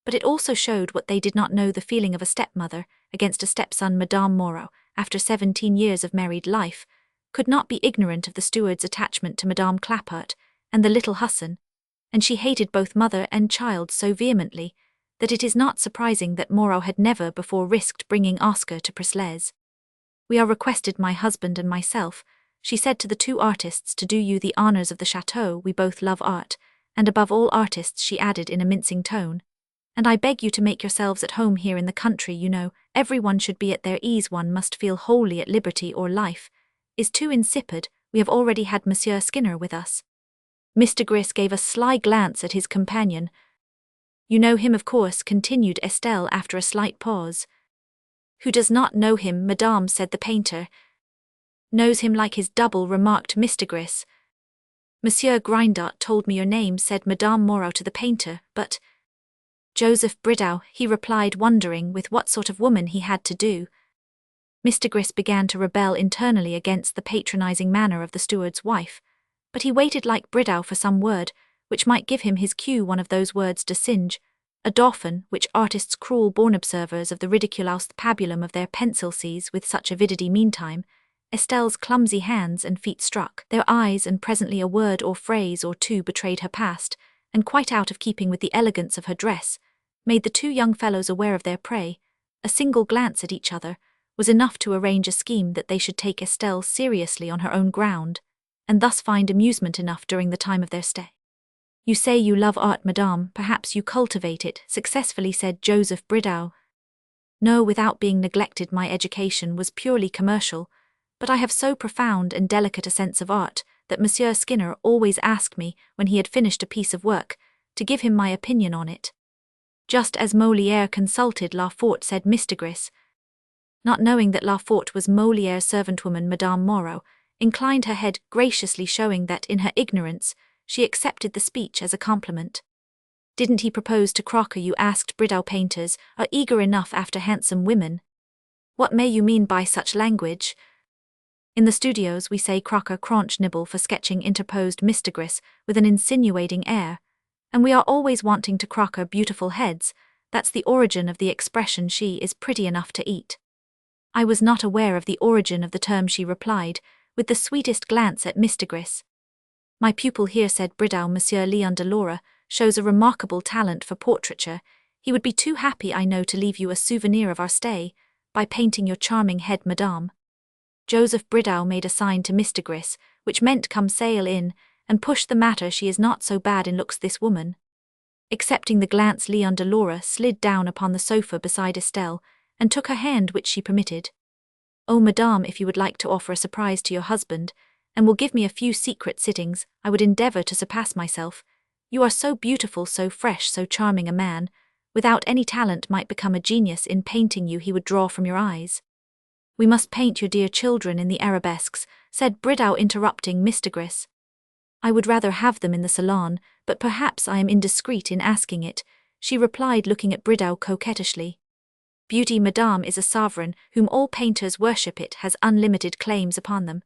but it also showed what they did not know, the feeling of a stepmother against a stepson. Madame Moreau, after 17 years of married life, could not be ignorant of the steward's attachment to Madame Clapart and the little Husson, and she hated both mother and child so vehemently that it is not surprising that Moreau had never before risked bringing Oscar to Presles. "We are requested, my husband and myself," she said to the 2 artists, "to do you the honours of the chateau. We both love art, and above all artists," she added in a mincing tone, "and I beg you to make yourselves at home here in the country. You know, everyone should be at their ease. One must feel wholly at liberty, or life is too insipid. We have already had Monsieur Skinner with us." Mr. Gris gave a sly glance at his companion. "You know him, of course," continued Estelle after a slight pause. "Who does not know him, madame?" said the painter. "Knows him like his double," remarked Mr. Gris. "Monsieur Grindot told me your name," said Madame Moreau to the painter, "but—" "Joseph Bridow," he replied, wondering with what sort of woman he had to do. Mr. Gris began to rebel internally against the patronizing manner of the steward's wife, but he waited like Bridow for some word which might give him his cue, one of those words de singe, a dauphin, which artists cruel-born observers of the ridiculous pabulum of their pencil seize with such avidity. Meantime, Estelle's clumsy hands and feet struck their eyes, and presently a word or phrase or 2 betrayed her past, and quite out of keeping with the elegance of her dress, made the 2 young fellows aware of their prey. A single glance at each other was enough to arrange a scheme that they should take Estelle seriously on her own ground, and thus find amusement enough during the time of their stay. "You say you love art, madame, perhaps you cultivate it successfully," said Joseph Bridow. "No, without being neglected. My education was purely commercial, but I have so profound and delicate a sense of art that Monsieur Skinner always asked me, when he had finished a piece of work, to give him my opinion on it." "Just as Molière consulted La Forte," said Mr. Gris. Not knowing that La Forte was Molière's servant-woman, Madame Moreau inclined her head graciously, showing that in her ignorance she accepted the speech as a compliment. "Didn't he propose to Crocker, you asked?" Bridow. "Painters are eager enough after handsome women." "What may you mean by such language?" "In the studios we say Crocker cronch nibble for sketching," interposed Mr. Gris with an insinuating air, "and we are always wanting to Crocker beautiful heads. That's the origin of the expression, 'she is pretty enough to eat.'" "I was not aware of the origin of the term," she replied, with the sweetest glance at Mr. Gris. "My pupil here," said Bridow, "Monsieur Leon de Laura, shows a remarkable talent for portraiture. He would be too happy, I know, to leave you a souvenir of our stay by painting your charming head, madame." Joseph Bridow made a sign to Mr. Gris, which meant "come sail in," and pushed the matter. "She is not so bad in looks, this woman." Accepting the glance, Leon de Laura slid down upon the sofa beside Estelle and took her hand, which she permitted. "Oh, madame, if you would like to offer a surprise to your husband, and will give me a few secret sittings, I would endeavour to surpass myself. You are so beautiful, so fresh, so charming. A man without any talent might become a genius in painting you. He would draw from your eyes." "We must paint your dear children in the arabesques," said Bridow, interrupting Mr. Gris. "I would rather have them in the salon, but perhaps I am indiscreet in asking it," she replied, looking at Bridow coquettishly. "Beauty, madame, is a sovereign whom all painters worship. It has unlimited claims upon them."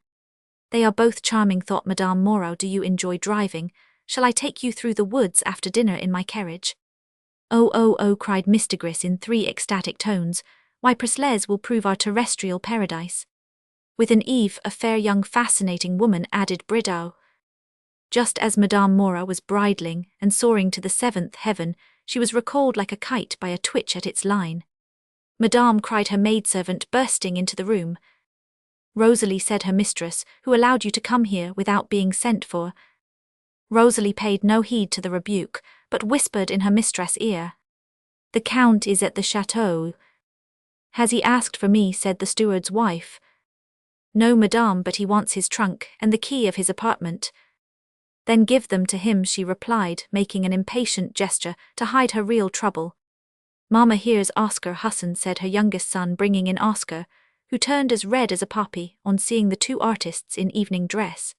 "They are both charming," thought Madame Moreau. "Do you enjoy driving? Shall I take you through the woods after dinner in my carriage?" "Oh, oh, oh," cried Mr. Gris in 3 ecstatic tones. "Why, Presles will prove our terrestrial paradise." "With an Eve, a fair young fascinating woman," added Bridow. Just as Madame Moreau was bridling and soaring to the 7th heaven, she was recalled like a kite by a twitch at its line. "Madame," cried her maidservant, bursting into the room. "Rosalie," said her mistress, "who allowed you to come here without being sent for." Rosalie paid no heed to the rebuke, but whispered in her mistress' ear, "The Count is at the chateau." "Has he asked for me?" said the steward's wife. "No, madame, but he wants his trunk and the key of his apartment." "Then give them to him," she replied, making an impatient gesture to hide her real trouble. "Mama, here's Oscar Husson," said her youngest son, bringing in Oscar, who turned as red as a poppy on seeing the two artists in evening dress.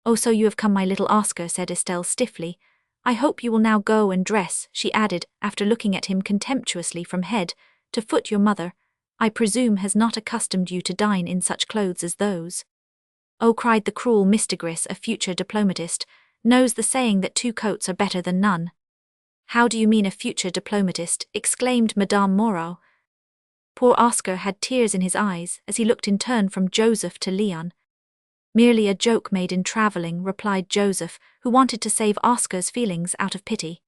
"Oh, so you have come, my little Oscar," said Estelle stiffly. "I hope you will now go and dress," she added, after looking at him contemptuously from head to foot. "Your mother, I presume, has not accustomed you to dine in such clothes as those." "Oh," cried the cruel Mistigris, a future diplomatist, "knows the saying that 2 coats are better than none." "How do you mean, a future diplomatist?" exclaimed Madame Moreau. Poor Oscar had tears in his eyes as he looked in turn from Joseph to Leon. "Merely a joke made in travelling," replied Joseph, who wanted to save Oscar's feelings out of pity.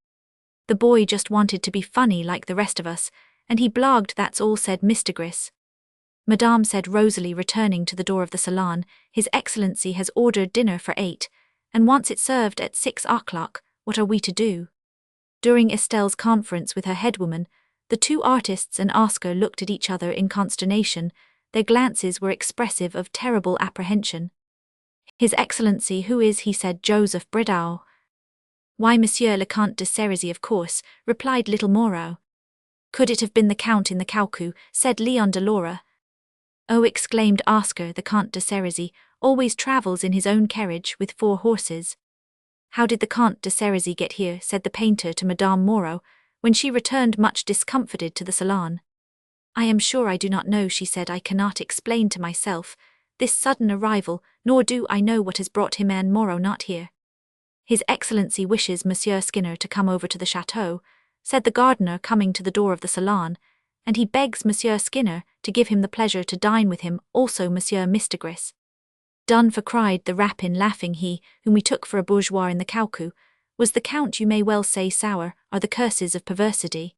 "The boy just wanted to be funny like the rest of us, and he blogged, that's all," said Mr. Gris. "Madame," said Rosalie, returning to the door of the salon, "His Excellency has ordered dinner for 8, and wants it served at 6 o'clock. What are we to do?" During Estelle's conference with her headwoman, the two artists and Oscar looked at each other in consternation. Their glances were expressive of terrible apprehension. "His Excellency, who is he?" said Joseph Bridau. "Why, Monsieur le Comte de Cerisy, of course," replied little Moreau. "Could it have been the Count in the Caucou?" said Leon de Laura. "Oh," exclaimed Oscar, "the Comte de Cerisy always travels in his own carriage with 4 horses." "How did the Comte de Cerisy get here?" said the painter to Madame Moreau, when she returned much discomfited to the salon. "I am sure I do not know," she said. "I cannot explain to myself this sudden arrival, nor do I know what has brought him and Moreau not here." "His Excellency wishes Monsieur Skinner to come over to the chateau," said the gardener, coming to the door of the salon, "and he begs Monsieur Skinner to give him the pleasure to dine with him, also Monsieur Mistigris." "Done for," cried the rapin, laughing. "He, whom we took for a bourgeois in the Caucou, was the Count. You may well say sour are the curses of perversity."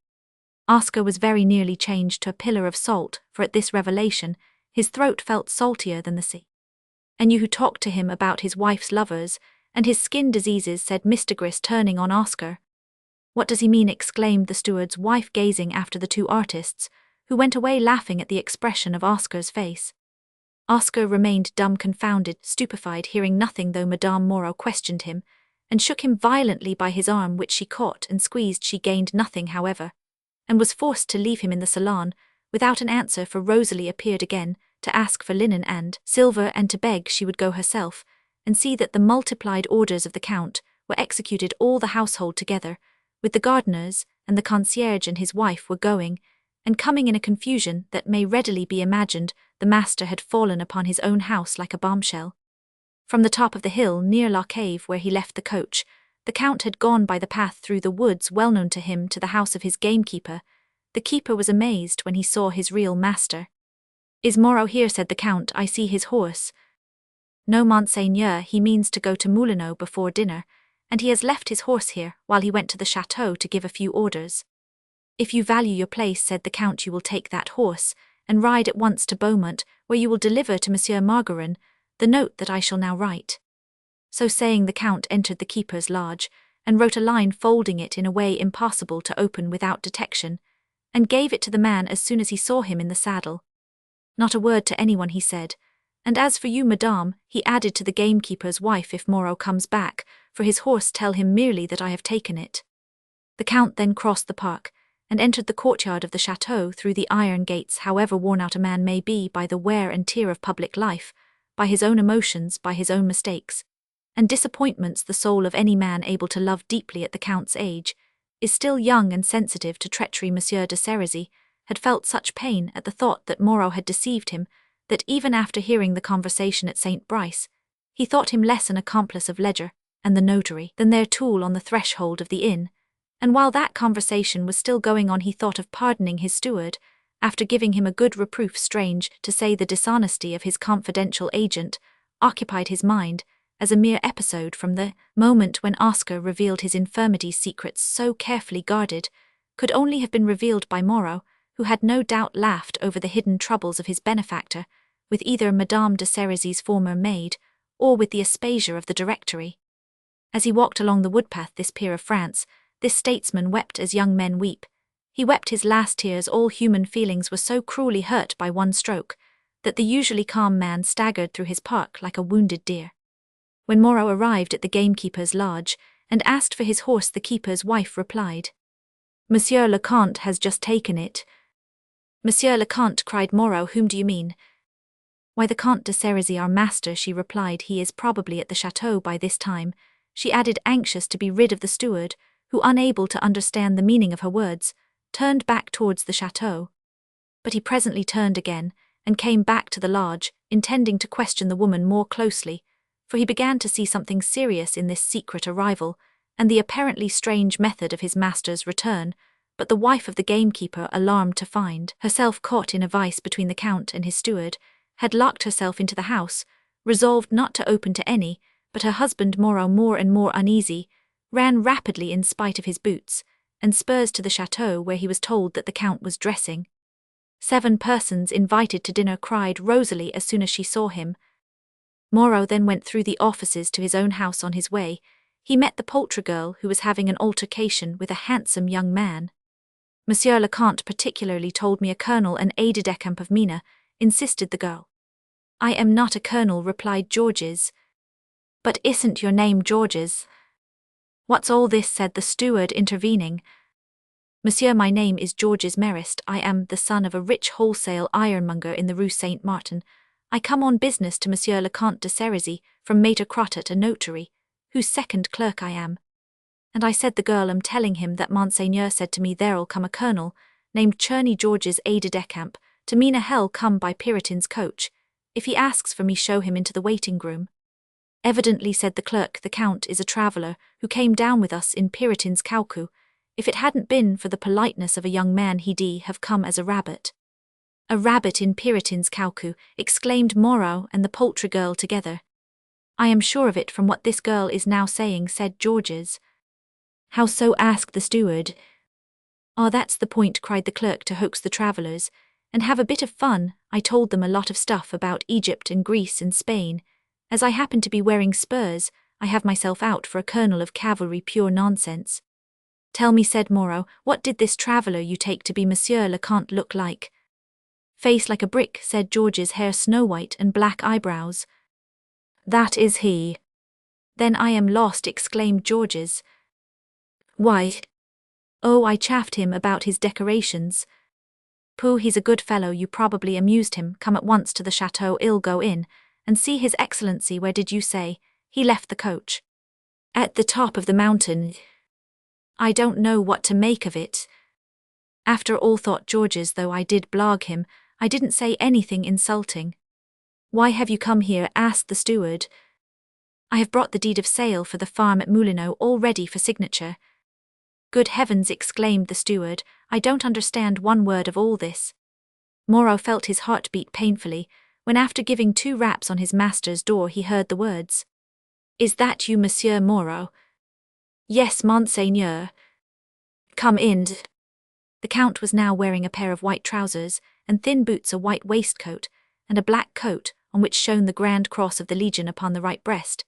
Oscar was very nearly changed to a pillar of salt, for at this revelation his throat felt saltier than the sea. "And you who talked to him about his wife's lovers and his skin diseases," said Mr. Gris, turning on Oscar. "What does he mean?" exclaimed the steward's wife, gazing after the two artists, who went away laughing at the expression of Oscar's face. Oscar remained dumb, confounded, stupefied, hearing nothing, though Madame Moreau questioned him, and shook him violently by his arm, which she caught and squeezed. She gained nothing, however, and was forced to leave him in the salon without an answer, for Rosalie appeared again to ask for linen and silver, and to beg she would go herself and see that the multiplied orders of the Count were executed. All the household together, with the gardeners and the concierge and his wife, were going and coming in a confusion that may readily be imagined. The master had fallen upon his own house like a bombshell. From the top of the hill near La Cave, where he left the coach, the Count had gone by the path through the woods well known to him to the house of his gamekeeper. The keeper was amazed when he saw his real master. "Is Moreau here?" said the Count. "I see his horse." "No, Monseigneur, he means to go to Moulineau before dinner, and he has left his horse here while he went to the chateau to give a few orders." "If you value your place," said the Count, "you will take that horse and ride at once to Beaumont, where you will deliver to Monsieur Margarin the note that I shall now write." So saying, the Count entered the keeper's lodge and wrote a line, folding it in a way impossible to open without detection, and gave it to the man as soon as he saw him in the saddle. "Not a word to anyone," he said. "And as for you, madame," he added to the gamekeeper's wife, "if Moreau comes back for his horse, tell him merely that I have taken it." The Count then crossed the park and entered the courtyard of the chateau through the iron gates. However worn out a man may be by the wear and tear of public life, by his own emotions, by his own mistakes and disappointments, the soul of any man able to love deeply at the Count's age is still young and sensitive to treachery. Monsieur de Cerisy had felt such pain at the thought that Moreau had deceived him, that even after hearing the conversation at St. Brice, he thought him less an accomplice of Ledger and the notary than their tool on the threshold of the inn. And while that conversation was still going on, he thought of pardoning his steward, after giving him a good reproof. Strange to say, the dishonesty of his confidential agent occupied his mind as a mere episode from the moment when Oscar revealed his infirmities. Secrets so carefully guarded could only have been revealed by Moreau, who had no doubt laughed over the hidden troubles of his benefactor with either Madame de Cerisy's former maid or with the Aspasia of the Directory. As he walked along the woodpath, this peer of France, this statesman, wept as young men weep. He wept his last tears. All human feelings were so cruelly hurt by one stroke that the usually calm man staggered through his park like a wounded deer. When Moreau arrived at the gamekeeper's lodge and asked for his horse, the keeper's wife replied, Monsieur le Comte has just taken it. Monsieur le Comte, cried Moreau, whom do you mean? Why, the Comte de Cerisy, our master, she replied. He is probably at the chateau by this time, she added, anxious to be rid of the steward, who, unable to understand the meaning of her words, turned back towards the chateau. But he presently turned again, and came back to the lodge, intending to question the woman more closely, for he began to see something serious in this secret arrival, and the apparently strange method of his master's return. But the wife of the gamekeeper, alarmed to find herself caught in a vice between the Count and his steward, had locked herself into the house, resolved not to open to any, but her husband Moreau, more and more uneasy, ran rapidly in spite of his boots and spurs to the chateau, where he was told that the Count was dressing. 7 persons invited to dinner, cried Rosalie as soon as she saw him. Moreau then went through the offices to his own house. On his way, he met the poultry girl, who was having an altercation with a handsome young man. Monsieur le Comte particularly told me a colonel and aide-de-camp of Mina, insisted the girl. I am not a colonel, replied Georges. But isn't your name Georges? What's all this, said the steward, intervening. Monsieur, my name is Georges Marist. I am the son of a rich wholesale ironmonger in the Rue Saint-Martin. I come on business to Monsieur le Comte de Cerisy from Maître Crottat, a notary, whose second clerk I am. And I said the girl am telling him that Monseigneur said to me there'll come a colonel, named Cherney, Georges aide-de-camp, to Mina Hell, come by Puritan's coach. If he asks for me, show him into the waiting-room. Evidently, said the clerk, the Count is a traveller who came down with us in Puritan's caucou. If it hadn't been for the politeness of a young man, he'd have come as a rabbit. A rabbit in Puritan's caucou, exclaimed Moreau and the poultry girl together. I am sure of it from what this girl is now saying, said Georges. How so? asked the steward. Ah, that's the point, cried the clerk, to hoax the travellers, and have a bit of fun. I told them a lot of stuff about Egypt and Greece and Spain. As I happen to be wearing spurs, I have myself out for a colonel of cavalry, pure nonsense. Tell me, said Moreau, what did this traveller you take to be Monsieur le Comte look like? Face like a brick, said Georges, hair snow-white and black eyebrows. That is he. Then I am lost, exclaimed Georges. Why? Oh, I chaffed him about his decorations. Pooh, he's a good fellow, you probably amused him. Come at once to the chateau, I'll go in, and see his excellency. Where did you say he left the coach? At the top of the mountain. I don't know what to make of it. After all, thought Georges, though I did blag him, I didn't say anything insulting. Why have you come here? asked the steward. I have brought the deed of sale for the farm at Moulineau, all ready for signature. Good heavens, exclaimed the steward, I don't understand one word of all this. Moreau felt his heart beat painfully, when after giving 2 raps on his master's door he heard the words. Is that you, Monsieur Moreau? Yes, Monseigneur. Come in. The Count was now wearing a pair of white trousers and thin boots, a white waistcoat, and a black coat, on which shone the Grand Cross of the Legion upon the right breast,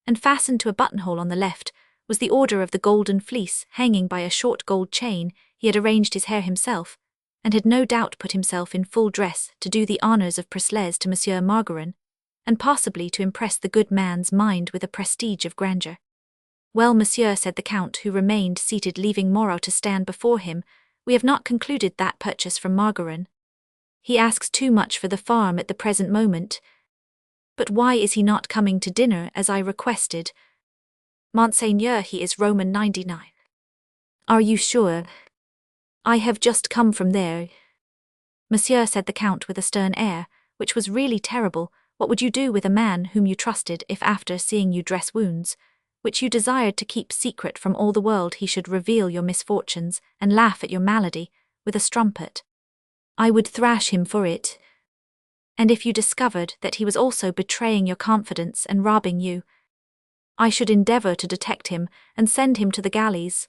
and fastened to a buttonhole on the left was the Order of the Golden Fleece, hanging by a short gold chain. He had arranged his hair himself, and had no doubt put himself in full dress to do the honours of Preslez to Monsieur Margarin, and possibly to impress the good man's mind with a prestige of grandeur. Well, monsieur, said the Count, who remained seated, leaving Moreau to stand before him, we have not concluded that purchase from Margarin. He asks too much for the farm at the present moment. But why is he not coming to dinner as I requested? Monseigneur, he is Roman 99. Are you sure? I have just come from there. Monsieur, said the Count with a stern air, which was really terrible, what would you do with a man whom you trusted if after seeing you dress wounds, which you desired to keep secret from all the world, he should reveal your misfortunes and laugh at your malady with a strumpet? I would thrash him for it. And if you discovered that he was also betraying your confidence and robbing you, I should endeavour to detect him and send him to the galleys.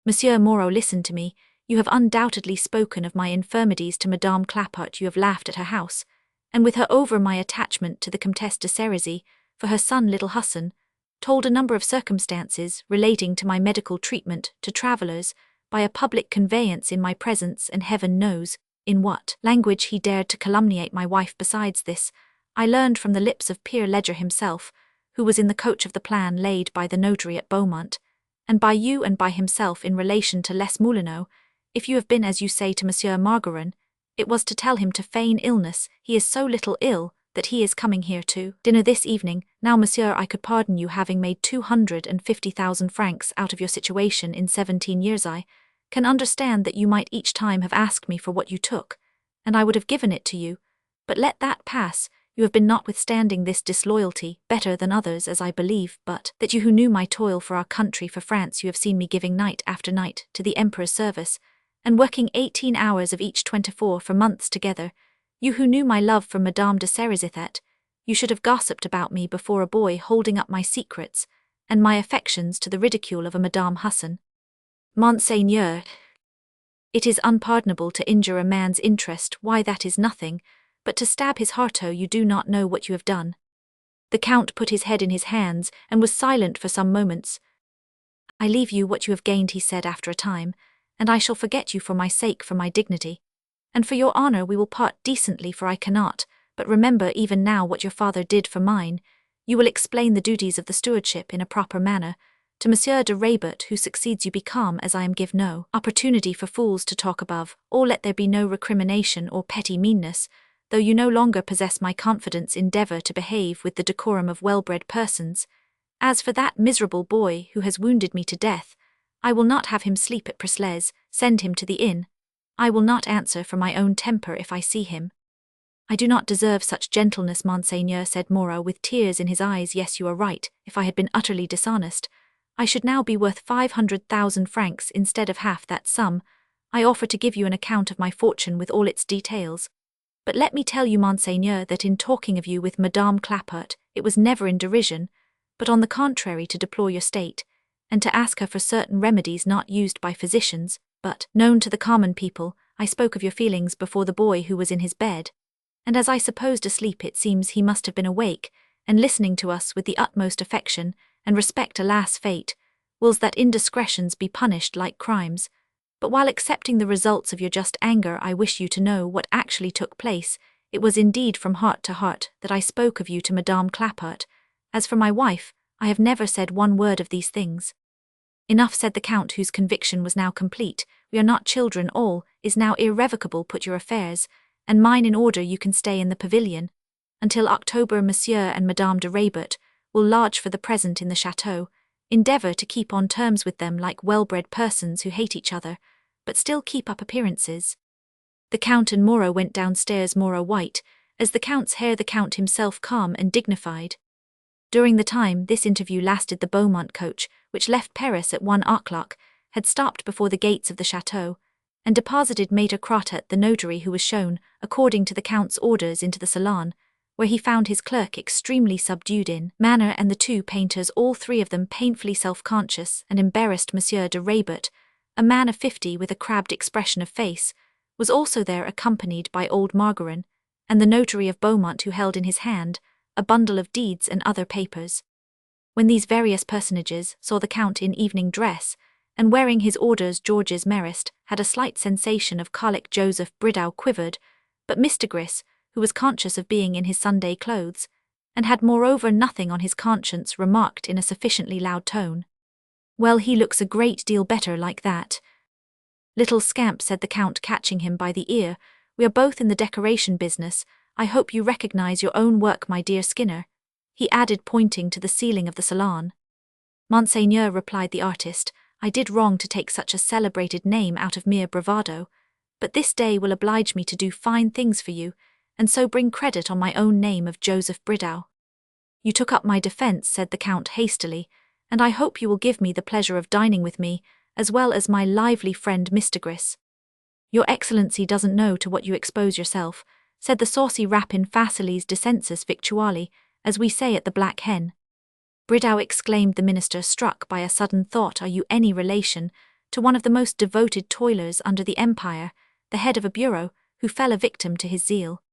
Monsieur Moreau, listen to me. You have undoubtedly spoken of my infirmities to Madame Clapart. You have laughed at her house, and with her over my attachment to the Comtesse de Cerisy for her son little Husson, told a number of circumstances relating to my medical treatment to travellers by a public conveyance in my presence, and heaven knows in what language he dared to calumniate my wife. Besides this, I learned from the lips of Pierre Ledger himself, who was in the coach of the plan laid by the notary at Beaumont, and by you and by himself in relation to Les Moulineaux, if you have been as you say to Monsieur Margarin, it was to tell him to feign illness. He is so little ill that he is coming here to dinner this evening. Now, monsieur, I could pardon you having made 250,000 francs out of your situation in 17 years. I can understand that you might each time have asked me for what you took, and I would have given it to you, but let that pass. You have been, notwithstanding this disloyalty, better than others, as I believe, but that you who knew my toil for our country, for France, you have seen me giving night after night to the Emperor's service, and working 18 hours of each 24 for months together. You who knew my love for Madame de Cerisithet, you should have gossiped about me before a boy, holding up my secrets and my affections to the ridicule of a Madame Husson. Monseigneur, it is unpardonable to injure a man's interest. Why, that is nothing, but to stab his heart. You do not know what you have done. The Count put his head in his hands and was silent for some moments. I leave you what you have gained, he said after a time, and I shall forget you for my sake, for my dignity. And for your honor we will part decently, for I cannot but remember even now what your father did for mine. You will explain the duties of the stewardship in a proper manner to Monsieur de Raybert, who succeeds you. Be calm, as I am. Give no opportunity for fools to talk above, or let there be no recrimination or petty meanness. Though you no longer possess my confidence, endeavor to behave with the decorum of well-bred persons. As for that miserable boy who has wounded me to death, I will not have him sleep at Presles. Send him to the inn. I will not answer for my own temper if I see him. I do not deserve such gentleness, monseigneur, said Moreau with tears in his eyes. Yes, you are right. If I had been utterly dishonest, I should now be worth 500,000 francs instead of half that sum. I offer to give you an account of my fortune with all its details. But let me tell you, monseigneur, that in talking of you with Madame Clapart, it was never in derision, but on the contrary to deplore your state, and to ask her for certain remedies not used by physicians, but known to the common people. I spoke of your feelings before the boy who was in his bed, and as I supposed asleep, it seems he must have been awake, and listening to us with the utmost affection and respect. Alas, fate wills that indiscretions be punished like crimes. But while accepting the results of your just anger, I wish you to know what actually took place. It was indeed from heart to heart that I spoke of you to Madame Clapart. As for my wife, I have never said one word of these things. Enough, said the Count, whose conviction was now complete. We are not children. All is now irrevocable. Put your affairs and mine in order. You can stay in the pavilion until October. Monsieur and Madame de Raybert will lodge for the present in the chateau. Endeavor to keep on terms with them like well-bred persons who hate each other, but still keep up appearances. The Count and Moreau went downstairs, Moreau white as the Count's hair, the Count himself calm and dignified. During the time this interview lasted, the Beaumont coach, which left Paris at 1 o'clock, had stopped before the gates of the chateau, and deposited Maître Crottat, the notary, who was shown, according to the Count's orders, into the salon, where he found his clerk extremely subdued in manner, and the two painters, all three of them painfully self-conscious and embarrassed. Monsieur de Raybert, a man of 50 with a crabbed expression of face, was also there, accompanied by old Margarin, and the notary of Beaumont, who held in his hand a bundle of deeds and other papers. When these various personages saw the Count in evening dress, and wearing his orders, Georges Marist had a slight sensation of colic. Joseph Bridow quivered, but Mr. Gris, who was conscious of being in his Sunday clothes, and had moreover nothing on his conscience, remarked in a sufficiently loud tone, "Well, he looks a great deal better like that." "Little scamp," said the Count, catching him by the ear, "we are both in the decoration business. I hope you recognize your own work, my dear Skinner," he added, pointing to the ceiling of the salon. "Monseigneur," replied the artist, "I did wrong to take such a celebrated name out of mere bravado, but this day will oblige me to do fine things for you, and so bring credit on my own name of Joseph Bridow." "You took up my defense," said the Count hastily, "and I hope you will give me the pleasure of dining with me, as well as my lively friend Mr. Gris." "Your Excellency doesn't know to what you expose yourself," said the saucy Rapin, facilis descensus victuali, as we say at the Black Hen. "Bridow," exclaimed the minister, struck by a sudden thought, "are you any relation to one of the most devoted toilers under the Empire, the head of a bureau, who fell a victim to his zeal?"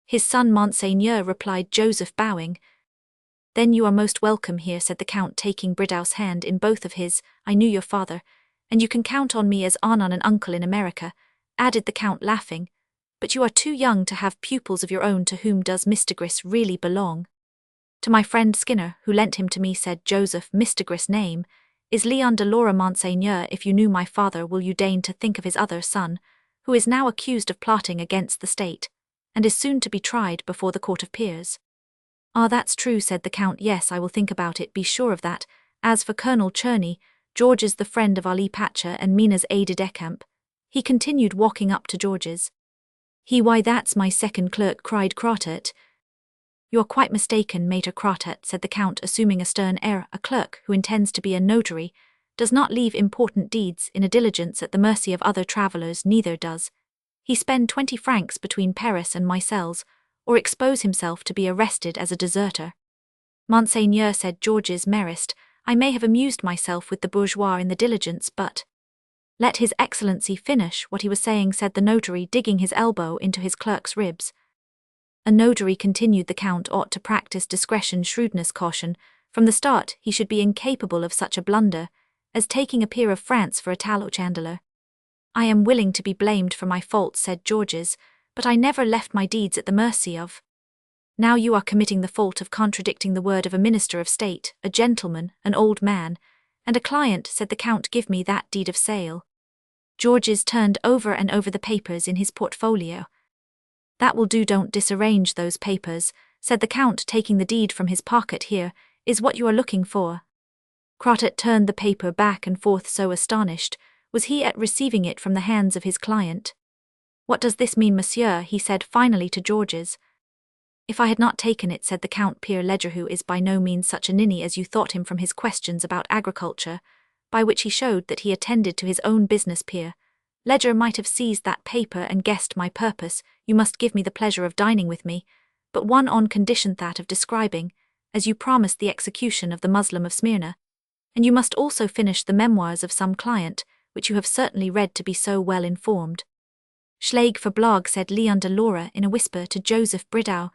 "His son, monseigneur," replied Joseph, bowing. "Then you are most welcome here," said the Count, taking Bridow's hand in both of his. "I knew your father, and you can count on me as on an uncle in America," added the Count, laughing. "But you are too young to have pupils of your own. To whom does Mr. Gris really belong?" "To my friend Skinner, who lent him to me," said Joseph. "Mr. Gris' name is Leon de Laura Monseigneur. If you knew my father, will you deign to think of his other son, who is now accused of plotting against the state, and is soon to be tried before the Court of Peers? Ah, that's true, said the Count. Yes, I will think about it, be sure of that. As for Colonel Cherney, George's the friend of Ali Pacha and Mina's aide-de-camp. He continued, walking up to George's. Why, that's my second clerk, cried Crottat. You're quite mistaken, Maître Crottat, said the Count, assuming a stern air. A clerk, who intends to be a notary, does not leave important deeds in a diligence at the mercy of other travellers, neither does he spend 20 francs between Paris and Mycelles, or expose himself to be arrested as a deserter. Monseigneur, said George's Marist, I may have amused myself with the bourgeois in the diligence, but— Let His Excellency finish what he was saying, said the notary, digging his elbow into his clerk's ribs. A notary, continued the Count, ought to practice discretion, shrewdness, caution. From the start he should be incapable of such a blunder as taking a peer of France for a tallow chandler. I am willing to be blamed for my faults, said Georges, but I never left my deeds at the mercy of— Now you are committing the fault of contradicting the word of a minister of state, a gentleman, an old man, and a client, said the Count. Give me that deed of sale. Georges turned over and over the papers in his portfolio. That will do, don't disarrange those papers, said the Count, taking the deed from his pocket. Here is what you are looking for. Crottat turned the paper back and forth, so astonished was he at receiving it from the hands of his client. What does this mean, monsieur? He said finally to Georges. If I had not taken it, said the Count, Pierre Ledger, who is by no means such a ninny as you thought him from his questions about agriculture, by which he showed that he attended to his own business, Pierre Ledger might have seized that paper and guessed my purpose. You must give me the pleasure of dining with me, but one on condition, that of describing, as you promised, the execution of the Muslim of Smyrna, and you must also finish the memoirs of some client, which you have certainly read to be so well informed. Schlag for Blog, said Leon de Laura in a whisper to Joseph Bridow.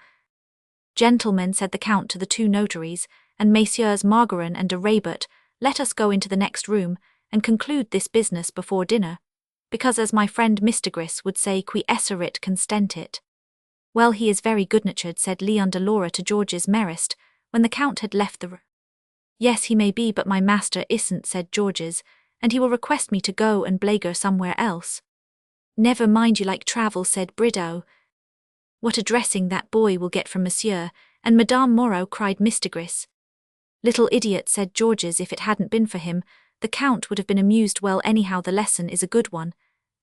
Gentlemen, said the Count to the two notaries, and Messieurs Margarin and de Raybert, let us go into the next room and conclude this business before dinner, because, as my friend Mr. Gris would say, qui esserit constentit. Well, he is very good-natured, said Leon de Laura to George's Marist, when the Count had left the room. Yes, he may be, but my master isn't, said Georges, and he will request me to go and blaguer somewhere else. Never mind, you like travel, said Bridow. What a dressing that boy will get from Monsieur and Madame Moreau, cried Mr. Gris. Little idiot, said Georges. If it hadn't been for him, the Count would have been amused. Well, anyhow, the lesson is a good one,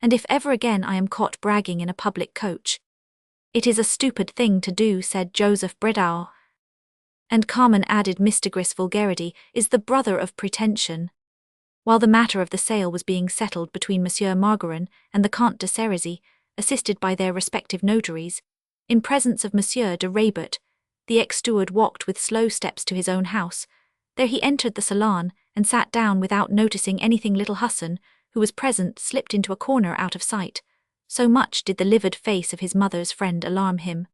and if ever again I am caught bragging in a public coach— It is a stupid thing to do, said Joseph Bridow. And Carmen, added Mr. Gris, vulgarity is the brother of pretension. While the matter of the sale was being settled between Monsieur Margarin and the Comte de Cerisy, assisted by their respective notaries, in presence of Monsieur de Raybert, the ex-steward walked with slow steps to his own house. There he entered the salon and sat down without noticing anything. Little Hassan, who was present, slipped into a corner out of sight. So much did the livid face of his mother's friend alarm him.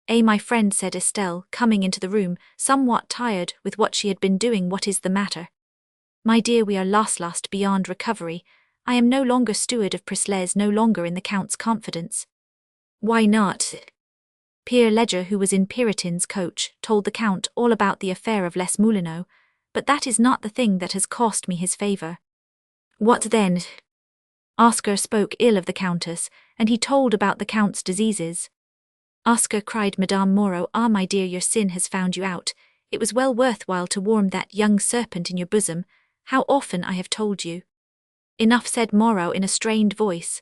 My friend, said Estelle, coming into the room, somewhat tired with what she had been doing. What is the matter? My dear, we are lost beyond recovery. I am no longer steward of Prislez, no longer in the Count's confidence. Why not? Pierre Ledger, who was in Piritin's coach, told the Count all about the affair of Les Moulineaux, but that is not the thing that has cost me his favour. What then? Oscar spoke ill of the Countess, and he told about the Count's diseases. Oscar, cried Madame Moreau, ah, my dear, your sin has found you out. It was well worth while to warm that young serpent in your bosom. How often I have told you. Enough, said Moreau in a strained voice.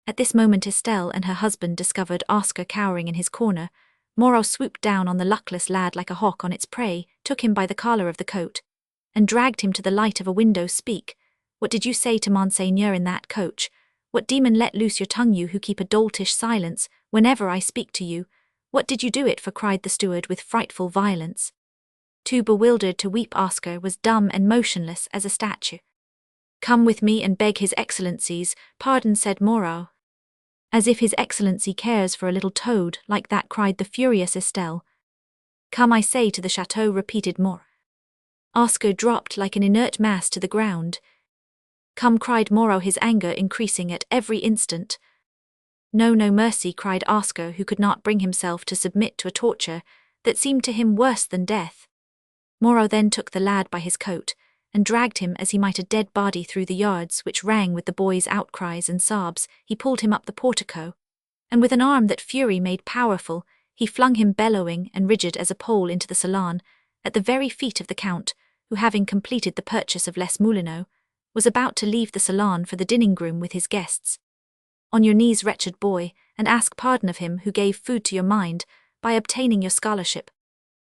At this moment Estelle and her husband discovered Oscar cowering in his corner. Moreau swooped down on the luckless lad like a hawk on its prey, took him by the collar of the coat, and dragged him to the light of a window. Speak. What did you say to Monseigneur in that coach? What demon let loose your tongue, you who keep a doltish silence whenever I speak to you? What did you do it for? Cried the steward with frightful violence. Too bewildered to weep, Oscar was dumb and motionless as a statue. Come with me and beg His Excellency's pardon, said Moreau. As if His Excellency cares for a little toad like that, cried the furious Estelle. Come, I say, to the chateau, repeated Moreau. Oscar dropped like an inert mass to the ground. Come, cried Moreau, his anger increasing at every instant. No, no mercy, cried Oscar, who could not bring himself to submit to a torture that seemed to him worse than death. Moreau then took the lad by his coat, and dragged him as he might a dead body through the yards which rang with the boy's outcries and sobs. He pulled him up the portico, and with an arm that fury made powerful, he flung him bellowing and rigid as a pole into the salon, at the very feet of the Count, who, having completed the purchase of Les Moulineaux, was about to leave the salon for the dining-room with his guests. On your knees, wretched boy, and ask pardon of him who gave food to your mind by obtaining your scholarship.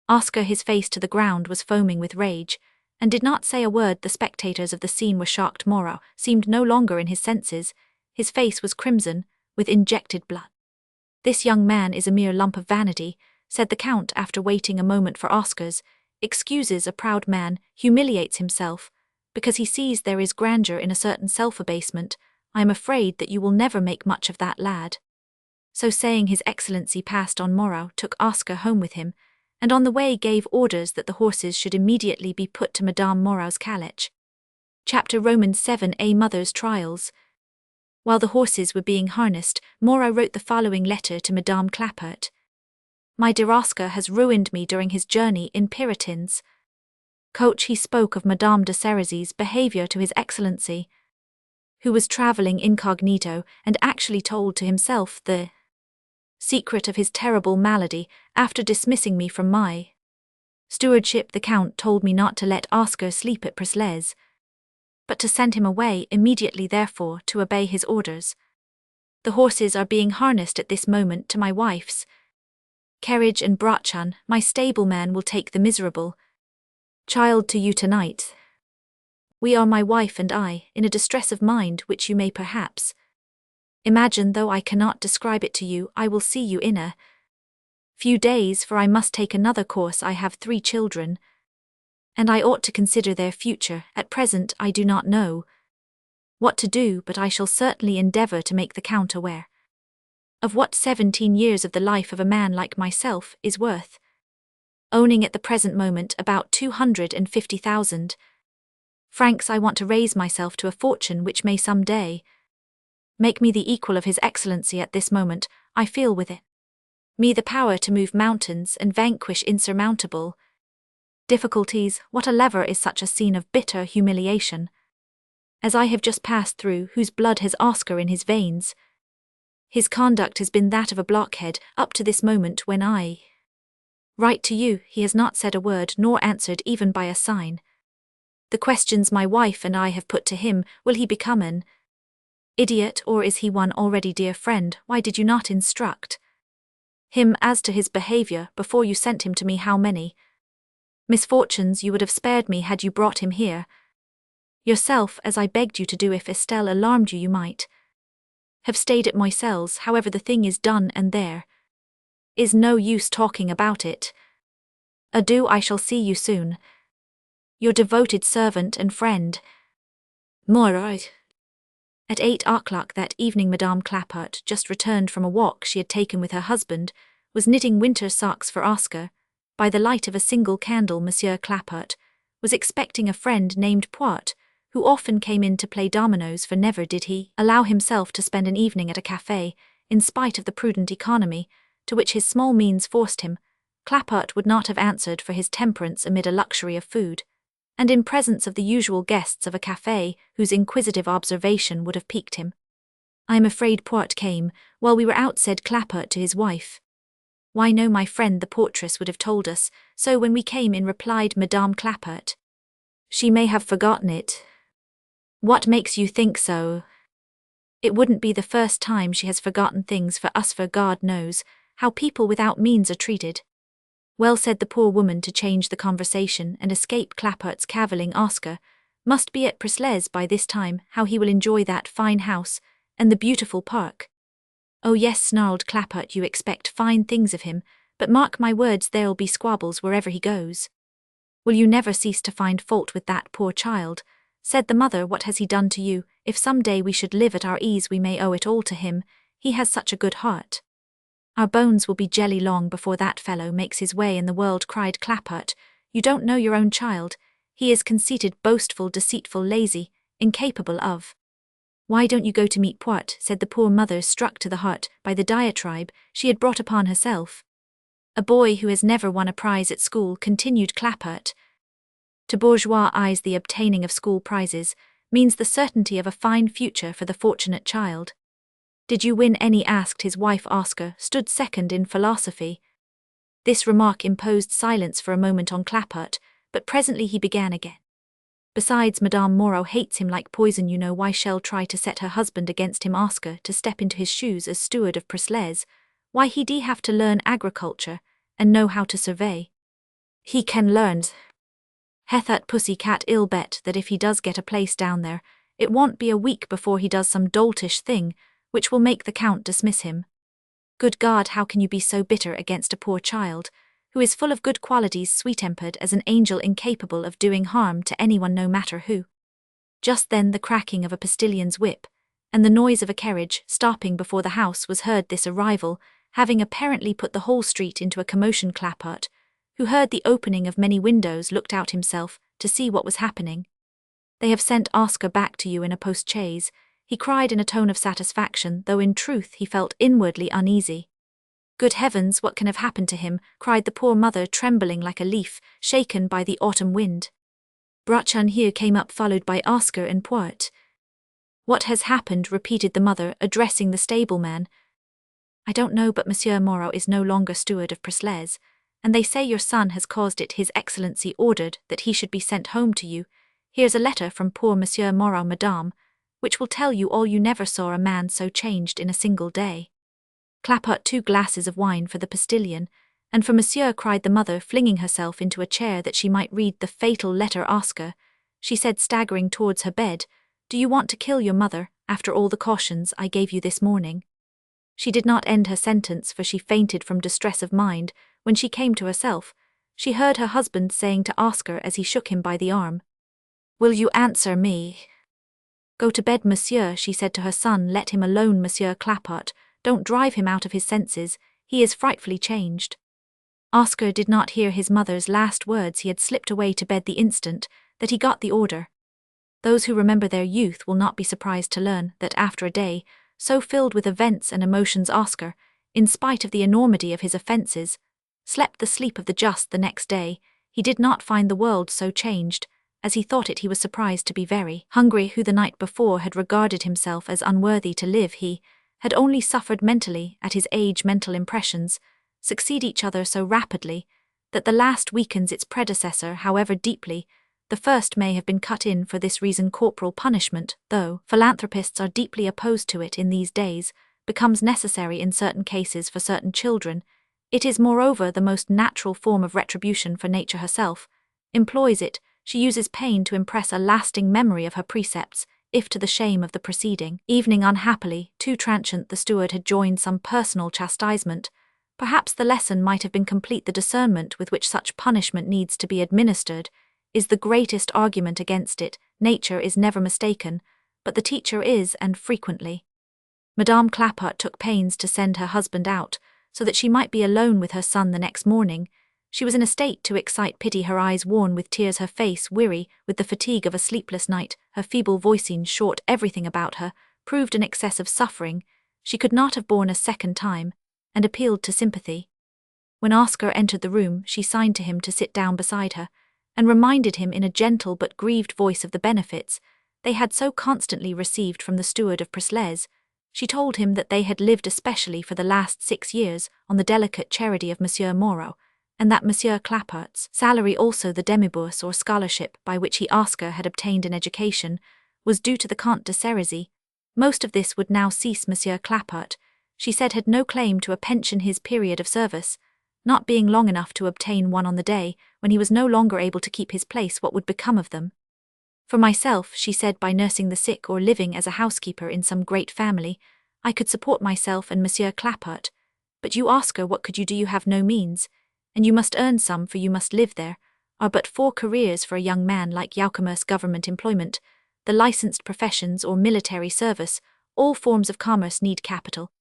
Oscar, his face to the ground, was foaming with rage, and did not say a word. The spectators of the scene were shocked. Moreau seemed no longer in his senses. His face was crimson, with injected blood. "This young man is a mere lump of vanity," said the Count after waiting a moment for Oscar's. "Excuses a proud man, humiliates himself, because he sees there is grandeur in a certain self-abasement. I am afraid that you will never make much of that lad." So saying, His Excellency passed on. Moreau took Oscar home with him, and on the way gave orders that the horses should immediately be put to Madame Moreau's calèche. Chapter Romans 7. A Mother's Trials. While the horses were being harnessed, Moreau wrote the following letter to Madame Clapart. "My dear Oscar has ruined me during his journey in Puritans." Coach, he spoke of Madame de Serizy's behaviour to His Excellency, who was travelling incognito, and actually told to himself the secret of his terrible malady after dismissing me from my stewardship. The Count told me not to let Oscar sleep at Preslez, but to send him away immediately, therefore to obey his orders. The horses are being harnessed at this moment to my wife's carriage, and Brachan, my stableman, will take the miserable child to you tonight. We are, my wife and I, in a distress of mind which you may perhaps imagine, though I cannot describe it to you. I will see you in a few days, for I must take another course. I have 3 children, and I ought to consider their future. At present I do not know what to do, but I shall certainly endeavour to make the Count aware of what 17 years of the life of a man like myself is worth, owning at the present moment about 250,000 francs. I want to raise myself to a fortune which may some day make me the equal of His Excellency. At this moment I feel with it me the power to move mountains and vanquish insurmountable difficulties. What a lever is such a scene of bitter humiliation as I have just passed through, whose blood has Oscar in his veins. His conduct has been that of a blockhead up to this moment. When I write to you, he has not said a word, nor answered even by a sign the questions my wife and I have put to him. Will he become an idiot, or is he one already? Dear friend, why did you not instruct him as to his behaviour before you sent him to me? How many misfortunes you would have spared me had you brought him here yourself, as I begged you to do. If Estelle alarmed you, you might have stayed at Moiselles. However, the thing is done, and there is no use talking about it. Adieu, I shall see you soon. Your devoted servant and friend, Moreau. At 8 o'clock that evening, Madame Clapart, just returned from a walk she had taken with her husband, was knitting winter socks for Oscar. By the light of a single candle, Monsieur Clapart was expecting a friend named Poit, who often came in to play dominoes, for never did he allow himself to spend an evening at a café, in spite of the prudent economy to which his small means forced him. Clapart would not have answered for his temperance amid a luxury of food, and in presence of the usual guests of a café whose inquisitive observation would have piqued him. "I am afraid Poit came while we were out," said Clapart to his wife. "Why no, my friend, the portress would have told us so when we came in," replied Madame Clapart. "She may have forgotten it." "What makes you think so?" "It wouldn't be the first time she has forgotten things for us, for God knows how people without means are treated." "Well," said the poor woman, to change the conversation and escape Clapart's cavilling, "Oscar must be at Preslez by this time. How he will enjoy that fine house and the beautiful park." "Oh yes," snarled Clapart, "you expect fine things of him, but mark my words, there'll be squabbles wherever he goes." "Will you never cease to find fault with that poor child?" said the mother. "What has he done to you? If some day we should live at our ease, we may owe it all to him. He has such a good heart." "Our bones will be jelly long before that fellow makes his way in the world," cried Clapart. "You don't know your own child. He is conceited, boastful, deceitful, lazy, incapable of—" "Why don't you go to meet Poit?" said the poor mother, struck to the heart by the diatribe she had brought upon herself. "A boy who has never won a prize at school," continued Clapart. To bourgeois eyes, the obtaining of school prizes means the certainty of a fine future for the fortunate child. Did you win any? Asked his wife. Oscar stood second in philosophy. This remark imposed silence for a moment on Clapart, but presently he began again. Besides, Madame Moreau hates him like poison. You know why she'll try to set her husband against him. Oscar to step into his shoes as steward of Presles. Why he'd have to learn agriculture and know how to survey. He can learn. Hath that pussy cat ill bet that if he does get a place down there, it won't be a week before he does some doltish thing, which will make the Count dismiss him. Good God, how can you be so bitter against a poor child, who is full of good qualities, sweet-tempered as an angel, incapable of doing harm to anyone no matter who? Just then the cracking of a postillion's whip, and the noise of a carriage stopping before the house was heard. This arrival, having apparently put the whole street into a commotion, Clapart, who heard the opening of many windows, looked out himself to see what was happening. They have sent Oscar back to you in a post-chaise, he cried in a tone of satisfaction, though in truth he felt inwardly uneasy. Good heavens, what can have happened to him? Cried the poor mother, trembling like a leaf shaken by the autumn wind. Brachan here came up, followed by Oscar and Poit. What has happened? Repeated the mother, addressing the stableman. I don't know, but Monsieur Moreau is no longer steward of Presles, and they say your son has caused it. His Excellency ordered that he should be sent home to you. Here's a letter from poor Monsieur Moreau, madame, which will tell you all. You never saw a man so changed in a single day. Clapart 2 glasses of wine for the postilion, and for Monsieur, cried the mother, flinging herself into a chair that she might read the fatal letter. Oscar, she said, staggering towards her bed, do you want to kill your mother, after all the cautions I gave you this morning? She did not end her sentence, for she fainted from distress of mind. When she came to herself, she heard her husband saying to Oscar as he shook him by the arm, Will you answer me? Go to bed, Monsieur, she said to her son. Let him alone, Monsieur Clapart. Don't drive him out of his senses. He is frightfully changed. Oscar did not hear his mother's last words. He had slipped away to bed the instant that he got the order. Those who remember their youth will not be surprised to learn that after a day so filled with events and emotions, Oscar, in spite of the enormity of his offences, slept the sleep of the just the next day. He did not find the world so changed as he thought it. He was surprised to be very hungry. Who the night before had regarded himself as unworthy to live, he had only suffered mentally. At his age, mental impressions succeed each other so rapidly that the last weakens its predecessor, however deeply the first may have been cut in. For this reason, corporal punishment, though philanthropists are deeply opposed to it in these days, becomes necessary in certain cases for certain children. It is moreover the most natural form of retribution, for nature herself employs it. She uses pain to impress a lasting memory of her precepts, if to the shame of the preceding evening. Unhappily, too transient, the steward had joined some personal chastisement. Perhaps the lesson might have been complete. The discernment with which such punishment needs to be administered is the greatest argument against it. Nature is never mistaken, but the teacher is, and frequently. Madame Clapart took pains to send her husband out, so that she might be alone with her son the next morning. She was in a state to excite pity, her eyes worn with tears, her face weary with the fatigue of a sleepless night, her feeble voicing short. Everything about her proved an excess of suffering she could not have borne a second time, and appealed to sympathy. When Oscar entered the room, she signed to him to sit down beside her, and reminded him in a gentle but grieved voice of the benefits they had so constantly received from the steward of Presles. She told him that they had lived especially for the last 6 years on the delicate charity of Monsieur Moreau, and that Monsieur Clapart's salary, also the demi-bourse or scholarship by which he, Oscar, had obtained an education, was due to the Comte de Cerisy. Most of this would now cease. Monsieur Clapart, she said, had no claim to a pension. His period of service not being long enough to obtain one on the day when he was no longer able to keep his place. What would become of them? For myself, she said, by nursing the sick or living as a housekeeper in some great family, I could support myself and Monsieur Clapart. But you, Oscar, what could you do? You have no means, and you must earn some, for you must live. There are but 4 careers for a young man like you: commerce, government employment, the licensed professions, or military service. All forms of commerce need capital,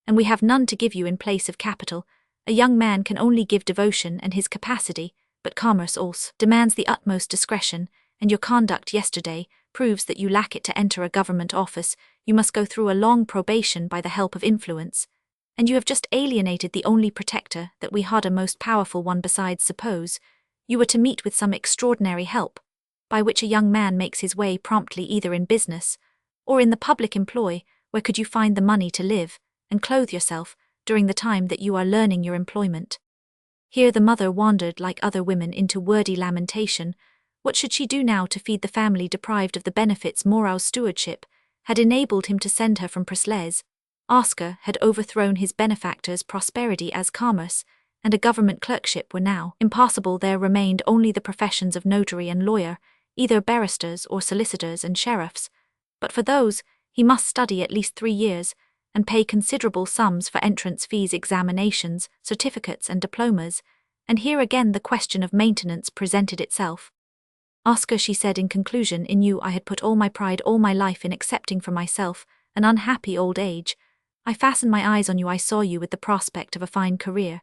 and we have none to give you in place of capital. A young man can only give devotion and his capacity, but commerce also demands the utmost discretion, and your conduct yesterday proves that you lack it. To enter a government office, you must go through a long probation by the help of influence, and you have just alienated the only protector that we had, a most powerful one besides. Suppose You were to meet with some extraordinary help, by which a young man makes his way promptly either in business, or in the public employ, where could you find the money to live, and clothe yourself, during the time that you are learning your employment. Here the mother wandered like other women into wordy lamentation. What should she do now to feed the family deprived of the benefits Morau's stewardship had enabled him to send her from Preslez? Oscar had overthrown his benefactor's prosperity as commerce, and a government clerkship were now impossible. There remained only the professions of notary and lawyer, either barristers or solicitors and sheriffs, but for those he must study at least 3 years, and pay considerable sums for entrance fees, examinations, certificates and diplomas, and here again the question of maintenance presented itself. Oscar, she said in conclusion, in you I had put all my pride, all my life, in accepting for myself an unhappy old age. I fastened my eyes on you, I saw you with the prospect of a fine career,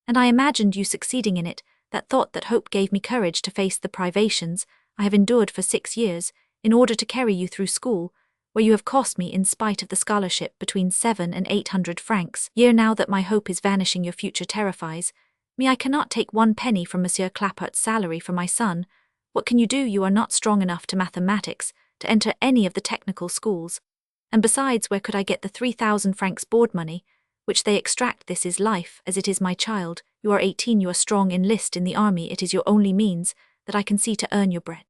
and I imagined you succeeding in it. That thought, that hope gave me courage to face the privations I have endured for 6 years, in order to carry you through school, where you have cost me, in spite of the scholarship, between 700 and 800 francs a year. Now that my hope is vanishing, your future terrifies me. I cannot take 1 penny from Monsieur Clapart's salary for my son. What can you do? You are not strong enough to mathematics to enter any of the technical schools. And besides, where could I get the 3,000 francs board money, which they extract? This is life, as it is my child. You are 18, you are strong, enlist in the army. It is your only means that I can see to earn your bread.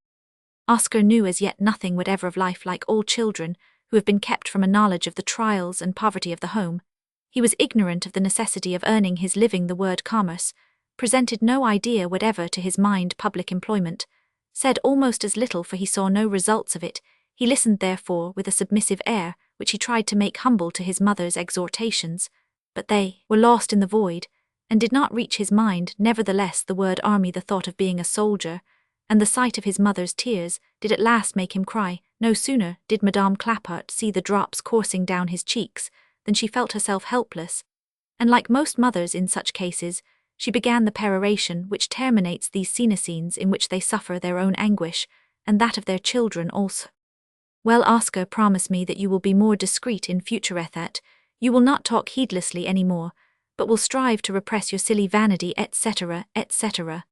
Oscar knew as yet nothing whatever of life. Like all children who have been kept from a knowledge of the trials and poverty of the home, he was ignorant of the necessity of earning his living. The word commerce presented no idea whatever to his mind. Public employment said almost as little, for he saw no results of it. He listened therefore with a submissive air, which he tried to make humble, to his mother's exhortations, but they were lost in the void, and did not reach his mind. Nevertheless, the word army, the thought of being a soldier, and the sight of his mother's tears, did at last make him cry. No sooner did Madame Clapart see the drops coursing down his cheeks than she felt herself helpless, and like most mothers in such cases, she began the peroration which terminates these scenes, in which they suffer their own anguish, and that of their children also. Well, Oscar, promise me that you will be more discreet in future, that you will not talk heedlessly any more, but will strive to repress your silly vanity, etc., etc.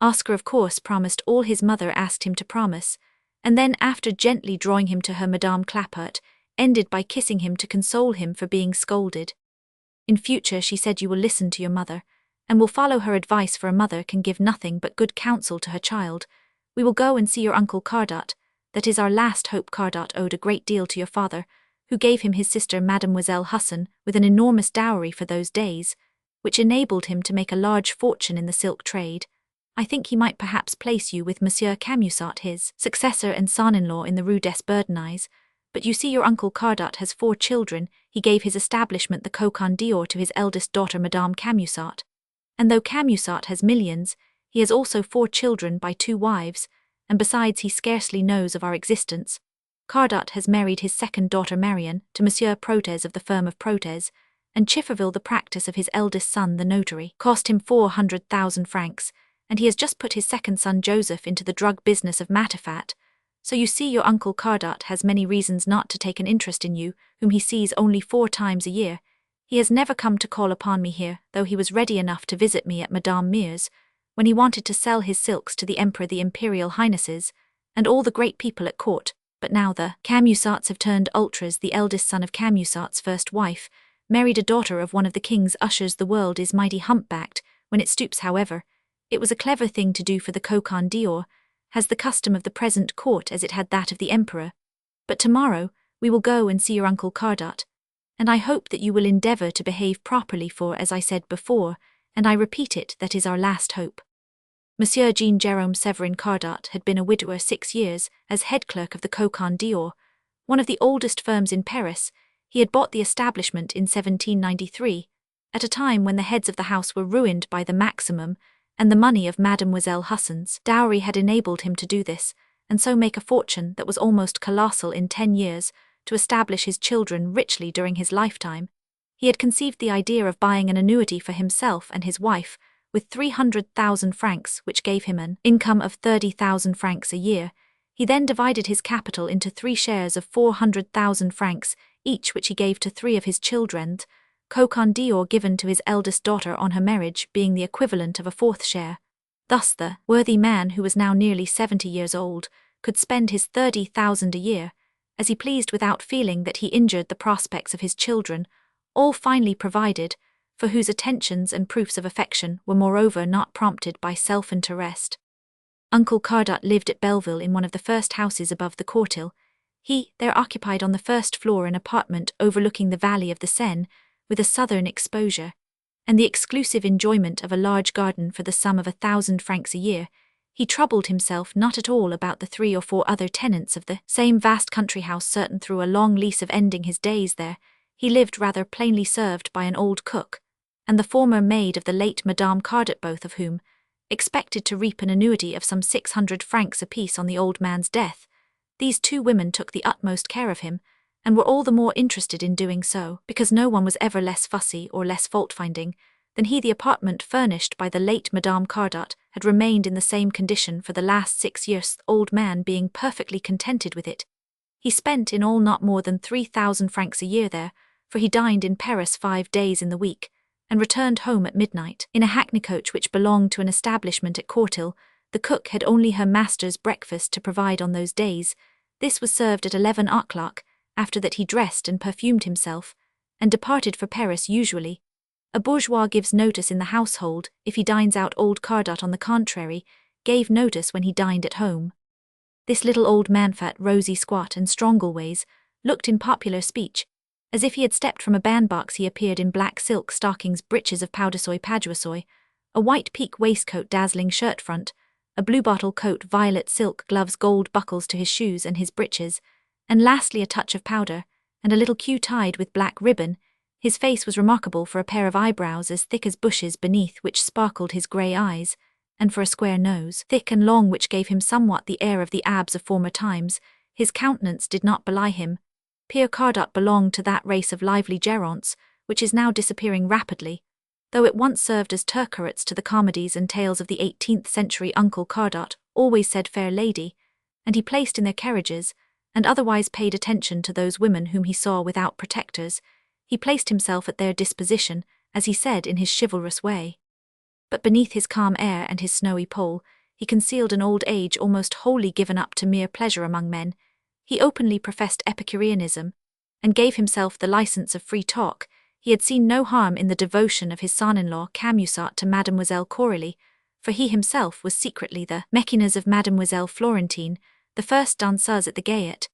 Oscar of course promised all his mother asked him to promise, and then, after gently drawing him to her, Madame Clapart ended by kissing him to console him for being scolded. In future, she said, you will listen to your mother, and will follow her advice, for a mother can give nothing but good counsel to her child. We will go and see your Uncle Cardot. That is our last hope. Cardot owed a great deal to your father, who gave him his sister Mademoiselle Husson with an enormous dowry for those days, which enabled him to make a large fortune in the silk trade. I think he might perhaps place you with Monsieur Camusot, his successor and son-in-law, in the Rue des Bourdonnais. But you see, your Uncle Cardot has 4 children. He gave his establishment, the Coquin d'Or, to his eldest daughter, Madame Camusot. And though Camusot has millions, he has also 4 children by 2 wives, and besides he scarcely knows of our existence. Cardot has married his 2nd daughter, Marion, to Monsieur Protez of the firm of Protez, and Chifferville. The practice of his eldest son, the notary, cost him 400,000 francs, and he has just put his 2nd son, Joseph, into the drug business of Matifat. So you see, your Uncle Cardot has many reasons not to take an interest in you, whom he sees only 4 times a year. He has never come to call upon me here, though he was ready enough to visit me at Madame Mere's, when he wanted to sell his silks to the Emperor, the Imperial Highnesses, and all the great people at court. But now the Camusots have turned ultras. The eldest son of Camusot's first wife married a daughter of one of the king's ushers. The world is mighty humpbacked when it stoops. However, it was a clever thing to do, for the Coquin d'Or has the custom of the present court as it had that of the Emperor. But tomorrow we will go and see your Uncle Cardot, and I hope that you will endeavour to behave properly, for, as I said before, and I repeat it, that is our last hope. Monsieur Jean Jerome Severin Cardot had been a widower 6 years as head clerk of the Coquin d'Or, one of the oldest firms in Paris. He had bought the establishment in 1793, at a time when the heads of the house were ruined by the maximum, and the money of Mademoiselle Husson's dowry had enabled him to do this, and so make a fortune that was almost colossal in 10 years, to establish his children richly during his lifetime. He had conceived the idea of buying an annuity for himself and his wife, with 300,000 francs, which gave him an income of 30,000 francs a year. He then divided his capital into 3 shares of 400,000 francs each, which he gave to 3 of his children, Coquin d'Or given to his eldest daughter on her marriage being the equivalent of a 4th share. Thus the worthy man, who was now nearly 70 years old, could spend his 30,000 a year as he pleased without feeling that he injured the prospects of his children, all finely provided, for whose attentions and proofs of affection were moreover not prompted by self-interest. Uncle Cardat lived at Belleville in one of the first houses above the Courtil. He there occupied on the first floor an apartment overlooking the valley of the Seine, with a southern exposure, and the exclusive enjoyment of a large garden for the sum of 1,000 francs a year. He troubled himself not at all about the 3 or 4 other tenants of the same vast country house, certain through a long lease of ending his days there. He lived rather plainly, served by an old cook, and the former maid of the late Madame Cardat, both of whom expected to reap an annuity of some 600 francs apiece on the old man's death. These 2 women took the utmost care of him, and were all the more interested in doing so, because no one was ever less fussy or less fault-finding than he. The apartment furnished by the late Madame Cardat had remained in the same condition for the last 6 years, the old man being perfectly contented with it. He spent in all not more than 3,000 francs a year there, for he dined in Paris 5 days in the week, and returned home at midnight in a hackney coach which belonged to an establishment at Courtil. The cook had only her master's breakfast to provide on those days. This was served at 11 o'clock. After that he dressed and perfumed himself, and departed for Paris usually. A bourgeois gives notice in the household if he dines out. Old Cardat, on the contrary, gave notice when he dined at home. This little old man, fat, rosy, squat, and strongleways, looked in popular speech as if he had stepped from a bandbox. He appeared in black silk stockings, breeches of powdersoy paduasoy, a white pique waistcoat, dazzling shirt front, a bluebottle coat, violet silk gloves, gold buckles to his shoes and his breeches, and lastly a touch of powder, and a little queue tied with black ribbon. His face was remarkable for a pair of eyebrows as thick as bushes, beneath which sparkled his grey eyes, and for a square nose, thick and long, which gave him somewhat the air of the abs of former times. His countenance did not belie him. Pierre Cardat belonged to that race of lively gérants which is now disappearing rapidly, though it once served as turquoites to the comedies and tales of the 18th century. Uncle Cardat always said fair lady, and he placed in their carriages, and otherwise paid attention to those women whom he saw without protectors. He placed himself at their disposition, as he said in his chivalrous way. But beneath his calm air and his snowy poll, he concealed an old age almost wholly given up to mere pleasure among men. He openly professed Epicureanism, and gave himself the license of free talk. He had seen no harm in the devotion of his son-in-law Camusat to Mademoiselle Coralie, for he himself was secretly the mécène of Mademoiselle Florentine, the first danseuse at the Gaîté.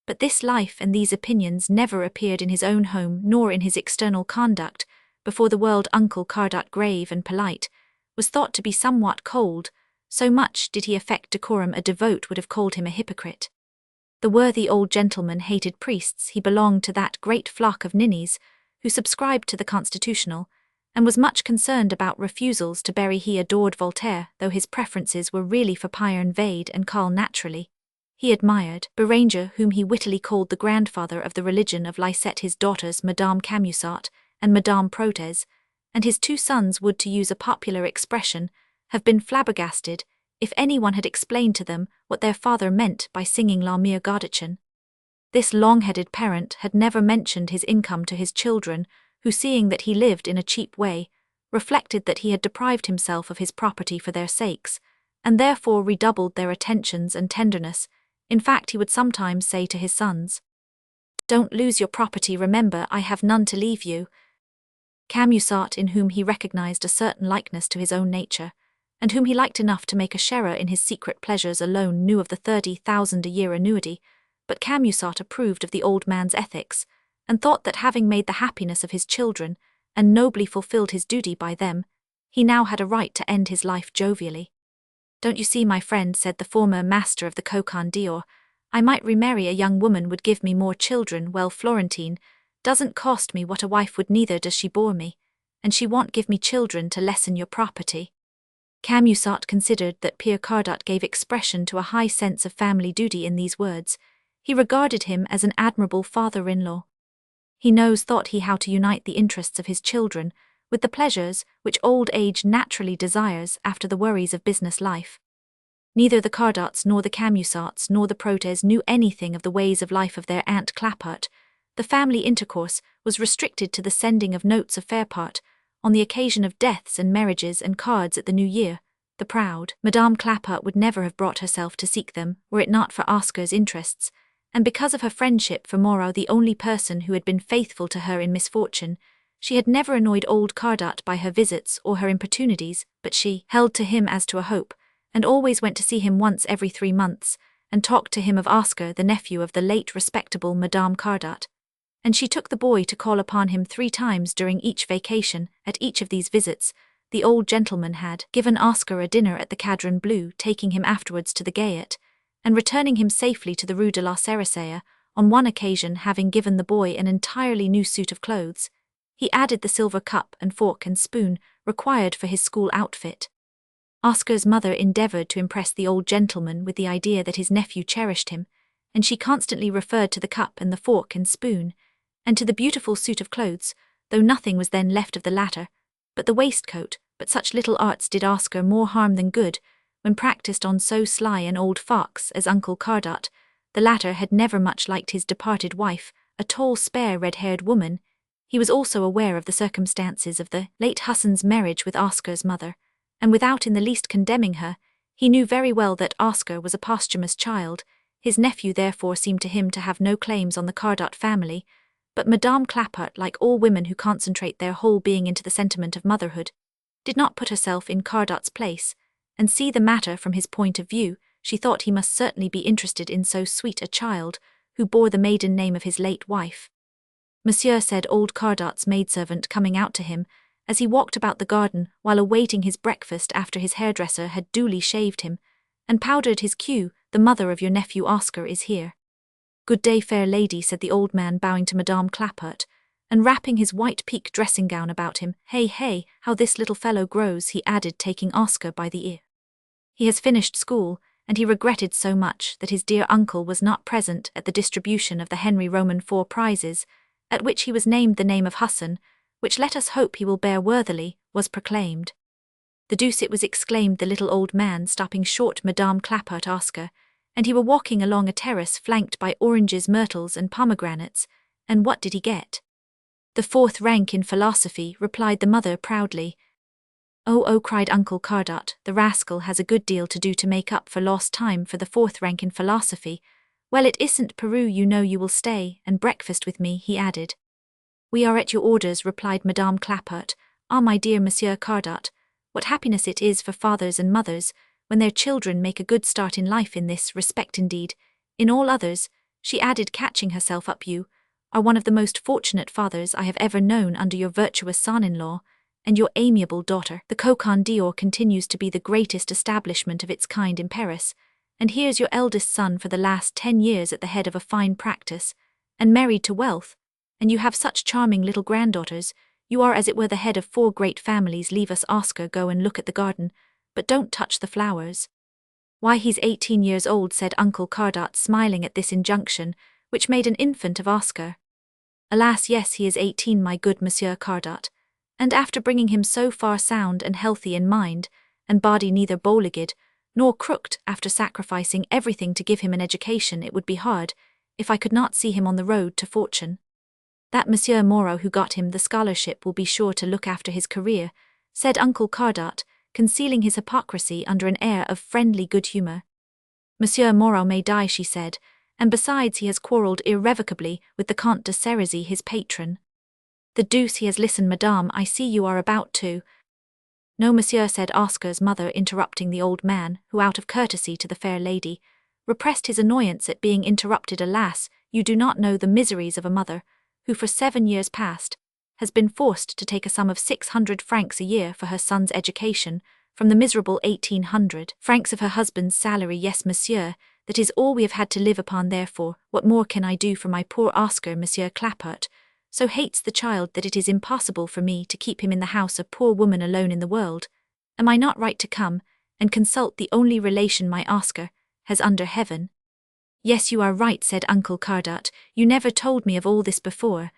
But this life and these opinions never appeared in his own home nor in his external conduct. Before the world, Uncle Cardat, grave and polite, was thought to be somewhat cold. So much did he affect decorum, a devote would have called him a hypocrite. The worthy old gentleman hated priests. He belonged to that great flock of ninnies who subscribed to the Constitutional, and was much concerned about refusals to bury. He adored Voltaire, though his preferences were really for Payerne Vade and Carl. Naturally, he admired Béranger, whom he wittily called the grandfather of the religion of Lisette. His daughters, Madame Camusat and Madame Protez, and his 2 sons would, to use a popular expression, have been flabbergasted if anyone had explained to them what their father meant by singing La Mere Gaudichen. This long-headed parent had never mentioned his income to his children, who, seeing that he lived in a cheap way, reflected that he had deprived himself of his property for their sakes, and therefore redoubled their attentions and tenderness. In fact, he would sometimes say to his sons, "Don't lose your property, remember I have none to leave you." Camusat, in whom he recognized a certain likeness to his own nature, and whom he liked enough to make a sharer in his secret pleasures, alone knew of the 30,000 a year annuity. But Camusat approved of the old man's ethics, and thought that having made the happiness of his children, and nobly fulfilled his duty by them, he now had a right to end his life jovially. "Don't you see, my friend," said the former master of the Coquin d'Or, "I might remarry a young woman, would give me more children. Well, Florentine doesn't cost me what a wife would, neither does she bore me, and she won't give me children to lessen your property." Camusat considered that Pierre Cardat gave expression to a high sense of family duty in these words. He regarded him as an admirable father-in-law. He knows, thought he, how to unite the interests of his children with the pleasures which old age naturally desires after the worries of business life. Neither the Cardats nor the Camusats nor the Protez knew anything of the ways of life of their Aunt Clapart. The family intercourse was restricted to the sending of notes of fair part on the occasion of deaths and marriages and cards at the New Year. The proud Madame Clapart would never have brought herself to seek them were it not for Oscar's interests, and because of her friendship for Moreau, the only person who had been faithful to her in misfortune, she had never annoyed old Cardat by her visits or her importunities, but she held to him as to a hope, and always went to see him once every 3 months, and talked to him of Oscar, the nephew of the late respectable Madame Cardat. And she took the boy to call upon him 3 times during each vacation. At each of these visits, the old gentleman had given Oscar a dinner at the Cadran Bleu, taking him afterwards to the Gaiety, and returning him safely to the Rue de la Cerisaie, on one occasion having given the boy an entirely new suit of clothes. He added the silver cup and fork and spoon required for his school outfit. Oscar's mother endeavoured to impress the old gentleman with the idea that his nephew cherished him, and she constantly referred to the cup and the fork and spoon, and to the beautiful suit of clothes, though nothing was then left of the latter, but the waistcoat. But such little arts did Oscar more harm than good, when practised on so sly an old fox as Uncle Cardat. The latter had never much liked his departed wife, a tall, spare, red-haired woman. He was also aware of the circumstances of the late Hassan's marriage with Oscar's mother, and without in the least condemning her, he knew very well that Oscar was a posthumous child. His nephew therefore seemed to him to have no claims on the Cardat family, but Madame Clapart, like all women who concentrate their whole being into the sentiment of motherhood, did not put herself in Cardat's place, and see the matter from his point of view. She thought he must certainly be interested in so sweet a child, who bore the maiden name of his late wife. Monsieur, said old Cardat's maidservant, coming out to him, as he walked about the garden while awaiting his breakfast after his hairdresser had duly shaved him, and powdered his queue, the mother of your nephew Oscar is here. Good day, fair lady, said the old man, bowing to Madame Clapart, and wrapping his white pique dressing gown about him. Hey, how this little fellow grows, he added, taking Oscar by the ear. He has finished school, and he regretted so much that his dear uncle was not present at the distribution of the Henry Roman 4 prizes, at which he was named the name of Hassan, which let us hope he will bear worthily, was proclaimed. The deuce it was, exclaimed the little old man, stopping short Madame Clapart. Oscar and he were walking along a terrace flanked by oranges, myrtles, and pomegranates, and what did he get? The 4th rank in philosophy, replied the mother proudly. Oh, cried Uncle Cardat, the rascal has a good deal to do to make up for lost time for the 4th rank in philosophy. Well, it isn't Peru, you know. You will stay and breakfast with me, he added. We are at your orders, replied Madame Clapart. Ah, my dear Monsieur Cardat, what happiness it is for fathers and mothers when their children make a good start in life in this respect indeed. In all others, she added, catching herself up, you are one of the most fortunate fathers I have ever known under your virtuous son-in-law, and your amiable daughter. The Cocan d'Or continues to be the greatest establishment of its kind in Paris, and here's your eldest son for the last 10 years at the head of a fine practice, and married to wealth, and you have such charming little granddaughters. You are as it were the head of 4 great families. Leave us, Oscar, go and look at the garden, but don't touch the flowers. Why, he's 18 years old, said Uncle Cardat, smiling at this injunction, which made an infant of Oscar. Alas, yes, he is 18, my good Monsieur Cardat, and after bringing him so far sound and healthy in mind and body, neither bow-legged nor crooked, after sacrificing everything to give him an education, it would be hard if I could not see him on the road to fortune. That Monsieur Moreau who got him the scholarship will be sure to look after his career, said Uncle Cardat, concealing his hypocrisy under an air of friendly good humour. Monsieur Moreau may die, she said, and besides he has quarrelled irrevocably with the Comte de Cerisy, his patron. The deuce he has. Listen, madame, I see you are about to— No, monsieur, said Oscar's mother, interrupting the old man, who, out of courtesy to the fair lady, repressed his annoyance at being interrupted. Alas, you do not know the miseries of a mother, who for 7 years past has been forced to take a sum of 600 francs a year for her son's education, from the miserable 1,800 francs of her husband's salary. Yes, monsieur, that is all we have had to live upon. Therefore, what more can I do for my poor Oscar? Monsieur Clapart so hates the child that it is impossible for me to keep him in the house, a poor woman alone in the world. Am I not right to come and consult the only relation my Oscar has under heaven? Yes, you are right, said Uncle Cardat. You never told me of all this before.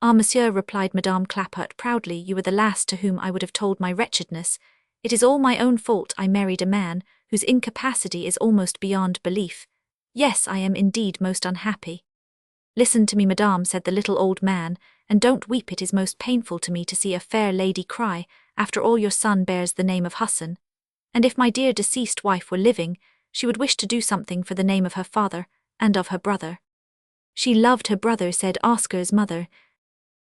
Ah, monsieur, replied Madame Clapart proudly, you were the last to whom I would have told my wretchedness. It is all my own fault. I married a man whose incapacity is almost beyond belief. Yes, I am indeed most unhappy. Listen to me, madame, said the little old man, and don't weep. It is most painful to me to see a fair lady cry, after all your son bears the name of Hassan. and if my dear deceased wife were living, she would wish to do something for the name of her father and of her brother. She loved her brother, said Oscar's mother.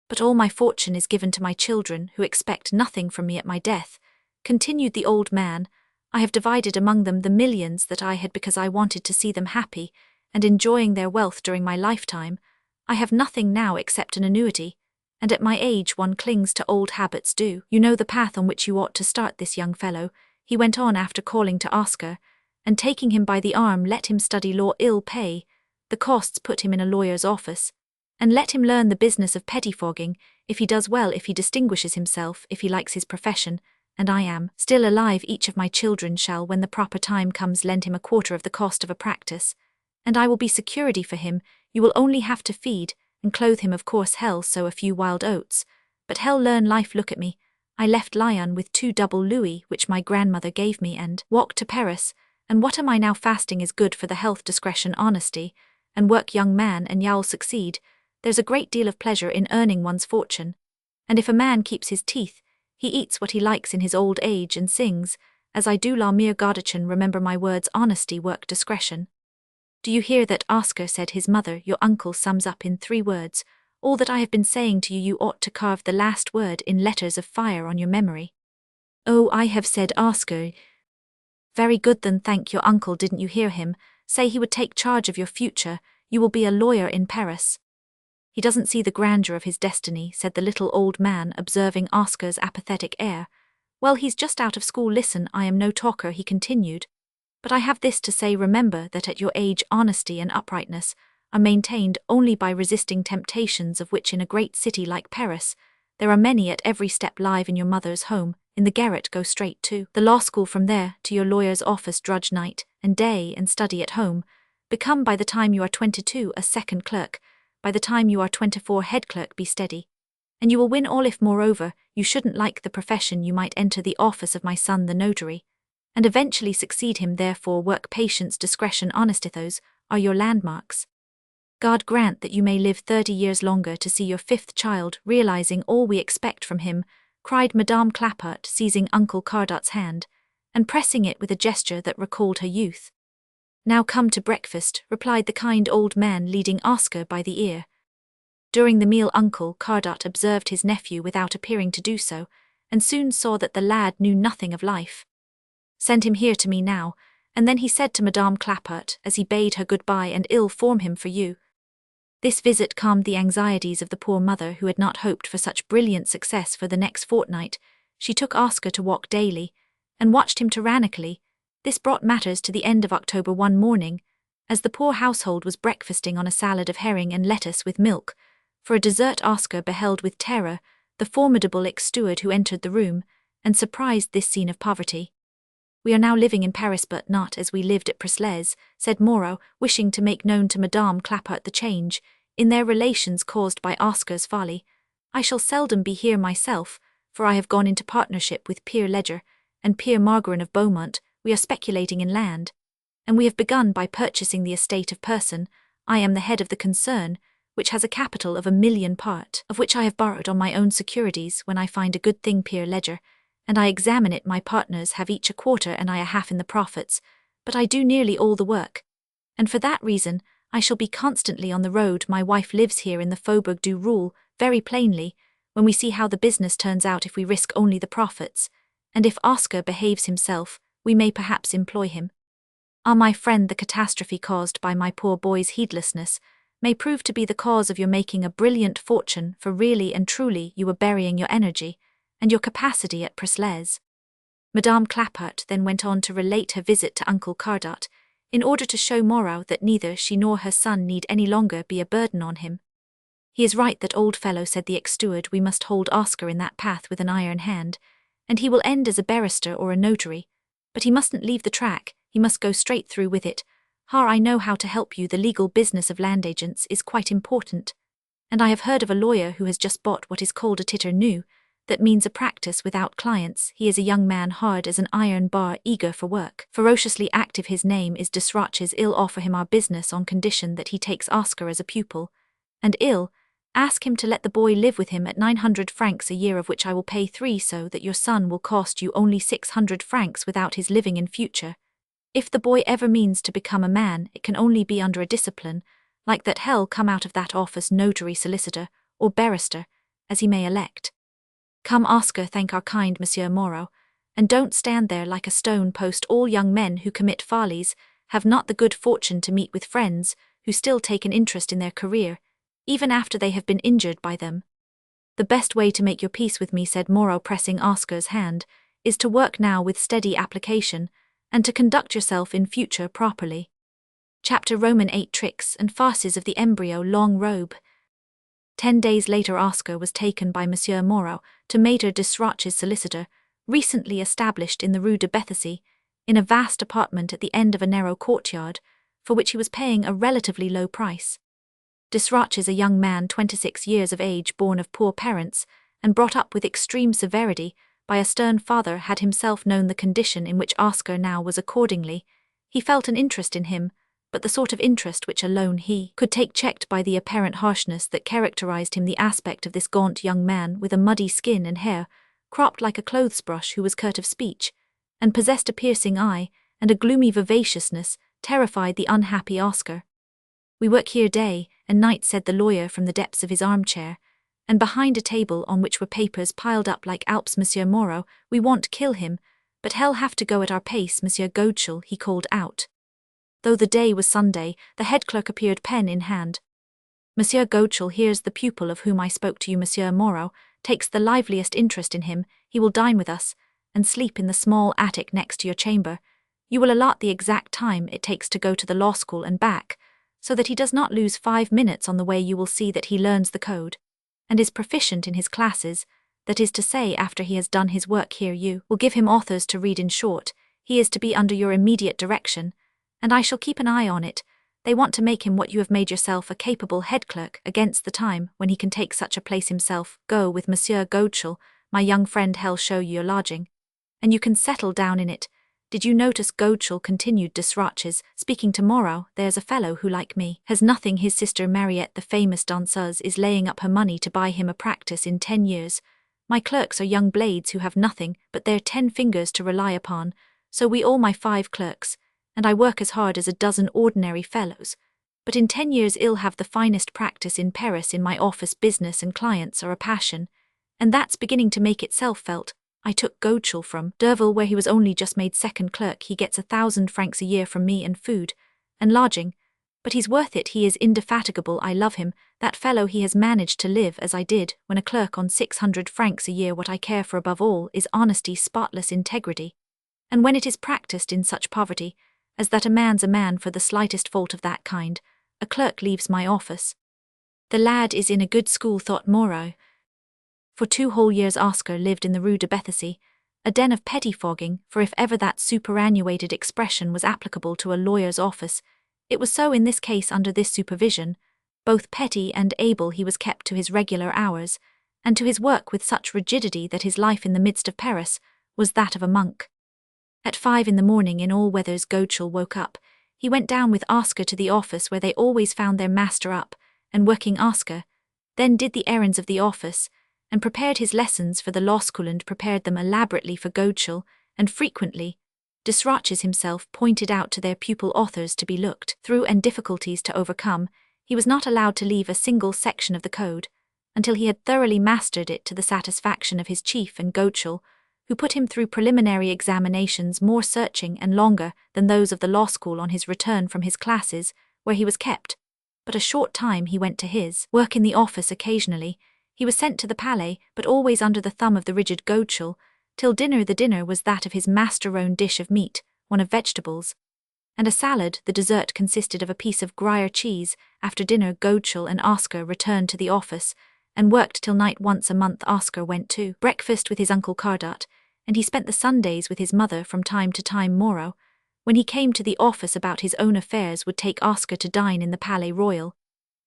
But all my fortune is given to my children, who expect nothing from me at my death, continued the old man. I have divided among them the millions that I had because I wanted to see them happy and enjoying their wealth during my lifetime. I have nothing now except an annuity, and at my age one clings to old habits. Do you know the path on which you ought to start this young fellow? He went on after calling to Oscar, and taking him by the arm let him study law. Ill pay the costs, put him in a lawyer's office, and let him learn the business of pettifogging, if he does well, if he distinguishes himself, if he likes his profession, and I am still alive, each of my children shall, when the proper time comes, lend him a quarter of the cost of a practice, and I will be security for him. You will only have to feed and clothe him. Of course hell sow a few wild oats, but hell learn life. Look at me. I left Lyon with 2 double louis which my grandmother gave me and walked to Paris, and what am I now? Fasting is good for the health, discretion, honesty, and work, young man, and you'll succeed. There's a great deal of pleasure in earning one's fortune, and if a man keeps his teeth, he eats what he likes in his old age and sings, as I do, la mere Gutenberg. Remember my words, honesty, work, discretion. Do you hear that, Oscar, said his mother. Your uncle sums up in 3 words all that I have been saying to you. You ought to carve the last word in letters of fire on your memory. Oh, I have, said Oscar. Very good then, thank your uncle. Didn't you hear him say he would take charge of your future? You will be a lawyer in Paris. He doesn't see the grandeur of his destiny, said the little old man, observing Oscar's apathetic air. Well, he's just out of school. Listen, I am no talker, he continued, but I have this to say. Remember that at your age honesty and uprightness are maintained only by resisting temptations, of which in a great city like Paris there are many at every step. Live in your mother's home, in the garret, go straight to the law school, from there to your lawyer's office, drudge night and day and study at home. Become by the time you are 22 a second clerk, by the time you are 24 head clerk. Be steady, and you will win all. If moreover you shouldn't like the profession, you might enter the office of my son the notary, and eventually succeed him. Therefore work, patience, discretion, honesty, those are your landmarks. God grant that you may live 30 years longer to see your 5th child realizing all we expect from him, cried Madame Clapart, seizing Uncle Cardart's hand and pressing it with a gesture that recalled her youth. Now come to breakfast, replied the kind old man, leading Oscar by the ear. During the meal Uncle Cardart observed his nephew without appearing to do so, and soon saw that the lad knew nothing of life. Send him here to me now, and then he said to Madame Clapart, as he bade her good-bye, and ill form him for you. This visit calmed the anxieties of the poor mother, who had not hoped for such brilliant success for the next fortnight. She took Oscar to walk daily, and watched him tyrannically. This brought matters to the end of October. One morning, as the poor household was breakfasting on a salad of herring and lettuce with milk, for a dessert, Oscar beheld with terror the formidable ex-steward who entered the room, and surprised this scene of poverty. We are now living in Paris, but not as we lived at Presles, said Moreau, wishing to make known to Madame Clapart the change in their relations caused by Oscar's folly. I shall seldom be here myself, for I have gone into partnership with Pierre Ledger and Pierre Margarin of Beaumont. We are speculating in land, and we have begun by purchasing the estate of Person. I am the head of the concern, which has a capital of 1 million, part of which I have borrowed on my own securities. When I find a good thing, Pierre Ledger, and I examine it, my partners have each a quarter and I a half in the profits, but I do nearly all the work, and for that reason I shall be constantly on the road. My wife lives here in the Faubourg du Roule. Very plainly, when we see how the business turns out, if we risk only the profits, and if Oscar behaves himself, we may perhaps employ him. Ah, my friend, the catastrophe caused by my poor boy's heedlessness may prove to be the cause of your making a brilliant fortune, for really and truly you were burying your energy and your capacity at Presles. Madame Clapart then went on to relate her visit to Uncle Cardart, in order to show Moreau that neither she nor her son need any longer be a burden on him. He is right, that old fellow, said the ex-steward. We must hold Oscar in that path with an iron hand, and he will end as a barrister or a notary. But he mustn't leave the track, he must go straight through with it. I know how to help you. The legal business of land agents is quite important, and I have heard of a lawyer who has just bought what is called a titre nu, that means a practice without clients. He is a young man, hard as an iron bar, eager for work, ferociously active. His name is Desroches. Ill offer him our business on condition that he takes Oscar as a pupil, and Ill, Ask him to let the boy live with him at 900 francs a year, of which I will pay 3, so that your son will cost you only 600 francs without his living in future. If the boy ever means to become a man, it can only be under a discipline, like that hell come out of that office notary solicitor, or barrister, as he may elect. Come, Oscar, thank our kind Monsieur Moreau, and don't stand there like a stone post. All young men who commit follies have not the good fortune to meet with friends who still take an interest in their career, even after they have been injured by them. The best way to make your peace with me, said Moreau, pressing Oscar's hand, is to work now with steady application, and to conduct yourself in future properly. Chapter Roman 8 Tricks and Farces of the Embryo Long Robe. 10 days later Oscar was taken by Monsieur Moreau to Maître Desroches' solicitor, recently established in the Rue de Bethisy, in a vast apartment at the end of a narrow courtyard, for which he was paying a relatively low price. Desroches, a young man 26 years of age, born of poor parents, and brought up with extreme severity by a stern father, had himself known the condition in which Oscar now was. Accordingly, he felt an interest in him, but the sort of interest which alone he could take, checked by the apparent harshness that characterized him. The aspect of this gaunt young man, with a muddy skin and hair, cropped like a clothes-brush, who was curt of speech, and possessed a piercing eye and a gloomy vivaciousness, terrified the unhappy Oscar. We work here day and night, said the lawyer from the depths of his armchair, and behind a table on which were papers piled up like Alps. Monsieur Moreau, we want to kill him, but hell have to go at our pace. Monsieur Godeschal, he called out. Though the day was Sunday, the head clerk appeared, pen in hand. Monsieur Godeschal, here's the pupil of whom I spoke to you. Monsieur Moreau takes the liveliest interest in him. He will dine with us, and sleep in the small attic next to your chamber. You will allot the exact time it takes to go to the law school and back, so that he does not lose 5 minutes on the way. You will see that he learns the code, and is proficient in his classes. That is to say, after he has done his work here, you will give him authors to read. In short, he is to be under your immediate direction, and I shall keep an eye on it. They want to make him what you have made yourself, a capable head clerk, against the time when he can take such a place himself. Go with Monsieur Godeschal, my young friend. He'll show you your lodging, and you can settle down in it. Did you notice, Godeschal, continued Desroches, speaking to Moreau, there's a fellow who, like me, has nothing. His sister Mariette, the famous danseuse, is laying up her money to buy him a practice in 10 years. My clerks are young blades who have nothing but their 10 fingers to rely upon, so we all, my 5 clerks, and I work as hard as a dozen ordinary fellows, but in 10 years I'll have the finest practice in Paris. In my office business and clients are a passion, and that's beginning to make itself felt. I took Godeschal from Derville, where he was only just made second clerk. He gets 1,000 francs a year from me, and food and lodging, but he's worth it. He is indefatigable. I love him, that fellow. He has managed to live as I did when a clerk on 600 francs a year. What I care for above all is honesty, spotless integrity, and when it is practiced in such poverty as that a man's a man for the slightest fault of that kind, a clerk leaves my office. The lad is in a good school, thought Moreau. For 2 whole years Oscar lived in the Rue de Bethisy, a den of pettifogging, for if ever that superannuated expression was applicable to a lawyer's office, it was so in this case. Under this supervision, both petty and able, he was kept to his regular hours, and to his work with such rigidity that his life in the midst of Paris was that of a monk. At 5 in the morning in all weathers Godeschal woke up. He went down with Oscar to the office, where they always found their master up and working. Oscar then did the errands of the office, and prepared his lessons for the law school, and prepared them elaborately for Godeschal, and frequently Desroches himself pointed out to their pupil authors to be looked through and difficulties to overcome. He was not allowed to leave a single section of the code until he had thoroughly mastered it to the satisfaction of his chief and Godeschal, who put him through preliminary examinations more searching and longer than those of the law school. On his return from his classes, where he was kept but a short time, he went to his work in the office. Occasionally he was sent to the Palais, but always under the thumb of the rigid Godeschal, till dinner. The dinner was that of his master-own dish of meat, one of vegetables, and a salad. The dessert consisted of a piece of Gruyere cheese. After dinner Godeschal and Oscar returned to the office, and worked till night. Once a month Oscar went to breakfast with his uncle Cardat, and he spent the Sundays with his mother from time to time. Moreau, when he came to the office about his own affairs, would take Oscar to dine in the Palais Royal,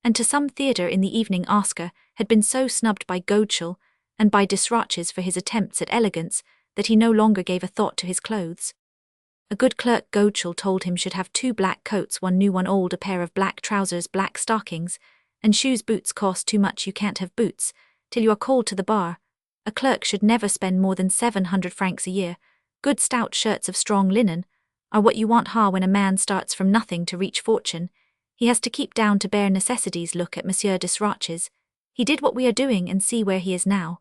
and to some theatre in the evening. Oscar had been so snubbed by Godeschal and by Desroches for his attempts at elegance that he no longer gave a thought to his clothes. A good clerk, Godeschal told him, should have 2 black coats, one new one old, a pair of black trousers, black stockings, and shoes boots cost too much you can't have boots, till you are called to the bar. A clerk should never spend more than 700 francs a year. Good stout shirts of strong linen are what you want when a man starts from nothing to reach fortune. He has to keep down to bare necessities. Look at Monsieur Desroches. He did what we are doing and see where he is now.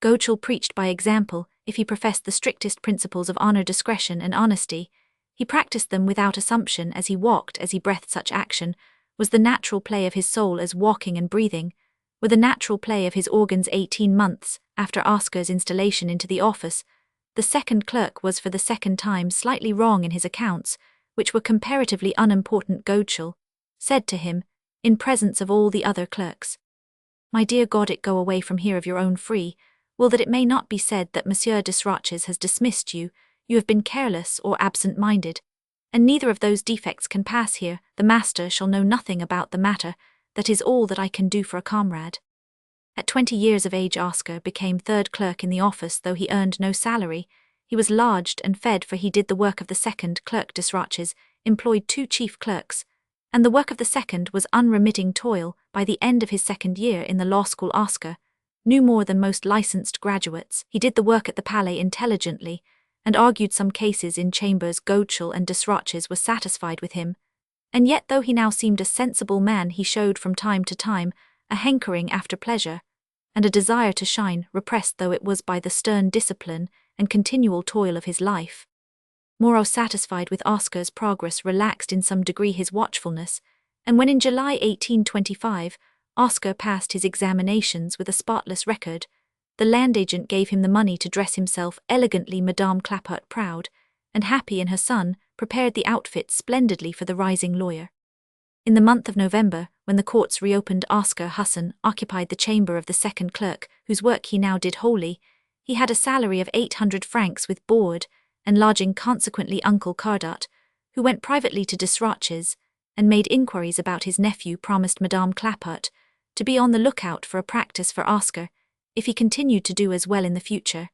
Gauchel preached by example. If he professed the strictest principles of honor, discretion, and honesty, he practiced them without assumption. As he walked, as he breathed, such action was the natural play of his soul as walking and breathing were the natural play of his organs. 18 months after Oscar's installation into the office, the second clerk was for the second time slightly wrong in his accounts, which were comparatively unimportant. Gauchel said to him, in presence of all the other clerks, "My dear Gaudet, go away from here of your own free will, that it may not be said that Monsieur Desroches has dismissed you. You have been careless or absent-minded, and neither of those defects can pass here. The master shall know nothing about the matter. That is all that I can do for a comrade." At 20 years of age, Oscar became third clerk in the office. Though he earned no salary, he was lodged and fed, for he did the work of the second clerk. Desroches employed 2 chief clerks, and the work of the second was unremitting toil. By the end of his second year in the law school, Oscar knew more than most licensed graduates. He did the work at the Palais intelligently, and argued some cases in chambers. Gauchel and Desroches were satisfied with him, and yet though he now seemed a sensible man, he showed from time to time a hankering after pleasure, and a desire to shine, repressed though it was by the stern discipline and continual toil of his life. Moreau, satisfied with Oscar's progress, relaxed in some degree his watchfulness, and when in July 1825 Oscar passed his examinations with a spotless record, the land agent gave him the money to dress himself elegantly. Madame Clapart, proud and happy in her son, prepared the outfit splendidly for the rising lawyer. In the month of November, when the courts reopened, Oscar Husson occupied the chamber of the second clerk, whose work he now did wholly. He had a salary of 800 francs with board and lodging. Consequently, Uncle Cardat, who went privately to Desroches and made inquiries about his nephew, promised Madame Clapart to be on the lookout for a practice for Oscar if he continued to do as well in the future.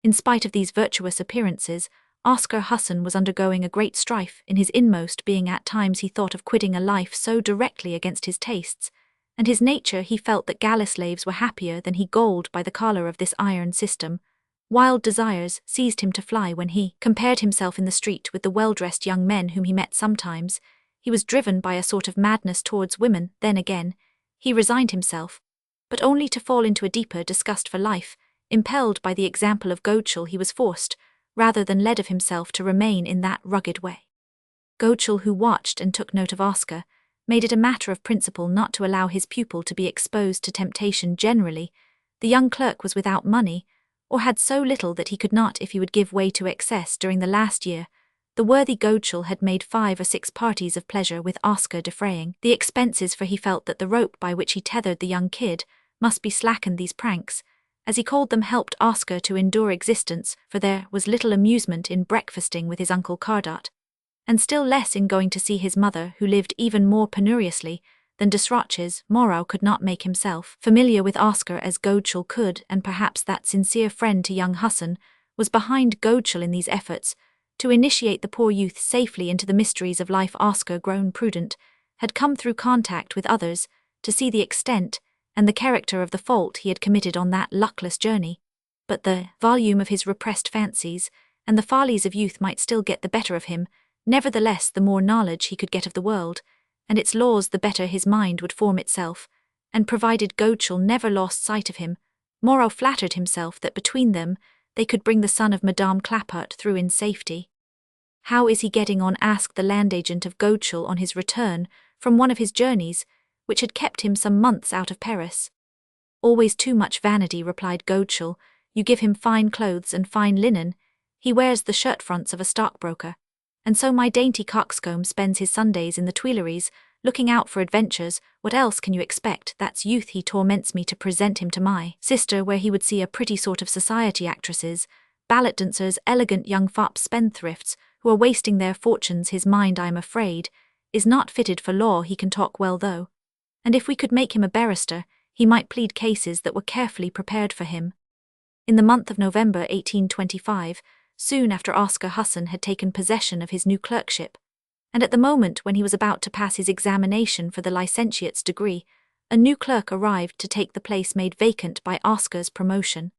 In spite of these virtuous appearances, Oscar Husson was undergoing a great strife in his inmost being. At times he thought of quitting a life so directly against his tastes and his nature. He felt that galley slaves were happier than he galled by the collar of this iron system. Wild desires seized him to fly. When he compared himself in the street with the well-dressed young men whom he met sometimes, he was driven by a sort of madness towards women. Then again, he resigned himself, but only to fall into a deeper disgust for life. Impelled by the example of Gauchel, he was forced, rather than led of himself, to remain in that rugged way. Gauchel, who watched and took note of Oscar, made it a matter of principle not to allow his pupil to be exposed to temptation generally. The young clerk was without money, or had so little that he could not if he would give way to excess. During the last year, the worthy Gauchel had made 5 or 6 parties of pleasure with Oscar, defraying the expenses, for he felt that the rope by which he tethered the young kid must be slackened. These pranks, as he called them, helped Oscar to endure existence, for there was little amusement in breakfasting with his Uncle Cardat, and still less in going to see his mother, who lived even more penuriously than Desroches. Moreau could not make himself familiar with Oscar as Gauchel could, and perhaps that sincere friend to young Husson was behind Gauchel in these efforts to initiate the poor youth safely into the mysteries of life. Oscar, grown prudent, had come through contact with others to see the extent and the character of the fault he had committed on that luckless journey, but the volume of his repressed fancies and the follies of youth might still get the better of him. Nevertheless, the more knowledge he could get of the world and its laws, the better his mind would form itself, and provided Gauchel never lost sight of him, Moreau flattered himself that between them they could bring the son of Madame Clapart through in safety. "How is he getting on?" asked the land agent of Gauchel on his return from one of his journeys, which had kept him some months out of Paris. "Always too much vanity," replied Gauchel. "You give him fine clothes and fine linen, he wears the shirt-fronts of a stockbroker, and so my dainty coxcomb spends his Sundays in the Tuileries, looking out for adventures. What else can you expect? That's youth. He torments me to present him to my sister, where he would see a pretty sort of society actresses, ballet dancers, elegant young fops, spendthrifts, who are wasting their fortunes. His mind, I am afraid, is not fitted for law. He can talk well, though, and if we could make him a barrister, he might plead cases that were carefully prepared for him." In the month of November 1825, soon after Oscar Husson had taken possession of his new clerkship, and at the moment when he was about to pass his examination for the licentiate's degree, a new clerk arrived to take the place made vacant by Oscar's promotion.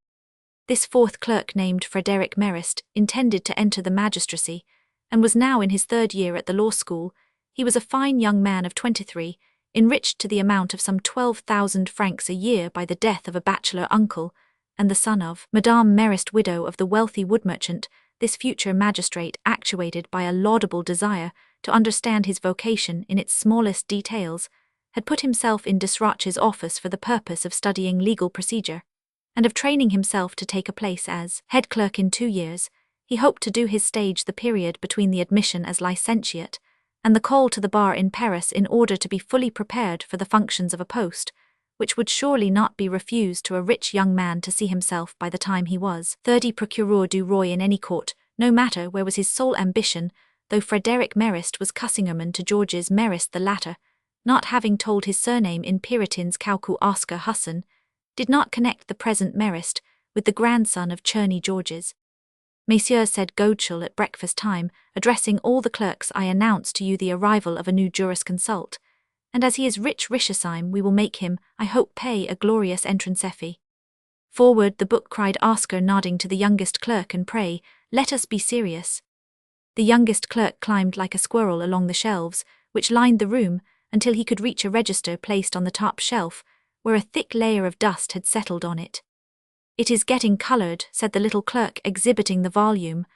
This fourth clerk, named Frederick Merest, intended to enter the magistracy, and was now in his third year at the law school. He was a fine young man of 23, enriched to the amount of some 12,000 francs a year by the death of a bachelor uncle, and the son of Madame Merest, widow of the wealthy wood merchant. This future magistrate, actuated by a laudable desire to understand his vocation in its smallest details, had put himself in Desroches' office for the purpose of studying legal procedure, and of training himself to take a place as head clerk in 2 years. He hoped to do his stage the period between the admission as licentiate and the call to the bar in Paris, in order to be fully prepared for the functions of a post, which would surely not be refused to a rich young man to see himself by the time he was 30 procureur du roi in any court, no matter where was his sole ambition, though Frederick Merest was cousingerman to Georges Merest, the latter, not having told his surname in Puritan's Caucou. Oscar Husson did not connect the present Merest with the grandson of Cherney Georges. "Messieurs," said Godeschal at breakfast time, addressing all the clerks, "I announce to you the arrival of a new jurisconsult, and as he is rich richissime, we will make him, I hope, pay a glorious entrance fee." "Forward the book," cried Oscar, nodding to the youngest clerk, "and pray, let us be serious." The youngest clerk climbed like a squirrel along the shelves, which lined the room, until he could reach a register placed on the top shelf, where a thick layer of dust had settled on it. "It is getting coloured," said the little clerk, exhibiting the volume.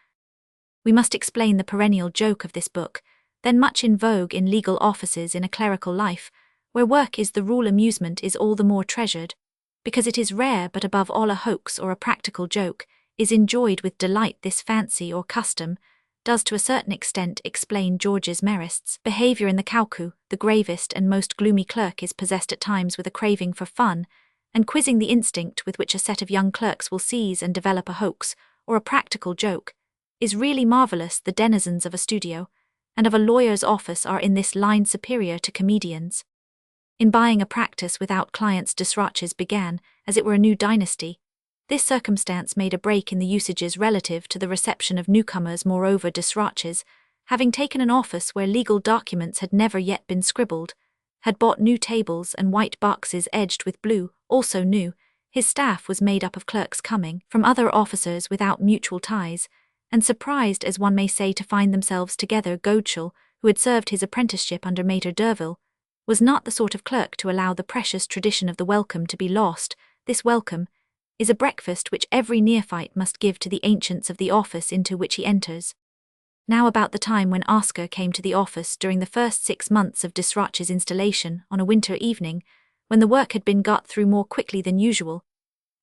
We must explain the perennial joke of this book, then much in vogue in legal offices in a clerical life, where work is the rule. Amusement is all the more treasured, because it is rare, but above all a hoax or a practical joke is enjoyed with delight. This fancy or custom does to a certain extent explain Georges Merest's behaviour in the Caucou. The gravest and most gloomy clerk is possessed at times with a craving for fun, and quizzing the instinct with which a set of young clerks will seize and develop a hoax or a practical joke is really marvellous. The denizens of a studio and of a lawyer's office are in this line superior to comedians. In buying a practice without clients, Desroches began, as it were, a new dynasty. This circumstance made a break in the usages relative to the reception of newcomers. Moreover, Desroches, having taken an office where legal documents had never yet been scribbled, had bought new tables and white boxes edged with blue, also new. His staff was made up of clerks coming from other officers without mutual ties, and surprised, as one may say, to find themselves together. Godeschal, who had served his apprenticeship under Maître d'Urville, was not the sort of clerk to allow the precious tradition of the welcome to be lost. This welcome is a breakfast which every neophyte must give to the ancients of the office into which he enters. Now, about the time when Oscar came to the office during the first 6 months of Desroches' installation, on a winter evening, when the work had been got through more quickly than usual,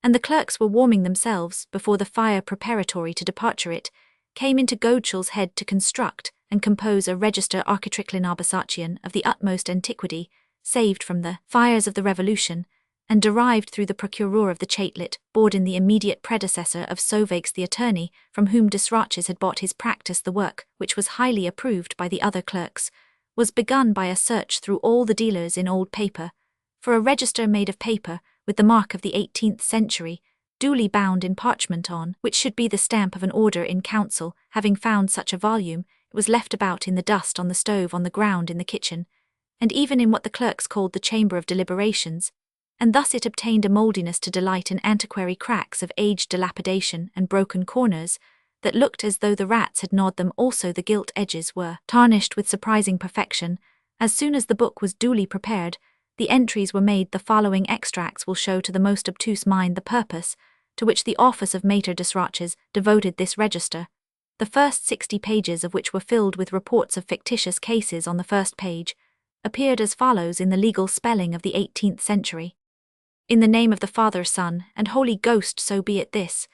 and the clerks were warming themselves before the fire preparatory to departure, it came into Godeschal's head to construct and compose a register architricline Balzacian of the utmost antiquity, saved from the fires of the Revolution, and derived through the procureur of the Chatelet, Borden, the immediate predecessor of Sauveix the attorney, from whom Desroches had bought his practice. The work, which was highly approved by the other clerks, was begun by a search through all the dealers in old paper, for a register made of paper, with the mark of the 18th century, duly bound in parchment, on which should be the stamp of an order in council. Having found such a volume, it was left about in the dust on the stove, on the ground, in the kitchen, and even in what the clerks called the chamber of deliberations, and thus it obtained a mouldiness to delight in antiquary cracks of aged dilapidation and broken corners that looked as though the rats had gnawed them. Also the gilt edges were tarnished with surprising perfection. As soon as the book was duly prepared, the entries were made. The following extracts will show to the most obtuse mind the purpose to which the office of Maître Desroches devoted this register, the first 60 pages of which were filled with reports of fictitious cases. On the first page appeared as follows in the legal spelling of the 18th century: "In the name of the Father, Son, and Holy Ghost, so be it this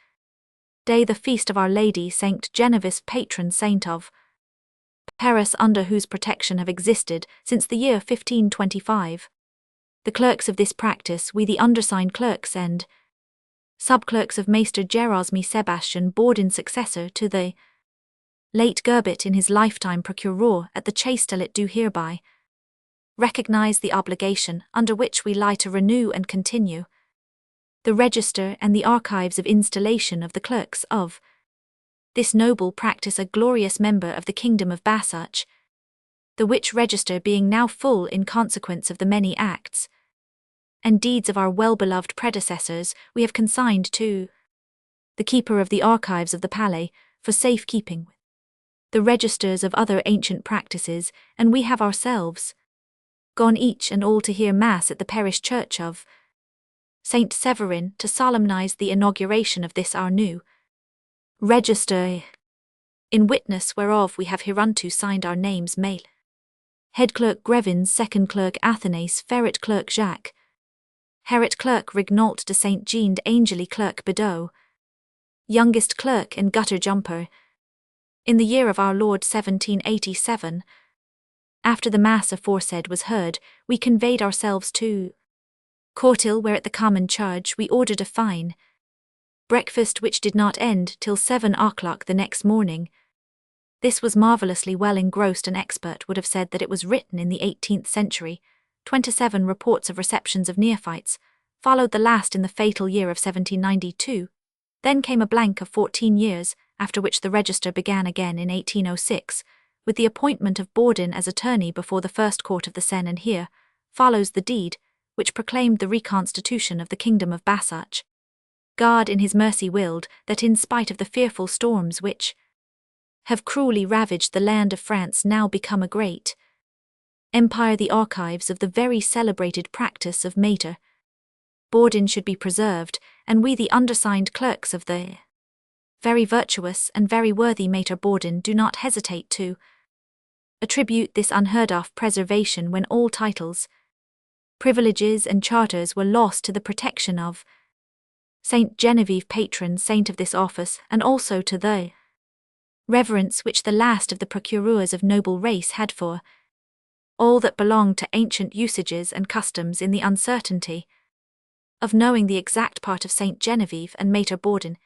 day the feast of Our Lady Saint Genevieve, patron saint of Paris, under whose protection have existed since the year 1525. The clerks of this practice, we the undersigned clerks and subclerks of Maester Gerosme Sebastian Borden, successor to the late Gerbet in his lifetime procureur at the Chastelet, do hereby recognize the obligation under which we lie to renew and continue the register and the archives of installation of the clerks of this noble practice, a glorious member of the kingdom of Balzac, the which register being now full in consequence of the many acts and deeds of our well-beloved predecessors we have consigned to the keeper of the archives of the Palais for safekeeping, the registers of other ancient practices, and we have ourselves gone each and all to hear Mass at the parish church of Saint Severin to solemnize the inauguration of this our new register, in witness whereof we have hereunto signed our names mail. Head Clerk Grevins, Second Clerk Athanase, Ferret Clerk Jacques, Herret Clerk Rignault de Saint Jean, Angely Clerk Bedeau, youngest clerk and gutter jumper, in the year of our Lord 1787. After the Mass aforesaid was heard, we conveyed ourselves to Courtil, where at the common charge we ordered a fine breakfast which did not end till 7 o'clock the next morning. This was marvellously well engrossed. An expert would have said that it was written in the 18th century. 27 reports of receptions of neophytes followed the last in the fatal year of 1792. Then came a blank of 14 years, after which the register began again in 1806, with the appointment of Borden as attorney before the first court of the Seine, and here follows the deed which proclaimed the reconstitution of the kingdom of Balzac. God in his mercy willed that, in spite of the fearful storms which have cruelly ravaged the land of France, now become a great empire, the archives of the very celebrated practice of Mater Borden should be preserved, and we, the undersigned clerks of the very virtuous and very worthy Mater Borden, do not hesitate to attribute this unheard-of preservation when all titles, privileges and charters were lost, to the protection of Saint Genevieve, patron saint of this office, and also to the reverence which the last of the procureurs of noble race had for all that belonged to ancient usages and customs. In the uncertainty of knowing the exact part of Saint Genevieve and Mater Borden,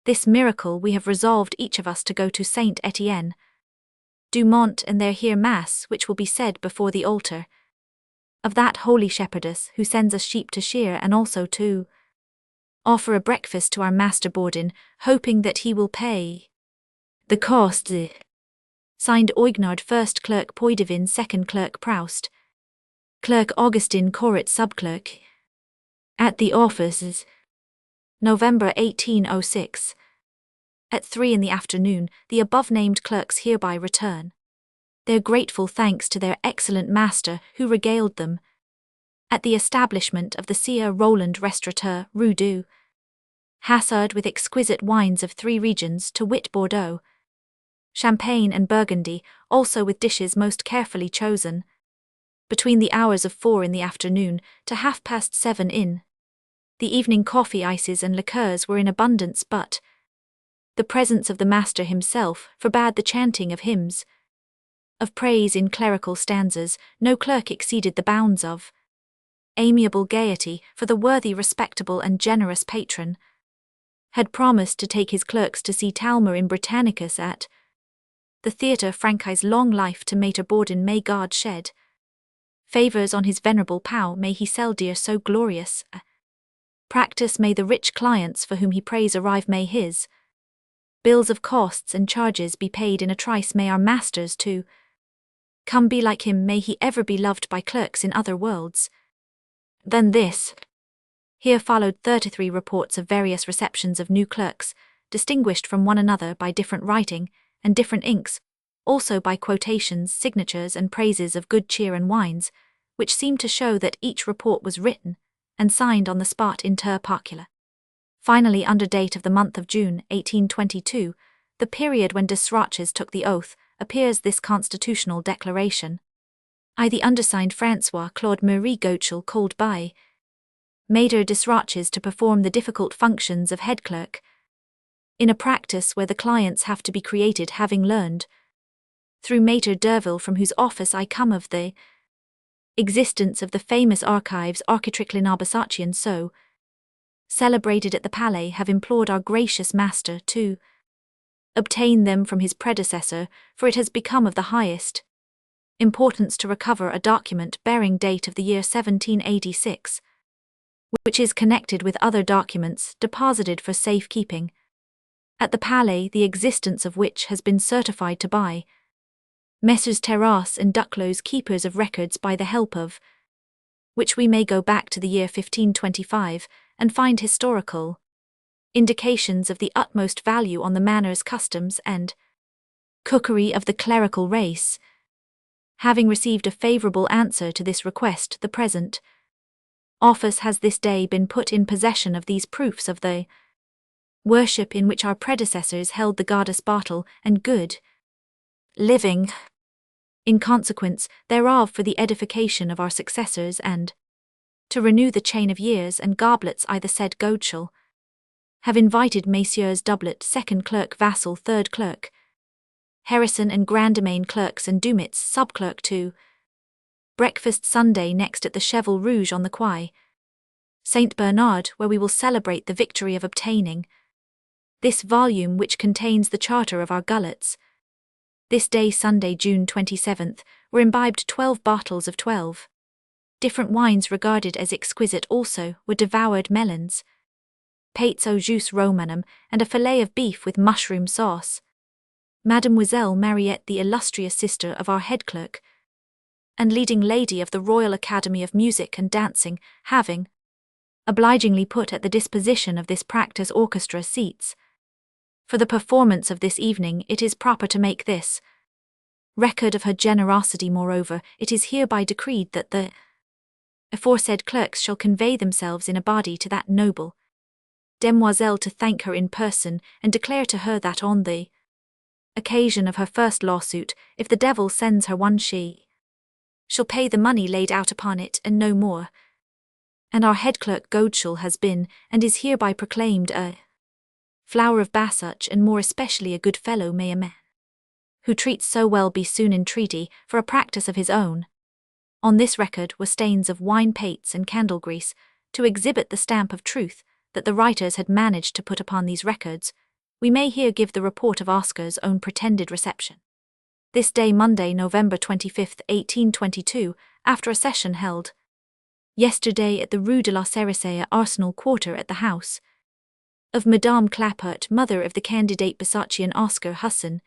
this miracle, we have resolved each of us to go to Saint Etienne du Mont and there hear Mass, which will be said before the altar of that holy shepherdess who sends us sheep to shear, and also to offer a breakfast to our Master Borden, hoping that he will pay the cost. Signed Oignard, First Clerk Poidevin, Second Clerk Proust, Clerk Augustin Corret, Subclerk at the offices. November 1806. At 3 in the afternoon, the above-named clerks hereby return their grateful thanks to their excellent master, who regaled them at the establishment of the Sieur Roland Restaurateur, Rue du Hasard, with exquisite wines of 3 regions, to wit Bordeaux, Champagne and Burgundy, also with dishes most carefully chosen, between the hours of 4 in the afternoon to 7:30 in the evening. Coffee, ices and liqueurs were in abundance, but the presence of the master himself forbade the chanting of hymns of praise in clerical stanzas. No clerk exceeded the bounds of amiable gaiety, for the worthy, respectable and generous patron had promised to take his clerks to see Talma in Britannicus at the Theatre Francais. Long life to Mater Borden, may God shed favours on his venerable pow, may he sell dear so glorious a practice, may the rich clients for whom he prays arrive, may his bills of costs and charges be paid in a trice, may our masters to come be like him, may he ever be loved by clerks in other worlds than this. Here followed 33 reports of various receptions of new clerks, distinguished from one another by different writing and different inks, also by quotations, signatures and praises of good cheer and wines, which seemed to show that each report was written and signed on the spot inter pocula. Finally, under date of the month of June, 1822, the period when Desroches took the oath, appears this constitutional declaration. I, the undersigned Francois Claude Marie Gauchel, called by Mater Desroches to perform the difficult functions of head clerk in a practice where the clients have to be created, having learned through Mater Derville, from whose office I come, of the existence of the famous archives architriclin Balzacian, so celebrated at the Palais, have implored our gracious master to obtain them from his predecessor, for it has become of the highest importance to recover a document bearing date of the year 1786, which is connected with other documents deposited for safekeeping at the Palais, the existence of which has been certified to by Messrs. Terrasse and Duclos, keepers of records, by the help of which we may go back to the year 1525 and find historical indications of the utmost value on the manners, customs, and cookery of the clerical race. Having received a favourable answer to this request, the present office has this day been put in possession of these proofs of the worship in which our predecessors held the goddess Bartel and good living, in consequence thereof, for the edification of our successors, and to renew the chain of years and goblets I the said Godshall have invited Messieurs Doublet, second clerk, Vassal, third clerk, Harrison and Grandemain, clerks, and Dumitz, sub-clerk, to breakfast Sunday next at the Cheval Rouge on the Quai Saint Bernard, where we will celebrate the victory of obtaining this volume, which contains the charter of our gullets. This day, Sunday, June 27th, were imbibed 12 bottles of 12 different wines regarded as exquisite. Also were devoured melons, pates au jus romanum, and a fillet of beef with mushroom sauce. Mademoiselle Mariette, the illustrious sister of our head clerk and leading lady of the Royal Academy of Music and Dancing, having obligingly put at the disposition of this practice orchestra seats for the performance of this evening, it is proper to make this record of her generosity. Moreover, it is hereby decreed that the aforesaid clerks shall convey themselves in a body to that noble demoiselle to thank her in person, and declare to her that on the occasion of her first lawsuit, if the devil sends her one, she shall pay the money laid out upon it, and no more. And our head clerk Godshall has been, and is hereby proclaimed a flower of Balzac, and more especially a good fellow. May a man who treats so well be soon in treaty for a practice of his own. On this record were stains of wine, pates, and candle grease, to exhibit the stamp of truth that the writers had managed to put upon these records. We may here give the report of Oscar's own pretended reception. This day, Monday, November 25th, 1822, after a session held yesterday at the Rue de la Cerisaie, Arsenal Quarter, at the house of Madame Clapart, mother of the candidate Balzacian Oscar Husson,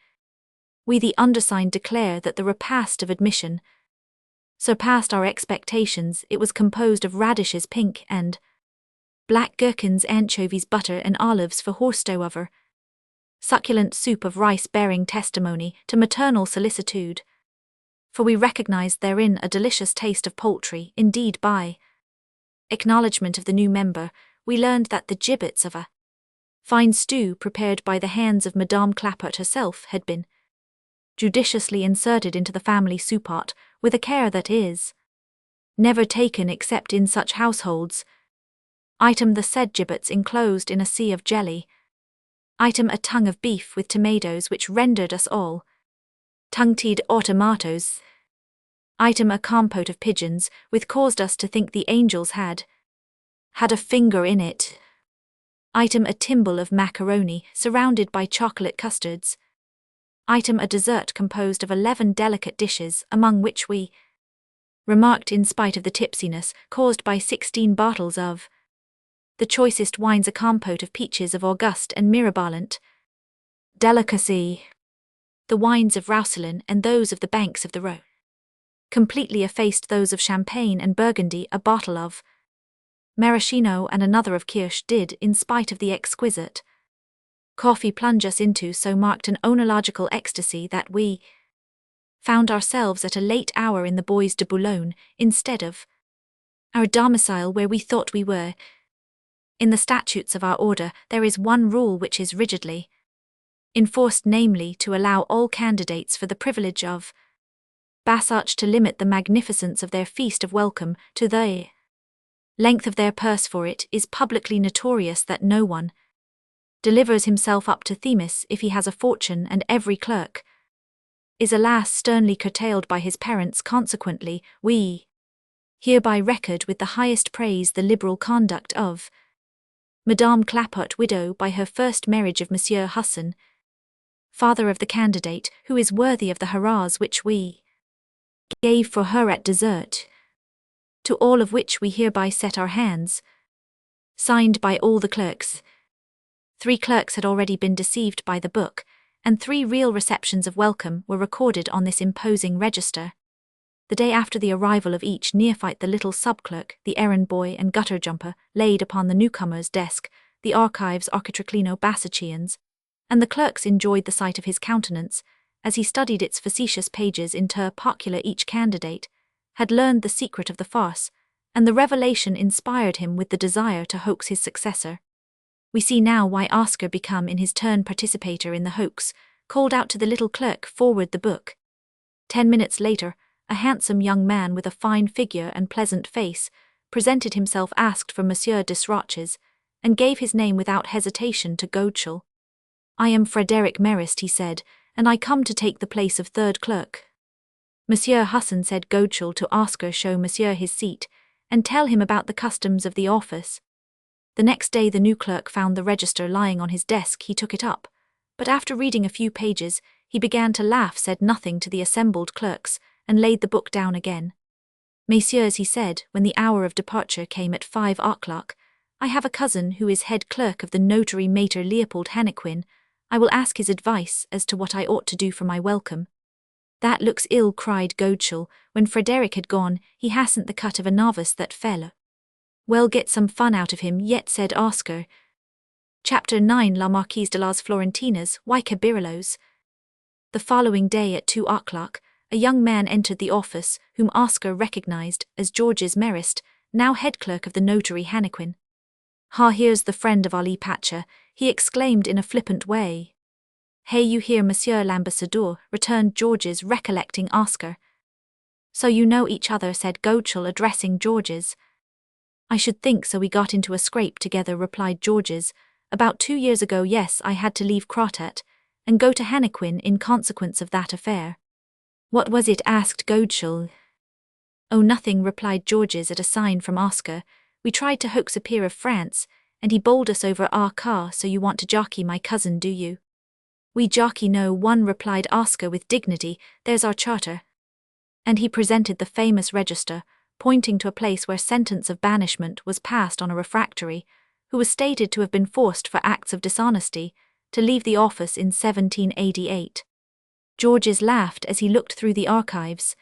we the undersigned declare that the repast of admission surpassed our expectations. It was composed of radishes pink and black, gherkins, anchovies, butter, and olives for horstover, succulent soup of rice bearing testimony to maternal solicitude, for we recognized therein a delicious taste of poultry. Indeed, by acknowledgement of the new member, we learned that the gibbets of a fine stew prepared by the hands of Madame Clapart herself had been judiciously inserted into the family soupot, with a care that is never taken except in such households. Item, the said gibbets enclosed in a sea of jelly. Item, a tongue of beef with tomatoes, which rendered us all tongue-tied tomatoes. Item, a compote of pigeons, which caused us to think the angels had a finger in it. Item, a timble of macaroni, surrounded by chocolate custards. Item, a dessert composed of 11 delicate dishes, among which we remarked, in spite of the tipsiness caused by 16 bottles of the choicest wines, a compote of peaches of august and mirabolant delicacy. The wines of Roussillon and those of the banks of the Rhone completely effaced those of Champagne and Burgundy. A bottle of maraschino and another of Kirsch did, in spite of the exquisite coffee, plunge us into so marked an oenological ecstasy that we found ourselves at a late hour in the Bois de Boulogne, instead of our domicile where we thought we were. In the statutes of our order there is one rule which is rigidly enforced, namely, to allow all candidates for the privilege of Balzac to limit the magnificence of their feast of welcome to the length of their purse, for it is publicly notorious that no one delivers himself up to Themis if he has a fortune, and every clerk is, alas, sternly curtailed by his parents. Consequently, we hereby record with the highest praise the liberal conduct of Madame Clapart, widow by her first marriage of Monsieur Husson, father of the candidate, who is worthy of the hurrahs which we gave for her at dessert, to all of which we hereby set our hands. Signed by all the clerks. 3 clerks had already been deceived by the book, and 3 real receptions of welcome were recorded on this imposing register. The day after the arrival of each neophyte, the little sub-clerk, the errand boy and gutter jumper, laid upon the newcomer's desk the archives architriclino Balzacians, and the clerks enjoyed the sight of his countenance, as he studied its facetious pages inter pocula. Each candidate had learned the secret of the farce, and the revelation inspired him with the desire to hoax his successor. We see now why Oscar, become in his turn participator in the hoax, called out to the little clerk, "Forward the book." 10 minutes later, a handsome young man with a fine figure and pleasant face presented himself, asked for Monsieur Desroches, and gave his name without hesitation to Godeschal. "I am Frederick Merist," he said, "and I come to take the place of third clerk." "Monsieur Husson," said Godeschal to Oscar, "show Monsieur his seat, and tell him about the customs of the office." The next day the new clerk found the register lying on his desk. He took it up, but after reading a few pages, he began to laugh, said nothing to the assembled clerks, and laid the book down again. "Messieurs," he said, when the hour of departure came at 5 o'clock, "I have a cousin who is head clerk of the notary Mater Leopold Hannequin. I will ask his advice as to what I ought to do for my welcome." "That looks ill," cried Godeschal. When Frederick had gone, "He hasn't the cut of a novice, that fellow." "Well, get some fun out of him yet," said Oscar. Chapter 9. La Marquise de las Florentinas, y Cabirillos. The following day at 2 o'clock, a young man entered the office, whom Oscar recognized as Georges Merist, now head clerk of the notary Hannequin. "Ha, here's the friend of Ali Pacha," he exclaimed in a flippant way. "Hey, you here, Monsieur l'Ambassadeur," returned Georges, recollecting Oscar. "So you know each other," said Godeschal, addressing Georges. "I should think so. We got into a scrape together," replied Georges. "About 2 years ago, yes, I had to leave Crotet and go to Hannequin in consequence of that affair." "What was it?" asked Godeschal. "Oh, nothing," replied Georges at a sign from Oscar. "We tried to hoax a peer of France, and he bowled us over our car. So you want to jockey my cousin, do you?" "We jockey no one," replied Oscar with dignity. "There's our charter." And he presented the famous register, pointing to a place where sentence of banishment was passed on a refractory, who was stated to have been forced for acts of dishonesty to leave the office in 1788. Georges laughed as he looked through the archives.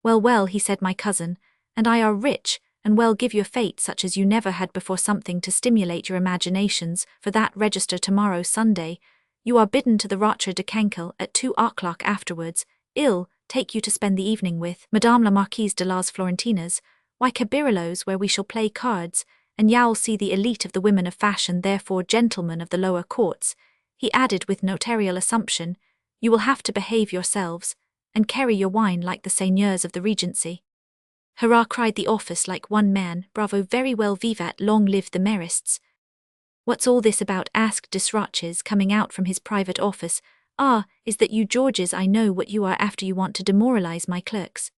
"Well, well," he said, "my cousin and I are rich, and will give you a fete such as you never had before, something to stimulate your imaginations. For that register tomorrow, Sunday, you are bidden to the Rocher de Cancale at 2 o'clock afterwards. I'll take you to spend the evening with Madame la Marquise de las Florentinas, y Cabirillos, where we shall play cards, and you'll see the elite of the women of fashion. Therefore, gentlemen of the lower courts," he added with notarial assumption, "you will have to behave yourselves, and carry your wine like the seigneurs of the Regency." "Hurrah!" cried the office like one man. "Bravo, very well, vivat, long live the Merists." "What's all this about?" asked Desroches, coming out from his private office. "Ah, is that you, Georges? I know what you are after. You want to demoralize my clerks."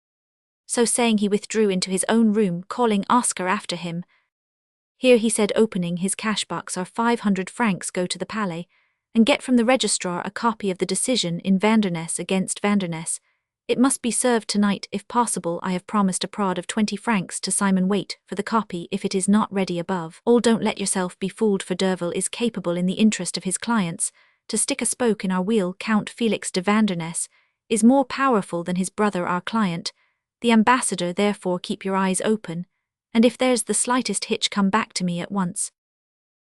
So saying, he withdrew into his own room, calling Oscar after him. "Here," he said, opening his cash box, "are 500 francs. Go to the Palais, and get from the registrar a copy of the decision in Vanderness against Vanderness. It must be served tonight, if possible. I have promised a prod of 20 francs to Simon Waite for the copy if it is not ready above all. Don't let yourself be fooled, for Derville is capable, in the interest of his clients, to stick a spoke in our wheel. Count Felix de Vanderness is more powerful than his brother, our client, the ambassador. Therefore keep your eyes open, and if there's the slightest hitch, come back to me at once."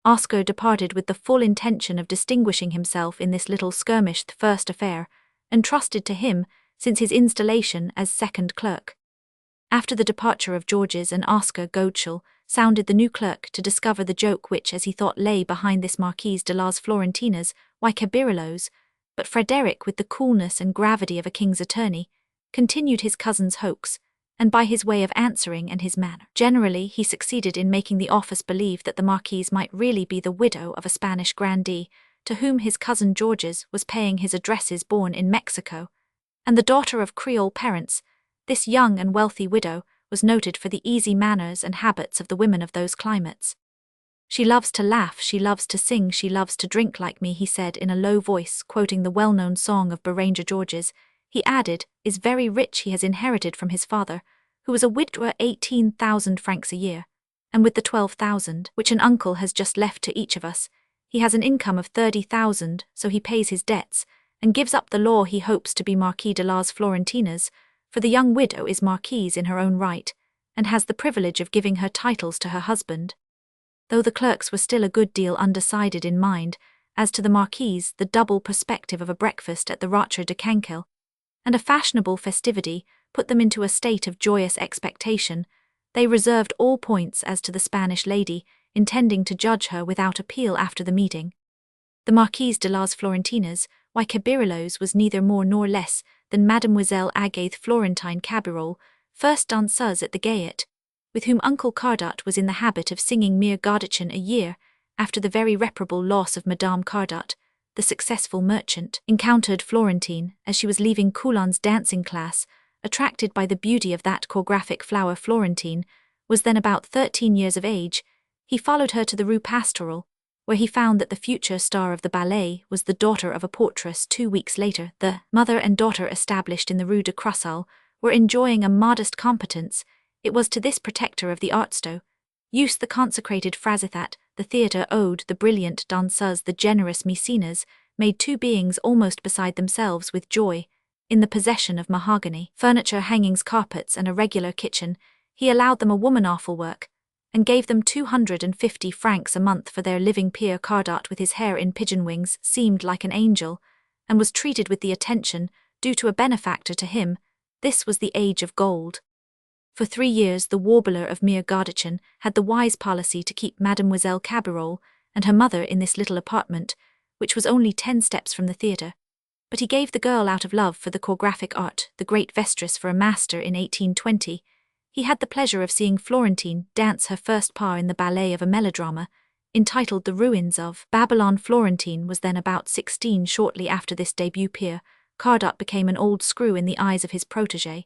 Oscar departed with the full intention of distinguishing himself in this little skirmish, the first affair, entrusted to him since his installation as second clerk. After the departure of Georges and Oscar, Godeschal sounded the new clerk to discover the joke which, as he thought, lay behind this Marquise de las Florentinas, y Cabirillos, but Frederick, with the coolness and gravity of a king's attorney, continued his cousin's hoax, and by his way of answering and his manner generally, he succeeded in making the office believe that the Marquise might really be the widow of a Spanish grandee, to whom his cousin Georges was paying his addresses, born in Mexico, and the daughter of Creole parents. This young and wealthy widow was noted for the easy manners and habits of the women of those climates. "She loves to laugh, she loves to sing, she loves to drink like me," he said in a low voice, quoting the well-known song of Beranger Georges. He added, "is very rich. He has inherited from his father, who was a widower, 18,000 francs a year, and with the 12,000, which an uncle has just left to each of us, he has an income of 30,000, so he pays his debts, and gives up the law. He hopes to be Marquis de las Florentinas, for the young widow is marquise in her own right, and has the privilege of giving her titles to her husband. Though the clerks were still a good deal undecided in mind as to the marquise, the double perspective of a breakfast at the Rocher de Canquil and a fashionable festivity put them into a state of joyous expectation, they reserved all points as to the Spanish lady, intending to judge her without appeal after the meeting. The Marquise de las Florentinas, why Cabirolos was neither more nor less than Mademoiselle Agathe Florentine Cabirol, first danseuse at the Gaîté, with whom Uncle Cardat was in the habit of singing Mere Gardachin a year, after the very reparable loss of Madame Cardat, the successful merchant, encountered Florentine as she was leaving Coulon's dancing class, attracted by the beauty of that choregraphic flower. Florentine was then about 13 years of age. He followed her to the Rue Pastoral, where he found that the future star of the ballet was the daughter of a portress. 2 weeks later, the mother and daughter, established in the Rue de Croissal, were enjoying a modest competence. It was to this protector of the artsto, use the consecrated phrase that the theatre owed the brilliant danseuse. The generous Maecenas made two beings almost beside themselves with joy. In the possession of mahogany, furniture, hangings, carpets, and a regular kitchen, he allowed them a woman-awful work, and gave them 250 francs a month for their living. Pierre Cardat, with his hair in pigeon wings, seemed like an angel, and was treated with the attention due to a benefactor to him. This was the age of gold. For 3 years the warbler of Mere Gardachin had the wise policy to keep Mademoiselle Cabirol and her mother in this little apartment, which was only 10 steps from the theatre. But he gave the girl out of love for the choregraphic art, the great Vestris for a master. In 1820, he had the pleasure of seeing Florentine dance her first pas in the ballet of a melodrama, entitled The Ruins of Babylon. Florentine was then about 16. Shortly after this debut, Pierre Cardat became an old screw in the eyes of his protégé.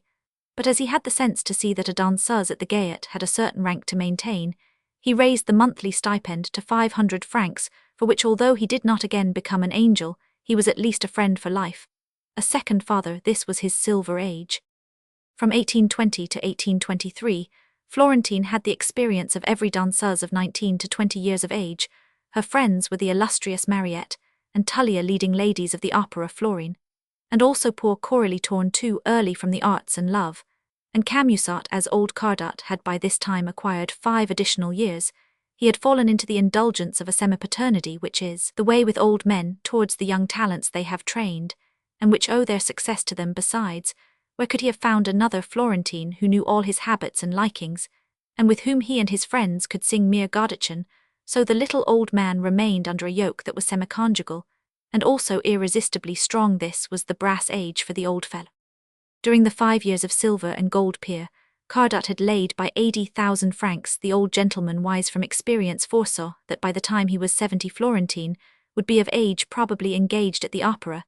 But as he had the sense to see that a danseuse at the Gaîté had a certain rank to maintain, he raised the monthly stipend to 500 francs, for which, although he did not again become an angel, he was at least a friend for life. A second father. This was his silver age. From 1820 to 1823, Florentine had the experience of every danseuse of 19 to 20 years of age. Her friends were the illustrious Mariette and Tullia, leading ladies of the opera Florine, and also poor Coralie, torn too early from the arts and love, and Camusat. As old Cardat had by this time acquired 5 additional years, he had fallen into the indulgence of a semi-paternity, which is the way with old men towards the young talents they have trained, and which owe their success to them. Besides, where could he have found another Florentine who knew all his habits and likings, and with whom he and his friends could sing Mere Gardachin? So the little old man remained under a yoke that was semi-conjugal, and also irresistibly strong. This was the brass age for the old fellow. During the 5 years of silver and gold, Pierre Cardat had laid by 80,000 francs. The old gentleman, wise from experience, foresaw that by the time he was 70 Florentine would be of age, probably engaged at the opera,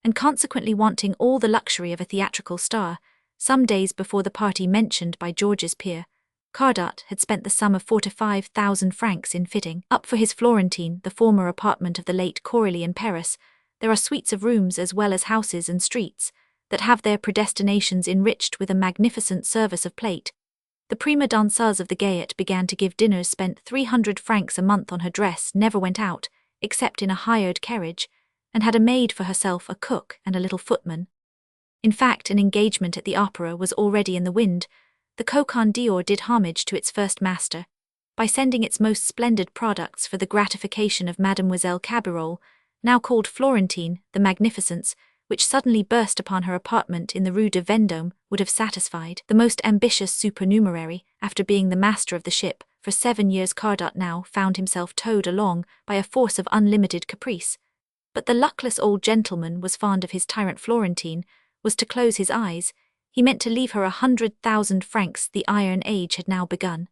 and consequently wanting all the luxury of a theatrical star. Some days before the party mentioned by Georges, Pierre Cardat had spent the sum of 45,000 francs in fitting up for his Florentine the former apartment of the late Coralie in Paris. There are suites of rooms as well as houses and streets that have their predestinations enriched with a magnificent service of plate. The prima danseuse of the Gaîté began to give dinners, spent 300 francs a month on her dress, never went out, except in a hired carriage, and had a maid for herself, a cook, and a little footman. In fact, an engagement at the opera was already in the wind. The Cocon d'Or did homage to its first master by sending its most splendid products for the gratification of Mademoiselle Cabirol, now called Florentine. The magnificence which suddenly burst upon her apartment in the Rue de Vendôme would have satisfied the most ambitious supernumerary. After being the master of the ship for 7 years, Cardat now found himself towed along by a force of unlimited caprice. But the luckless old gentleman was fond of his tyrant. Florentine was to close his eyes. He meant to leave her 100,000 francs. The Iron Age had now begun.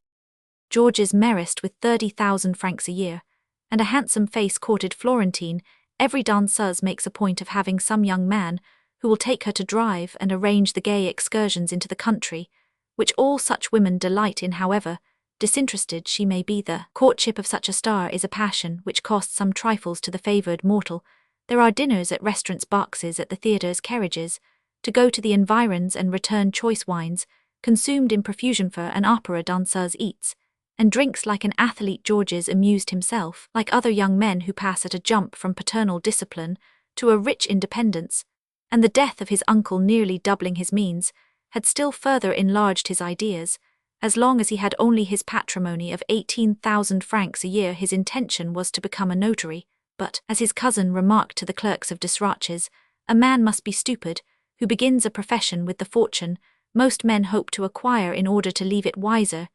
Georges Marist, with 30,000 francs a year and a handsome face, courted Florentine. Every danseuse makes a point of having some young man who will take her to drive and arrange the gay excursions into the country, which all such women delight in. However disinterested she may be, the courtship of such a star is a passion which costs some trifles to the favoured mortal. There are dinners at restaurants, boxes at the theatres, carriages to go to the environs and return, choice wines consumed in profusion. For an opera danseuse eats and drinks like an athlete. Georges amused himself like other young men who pass at a jump from paternal discipline to a rich independence, and the death of his uncle nearly doubling his means had still further enlarged his ideas. As long as he had only his patrimony of 18,000 francs a year, his intention was to become a notary, but, as his cousin remarked to the clerks of Desraches, a man must be stupid who begins a profession with the fortune most men hope to acquire in order to leave it wiser.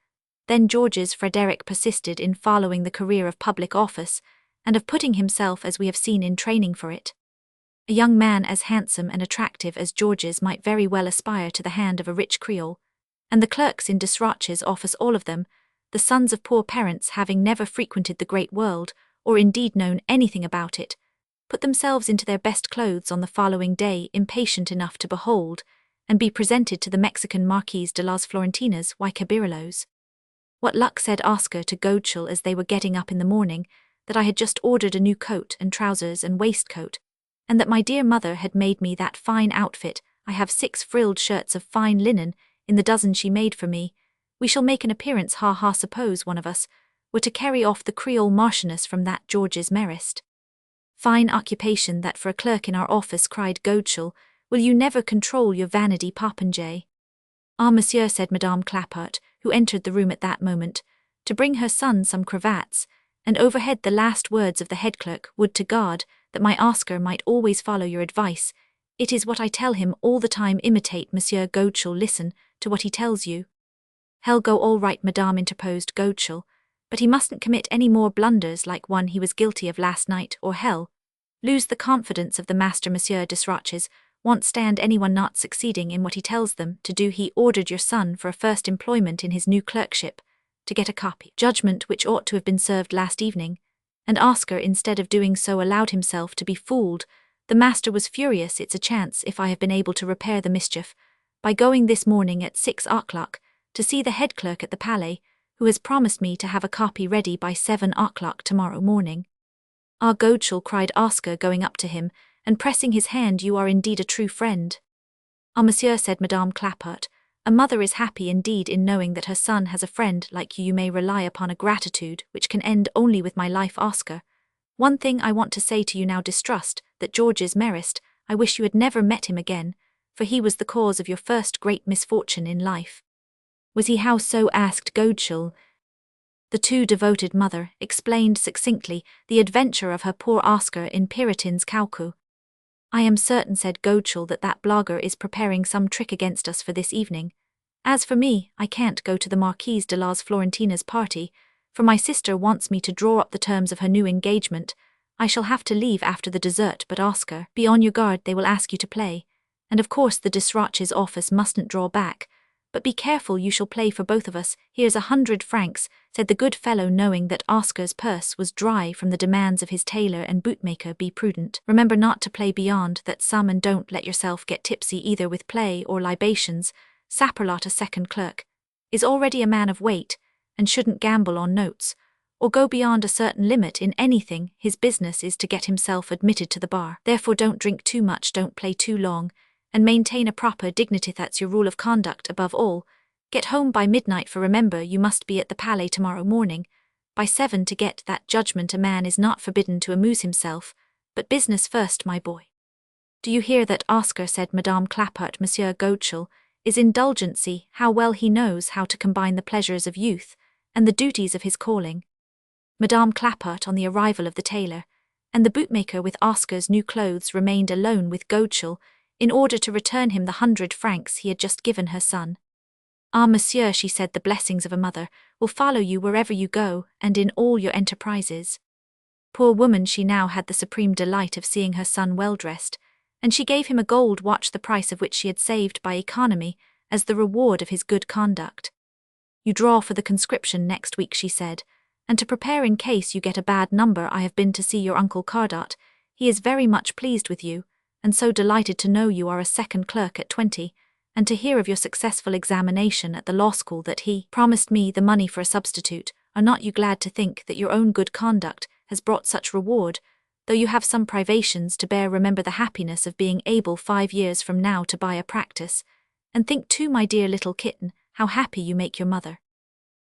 Then Georges Frederick persisted in following the career of public office, and of putting himself, as we have seen, in training for it. A young man as handsome and attractive as Georges might very well aspire to the hand of a rich Creole, and the clerks in Desraches' office, all of them, the sons of poor parents, having never frequented the great world, or indeed known anything about it, put themselves into their best clothes on the following day, impatient enough to behold and be presented to the Mexican Marquise de las Florentinas y Cabirillos. What luck, said Oscar to Godeschal as they were getting up in the morning, that I had just ordered a new coat and trousers and waistcoat, and that my dear mother had made me that fine outfit. I have 6 frilled shirts of fine linen in the dozen she made for me. We shall make an appearance, ha ha. Suppose one of us were to carry off the Creole Marchioness from that Georges Marist. Fine occupation that for a clerk in our office, cried Godeschal. Will you never control your vanity, popinjay? Ah, monsieur, said Madame Clapart, who entered the room at that moment, to bring her son some cravats, and overhead the last words of the head clerk. Would to God that my Oscar might always follow your advice. It is what I tell him all the time. Imitate Monsieur Godeschal, listen to what he tells you. Hell go all right, madame, interposed Godeschal, but he mustn't commit any more blunders like one he was guilty of last night, or hell lose the confidence of the master. Monsieur Desraches won't stand anyone not succeeding in what he tells them to do. He ordered your son for a first employment in his new clerkship to get a copy judgment which ought to have been served last evening, and Oscar, instead of doing so, allowed himself to be fooled. The master was furious. It's a chance, if I have been able to repair the mischief, by going this morning at 6 o'clock to see the head clerk at the Palais, who has promised me to have a copy ready by 7 o'clock tomorrow morning. Ah, Godeschal, cried Oscar, going up to him and pressing his hand, you are indeed a true friend. Ah, monsieur, said Madame Clapart, a mother is happy indeed in knowing that her son has a friend like you. You may rely upon a gratitude which can end only with my life. Oscar, one thing I want to say to you now. Distrust that Georges Marist. I wish you had never met him again, for he was the cause of your first great misfortune in life. Was he? How so? asked Godeschal. The too devoted mother explained succinctly the adventure of her poor Oscar in Piritin's Caucou. I am certain, said Godeschal, that that blogger is preparing some trick against us for this evening. As for me, I can't go to the Marquise de las Florentinas party, for my sister wants me to draw up the terms of her new engagement. I shall have to leave after the dessert. But Oscar, be on your guard, they will ask you to play, and of course the Desraches office mustn't draw back. But be careful, you shall play for both of us. Here's 100 francs, said the good fellow, knowing that Oscar's purse was dry from the demands of his tailor and bootmaker. Be prudent. Remember not to play beyond that sum, and don't let yourself get tipsy either with play or libations. Saperlot, a second clerk, is already a man of weight, and shouldn't gamble on notes, or go beyond a certain limit in anything. His business is to get himself admitted to the bar. Therefore don't drink too much, don't play too long, and maintain a proper dignity. That's your rule of conduct. Above all, get home by midnight, for remember you must be at the Palais tomorrow morning by 7 to get that judgment. A man is not forbidden to amuse himself, but business first, my boy. Do you hear that, Oscar, said Madame Clapart. Monsieur Godeschal is indulgency. How well he knows how to combine the pleasures of youth and the duties of his calling. Madame Clapart, on the arrival of the tailor and the bootmaker with Oscar's new clothes, remained alone with Godeschal in order to return him the 100 francs he had just given her son. Ah, monsieur, she said, the blessings of a mother will follow you wherever you go and in all your enterprises. Poor woman, she now had the supreme delight of seeing her son well dressed, and she gave him a gold watch, the price of which she had saved by economy, as the reward of his good conduct. You draw for the conscription next week, she said, and to prepare in case you get a bad number. I have been to see your uncle Cardot. He is very much pleased with you, and so delighted to know you are a second clerk at 20, and to hear of your successful examination at the law school that he promised me the money for a substitute. Are not you glad to think that your own good conduct has brought such reward? Though you have some privations to bear, remember the happiness of being able 5 years from now to buy a practice. And think too, my dear little kitten, how happy you make your mother.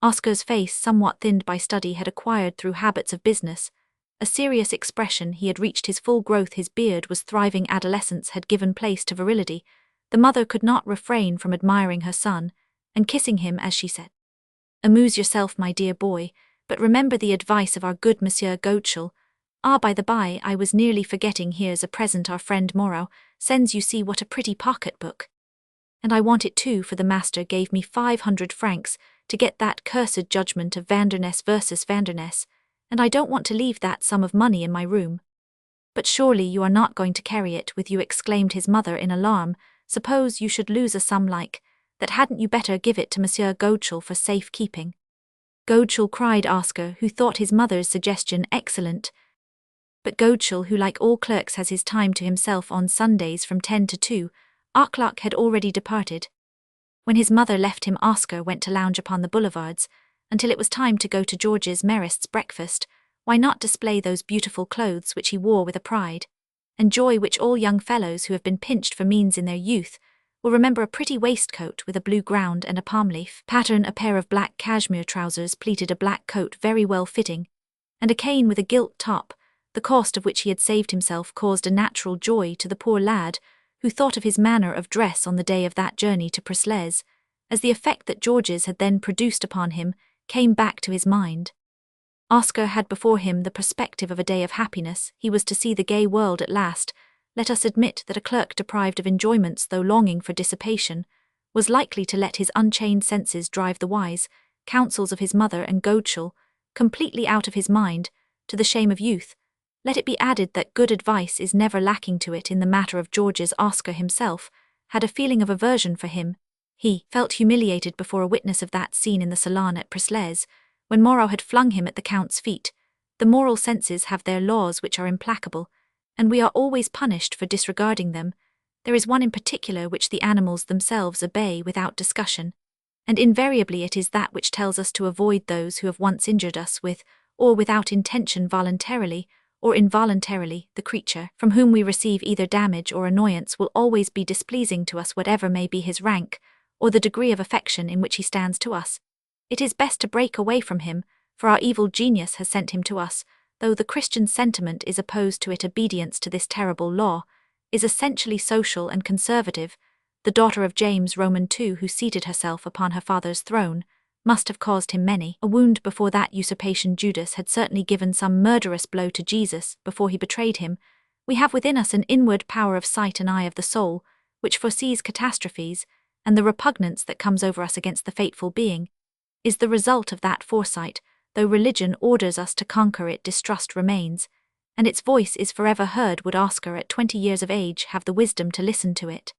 Oscar's face, somewhat thinned by study, had acquired through habits of business a serious expression. He had reached his full growth. His beard was thriving. Adolescence had given place to virility, The mother could not refrain from admiring her son, and kissing him as she said, "Amuse yourself, my dear boy, but remember the advice of our good Monsieur Goetschel. Ah, by the by, I was nearly forgetting, here's a present our friend Moreau sends you. See what a pretty pocket-book. And I want it too, for the master gave me 500 francs to get that cursed judgment of Vanderness versus Vanderness, and I don't want to leave that sum of money in my room." "But surely you are not going to carry it with you," exclaimed his mother in alarm. "Suppose you should lose a sum like that, hadn't you better give it to Monsieur Goetschel for safe keeping?" "Goetschel," cried Oscar, who thought his mother's suggestion excellent. But Goetschel, who like all clerks has his time to himself on Sundays from 10 to 2, o'clock had already departed. When his mother left him, Oscar went to lounge upon the boulevards, until it was time to go to George's Merist's breakfast. Why not display those beautiful clothes which he wore with a pride and joy which all young fellows who have been pinched for means in their youth will remember? A pretty waistcoat with a blue ground and a palm leaf pattern, a pair of black cashmere trousers pleated, a black coat very well fitting, and a cane with a gilt top, the cost of which he had saved himself, caused a natural joy to the poor lad, who thought of his manner of dress on the day of that journey to Presles, as the effect that George's had then produced upon him came back to his mind. Oscar had before him the perspective of a day of happiness. He was to see the gay world at last. Let us admit that a clerk deprived of enjoyments, though longing for dissipation, was likely to let his unchained senses drive the wise counsels of his mother and Goetschel completely out of his mind, to the shame of youth. Let it be added that good advice is never lacking to it in the matter of George's. Oscar himself had a feeling of aversion for him. He felt humiliated before a witness of that scene in the salon at Presles, when Moreau had flung him at the Count's feet. The moral senses have their laws which are implacable, and we are always punished for disregarding them. There is one in particular which the animals themselves obey without discussion, and invariably it is that which tells us to avoid those who have once injured us with, or without intention, voluntarily or involuntarily. The creature from whom we receive either damage or annoyance will always be displeasing to us, whatever may be his rank, or the degree of affection in which he stands to us. It is best to break away from him, for our evil genius has sent him to us, though the Christian sentiment is opposed to it. Obedience to this terrible law is essentially social and conservative. The daughter of James Roman II, who seated herself upon her father's throne, must have caused him many a wound before that usurpation. Judas had certainly given some murderous blow to Jesus before he betrayed him. We have within us an inward power of sight, an eye of the soul, which foresees catastrophes, and the repugnance that comes over us against the fateful being is the result of that foresight. Though religion orders us to conquer it, distrust remains, and its voice is forever heard. Would Oscar, at 20 years of age, have the wisdom to listen to it?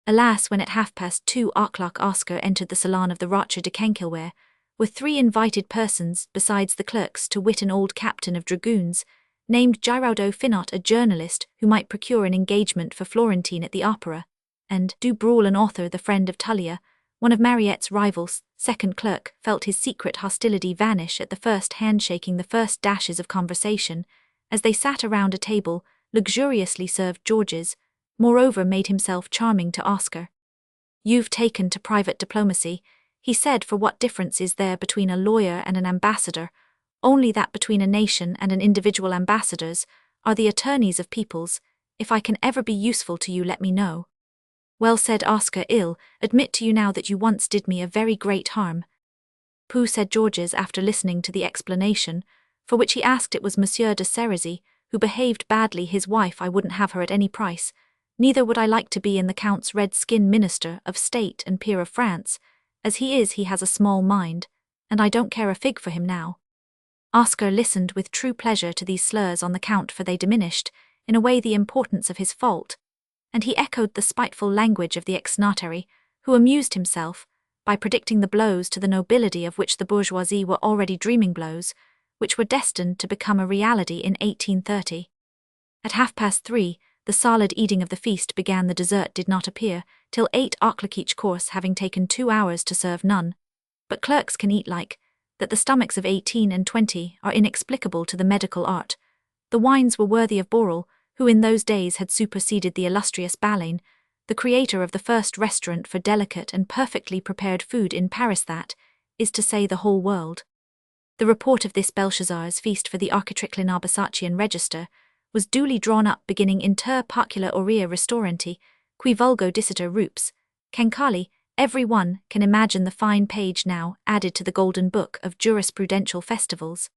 Alas, when at 2:30 o'clock Oscar entered the salon of the Rocher de Kenquilware, with 3 invited persons besides the clerks, to wit, an old captain of dragoons, named Giraudeau Finot, a journalist who might procure an engagement for Florentine at the opera, and Du Breul, an author, the friend of Tullia, one of Mariette's rivals. Second clerk felt his secret hostility vanish at the first handshaking, the first dashes of conversation, as they sat around a table luxuriously served. George's, moreover, made himself charming to Oscar. "You've taken to private diplomacy," he said. "For what difference is there between a lawyer and an ambassador? Only that between a nation and an individual ambassadors are the attorneys of peoples. If I can ever be useful to you, let me know." "Well said, Oscar. I'll admit to you now that you once did me a very great harm." "Pooh," said Georges, after listening to the explanation, for which he asked. "It was Monsieur de Serizy who behaved badly. His wife, I wouldn't have her at any price. Neither would I like to be in the Count's red-skin minister of state and peer of France. As he is, he has a small mind, and I don't care a fig for him now." Oscar listened with true pleasure to these slurs on the Count, for they diminished, in a way, the importance of his fault, and he echoed the spiteful language of the ex-notary, who amused himself by predicting the blows to the nobility of which the bourgeoisie were already dreaming, blows which were destined to become a reality in 1830. At 3:30, the solid eating of the feast began. The dessert did not appear till 8 o'clock, each course having taken 2 hours to serve. None but clerks can eat like that. The stomachs of 18 and 20 are inexplicable to the medical art. The wines were worthy of Borel, who in those days had superseded the illustrious Balzac, the creator of the first restaurant for delicate and perfectly prepared food in Paris, that is to say, the whole world. The report of this Belshazzar's feast for the Architriclin Balzacian register was duly drawn up, beginning inter pocula aurea restauranti, qui vulgo diciter rups, cancali, every one can imagine the fine page now added to the golden book of jurisprudential festivals.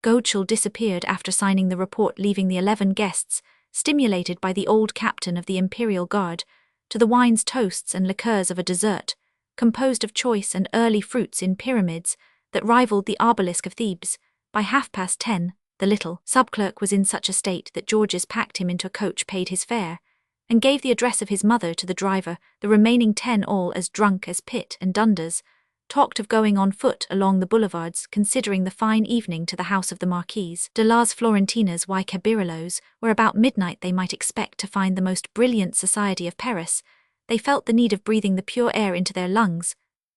Godeschal disappeared after signing the report, leaving the 11 guests, stimulated by the old captain of the Imperial Guard, to the wines, toasts and liqueurs of a dessert, composed of choice and early fruits in pyramids that rivaled the obelisk of Thebes. By 10:30, the little sub-clerk was in such a state that Georges packed him into a coach, paid his fare, and gave the address of his mother to the driver. The remaining 10, all as drunk as Pitt and Dundas, talked of going on foot along the boulevards, considering the fine evening to the house of the Marquise de las Florentinas y Cabirillos, where about midnight they might expect to find the most brilliant society of Paris. They felt the need of breathing the pure air into their lungs,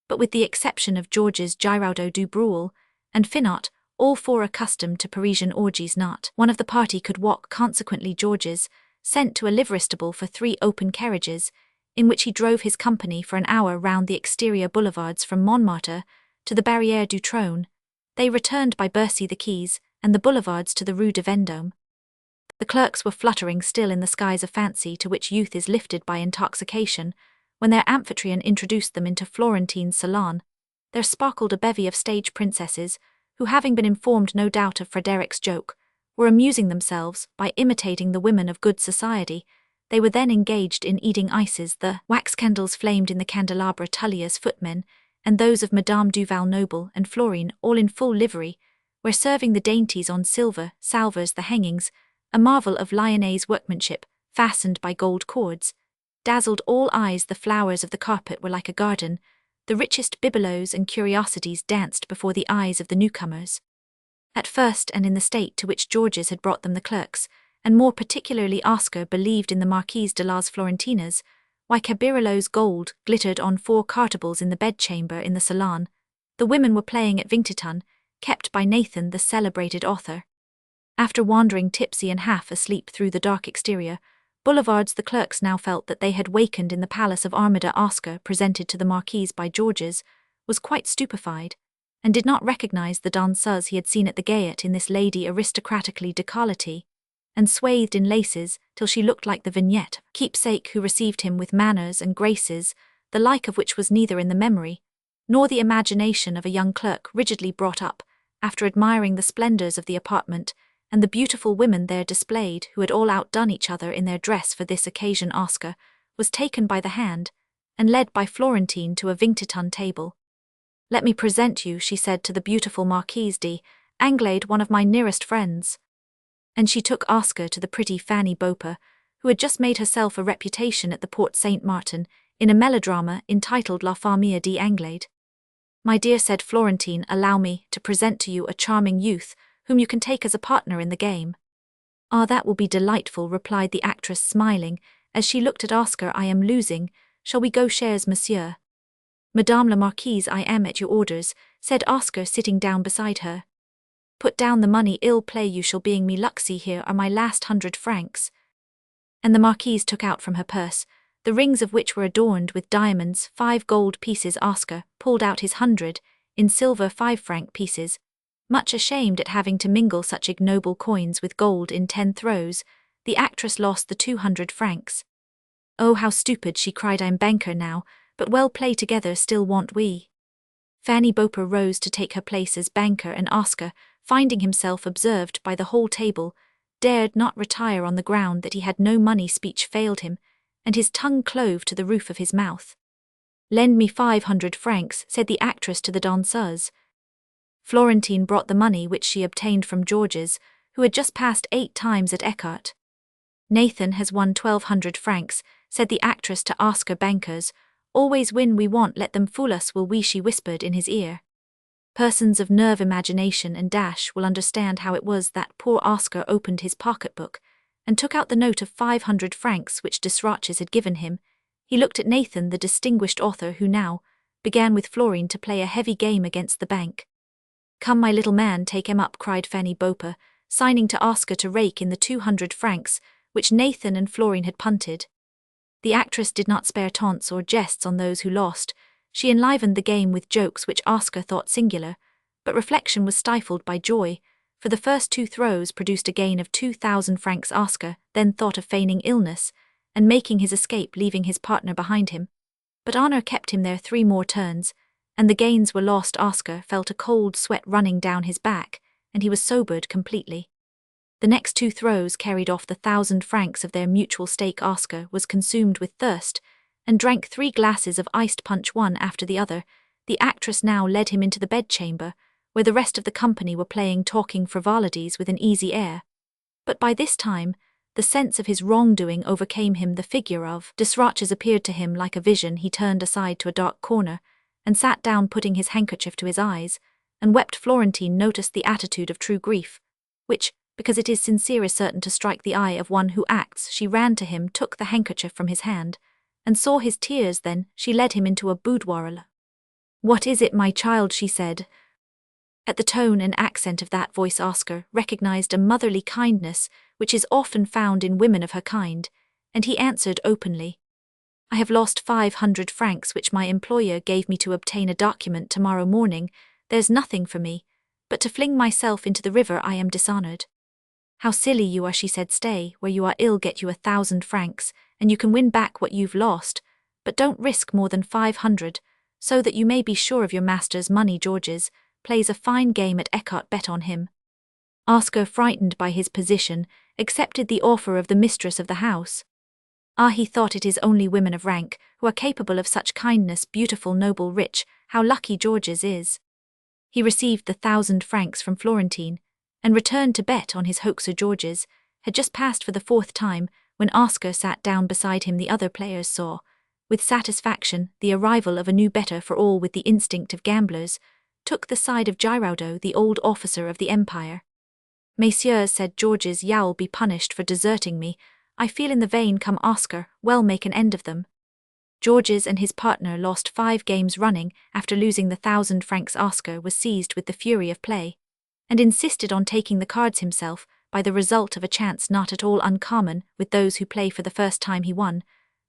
but with the exception of Georges Giraudeau du Breul and Finot, all four accustomed to Parisian orgies, not one of the party could walk. Consequently, Georges sent to a liveristable for 3 open carriages, in which he drove his company for an hour round the exterior boulevards from Montmartre to the Barrière du Trône. They returned by Bercy the Quays and the boulevards to the Rue de Vendôme. The clerks were fluttering still in the skies of fancy to which youth is lifted by intoxication, when their amphitryon introduced them into Florentine's salon. There sparkled a bevy of stage princesses, who, having been informed no doubt of Frédéric's joke, were amusing themselves by imitating the women of good society. They were then engaged in eating ices. The wax candles flamed in the candelabra. Tullia's footmen, and those of Madame Duval Noble and Florine, all in full livery, were serving the dainties on silver salvers. The hangings, a marvel of Lyonnaise workmanship, fastened by gold cords, dazzled all eyes. The flowers of the carpet were like a garden. The richest bibelots and curiosities danced before the eyes of the newcomers. At first, and in the state to which Georges had brought them, the clerks, and more particularly Oscar, believed in the Marquise de las Florentinas, while Cabirillo's gold glittered on 4 cartables in the bedchamber in the salon. The women were playing at Vingt-et-un, kept by Nathan, the celebrated author. After wandering tipsy and half asleep through the dark exterior boulevards, the clerks now felt that they had wakened in the palace of Armida. Oscar, presented to the Marquise by Georges, was quite stupefied, and did not recognize the danseuse he had seen at the Gaîté in this lady aristocratically décolletée and swathed in laces till she looked like the vignette keepsake who received him with manners and graces, the like of which was neither in the memory nor the imagination of a young clerk rigidly brought up, after admiring the splendors of the apartment and the beautiful women there displayed, who had all outdone each other in their dress for this occasion. Oscar was taken by the hand and led by Florentine to a Vingt-et-un table. "Let me present you," she said to the beautiful Marquise d'Anglade, "one of my nearest friends." And she took Oscar to the pretty Fanny Beauper, who had just made herself a reputation at the Porte Saint Martin in a melodrama entitled La Famille d'Anglade. "My dear," said Florentine, "allow me to present to you a charming youth whom you can take as a partner in the game." "Ah, that will be delightful," replied the actress, smiling, as she looked at Oscar. "I am losing. Shall we go shares, monsieur?" "Madame la Marquise, I am at your orders," said Oscar, sitting down beside her. "Put down the money, ill play you shall, being me luxy. Here are my last 100 francs. And the Marquise took out from her purse, the rings of which were adorned with diamonds, 5 gold pieces. Oscar pulled out his 100, in silver 5-franc pieces. Much ashamed at having to mingle such ignoble coins with gold in 10 throws, the actress lost the 200 francs. "Oh, how stupid," she cried. "I'm banker now, but well play together still want we." Fanny Beauper rose to take her place as banker, and Oscar, finding himself observed by the whole table, dared not retire on the ground that he had no money. Speech failed him, and his tongue clove to the roof of his mouth. "Lend me 500 francs, said the actress to the danseuse. Florentine brought the money, which she obtained from Georges, who had just passed 8 times at écarté. "Nathan has won 1,200 francs, said the actress to Oscar. "Bankers always win. We want let them fool us, will we?" she whispered in his ear. Persons of nerve, imagination and dash will understand how it was that poor Oscar opened his pocketbook and took out the note of 500 francs which Desroches had given him. He looked at Nathan, the distinguished author, who now began with Florine to play a heavy game against the bank. "Come, my little man, take him up," cried Fanny Beauper, signing to Oscar to rake in the 200 francs which Nathan and Florine had punted. The actress did not spare taunts or jests on those who lost. She enlivened the game with jokes which Oscar thought singular, but reflection was stifled by joy, for the first 2 throws produced a gain of 2,000 francs. Oscar then thought of feigning illness, and making his escape, leaving his partner behind him. But Honor kept him there 3 more turns, and the gains were lost. Oscar felt a cold sweat running down his back, and he was sobered completely. The next 2 throws carried off the 1,000 francs of their mutual stake. Oscar was consumed with thirst, and drank 3 glasses of iced punch one after the other. The actress now led him into the bedchamber, where the rest of the company were playing talking frivolities with an easy air. But by this time, the sense of his wrongdoing overcame him. The figure of Desroches appeared to him like a vision. He turned aside to a dark corner, and sat down, putting his handkerchief to his eyes, and wept. Florentine noticed the attitude of true grief, which, because it is sincere, is certain to strike the eye of one who acts. She ran to him, took the handkerchief from his hand, and saw his tears. Then she led him into a boudoir. "What is it, my child?" she said. At the tone and accent of that voice, Oscar recognized a motherly kindness which is often found in women of her kind, and he answered openly, "I have lost 500 francs which my employer gave me to obtain a document tomorrow morning. There's nothing for me but to fling myself into the river. I am dishonored." "How silly you are," she said. "Stay where you are. I'll get you 1,000 francs, and you can win back what you've lost, but don't risk more than 500, so that you may be sure of your master's money. Georges plays a fine game at écarté. Bet on him." Oscar, frightened by his position, accepted the offer of the mistress of the house. Ah, he thought, it is only women of rank who are capable of such kindness. Beautiful, noble, rich, how lucky Georges is. He received the 1,000 francs from Florentine, and returned to bet on his hoax. Georges had just passed for the 4th time when Oscar sat down beside him. The other players saw, with satisfaction, the arrival of a new bettor, for all, with the instinct of gamblers, took the side of Giraudeau, the old officer of the Empire. "Messieurs," said Georges, "you'll be punished for deserting me. I feel in the vein. Come, Oscar, well, make an end of them." Georges and his partner lost 5 games running. After losing the 1,000 francs, Oscar was seized with the fury of play, and insisted on taking the cards himself. By the result of a chance not at all uncommon with those who play for the first time, he won,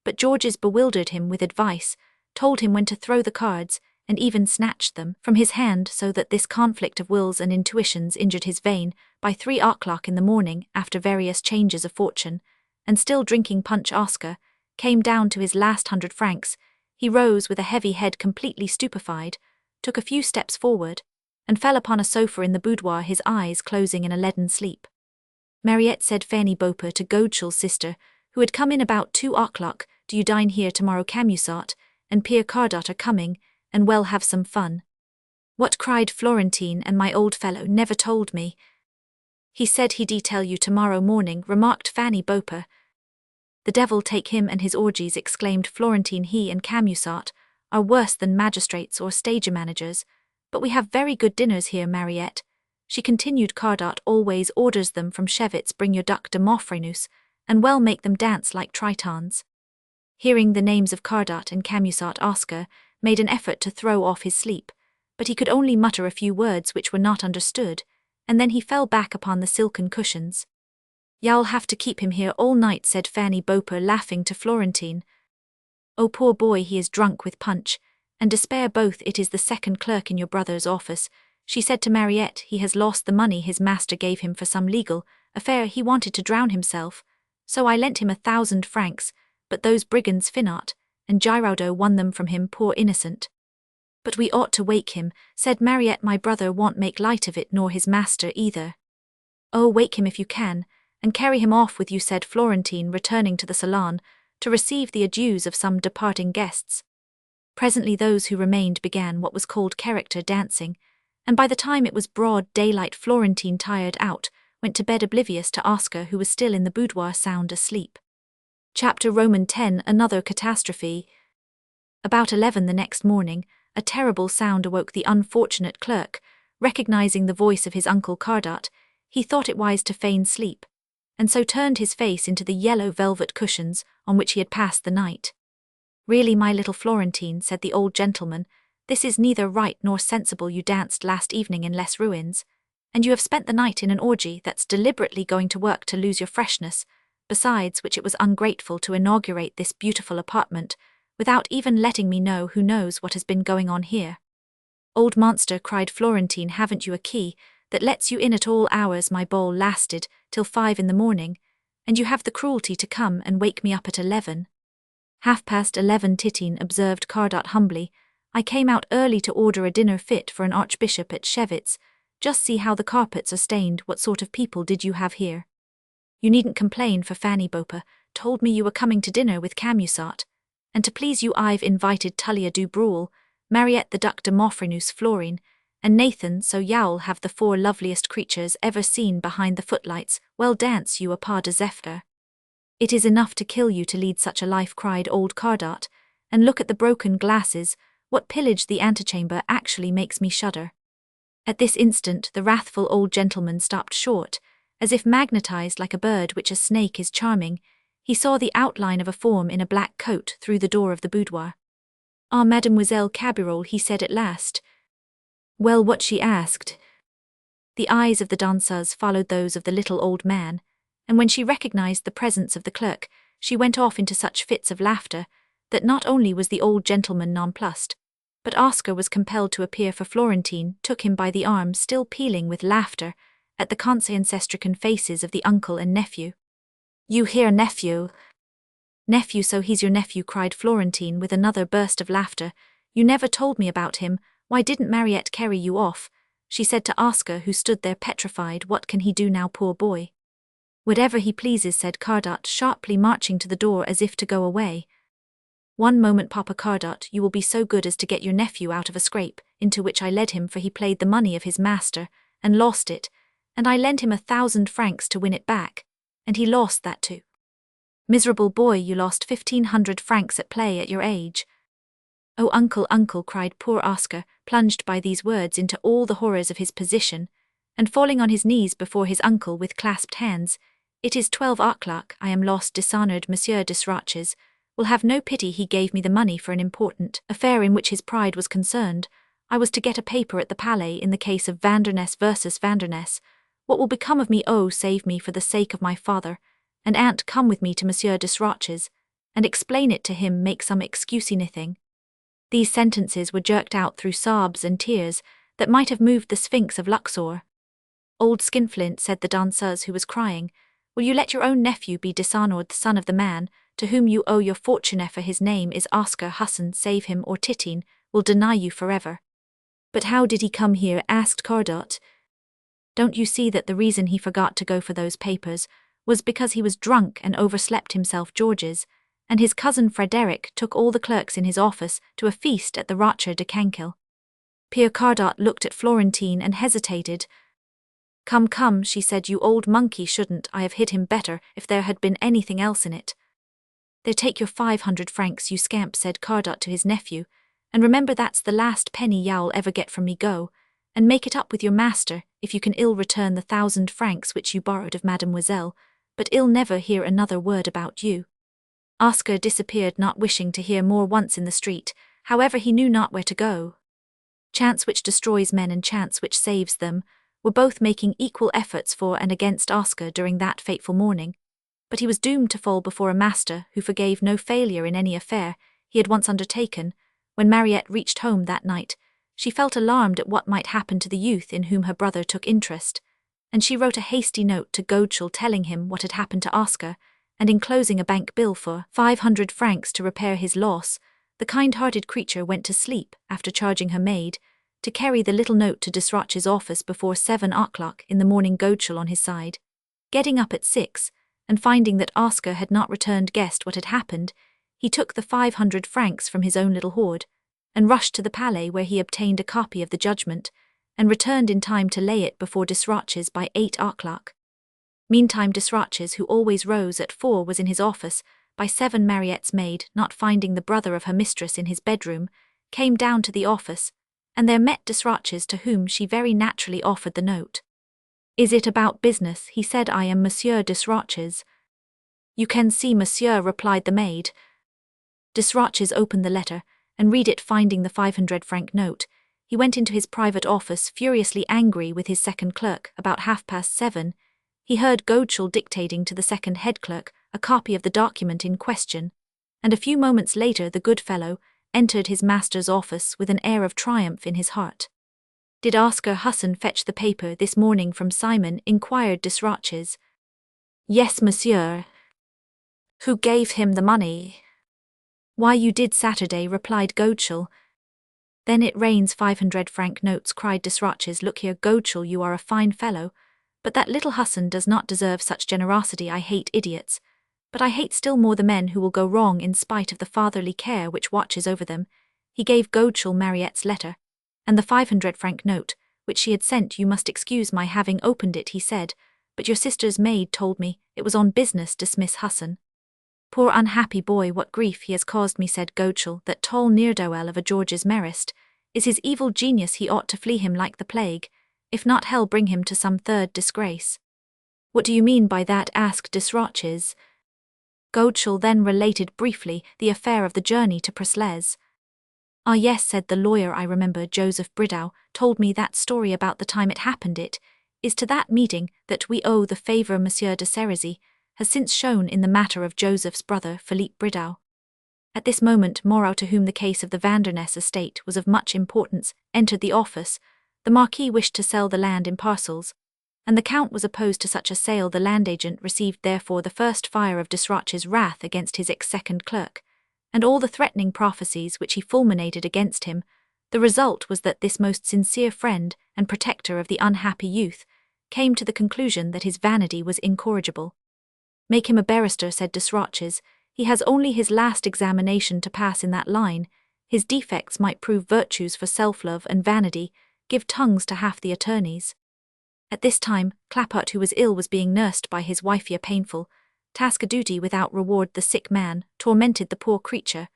but Georges bewildered him with advice, told him when to throw the cards, and even snatched them from his hand, so that this conflict of wills and intuitions injured his vein. By 3 o'clock in the morning, after various changes of fortune, and still drinking punch, Oscar came down to his last 100 francs. He rose with a heavy head, completely stupefied, took a few steps forward, and fell upon a sofa in the boudoir, his eyes closing in a leaden sleep. "Mariette," said Fanny Beauper to Godeschal's sister, who had come in about 2 o'clock, "do you dine here tomorrow? Camusot and Pierre Cardot are coming, and we'll have some fun." "What?" cried Florentine, "and my old fellow never told me." "He said he'd tell you tomorrow morning," remarked Fanny Beauper. "The devil take him and his orgies," exclaimed Florentine. "He and Camusot are worse than magistrates or stage managers. But we have very good dinners here, Mariette," she continued. "Cardot always orders them from Chevitz. Bring your duc de Montfrenus, and well, make them dance like tritons." Hearing the names of Cardot and Camusot, Oscar made an effort to throw off his sleep, but he could only mutter a few words which were not understood, and then he fell back upon the silken cushions. "You'll have to keep him here all night," said Fanny Beauper, laughing, to Florentine. "Oh, poor boy, he is drunk with punch and despair both. It is the second clerk in your brother's office," she said to Mariette. "He has lost the money his master gave him for some legal affair. He wanted to drown himself, so I lent him 1,000 francs, but those brigands Finot and Giraudeau won them from him, poor innocent." "But we ought to wake him," said Mariette. "My brother won't make light of it, nor his master either." "Oh, wake him if you can, and carry him off with you," said Florentine, returning to the salon to receive the adieus of some departing guests. Presently those who remained began what was called character dancing, and by the time it was broad daylight, Florentine, tired out, went to bed, oblivious to Oscar, who was still in the boudoir, sound asleep. Chapter X. Another catastrophe. About 11 the next morning, a terrible sound awoke the unfortunate clerk. Recognizing the voice of his uncle Cardot, he thought it wise to feign sleep, and so turned his face into the yellow velvet cushions on which he had passed the night. "Really, my little Florentine," said the old gentleman, "this is neither right nor sensible. You danced last evening in Les Ruins, and you have spent the night in an orgy that's deliberately going to work to lose your freshness, besides which it was ungrateful to inaugurate this beautiful apartment without even letting me know. Who knows what has been going on here?" "Old monster," cried Florentine, "haven't you a key that lets you in at all hours? My ball lasted till 5 in the morning, and you have the cruelty to come and wake me up at 11. 11:30, Titin, observed Cardot humbly. I came out early to order a dinner fit for an archbishop at Shevitz. Just see how the carpets are stained. What sort of people did you have here? You needn't complain, for Fanny Bopa told me you were coming to dinner with Camusat. And to please you I've invited Tullia du Brule, Mariette the Duc de Moffrenus Florine, and Nathan, so you'll have the 4 loveliest creatures ever seen behind the footlights. Well, dance you a pas de zephyr. It is enough to kill you to lead such a life, cried old Cardot, and look at the broken glasses. What pillage the antechamber actually makes me shudder. At this instant the wrathful old gentleman stopped short, as if magnetized like a bird which a snake is charming. He saw the outline of a form in a black coat through the door of the boudoir. Ah, Mademoiselle Cabirol, he said at last. Well, what she asked. The eyes of the danseuse followed those of the little old man, and when she recognized the presence of the clerk, she went off into such fits of laughter that not only was the old gentleman nonplussed, but Oscar was compelled to appear, for Florentine took him by the arm, still pealing with laughter at the conscience-stricken faces of the uncle and nephew. You hear, nephew? Nephew, so he's your nephew, cried Florentine with another burst of laughter. You never told me about him. Why didn't Mariette carry you off? She said to Oscar, who stood there petrified. What can he do now, poor boy? Whatever he pleases, said Cardot, sharply marching to the door as if to go away. One moment, Papa Cardot, you will be so good as to get your nephew out of a scrape into which I led him, for he played the money of his master and lost it, and I lent him 1,000 francs to win it back, and he lost that too. Miserable boy, you lost 1,500 francs at play at your age. Oh, uncle, uncle, cried poor Oscar, plunged by these words into all the horrors of his position, and falling on his knees before his uncle with clasped hands. It is 12 o'clock, I am lost, dishonoured Monsieur Desroches will have no pity. He gave me the money for an important affair in which his pride was concerned. I was to get a paper at the Palais in the case of Vanderness versus Vanderness. What will become of me? Oh, save me for the sake of my father and aunt. Come with me to Monsieur Desroches and explain it to him. Make some excuse, anything. These sentences were jerked out through sobs and tears that might have moved the Sphinx of Luxor. Old Skinflint, said the danseuse who was crying, will you let your own nephew be dishonoured, the son of the man to whom you owe your fortune? For his name is Oscar Husson. Save him, or Titin will deny you forever. But how did he come here? Asked Cardot. Don't you see that the reason he forgot to go for those papers was because he was drunk and overslept himself, Georges, and his cousin Frederick took all the clerks in his office to a feast at the Rocher de Cancale. Pierre Cardot looked at Florentine and hesitated. Come, come, she said, you old monkey, shouldn't I have hid him better if there had been anything else in it? There, take your 500 francs, you scamp, said Cardot to his nephew, and remember that's the last penny you'll ever get from me. Go, and make it up with your master, if you can ill return the 1,000 francs which you borrowed of mademoiselle, but ill never hear another word about you. Oscar disappeared, not wishing to hear more. Once in the street, however, he knew not where to go. Chance which destroys men and chance which saves them were both making equal efforts for and against Oscar during that fateful morning, but he was doomed to fall before a master who forgave no failure in any affair he had once undertaken. When Mariette reached home that night, she felt alarmed at what might happen to the youth in whom her brother took interest, and she wrote a hasty note to Godeschal telling him what had happened to Oscar, and enclosing a bank bill for 500 francs to repair his loss. The kind-hearted creature went to sleep after charging her maid to carry the little note to Desroches' office before 7 o'clock in the morning. Godeschal on his side, getting up at 6, and finding that Oscar had not returned, guessed what had happened. He took the 500 francs from his own little hoard, and rushed to the Palais, where he obtained a copy of the judgment, and returned in time to lay it before Desroches by 8 o'clock. Meantime Desroches, who always rose at 4, was in his office. By 7 Mariette's maid, not finding the brother of her mistress in his bedroom, came down to the office, and there met Desroches, to whom she very naturally offered the note. Is it about business? He said. I am Monsieur Desroches. You can see Monsieur, replied the maid. Desroches opened the letter, and read it. Finding the 500-franc note, he went into his private office, furiously angry with his second clerk. About 7:30, he heard Godeschal dictating to the second head clerk a copy of the document in question, and a few moments later the good fellow entered his master's office with an air of triumph in his heart. Did Oscar Husson fetch the paper this morning from Simon? Inquired Desroches. Yes, monsieur. Who gave him the money? Why, you did Saturday, replied Godeschal. Then it rains 500-franc notes, cried Desroches. Look here, Godeschal, you are a fine fellow, but that little Hassan does not deserve such generosity. I hate idiots, but I hate still more the men who will go wrong in spite of the fatherly care which watches over them. He gave Godeschal Mariette's letter, and the 500-franc note, which she had sent. You must excuse my having opened it, he said, but your sister's maid told me it was on business. Dismiss Hassan. Poor unhappy boy, what grief he has caused me, said Godeschal. That tall ne'er-do-well of a George's Merist is his evil genius. He ought to flee him like the plague, if not hell bring him to some third disgrace. What do you mean by that? asked Desroches. Godeschal then related briefly the affair of the journey to Presles. Ah yes, said the lawyer, I remember. Joseph Bridow told me that story about the time it happened. It is to that meeting that we owe the favour Monsieur de Cerisy has since shown in the matter of Joseph's brother, Philippe Bridow. At this moment, Moreau, to whom the case of the Vanderness estate was of much importance, entered the office. The Marquis wished to sell the land in parcels, and the Count was opposed to such a sale. The land agent received therefore the first fire of Desroches' wrath against his ex-second clerk, and all the threatening prophecies which he fulminated against him. The result was that this most sincere friend and protector of the unhappy youth came to the conclusion that his vanity was incorrigible. Make him a barrister, said Desroches. He has only his last examination to pass in that line. His defects might prove virtues, for self-love and vanity give tongues to half the attorneys. At this time, Clapart, who was ill, was being nursed by his wife. A painful task, a duty without reward. The sick man tormented the poor creature,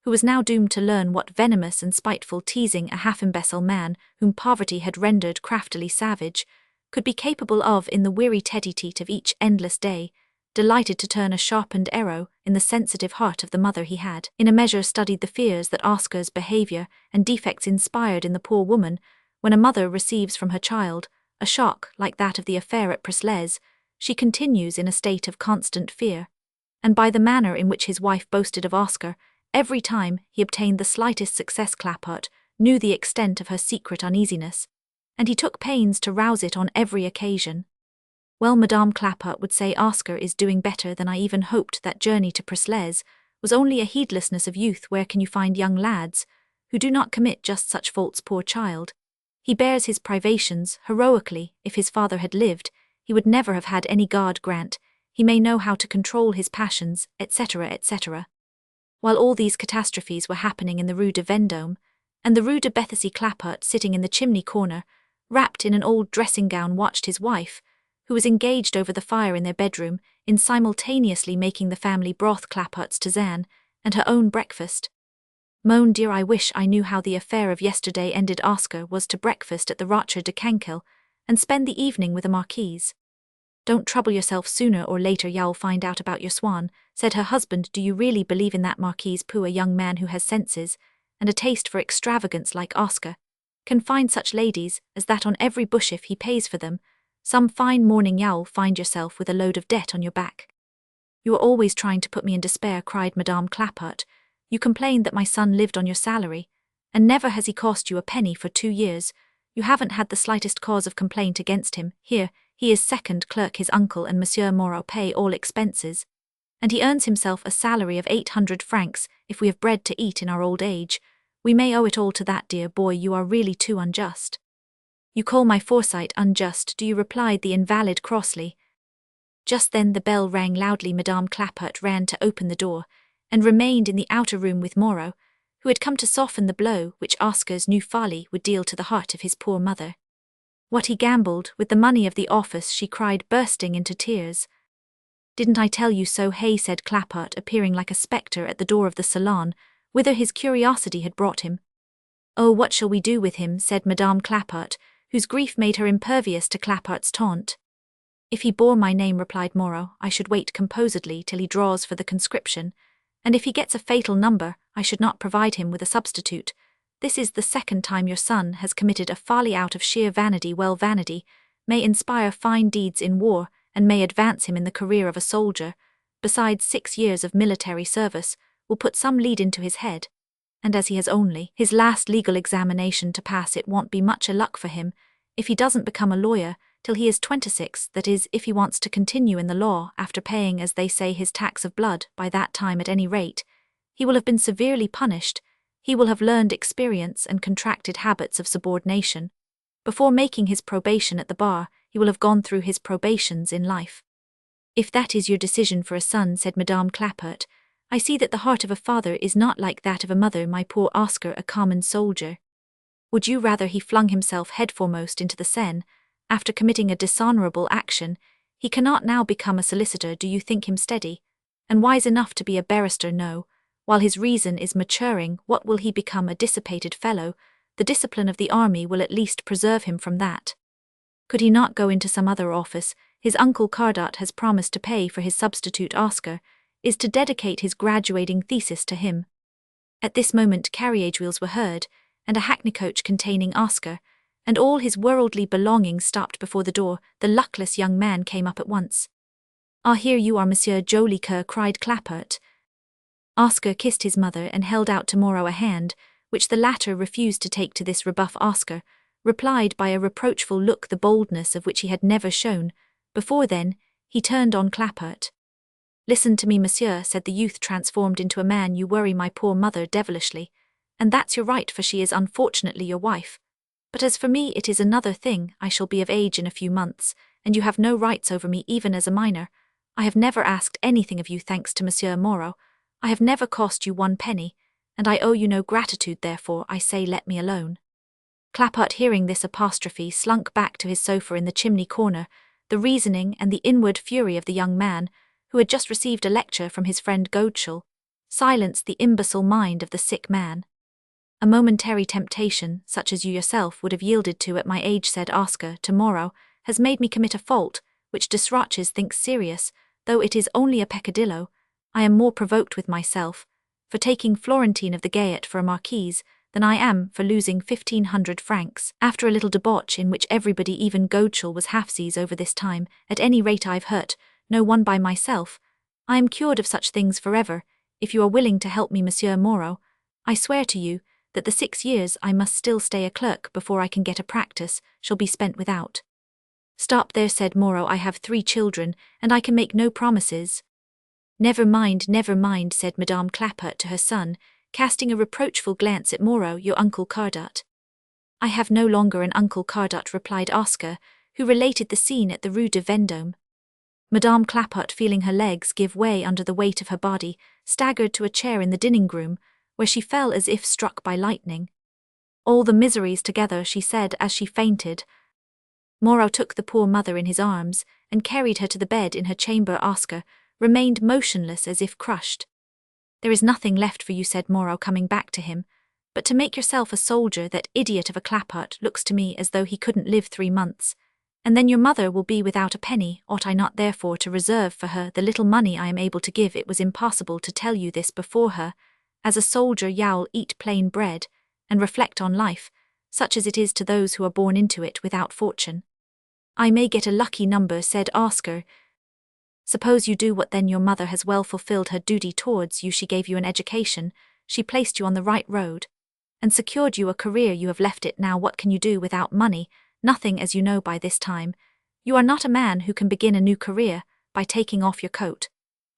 who was now doomed to learn what venomous and spiteful teasing a half-imbecile man, whom poverty had rendered craftily savage, could be capable of in the weary tete-a-tete of each endless day, delighted to turn a sharpened arrow in the sensitive heart of the mother. He had, in a measure, studied the fears that Oscar's behaviour and defects inspired in the poor woman. When a mother receives from her child a shock like that of the affair at Presles, she continues in a state of constant fear, and by the manner in which his wife boasted of Oscar, every time he obtained the slightest success, Clapart knew the extent of her secret uneasiness, and he took pains to rouse it on every occasion. Well, Madame Clapart would say, Oscar is doing better than I even hoped. That journey to Presles was only a heedlessness of youth. Where can you find young lads who do not commit just such faults? Poor child, he bears his privations heroically. If his father had lived, he would never have had any. God grant he may know how to control his passions, etc., etc. While all these catastrophes were happening in the Rue de Vendôme and the Rue de Bethisy, Clapart, sitting in the chimney corner, wrapped in an old dressing-gown, watched his wife, who was engaged over the fire in their bedroom, in simultaneously making the family broth, Clapart's tisane, and her own breakfast. Mon dear, I wish I knew how the affair of yesterday ended. Oscar was to breakfast at the Rocher de Cancale and spend the evening with the Marquise. Don't trouble yourself, sooner or later you'll find out about your swan, said her husband. Do you really believe in that Marquise? Pooh, a young man who has senses and a taste for extravagance like Oscar can find such ladies as that on every bush if he pays for them. Some fine morning you'll find yourself with a load of debt on your back. You are always trying to put me in despair, cried Madame Clapart. You complained that my son lived on your salary, and never has he cost you a penny for 2 years. You haven't had the slightest cause of complaint against him. Here, he is second clerk. His uncle and Monsieur Moreau pay all expenses, and he earns himself a salary of 800 francs. If we have bread to eat in our old age, we may owe it all to that dear boy. You are really too unjust. You call my foresight unjust, do you? Replied the invalid crossly. Just then the bell rang loudly. Madame Clapart ran to open the door, and remained in the outer room with Moreau, who had come to soften the blow which Oscar's new folly would deal to the heart of his poor mother. What he gambled with the money of the office, she cried, bursting into tears. Didn't I tell you so? Hey, said Clapart, appearing like a spectre at the door of the salon, whither his curiosity had brought him. Oh, what shall we do with him? Said Madame Clapart, whose grief made her impervious to Clapart's taunt. If he bore my name, replied Moreau, I should wait composedly till he draws for the conscription, and if he gets a fatal number, I should not provide him with a substitute. This is the second time your son has committed a folly out of sheer vanity. Well, vanity may inspire fine deeds in war, and may advance him in the career of a soldier. Besides, 6 years of military service will put some lead into his head, and as he has only his last legal examination to pass, it won't be much a luck for him if he doesn't become a lawyer. till he is 26, that is, if he wants to continue in the law after paying, as they say, his tax of blood, by that time at any rate. He will have been severely punished, he will have learned experience and contracted habits of subordination. Before making his probation at the bar, he will have gone through his probations in life. If that is your decision for a son, said Madame Clapart, I see that the heart of a father is not like that of a mother, my poor Oscar, a common soldier. Would you rather he flung himself headforemost into the Seine, after committing a dishonorable action? He cannot now become a solicitor. Do you think him steady and wise enough to be a barrister? No. While his reason is maturing, what will he become? A dissipated fellow. The discipline of the army will at least preserve him from that. Could he not go into some other office? His uncle Cardat has promised to pay for his substitute. Oscar is to dedicate his graduating thesis to him. At this moment carriage wheels were heard, and a hackney coach containing Oscar and all his worldly belongings stopped before the door. The luckless young man came up at once. Ah, here you are, Monsieur Jolicoeur, cried Clapart. Oscar kissed his mother and held out to Moreau a hand, which the latter refused to take. To this rebuff Oscar replied by a reproachful look, the boldness of which he had never shown before. Then he turned on Clapart. Listen to me, monsieur, said the youth, transformed into a man. You worry my poor mother devilishly, and that's your right, for she is unfortunately your wife. But as for me, it is another thing. I shall be of age in a few months, and you have no rights over me even as a minor. I have never asked anything of you, thanks to Monsieur Moreau. I have never cost you 1 penny, and I owe you no gratitude. Therefore, I say, let me alone. Clapart, hearing this apostrophe, slunk back to his sofa in the chimney corner. The reasoning and the inward fury of the young man, who had just received a lecture from his friend Godeschal, silenced the imbecile mind of the sick man. A momentary temptation, such as you yourself would have yielded to at my age, said Oscar to Moreau, has made me commit a fault, which Desroches thinks serious, though it is only a peccadillo. I am more provoked with myself for taking Florentine of the Gaiety for a marquise than I am for losing 1,500 francs, after a little debauch in which everybody, even Godeschal, was half-seas over this time. At any rate, I've hurt no one by myself. I am cured of such things forever. If you are willing to help me, Monsieur Moreau, I swear to you that the 6 years I must still stay a clerk before I can get a practice shall be spent without. Stop there, said Moreau. I have 3 children, and I can make no promises. Never mind, said Madame Clapart to her son, casting a reproachful glance at Moreau. Your uncle Cardat. I have no longer an uncle Cardat, replied Oscar, who related the scene at the Rue de Vendôme. Madame Clapart, feeling her legs give way under the weight of her body, staggered to a chair in the dining-room, where she fell as if struck by lightning. All the miseries together, she said as she fainted. Moreau took the poor mother in his arms and carried her to the bed in her chamber. Oscar remained motionless as if crushed. There is nothing left for you, said Moreau, coming back to him, but to make yourself a soldier. That idiot of a Clapart looks to me as though he couldn't live 3 months. And then your mother will be without a penny. Ought I not therefore to reserve for her the little money I am able to give? It was impossible to tell you this before her. As a soldier, you'll eat plain bread, and reflect on life, such as it is to those who are born into it without fortune. I may get a lucky number, said Oscar. Suppose you do. What then? Your mother has well fulfilled her duty towards you. She gave you an education, she placed you on the right road, and secured you a career. You have left it. Now what can you do without money? Nothing, as you know by this time. You are not a man who can begin a new career by taking off your coat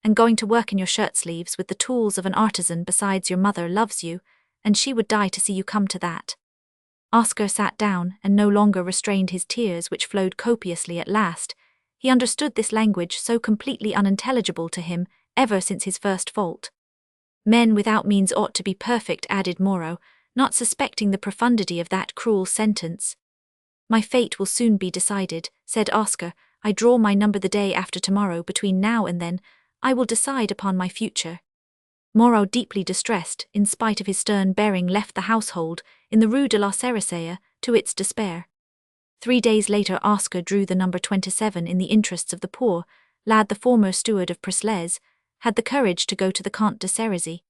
and going to work in your shirt sleeves with the tools of an artisan. Besides, your mother loves you, and she would die to see you come to that. Oscar sat down and no longer restrained his tears, which flowed copiously at last. He understood this language, so completely unintelligible to him ever since his first fault. Men without means ought to be perfect, added Moreau, not suspecting the profundity of that cruel sentence. My fate will soon be decided, said Oscar. I draw my number the day after tomorrow. Between now and then, I will decide upon my future. Moreau, deeply distressed, in spite of his stern bearing, left the household in the Rue de la Cerisaie to its despair. 3 days later, Oscar drew the number 27 in the interests of the poor. Lad, the former steward of Presles, had the courage to go to the Comte de Cerisy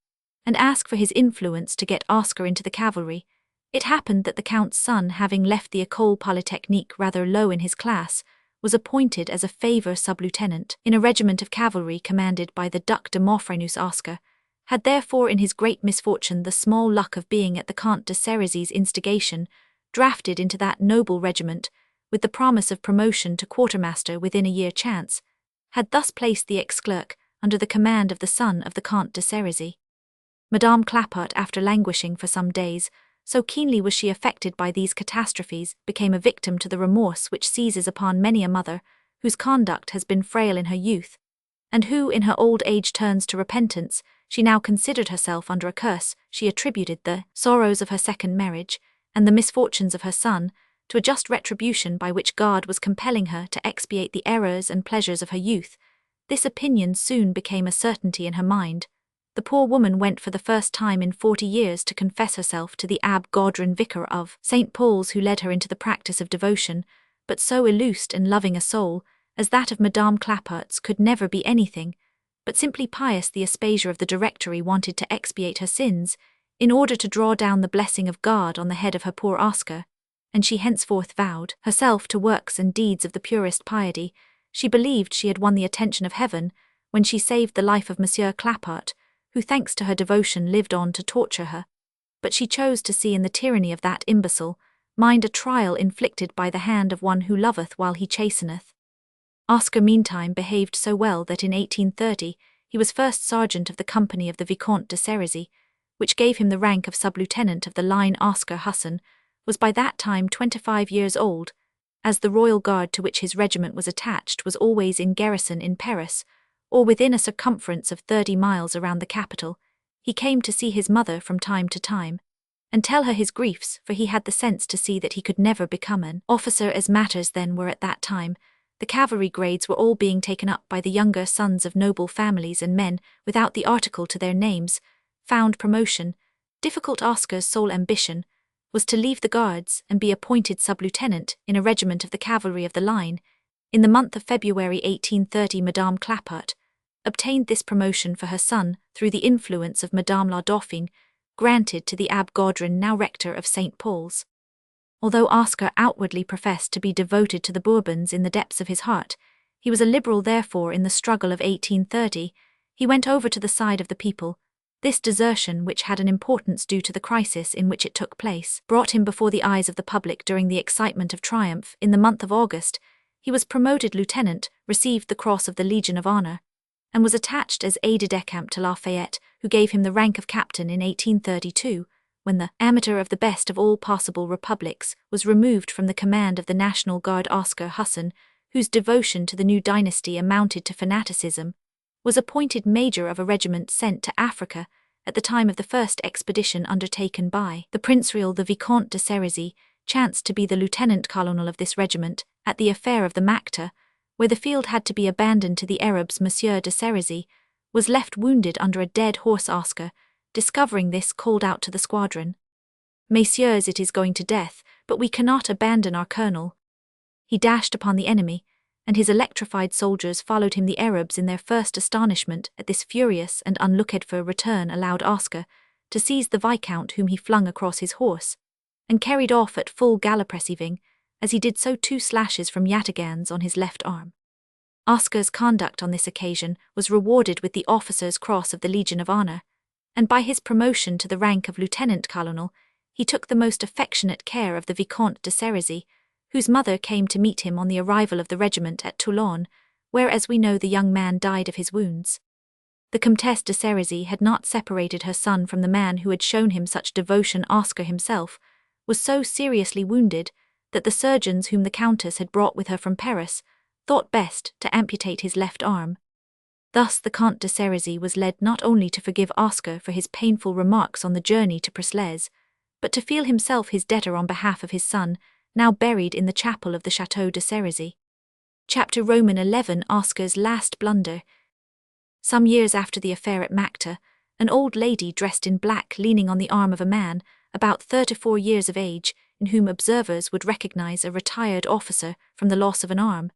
and ask for his influence to get Oscar into the cavalry. It happened that the Count's son, having left the École Polytechnique rather low in his class, was appointed as a favour sub-lieutenant in a regiment of cavalry commanded by the Duc de Montfrenus. Oscar had therefore, in his great misfortune, the small luck of being, at the Comte de Cerisy's instigation, drafted into that noble regiment, with the promise of promotion to quartermaster within a year chance, had thus placed the ex-clerk under the command of the son of the Comte de Cerisy. Madame Clapart, after languishing for some days, so keenly was she affected by these catastrophes, became a victim to the remorse which seizes upon many a mother whose conduct has been frail in her youth, and who in her old age turns to repentance. She now considered herself under a curse. She attributed the sorrows of her second marriage and the misfortunes of her son to a just retribution by which God was compelling her to expiate the errors and pleasures of her youth. This opinion soon became a certainty in her mind. The poor woman went for the first time in 40 years to confess herself to the Abbé Gaudrin, vicar of St. Paul's, who led her into the practice of devotion, but so illused and loving a soul as that of Madame Clapart's could never be anything but simply pious. The Aspasia of the Directory wanted to expiate her sins in order to draw down the blessing of God on the head of her poor Oscar, and she henceforth vowed herself to works and deeds of the purest piety. She believed she had won the attention of heaven when she saved the life of Monsieur Clapart, who thanks to her devotion lived on to torture her, but she chose to see in the tyranny of that imbecile mind a trial inflicted by the hand of one who loveth while he chasteneth. Oscar meantime behaved so well that in 1830 he was first sergeant of the company of the Vicomte de Cerisy, which gave him the rank of sub-lieutenant of the line. Oscar Husson was by that time 25 years old, as the royal guard to which his regiment was attached was always in garrison in Paris, or within a circumference of 30 miles around the capital. He came to see his mother from time to time, and tell her his griefs, for he had the sense to see that he could never become an officer as matters then were at that time. The cavalry grades were all being taken up by the younger sons of noble families, and men, without the article to their names, found promotion. Difficult. Oscar's sole ambition was to leave the guards and be appointed sub-lieutenant in a regiment of the cavalry of the line. In the month of February 1830 Madame Clapart obtained this promotion for her son through the influence of Madame la Dauphine, granted to the Abbé Gaudrin, now rector of St. Paul's. Although Oscar outwardly professed to be devoted to the Bourbons in the depths of his heart, he was a liberal. Therefore, in the struggle of 1830, he went over to the side of the people. This desertion, which had an importance due to the crisis in which it took place, brought him before the eyes of the public during the excitement of triumph. In the month of August, he was promoted lieutenant, received the Cross of the Legion of Honor, and was attached as aide-de-camp to Lafayette, who gave him the rank of captain in 1832, when the amateur of the best of all possible republics was removed from the command of the National Guard. Oscar Husson, whose devotion to the new dynasty amounted to fanaticism, was appointed major of a regiment sent to Africa at the time of the first expedition undertaken by the Prince Real. The Vicomte de Cerisy chanced to be the lieutenant-colonel of this regiment at the affair of the Macta, where the field had to be abandoned to the Arabs. Monsieur de Cerisy was left wounded under a dead horse. Oscar, discovering this, called out to the squadron, "Messieurs, it is going to death, but we cannot abandon our colonel." He dashed upon the enemy, and his electrified soldiers followed him. The Arabs, in their first astonishment at this furious and unlooked-for return, allowed Oscar to seize the Viscount, whom he flung across his horse, and carried off at full gallop, receiving, as he did so, 2 slashes from yataghans on his left arm. Oscar's conduct on this occasion was rewarded with the Officer's Cross of the Legion of Honor, and by his promotion to the rank of lieutenant-colonel, he took the most affectionate care of the Vicomte de Cerisy, whose mother came to meet him on the arrival of the regiment at Toulon, where, as we know, the young man died of his wounds. The Comtesse de Cerisy had not separated her son from the man who had shown him such devotion. Oscar himself was so seriously wounded that the surgeons whom the Countess had brought with her from Paris thought best to amputate his left arm. Thus the Comte de Cerisy was led not only to forgive Oscar for his painful remarks on the journey to Presles, but to feel himself his debtor on behalf of his son, now buried in the chapel of the Château de Cerisy. Chapter XI. Oscar's last blunder. Some years after the affair at Macta, an old lady dressed in black, leaning on the arm of a man about 34 years of age, in whom observers would recognize a retired officer from the loss of an arm,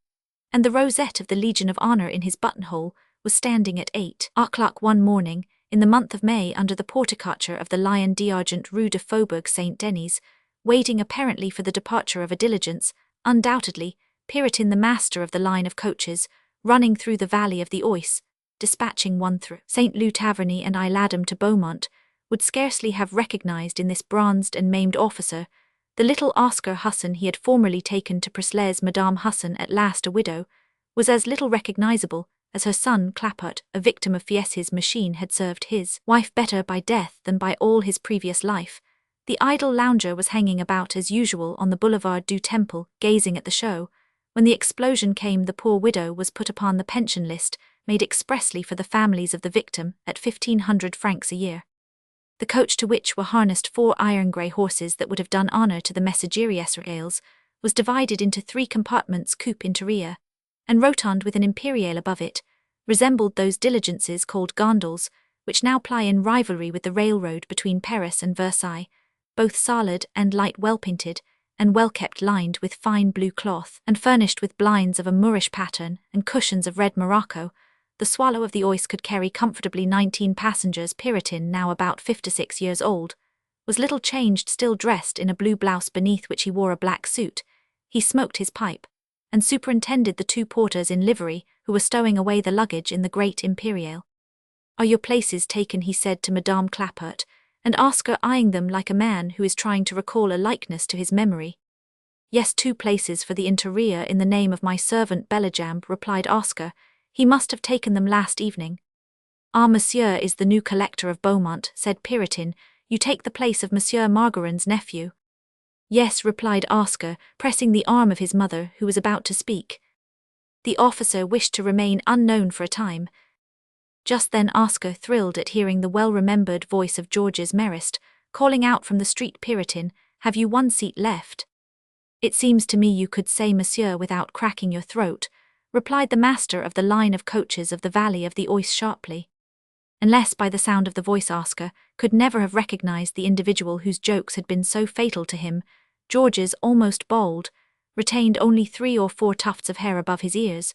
and the rosette of the Legion of Honor in his buttonhole, was standing at 8 o'clock one morning, in the month of May, under the porticature of the Lion d'Argent, Rue de Faubourg Saint-Denis, waiting apparently for the departure of a diligence. Undoubtedly, Piriton, the master of the line of coaches, running through the valley of the Oise, dispatching one through St. Leu Taverny and Laden to Beaumont, would scarcely have recognized in this bronzed and maimed officer The little Oscar Husson he had formerly taken to Presley's Madame Husson, at last a widow, was as little recognizable as her son Clapart, a victim of Fies's machine, had served his wife better by death than by all his previous life. The idle lounger was hanging about as usual on the Boulevard du Temple, gazing at the show. When the explosion came, the poor widow was put upon the pension list, made expressly for the families of the victim, at 1,500 francs a year. The coach, to which were harnessed 4 iron grey horses that would have done honour to the Messageries, was divided into 3 compartments coupe interieur, and rotund with an imperiale above it, resembled those diligences called gondoles, which now ply in rivalry with the railroad between Paris and Versailles, both solid and light, well painted, and well kept, lined with fine blue cloth, and furnished with blinds of a Moorish pattern and cushions of red morocco. The Swallow of the Oise could carry comfortably 19 passengers. Piritin, now about 56 years old, was little changed, still dressed in a blue blouse beneath which he wore a black suit. He smoked his pipe, and superintended the 2 porters in livery who were stowing away the luggage in the great imperiale. "Are your places taken?" he said to Madame Clapart, and Oscar eyeing them like a man who is trying to recall a likeness to his memory. "Yes, 2 places for the interior in the name of my servant Bellijambe," replied Oscar. "He must have taken them last evening." "Ah, monsieur is the new collector of Beaumont," said Piritin. "You take the place of Monsieur Margarin's nephew." "Yes," replied Oscar, pressing the arm of his mother, who was about to speak. The officer wished to remain unknown for a time. Just then Oscar thrilled at hearing the well-remembered voice of Georges Merist, calling out from the street, "Piritin, have you 1 seat left?" "It seems to me you could say monsieur without cracking your throat," replied the master of the line of coaches of the Valley of the Oise sharply. Unless by the sound of the voice Oscar could never have recognized the individual whose jokes had been so fatal to him. Georges, almost bald, retained only 3 or 4 tufts of hair above his ears,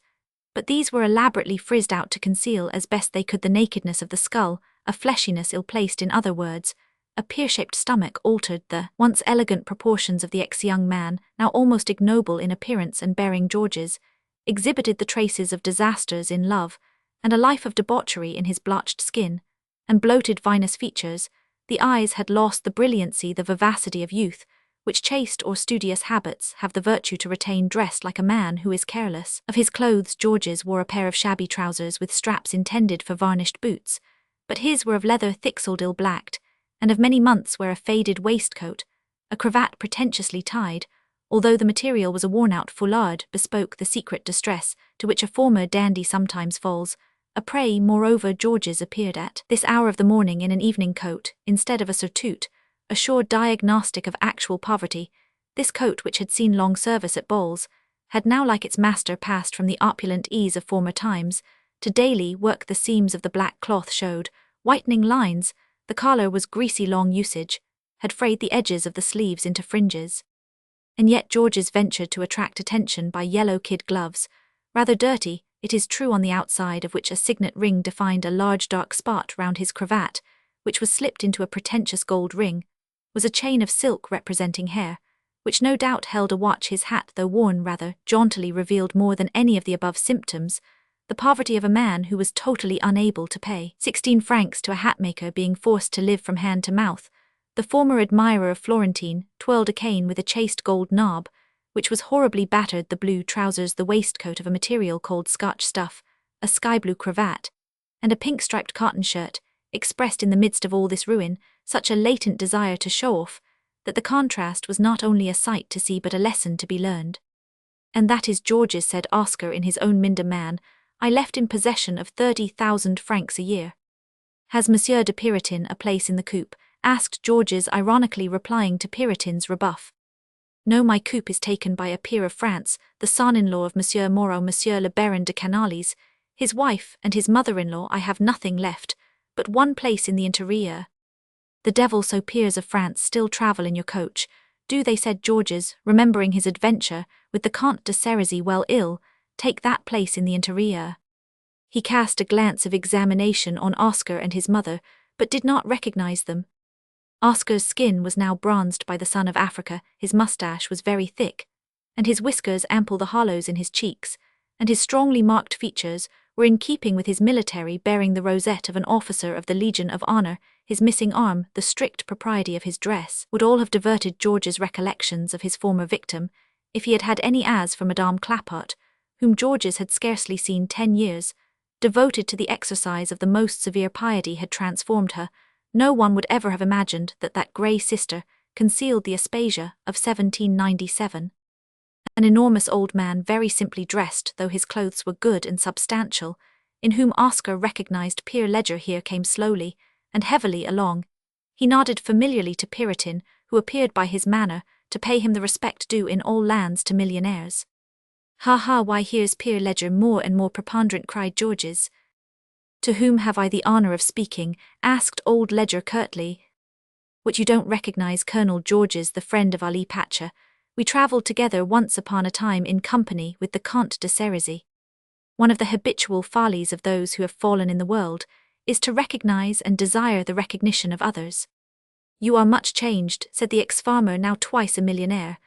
but these were elaborately frizzed out to conceal as best they could the nakedness of the skull, a fleshiness ill-placed. In other words, a pear-shaped stomach altered the once elegant proportions of the ex-young man, now almost ignoble in appearance and bearing Georges, exhibited the traces of disasters in love, and a life of debauchery in his blotched skin and bloated vinous features. The eyes had lost the brilliancy, the vivacity of youth, which chaste or studious habits have the virtue to retain, dressed like a man who is careless of his clothes. Georges wore a pair of shabby trousers with straps intended for varnished boots, but his were of leather, thick-soled, ill-blacked, and of many months' wear. A faded waistcoat, a cravat pretentiously tied, although the material was a worn-out foulard, bespoke the secret distress to which a former dandy sometimes falls, a prey. Moreover, Georges appeared at this hour of the morning in an evening coat, instead of a surtout, a sure diagnostic of actual poverty. This coat, which had seen long service at balls, had now, like its master, passed from the opulent ease of former times to daily work. The seams of the black cloth showed whitening lines, the collar was greasy. Long usage had frayed the edges of the sleeves into fringes. And yet Georges ventured to attract attention by yellow kid gloves, rather dirty, it is true, on the outside of which a signet ring defined a large dark spot round his cravat, which was slipped into a pretentious gold ring, was a chain of silk representing hair, which no doubt held a watch. His hat, though worn rather jauntily, revealed more than any of the above symptoms the poverty of a man who was totally unable to pay 16 francs to a hatmaker, being forced to live from hand to mouth. The former admirer of Florentine twirled a cane with a chased gold knob, which was horribly battered, the blue trousers, the waistcoat of a material called Scotch stuff, a sky-blue cravat, and a pink-striped cotton shirt, expressed in the midst of all this ruin such a latent desire to show off, that the contrast was not only a sight to see but a lesson to be learned. "And that is Georges," said Oscar in his own minder man. "I left in possession of 30,000 francs a year." "Has Monsieur de Piritin a place in the coupe?" asked Georges, ironically replying to Piritin's rebuff. "No, my coupe is taken by a peer of France, the son-in-law of Monsieur Moreau, Monsieur le Baron de Canalis, his wife and his mother-in-law. I have nothing left but 1 place in the interior." "The devil, so peers of France still travel in your coach, do they?" said Georges, remembering his adventure with the Comte de Cerisy. "Well, ill, take that place in the interior." He cast a glance of examination on Oscar and his mother, but did not recognize them. Oscar's skin was now bronzed by the sun of Africa, his moustache was very thick, and his whiskers ample, the hollows in his cheeks, and his strongly marked features were in keeping with his military bearing the rosette of an officer of the Legion of Honor, his missing arm, the strict propriety of his dress, would all have diverted George's recollections of his former victim, if he had had any as for Madame Clapart, whom George's had scarcely seen 10 years, devoted to the exercise of the most severe piety had transformed her. No one would ever have imagined that that grey sister concealed the Aspasia of 1797. An enormous old man, very simply dressed, though his clothes were good and substantial, in whom Oscar recognized Peer Ledger, here came slowly and heavily along. He nodded familiarly to Puritan, who appeared by his manner to pay him the respect due in all lands to millionaires. "Ha ha, why here's Peer Ledger more and more preponderant," cried George's. "To whom have I the honor of speaking?" asked old Ledger curtly. "What, you don't recognize Colonel George's, the friend of Ali Pacha? We travelled together once upon a time in company with the Comte de Cerisy. One of the habitual follies of those who have fallen in the world is to recognize and desire the recognition of others." "You are much changed," said the ex-farmer, now twice a millionaire.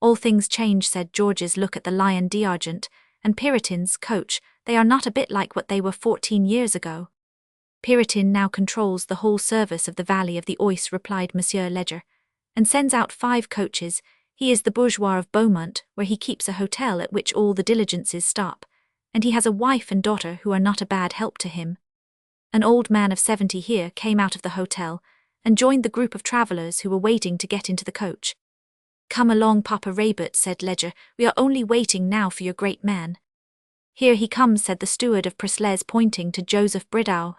"All things change," said George's. "Look at the Lion d'Argent and Puritan's coach, they are not a bit like what they were 14 years ago." "Puritan now controls the whole service of the Valley of the Oise," replied Monsieur Ledger, "and sends out 5 coaches. He is the bourgeois of Beaumont, where he keeps a hotel at which all the diligences stop, and he has a wife and daughter who are not a bad help to him." An old man of 70 here came out of the hotel and joined the group of travellers who were waiting to get into the coach. "Come along, Papa Raybert," said Ledger, "we are only waiting now for your great man." "Here he comes," said the steward of Presles, pointing to Joseph Bridow.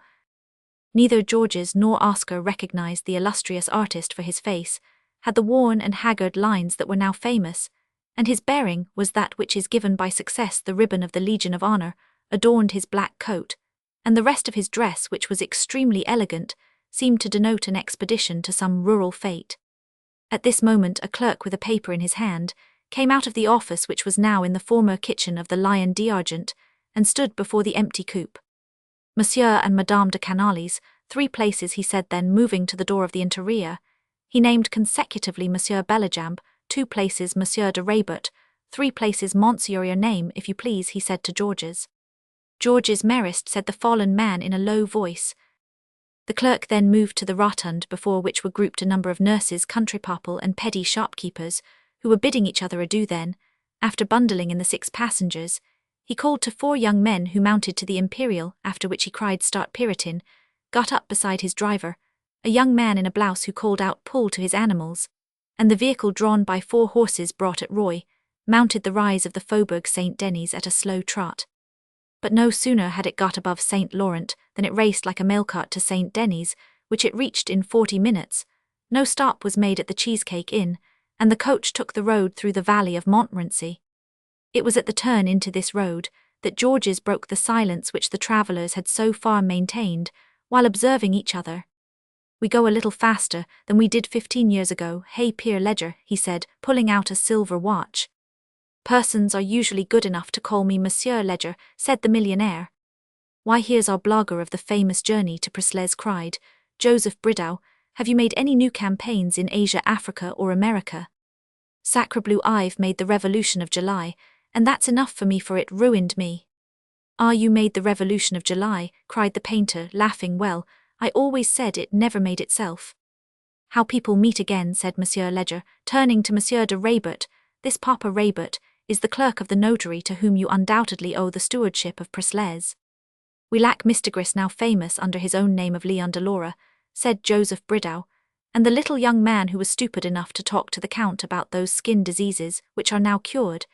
Neither George's nor Oscar recognized the illustrious artist, for his face had the worn and haggard lines that were now famous, and his bearing was that which is given by success. The ribbon of the Legion of Honor adorned his black coat, and the rest of his dress, which was extremely elegant, seemed to denote an expedition to some rural fete. At this moment a clerk with a paper in his hand came out of the office, which was now in the former kitchen of the Lion d'Argent, and stood before the empty coupe. "Monsieur and Madame de Canalis, 3 places," he said, then moving to the door of the interior, he named consecutively Monsieur Bellijambe, 2 places Monsieur de Raybert, 3 places Monsieur, your name, if you please, he said to George's. "George's Merist," said the fallen man in a low voice. The clerk then moved to the rotund, before which were grouped a number of nurses, country people, and petty shopkeepers, who were bidding each other adieu. Then, after bundling in the 6 passengers, he called to 4 young men who mounted to the Imperial, after which he cried, "Start, Puritan," got up beside his driver, a young man in a blouse, who called out, "Pull," to his animals, and the vehicle, drawn by 4 horses brought at Roy, mounted the rise of the Faubourg Saint-Denis at a slow trot. But no sooner had it got above Saint Laurent than it raced like a mail-cart to Saint-Denis, which it reached in 40 minutes. No stop was made at the Cheesecake Inn, and the coach took the road through the valley of Montmorency. It was at the turn into this road that George's broke the silence which the travellers had so far maintained, while observing each other. "We go a little faster than we did 15 years ago, hey, Peer Ledger," he said, pulling out a silver watch. "Persons are usually good enough to call me Monsieur Ledger," said the millionaire. "Why, here's our blogger of the famous journey to Presles," cried Joseph Bridow. "Have you made any new campaigns in Asia, Africa, or America?" "Sacre bleu, I've made the Revolution of July, and that's enough for me, for it ruined me." "Ah, you made the Revolution of July," cried the painter, laughing. "Well, I always said it never made itself." "How people meet again," said Monsieur Ledger, turning to Monsieur de Raybert. "This Papa Raybert is the clerk of the notary to whom you undoubtedly owe the stewardship of Presles." "We lack Mr. Gris, now famous under his own name of Leon de Laura," said Joseph Bridow, and the little young man who was stupid enough to talk to the Count about those skin diseases which are now cured,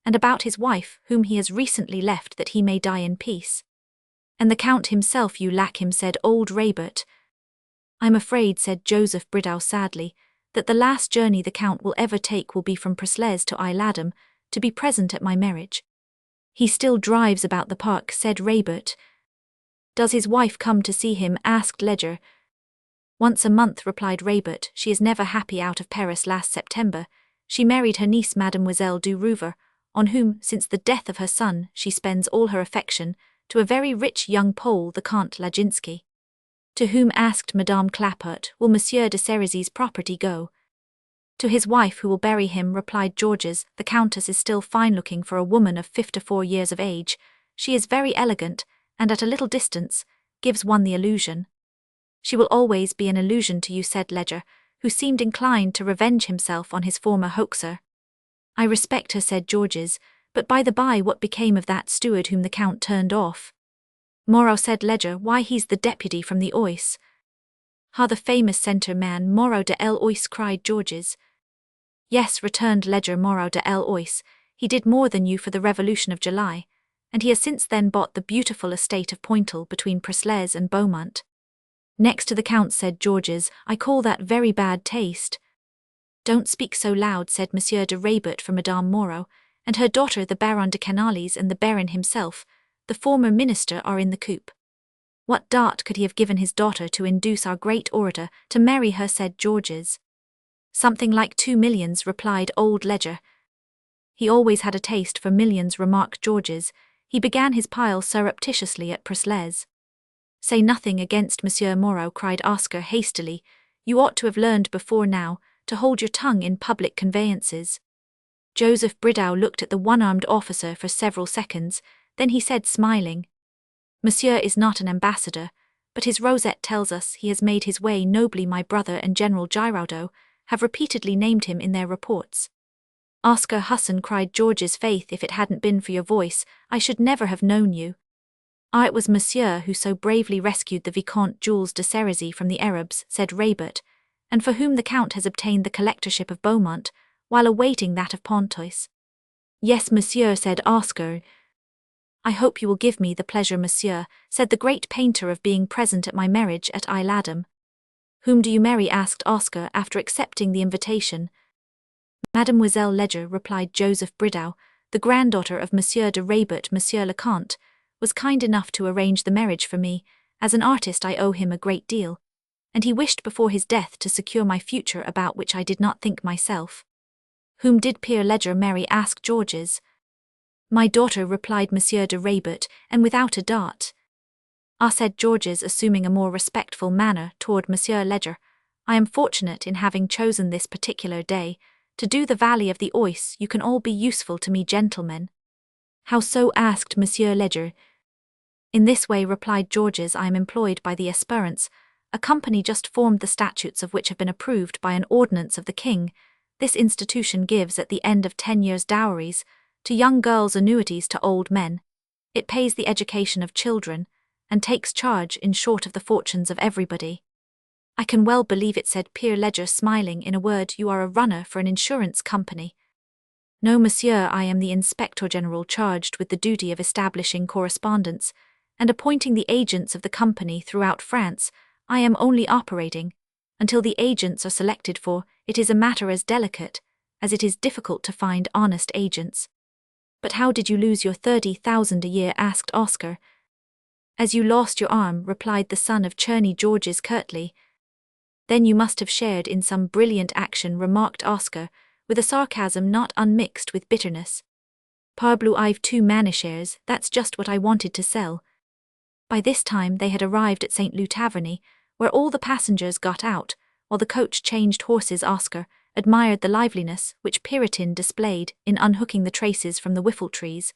and about his wife whom he has recently left that he may die in peace. "And the Count himself you lack him," said old Raybert. "I'm afraid," said Joseph Bridow sadly, "that the last journey the Count will ever take will be from Presles to Laden, to be present at my marriage." "He still drives about the park," said Raybert. "Does his wife come to see him?" asked Ledger. "Once a month," replied Raybert. "She is never happy out of Paris. Last September she married her niece Mademoiselle du Rouvre, on whom, since the death of her son, she spends all her affection, to a very rich young Pole, the Comte Laginski." "To whom," asked Madame Clapart, "will Monsieur de Cerizy's property go?" "To his wife, who will bury him," replied George's. "The Countess is still fine-looking for a woman of 54 years of age. She is very elegant, and at a little distance, gives one the illusion. She will always be an illusion to you, said Ledger, who seemed inclined to revenge himself on his former hoaxer. I respect her, said Georges, but by the by, what became of that steward whom the Count turned off? Moreau, said Ledger, why, he's the deputy from the Oise. Ha, the famous centre man, Moreau de l'Oise, cried Georges. Yes, returned Ledger, Moreau de l'Oise, he did more than you for the Revolution of July, and he has since then bought the beautiful estate of Pointel between Presles and Beaumont. Next to the Count, said Georges, I call that very bad taste. Don't speak so loud, said Monsieur de Raybert for Madame Moreau, and her daughter the Baron de Canalis and the Baron himself, the former minister, are in the coupe. What dart could he have given his daughter to induce our great orator to marry her, said Georges. Something like 2 millions, replied old Ledger. He always had a taste for millions, remarked Georges. He began his pile surreptitiously at Presles. Say nothing against Monsieur Moreau, cried Oscar hastily. You ought to have learned before now to hold your tongue in public conveyances. Joseph Bridow looked at the one-armed officer for several seconds, then he said, smiling, Monsieur is not an ambassador, but his rosette tells us he has made his way nobly. My brother and General Giraudeau have repeatedly named him in their reports. Oscar Husson, cried Georges, faith, if it hadn't been for your voice, I should never have known you. Ah, it was Monsieur who so bravely rescued the Vicomte Jules de Cerisy from the Arabs, said Raybert, and for whom the Count has obtained the collectorship of Beaumont, while awaiting that of Pontoise. Yes, Monsieur, said Oscar. I hope you will give me the pleasure, Monsieur, said the great painter, of being present at my marriage at Laden. Whom do you marry? asked Oscar after accepting the invitation. Mademoiselle Ledger, replied Joseph Bridow, the granddaughter of Monsieur de Raybert. Monsieur le Comte was kind enough to arrange the marriage for me. As an artist I owe him a great deal, and he wished before his death to secure my future, about which I did not think myself. Whom did Pierre Ledger marry? asked Georges. My daughter, replied Monsieur de Raybert, and without a dart. Ah, said Georges, assuming a more respectful manner toward Monsieur Ledger, I am fortunate in having chosen this particular day to do the Valley of the Oise. You can all be useful to me, gentlemen. How so? asked Monsieur Ledger. In this way, replied Georges, I am employed by the Esperance, a company just formed, the statutes of which have been approved by an ordinance of the king. This institution gives at the end of 10 years dowries to young girls, annuities to old men. It pays the education of children, and takes charge, in short, of the fortunes of everybody. I can well believe it, said Pierre Ledger, smiling. In a word, you are a runner for an insurance company. No, Monsieur, I am the Inspector General charged with the duty of establishing correspondence and appointing the agents of the company throughout France. I am only operating. Until the agents are selected for, it is a matter as delicate as it is difficult to find honest agents. But how did you lose your 30,000 a year? asked Oscar. As you lost your arm, replied the son of Cherney Georges curtly. Then you must have shared in some brilliant action, remarked Oscar, with a sarcasm not unmixed with bitterness. Parbleu, I've 2 Manishares, that's just what I wanted to sell. By this time they had arrived at St. Leu Taverny, where all the passengers got out, while the coach changed horses. Oscar admired the liveliness which Piritin displayed in unhooking the traces from the whiffle trees,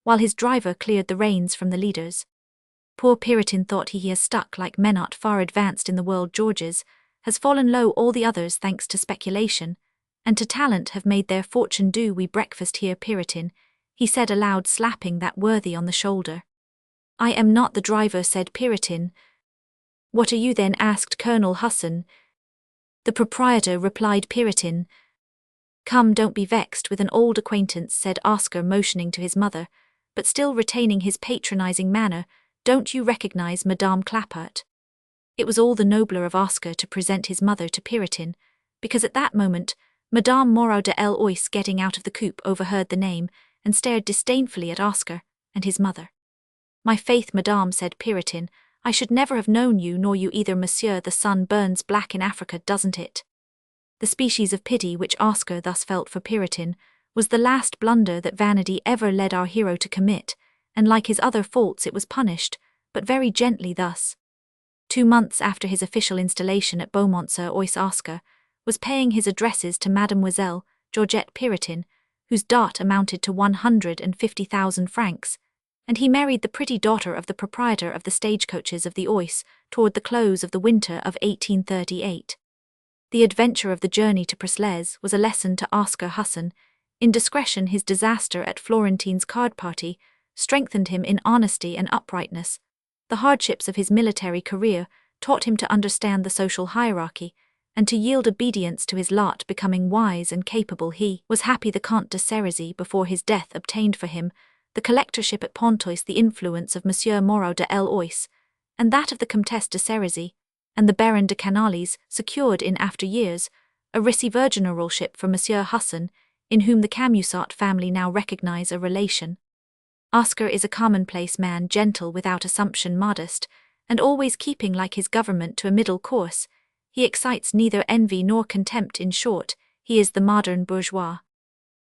while his driver cleared the reins from the leaders. Poor Piritin, thought he has stuck like Menot, far advanced in the world. Georges has fallen low. All the others, thanks to speculation and to talent, have made their fortune. Do we breakfast here, Piritin? He said aloud, slapping that worthy on the shoulder. I am not the driver, said Piritin. What are you then? asked Colonel Husson. The proprietor, replied Piritin. Come, don't be vexed with an old acquaintance, said Oscar, motioning to his mother, but still retaining his patronizing manner. Don't you recognize Madame Clapart? It was all the nobler of Oscar to present his mother to Piritin, because at that moment Madame Moreau de l'Oise, getting out of the coupe, overheard the name and stared disdainfully at Oscar and his mother. My faith, madame, said Piritin, I should never have known you, nor you either. Monsieur, the sun burns black in Africa, doesn't it? The species of pity which Oscar thus felt for Piritin was the last blunder that vanity ever led our hero to commit, and like his other faults it was punished, but very gently thus. 2 months after his official installation at Beaumont, Sir Oise Oscar was paying his addresses to Mademoiselle Georgette Piritin, whose dot amounted to 150,000 francs, and he married the pretty daughter of the proprietor of the stagecoaches of the Oise toward the close of the winter of 1838. The adventure of the journey to Preslez was a lesson to Oscar Husson. Indiscretion, his disaster at Florentine's card party, strengthened him in honesty and uprightness. The hardships of his military career taught him to understand the social hierarchy, and to yield obedience to his lot. Becoming wise and capable, he was happy the Comte de Cerisy before his death obtained for him the collectorship at Pontoise, the influence of Monsieur Moreau de l'Oise, and that of the Comtesse de Cerisy, and the Baron de Canalis secured in after years a receivergeneralship for Monsieur Husson, in whom the Camusot family now recognize a relation. Oscar is a commonplace man, gentle without assumption, modest, and always keeping like his government to a middle course. He excites neither envy nor contempt. In short, he is the modern bourgeois.